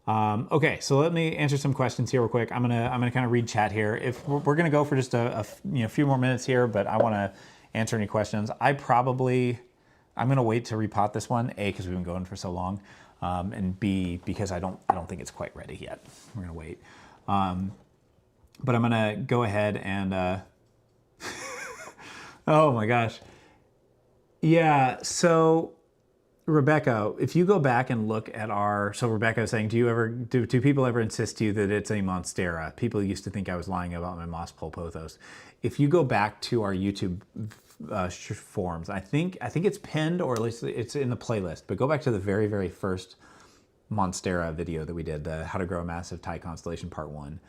Okay, so let me answer some questions here real quick. I'm gonna kind of read chat here. If we're gonna go for just a few more minutes here, but I want to answer any questions. I'm gonna wait to repot this one. A, because we've been going for so long, and B, because I don't think it's quite ready yet. We're gonna wait. But I'm gonna go ahead and oh my gosh, yeah. So Rebecca, if you go back and look at Rebecca is saying, do people ever insist to you that it's a Monstera? People used to think I was lying about my moss pole pothos. If you go back to our YouTube forums, I think it's pinned, or at least it's in the playlist, but go back to the very, very first Monstera video that we did, the How to Grow a Massive Thai Constellation Part 1.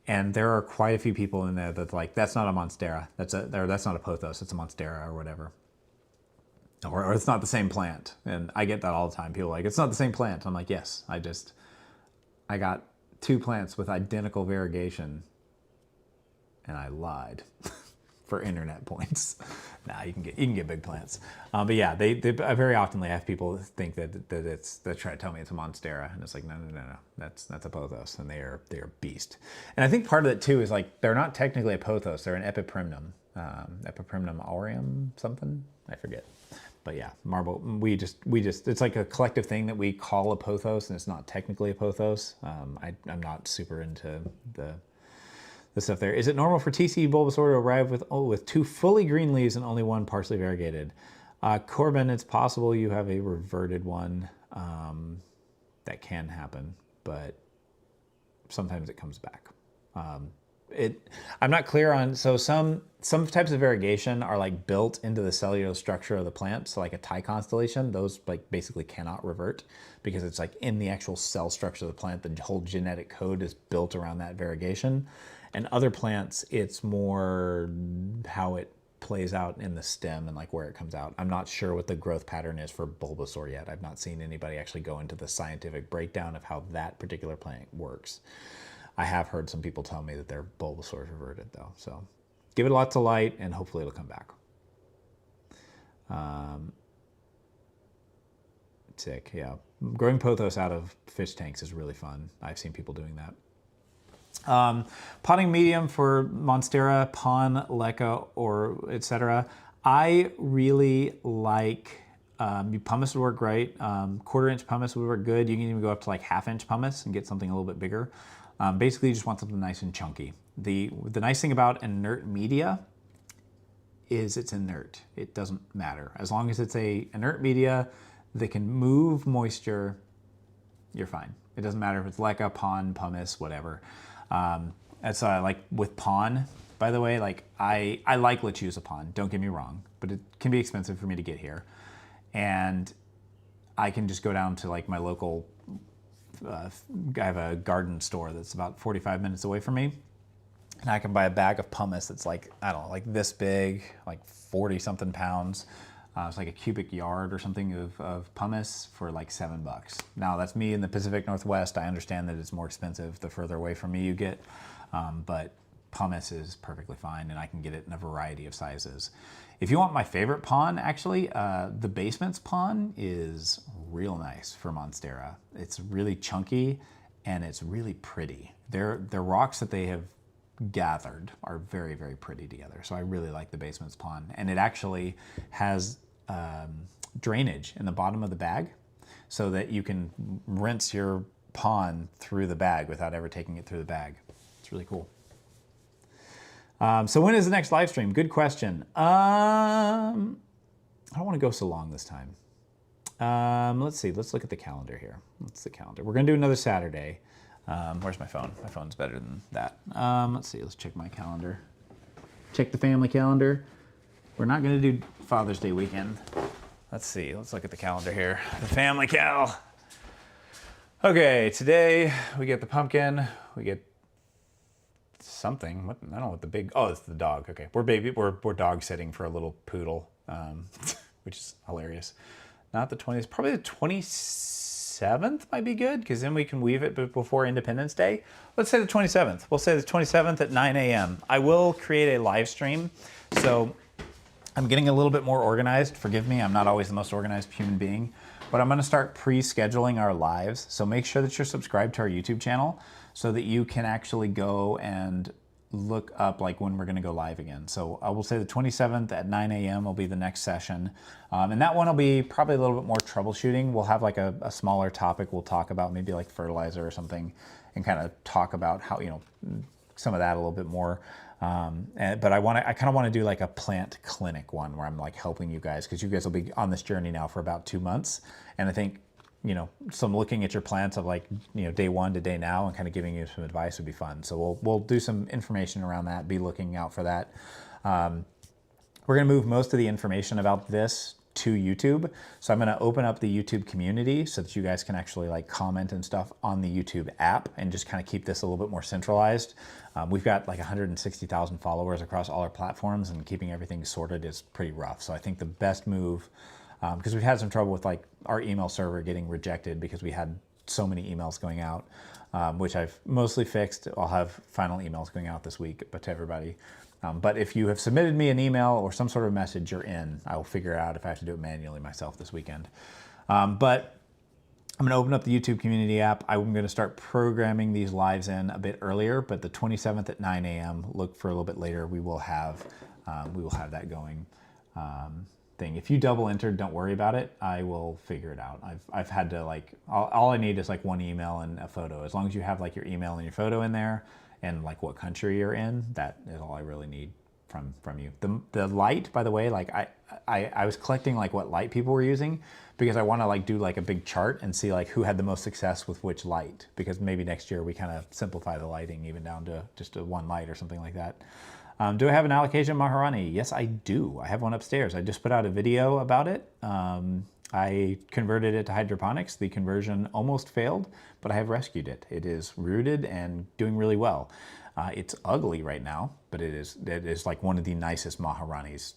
And there are quite a few people in there that's like, that's not a Monstera. That's not a pothos, it's a Monstera or whatever. Or it's not the same plant. And I get that all the time. People are like, it's not the same plant. I'm like, yes, I got 2 plants with identical variegation and I lied for internet points. Nah, you can get big plants. But yeah, they very often have people think that they try to tell me it's a Monstera, and it's like no, that's a pothos, and they are beast. And I think part of it too is like they're not technically a pothos, they're an epiprimnum, epiprimnum aureum something, I forget. But yeah, marble, we just, it's like a collective thing that we call a pothos, and it's not technically a pothos. I'm not super into the stuff there. Is it normal for TC bulbosaur to arrive with 2 fully green leaves and only 1 partially variegated? Corbin, it's possible you have a reverted one. That can happen, but sometimes it comes back. I'm not clear on, so some types of variegation are like built into the cellular structure of the plant. So like a tie constellation, those like basically cannot revert because it's like in the actual cell structure of the plant, the whole genetic code is built around that variegation. And other plants, it's more how it plays out in the stem and like where it comes out. I'm not sure what the growth pattern is for Bulbasaur yet. I've not seen anybody actually go into the scientific breakdown of how that particular plant works. I have heard some people tell me that their Bulbasaur is reverted though. So give it lots of light and hopefully it'll come back. Sick, yeah. Growing pothos out of fish tanks is really fun. I've seen people doing that. Potting medium for Monstera, Pon, Leca, or etc. I really like pumice would work great. 1/4 inch pumice would work good. You can even go up to like 1/2 inch pumice and get something a little bit bigger. Basically, you just want something nice and chunky. The nice thing about inert media is it's inert. It doesn't matter. As long as it's a inert media that can move moisture, you're fine. It doesn't matter if it's Leca, Pon, pumice, whatever. That's like with Pon, by the way, like I like Lechuza Pon, don't get me wrong, but it can be expensive for me to get here. And I can just go down to like my local, I have a garden store that's about 45 minutes away from me. And I can buy a bag of pumice that's like, I don't know, like this big, like 40 something pounds. It's like a cubic yard or something of pumice for like $7. Now that's me in the Pacific Northwest. I understand that it's more expensive the further away from me you get, but pumice is perfectly fine and I can get it in a variety of sizes. If you want my favorite pon, actually, the basement's pon is real nice for Monstera. It's really chunky and it's really pretty. Their rocks that they have gathered are very, very pretty together. So I really like the basement's pon. And it actually has drainage in the bottom of the bag so that you can rinse your pon through the bag without ever taking it through the bag. It's really cool. So when is the next live stream? Good question. I don't want to go so long this time. Let's see. Let's look at the calendar here. What's the calendar? We're going to do another Saturday. Where's my phone? My phone's better than that. Let's see. Let's check my calendar. Check the family calendar. We're not going to do Father's Day weekend. Let's see. Let's look at the calendar here. The family cal. Okay, today we get the pumpkin. We get something. What, I don't know what the big. Oh, it's the dog. Okay, we're dog sitting for a little poodle, which is hilarious. Not the 20th. Probably the 27th might be good because then we can weave it before Independence Day. Let's say the 27th. We'll say the 27th at 9 a.m. I will create a live stream. So I'm getting a little bit more organized. Forgive me, I'm not always the most organized human being, but I'm gonna start pre-scheduling our lives. So make sure that you're subscribed to our YouTube channel so that you can actually go and look up like when we're gonna go live again. So I will say the 27th at 9 a.m. will be the next session. And that one will be probably a little bit more troubleshooting. We'll have like a smaller topic we'll talk about, maybe like fertilizer or something, and kind of talk about how, you know, some of that a little bit more. But I kind of want to do like a plant clinic one where I'm like helping you guys because you guys will be on this journey now for about 2 months. And I think, you know, some looking at your plants of like, you know, day 1 to day now and kind of giving you some advice would be fun. So we'll do some information around that. Be looking out for that. We're going to move most of the information about this to YouTube. So I'm going to open up the YouTube community so that you guys can actually like comment and stuff on the YouTube app and just kind of keep this a little bit more centralized. We've got like 160,000 followers across all our platforms and keeping everything sorted is pretty rough. So I think the best move, because we've had some trouble with like our email server getting rejected because we had so many emails going out, which I've mostly fixed. I'll have final emails going out this week, but to everybody. But if you have submitted me an email or some sort of message, you're in. I will figure out if I have to do it manually myself this weekend. But I'm going to open up the YouTube community app. I'm going to start programming these lives in a bit earlier, but the 27th at 9 a.m. Look for a little bit later. We will have that going. Thing. If you double entered, don't worry about it. I will figure it out. I've had to like all I need is like one email and a photo. As long as you have like your email and your photo in there, and like what country you're in, that is all I really need from you. The light, by the way, like I was collecting like what light people were using because I want to like do like a big chart and see like who had the most success with which light, because maybe next year we kind of simplify the lighting even down to just a one light or something like that. Do I have an Alocasia Maharani? Yes, I do. I have one upstairs. I just put out a video about it. I converted it to hydroponics. The conversion almost failed, but I have rescued it. It is rooted and doing really well. It's ugly right now, but it is like one of the nicest Maharanis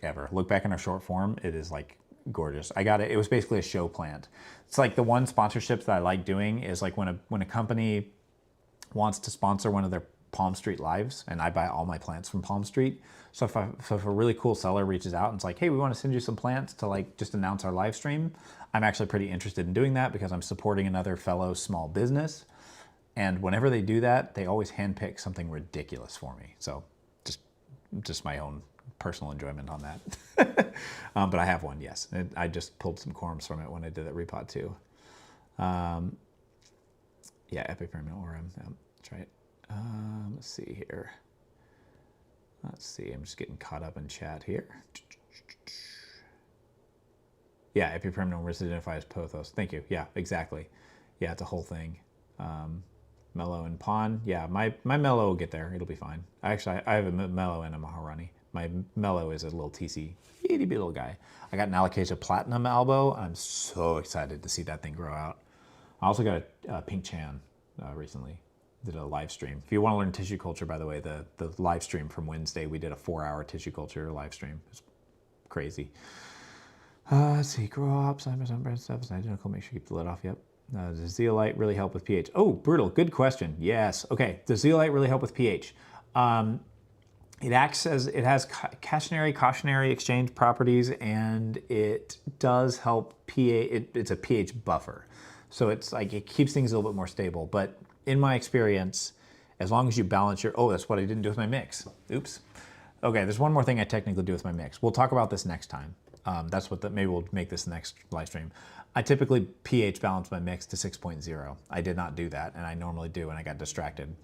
ever. Look back in our short form. It is like gorgeous. I got it. It was basically a show plant. It's like the one sponsorships that I like doing is like when a company wants to sponsor one of their Palm Street lives, and I buy all my plants from Palm Street. So if a really cool seller reaches out and it's like, hey, we want to send you some plants to like just announce our live stream, I'm actually pretty interested in doing that because I'm supporting another fellow small business. And whenever they do that, they always handpick something ridiculous for me. So just my own personal enjoyment on that. But I have one, yes. I just pulled some corms from it when I did that repot too. Yeah, Epipermanent Aurum. Yeah, that's right. Let's see here. Let's see, I'm just getting caught up in chat here. Yeah, Epipermanent was identified as Pothos. Thank you. Yeah, exactly. Yeah, it's a whole thing. Mellow and Pawn. Yeah, my Mellow will get there. It'll be fine. Actually, I have a Mellow and a Maharani. My Mellow is a little TC, itty bitty little guy. I got an Alocasia Platinum Albo. I'm so excited to see that thing grow out. I also got a Pink Chan recently. Did a live stream. If you want to learn tissue culture, by the way, the live stream from Wednesday, we did a 4-hour tissue culture live stream. It's crazy. Let's see, grow up, Simon, sunburn stuff is identical. Make sure you keep the lid off. Yep. Does zeolite really help with pH? Oh, brutal. Good question. Yes. Okay. Does zeolite really help with pH? It acts as, it has cautionary exchange properties, and it does help pH. It's a pH buffer. So it's like, it keeps things a little bit more stable. But in my experience, as long as you balance your, oh, that's what I didn't do with my mix. Oops. Okay, there's one more thing I technically do with my mix. We'll talk about this next time. That's what maybe we'll make this next live stream. I typically pH balance my mix to 6.0. I did not do that, and I normally do, and I got distracted.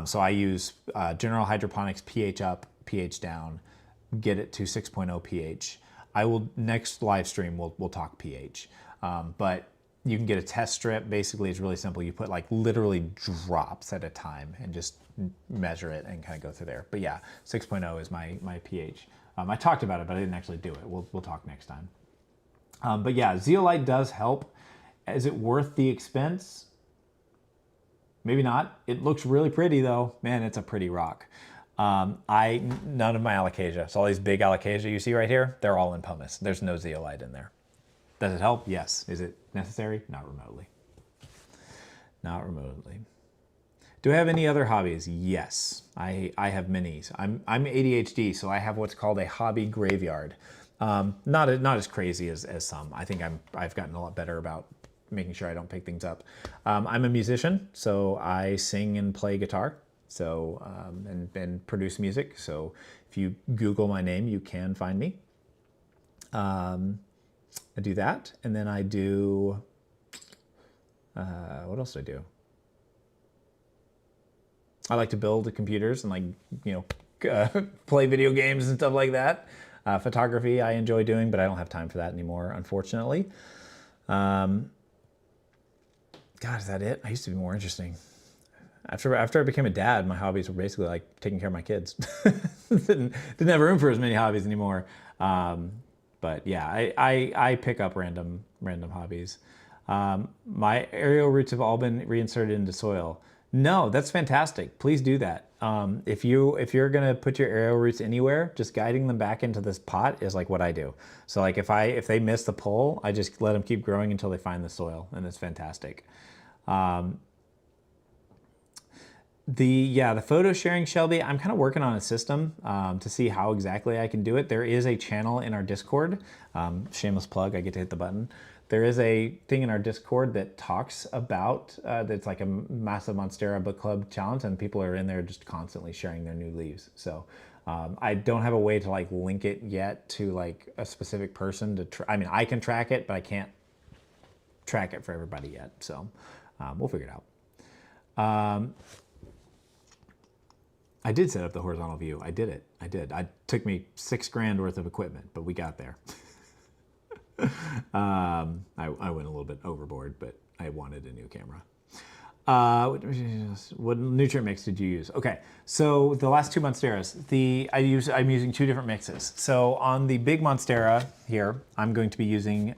So I use general hydroponics, pH up, pH down, get it to 6.0 pH. I will, next live stream, we'll talk pH. But you can get a test strip. Basically, it's really simple. You put like literally drops at a time and just measure it and kind of go through there. But yeah, 6.0 is my pH. I talked about it, but I didn't actually do it. We'll talk next time. But yeah, zeolite does help. Is it worth the expense? Maybe not. It looks really pretty though. Man, it's a pretty rock. None of my Alocasia, so all these big Alocasia you see right here, they're all in pumice. There's no zeolite in there. Does it help? Yes. Is it necessary? Not remotely. Not remotely. Do I have any other hobbies? Yes, I have many. I'm ADHD, so I have what's called a hobby graveyard. Not as crazy as some. I think I've gotten a lot better about making sure I don't pick things up. I'm a musician, so I sing and play guitar, so and produce music. So if you Google my name, you can find me. I do that, and then I do, what else do I do? I like to build computers and, like, you know, play video games and stuff like that. Photography I enjoy doing, but I don't have time for that anymore, unfortunately. God, is that it? I used to be more interesting. After I became a dad, my hobbies were basically like taking care of my kids. didn't have room for as many hobbies anymore. But yeah, I pick up random hobbies. My aerial roots have all been reinserted into soil. No, that's fantastic. Please do that. If you're gonna put your aerial roots anywhere, just guiding them back into this pot is like what I do. So like if they miss the pole, I just let them keep growing until they find the soil, and it's fantastic. The photo sharing, Shelby, I'm kind of working on a system to see how exactly I can do it. There is a channel in our Discord. Shameless plug, I get to hit the button. There is a thing in our Discord that talks about, that's like a massive Monstera book club challenge, and people are in there just constantly sharing their new leaves. So I don't have a way to like link it yet to like a specific person to I mean, I can track it, but I can't track it for everybody yet. So we'll figure it out. I did set up the horizontal view. I did it. I did. It took me $6,000 worth of equipment, but we got there. I went a little bit overboard, but I wanted a new camera. What nutrient mix did you use? Okay, so the last 2 Monsteras, I'm using 2 different mixes. So on the big Monstera here, I'm going to be using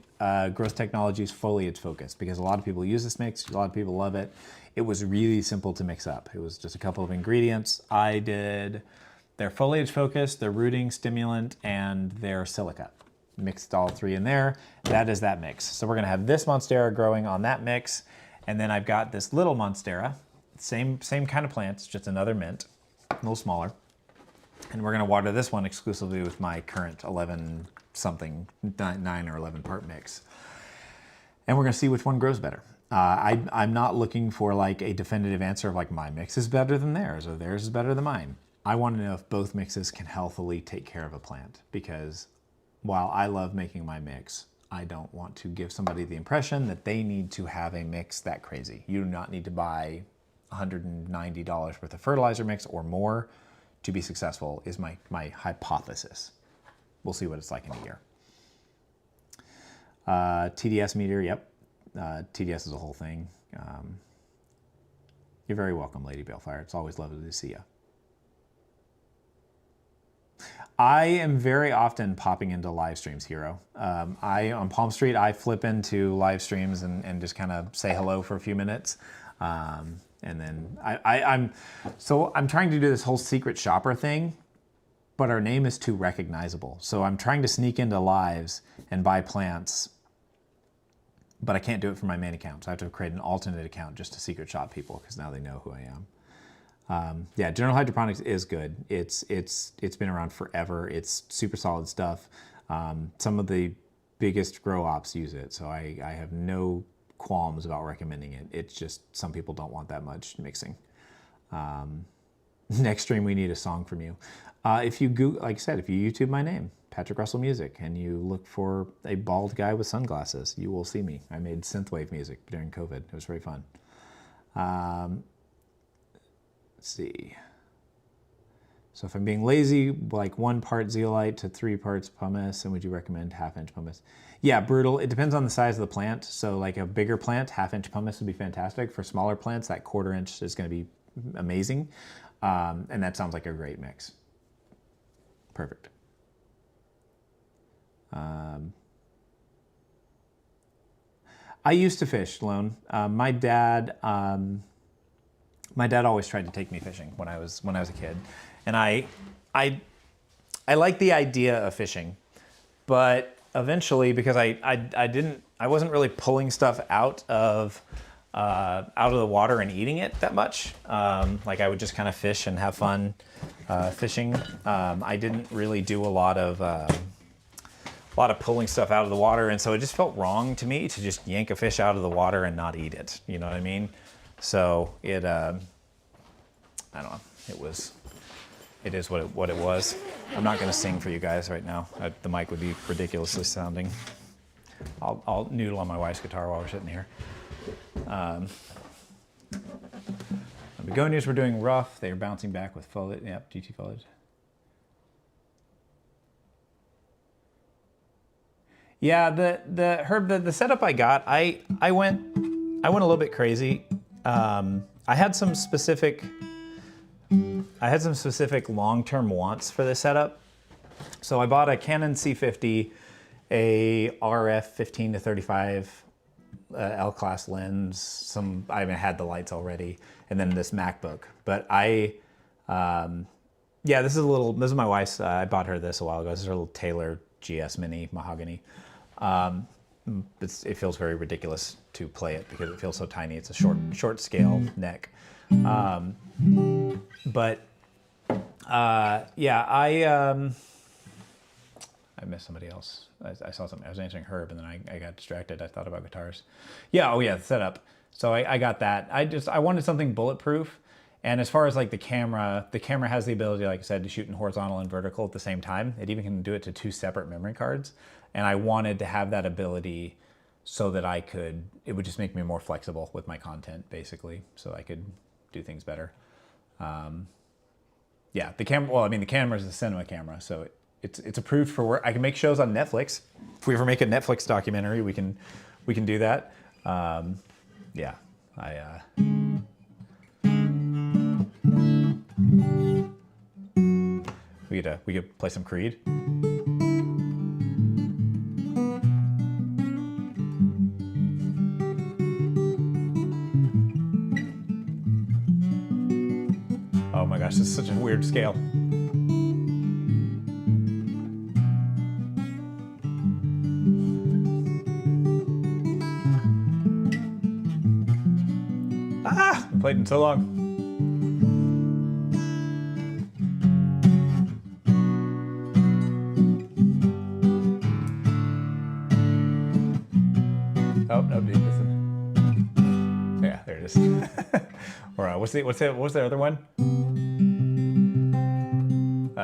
Growth Technologies Foliage Focus, because a lot of people use this mix, a lot of people love it. It was really simple to mix up. It was just a couple of ingredients. I did their Foliage Focus, their Rooting Stimulant, and their Silica. Mixed all 3 in there. That is that mix. So we're gonna have this Monstera growing on that mix, and then I've got this little Monstera, same kind of plants, just another mint, a little smaller. And we're gonna water this one exclusively with my current 11 something, 9 or 11 part mix. And we're gonna see which one grows better. I'm not looking for like a definitive answer of like my mix is better than theirs or theirs is better than mine. I want to know if both mixes can healthily take care of a plant, because while I love making my mix, I don't want to give somebody the impression that they need to have a mix that crazy. You do not need to buy $190 worth of fertilizer mix or more to be successful, is my hypothesis. We'll see what it's like in a year. TDS meter, yep. TDS is a whole thing. You're very welcome, Lady Balefire. It's always lovely to see you. I am very often popping into live streams, Hero. On Palm Street, I flip into live streams and just kind of say hello for a few minutes. And then I'm trying to do this whole secret shopper thing, but our name is too recognizable. So I'm trying to sneak into lives and buy plants, but I can't do it from my main account. So I have to create an alternate account just to secret shop people, because now they know who I am. Yeah, General Hydroponics is good. It's been around forever. It's super solid stuff. Some of the biggest grow ops use it, so I have no qualms about recommending it. It's just some people don't want that much mixing. Next stream, we need a song from you. If you Google, like I said, if you YouTube my name, Patrick Russell Music, and you look for a bald guy with sunglasses, you will see me. I made synthwave music during COVID. It was very fun. Let's see. So if I'm being lazy, like 1 part zeolite to 3 parts pumice, and would you recommend 1/2 inch pumice? Yeah, brutal. It depends on the size of the plant. So like a bigger plant, 1/2 inch pumice would be fantastic. For smaller plants, that 1/4 inch is going to be amazing. And that sounds like a great mix. Perfect. I used to fish, Lone. My dad always tried to take me fishing when I was a kid, and I like the idea of fishing, but eventually, because I wasn't really pulling stuff out of the water and eating it that much. Like I would just kind of fish and have fun fishing. I didn't really do a lot of pulling stuff out of the water, and so it just felt wrong to me to just yank a fish out of the water and not eat it. You know what I mean? So it, I don't know. It is what it was. I'm not going to sing for you guys right now. The mic would be ridiculously sounding. I'll noodle on my wife's guitar while we're sitting here. The begonias were doing rough. They were bouncing back with foliage. Yep, GT foliage. Yeah, the Herb, the setup I got, I went a little bit crazy. I had some specific long-term wants for this setup. So I bought a Canon C50, a RF 15 to 35 L-class lens. I even had the lights already, and then this MacBook. But yeah, this is my wife's. I bought her this a while ago. This is her little Taylor GS Mini mahogany. It feels very ridiculous to play it because it feels so tiny. It's a short scale neck. But yeah, I missed somebody else. I saw something. I was answering Herb, and then I got distracted. I thought about guitars. Yeah. Oh yeah, the setup. So I got that. I wanted something bulletproof. And as far as like the camera has the ability, like I said, to shoot in horizontal and vertical at the same time. It even can do it to 2 separate memory cards. And I wanted to have that ability so that it would just make me more flexible with my content, basically, so I could do things better. Yeah, the camera is a cinema camera, so it's approved for work. I can make shows on Netflix. If we ever make a Netflix documentary, we can do that. Yeah, we could play some Creed. Oh my gosh, this is such a weird scale. Ah, I played in so long. Oh, no, dude, listen. Yeah, there it is. Or what's the other one?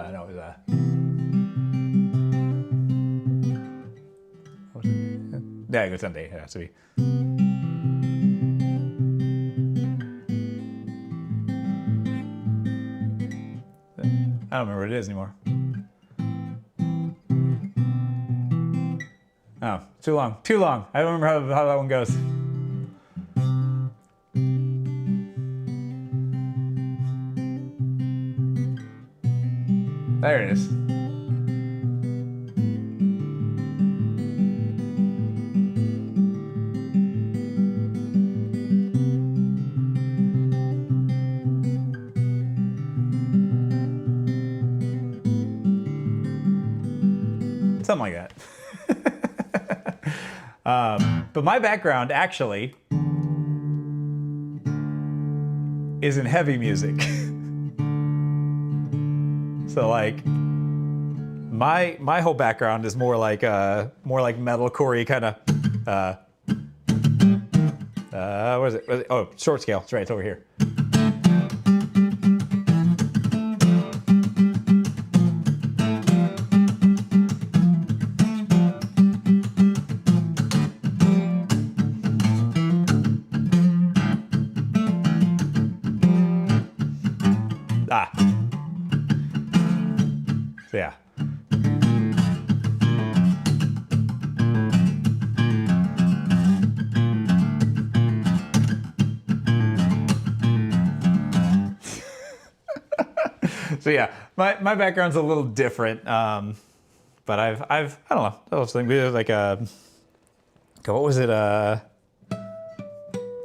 No, it was what was it? Yeah, it goes Sunday. It has to be. I don't remember what it is anymore. Oh, too long. Too long. I don't remember how that one goes. There it is. Something like that. But my background actually is in heavy music. So like my whole background is more like metalcore-y kind of what is it? Oh, short scale. That's right, it's over here. Ah. So yeah. So yeah, my background's a little different, but I don't know. I was thinking we did like what was it? Oh,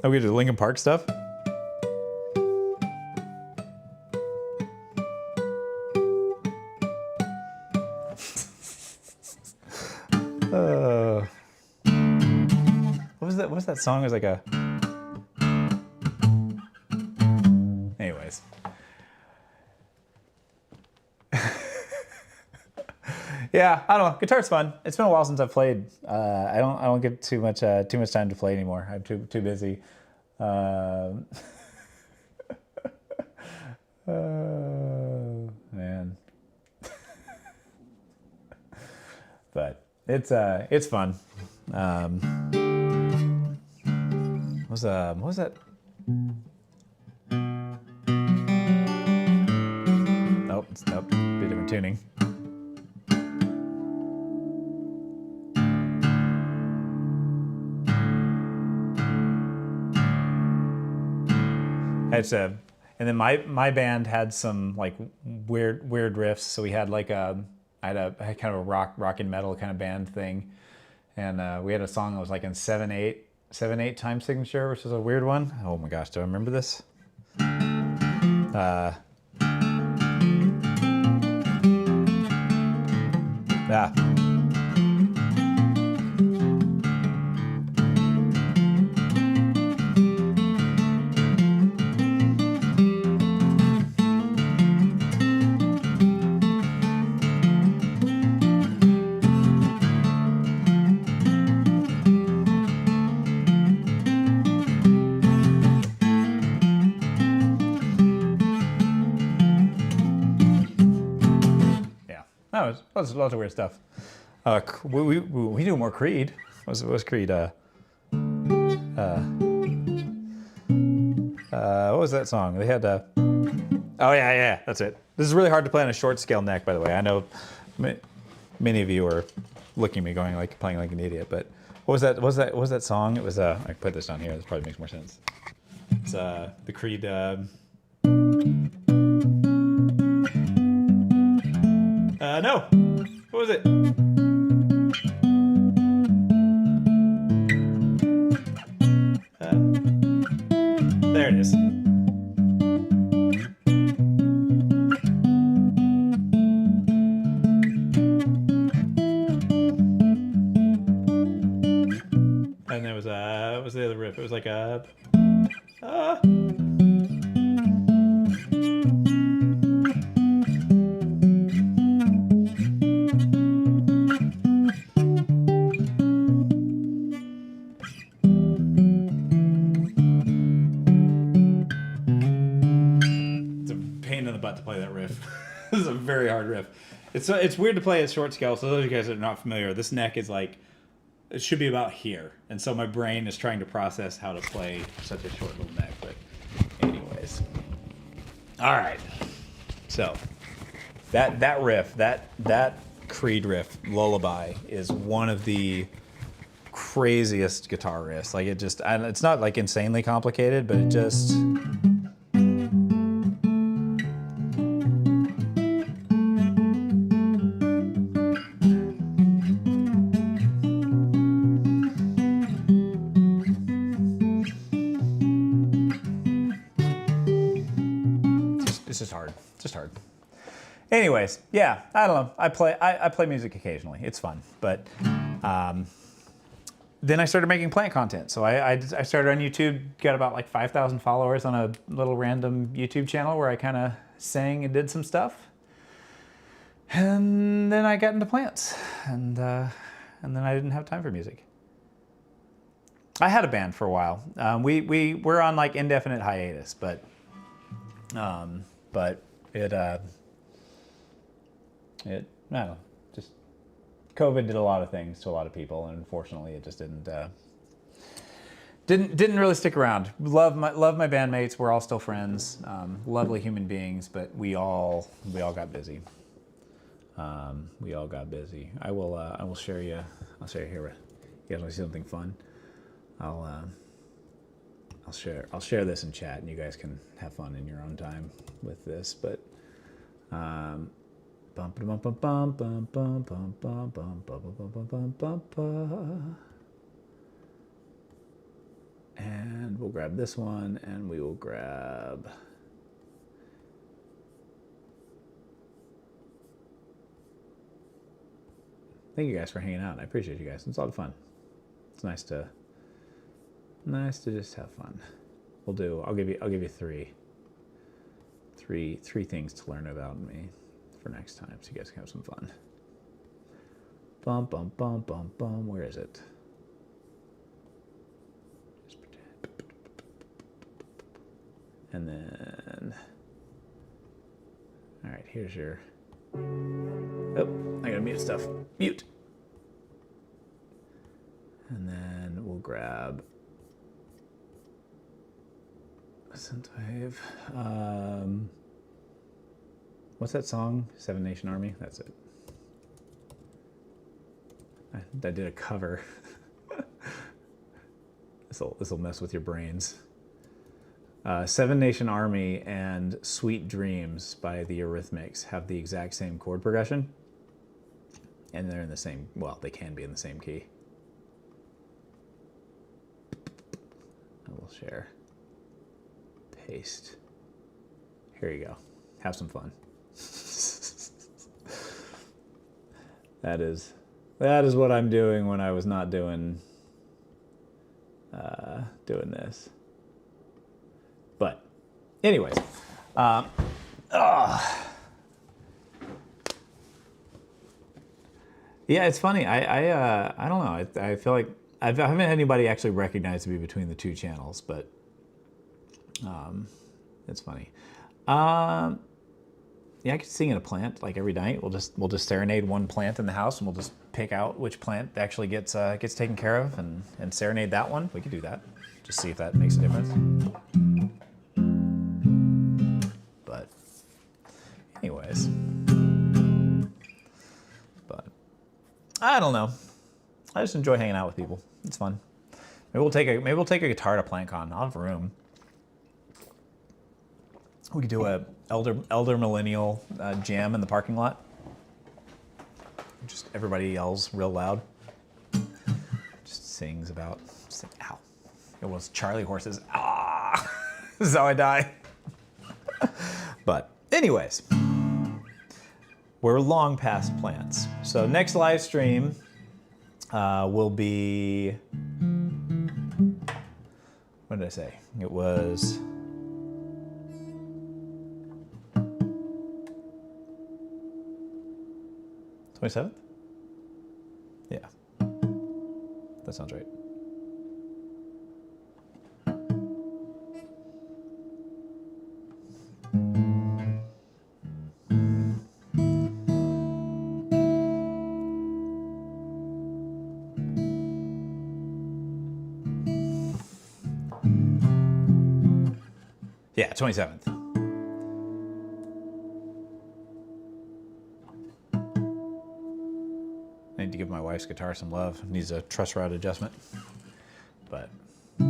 we did Linkin Park stuff. What was that song? It was like a. Anyways. Yeah, I don't know. Guitar's fun. It's been a while since I've played. I don't get too much time to play anymore. I'm too busy. Man. But it's fun. What was that? Nope, bit different tuning. And then my band had some like weird riffs. So we had like I had kind of a rock and metal kind of band thing, and we had a song that was like in 7/8 7/8 time signature, which is a weird one. Oh my gosh, do I remember this? Yeah. No, lots of weird stuff. We do more Creed. What was Creed? What was that song? They had oh yeah, that's it. This is really hard to play on a short scale neck, by the way. I know many of you are looking at me going like playing like an idiot, but what was that song? It was I can put this down here. This probably makes more sense. It's the Creed. No. What was it? There it is. And there was what was the other riff? It was like a. To play that riff. This is a very hard riff. It's weird to play at short scale. So those of you guys that are not familiar, this neck is like, it should be about here. And so my brain is trying to process how to play such a short little neck. But anyways. All right. So that riff, that Creed riff, Lullaby, is one of the craziest guitar riffs. Like it's not like insanely complicated, but it just... Just hard. Anyways, yeah, I don't know. I play music occasionally. It's fun, but then I started making plant content. So I started on YouTube. Got about like 5,000 followers on a little random YouTube channel where I kind of sang and did some stuff. And then I got into plants, and then I didn't have time for music. I had a band for a while. We were on like indefinite hiatus, but it I don't know, just COVID did a lot of things to a lot of people, and unfortunately it just didn't really stick around. Love my bandmates. We're all still friends, lovely human beings, but we all got busy. We all got busy. I will share you. I'll share here. You guys want to see something fun? I'll share this in chat, and you guys can have fun in your own time with this. But and we'll grab this one, and we will grab. Thank you guys for hanging out. I appreciate you guys. It's a lot of fun. It's nice to just have fun. I'll give you three things to learn about me for next time, so you guys can have some fun. Bum bum bum bum bum. Where is it? Just pretend. And then, all right. Here's your. Oh, I gotta mute stuff. Mute. And then we'll grab a synthwave. What's that song? Seven Nation Army? That's it. I did a cover. This'll mess with your brains. Seven Nation Army and Sweet Dreams by the Eurythmics have the exact same chord progression. And they're in the same, well, they can be in the same key. share, paste. Here you go. Have some fun. That is what I'm doing when I was not doing this. But anyways, yeah, it's funny. I don't know. I feel like I haven't had anybody actually recognize me between the two channels, but it's funny. Yeah, I could sing in a plant like every night. We'll just serenade one plant in the house, and we'll just pick out which plant actually gets taken care of, and serenade that one. We could do that. Just see if that makes a difference. But anyways, but I don't know. I just enjoy hanging out with people. It's fun. Maybe we'll take a guitar to PlantCon. I'll have room. We could do a elder millennial jam in the parking lot. Just everybody yells real loud. Just sings about, ow. It was Charlie horses. Ah, this is how I die. But anyways, we're long past plants. So next live stream will be, what did I say? It was 27th? Yeah. That sounds right. Yeah, 27th. I need to give my wife's guitar some love. It needs a truss rod adjustment. But so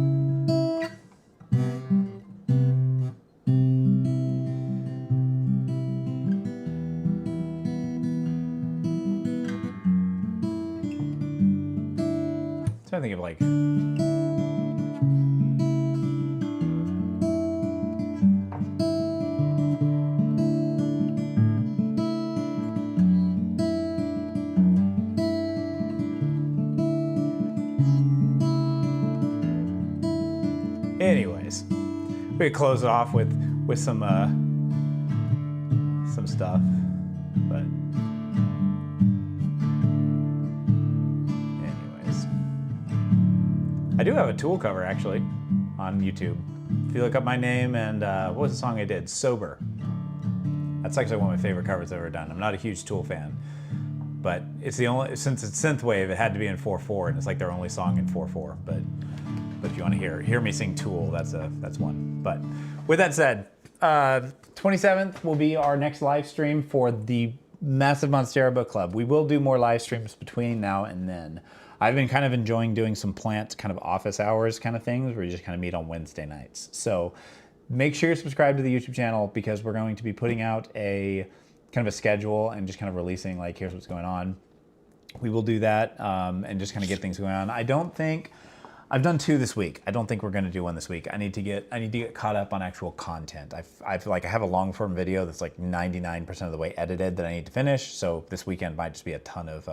I think of like anyways, we could close it off with some stuff, but anyways, I do have a tool cover actually on YouTube. If you look up my name and what was the song I did? Sober. That's actually one of my favorite covers I've ever done. I'm not a huge Tool fan, but it's the only, since it's synthwave, it had to be in 4/4, and it's like their only song in 4/4. But if you want to hear me sing Tool, that's one. But with that said, 27th will be our next live stream for the massive Monstera book club. We will do more live streams between now and then. I've been kind of enjoying doing some plant kind of office hours kind of things where you just kind of meet on Wednesday nights. So make sure you're subscribed to the YouTube channel, because we're going to be putting out a kind of a schedule and just kind of releasing like, here's what's going on. We will do that and just kind of get things going on. I don't think, I've done 2 this week. I don't think we're going to do 1 this week. I need to get caught up on actual content. I feel like I have a long form video that's like 99% of the way edited that I need to finish. So this weekend might just be a ton of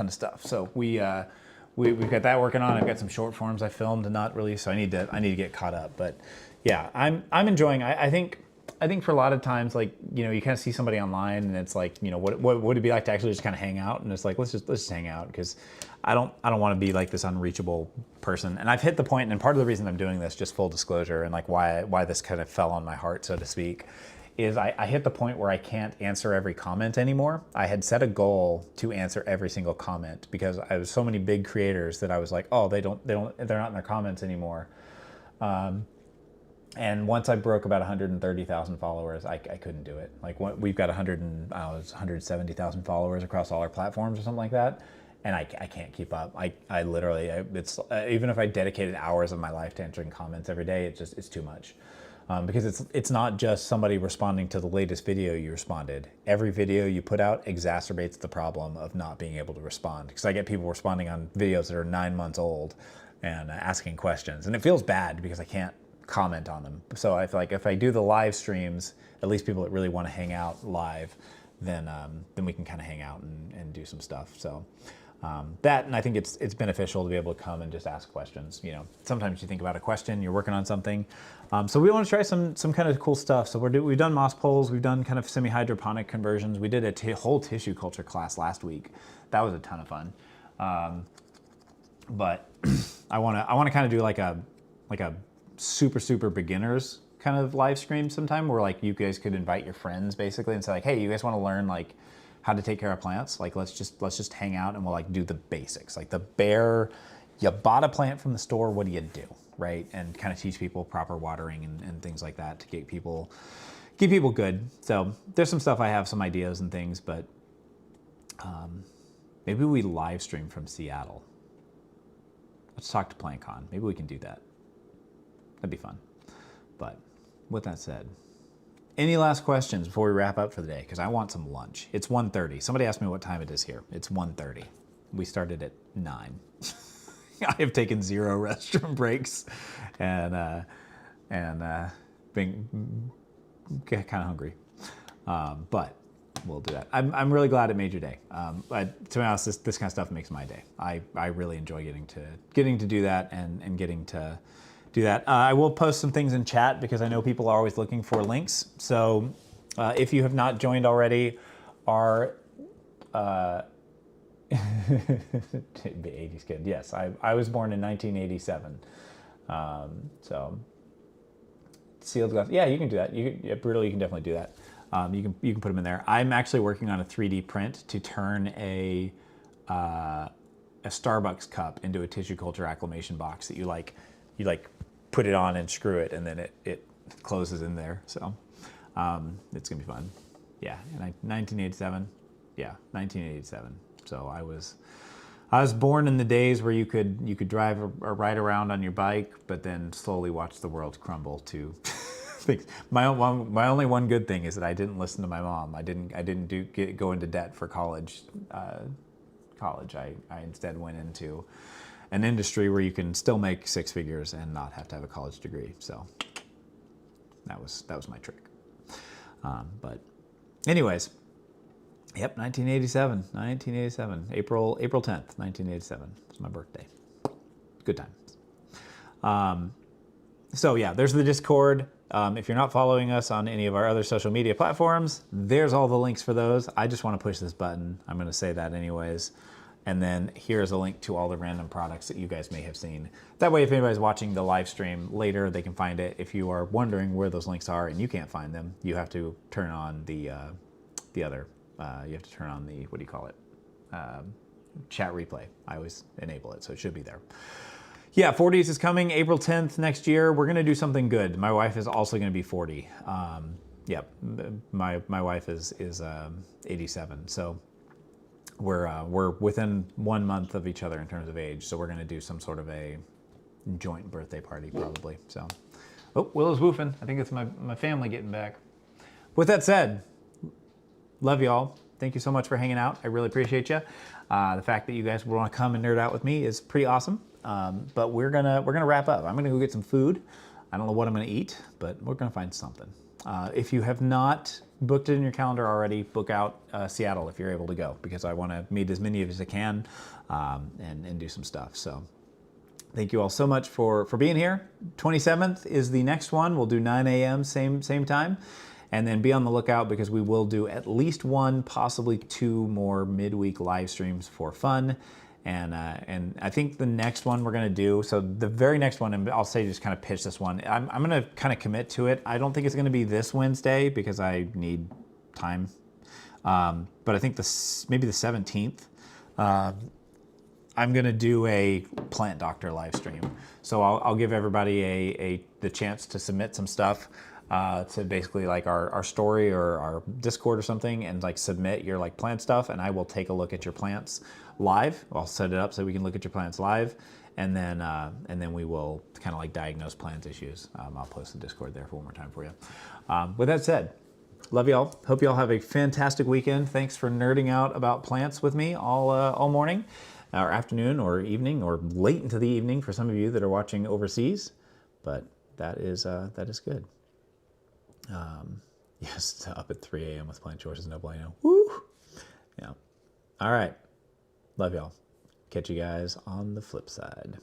stuff. So we've got that working on. I've got some short forms I filmed and not released, so I need to get caught up. But yeah, I'm enjoying. I think for a lot of times, like, you know, you kind of see somebody online and it's like, you know, what would it be like to actually just kind of hang out? And it's like, let's just hang out, because I don't want to be like this unreachable person. And I've hit the point, and part of the reason I'm doing this, just full disclosure, and like why this kind of fell on my heart, so to speak, is I hit the point where I can't answer every comment anymore. I had set a goal to answer every single comment, because I was so many big creators that I was like, oh, they're not in their comments anymore. And once I broke about 130,000 followers, I couldn't do it. Like, we've got 170,000 followers across all our platforms or something like that, and I can't keep up. I literally, it's even if I dedicated hours of my life to answering comments every day, it's too much. because it's not just somebody responding to the latest video you responded. Every video you put out exacerbates the problem of not being able to respond. Because I get people responding on videos that are 9 months old and asking questions, and it feels bad because I can't comment on them. So I feel like if I do the live streams, at least people that really want to hang out live, then we can kind of hang out and do some stuff. So that, and I think it's beneficial to be able to come and just ask questions. You know, sometimes you think about a question, you're working on something. So we want to try some kind of cool stuff. So we've done moss poles, we've done kind of semi-hydroponic conversions. We did a whole tissue culture class last week. That was a ton of fun. But I want to kind of do like a super beginners kind of live stream sometime, where like you guys could invite your friends basically and say like, hey, you guys want to learn like how to take care of plants? Like let's just hang out and we'll like do the basics, like the bare, you bought a plant from the store, what do you do, right? And kind of teach people proper watering and things like that to get people good. So there's some stuff, I have some ideas and things, but maybe we live stream from Seattle. Let's talk to PlantCon. Maybe we can do that. That'd be fun. But with that said, any last questions before we wrap up for the day? Because I want some lunch. It's 1:30. Somebody asked me what time it is here. It's 1:30. We started at 9. I have taken 0 restroom breaks and being kind of hungry. But we'll do that. I'm really glad it made your day. But to be honest, this kind of stuff makes my day. I really enjoy getting to do that and getting to do that. I will post some things in chat because I know people are always looking for links. So if you have not joined already, our 80s kid. Yes, I was born in 1987. So sealed glass. Yeah, you can do that. You can definitely do that. You can put them in there. I'm actually working on a 3D print to turn a Starbucks cup into a tissue culture acclimation box that you put it on and screw it, and then it closes in there. So it's gonna be fun. Yeah, 1987. Yeah, 1987. So I was born in the days where you could drive or ride around on your bike, but then slowly watch the world crumble to things. My only one good thing is that I didn't listen to my mom. I didn't go into debt for college. I instead went into an industry where you can still make 6 figures and not have to have a college degree. So that was my trick. But anyways, yep, 1987, April 10th, 1987. It's my birthday. Good times. So yeah, there's the Discord. If you're not following us on any of our other social media platforms, there's all the links for those. I just want to push this button. I'm going to say that anyways. And then here's a link to all the random products that you guys may have seen. That way, if anybody's watching the live stream later, they can find it. If you are wondering where those links are and you can't find them, you have to turn on the other. You have to turn on the, what do you call it? Chat replay. I always enable it, so it should be there. Yeah, 40s is coming, April 10th next year. We're gonna do something good. My wife is also gonna be 40. Yep, my wife is 87, so we're within 1 month of each other in terms of age. So we're gonna do some sort of a joint birthday party probably. So, oh, Willow's woofing. I think it's my family getting back. With that said, love y'all. Thank you so much for hanging out. I really appreciate you. The fact that you guys want to come and nerd out with me is pretty awesome. But we're gonna wrap up. I'm gonna go get some food. I don't know what I'm gonna eat, but we're gonna find something. If you have not booked it in your calendar already, book out Seattle if you're able to go, because I want to meet as many of you as I can and do some stuff. So thank you all so much for being here. 27th is the next one. We'll do 9 a.m. same time. And then be on the lookout because we will do at least 1, possibly 2 more midweek live streams for fun. And I think the next one we're gonna do, so the very next one, and I'll say just kind of pitch this one, I'm gonna kind of commit to it. I don't think it's gonna be this Wednesday because I need time. But I think maybe the 17th, I'm gonna do a plant doctor live stream. So I'll give everybody the chance to submit some stuff to basically like our story or our Discord or something, and like submit your like plant stuff, and I will take a look at your plants live. I'll set it up so we can look at your plants live, and then we will kind of like diagnose plant issues. I'll post the Discord there for one more time for you. With that said, love y'all. Hope y'all have a fantastic weekend. Thanks for nerding out about plants with me all morning, or afternoon, or evening, or late into the evening for some of you that are watching overseas. But that is good. Yes, up at 3 a.m. with plant chores is no bueno. Woo! Yeah. All right. Love y'all. Catch you guys on the flip side.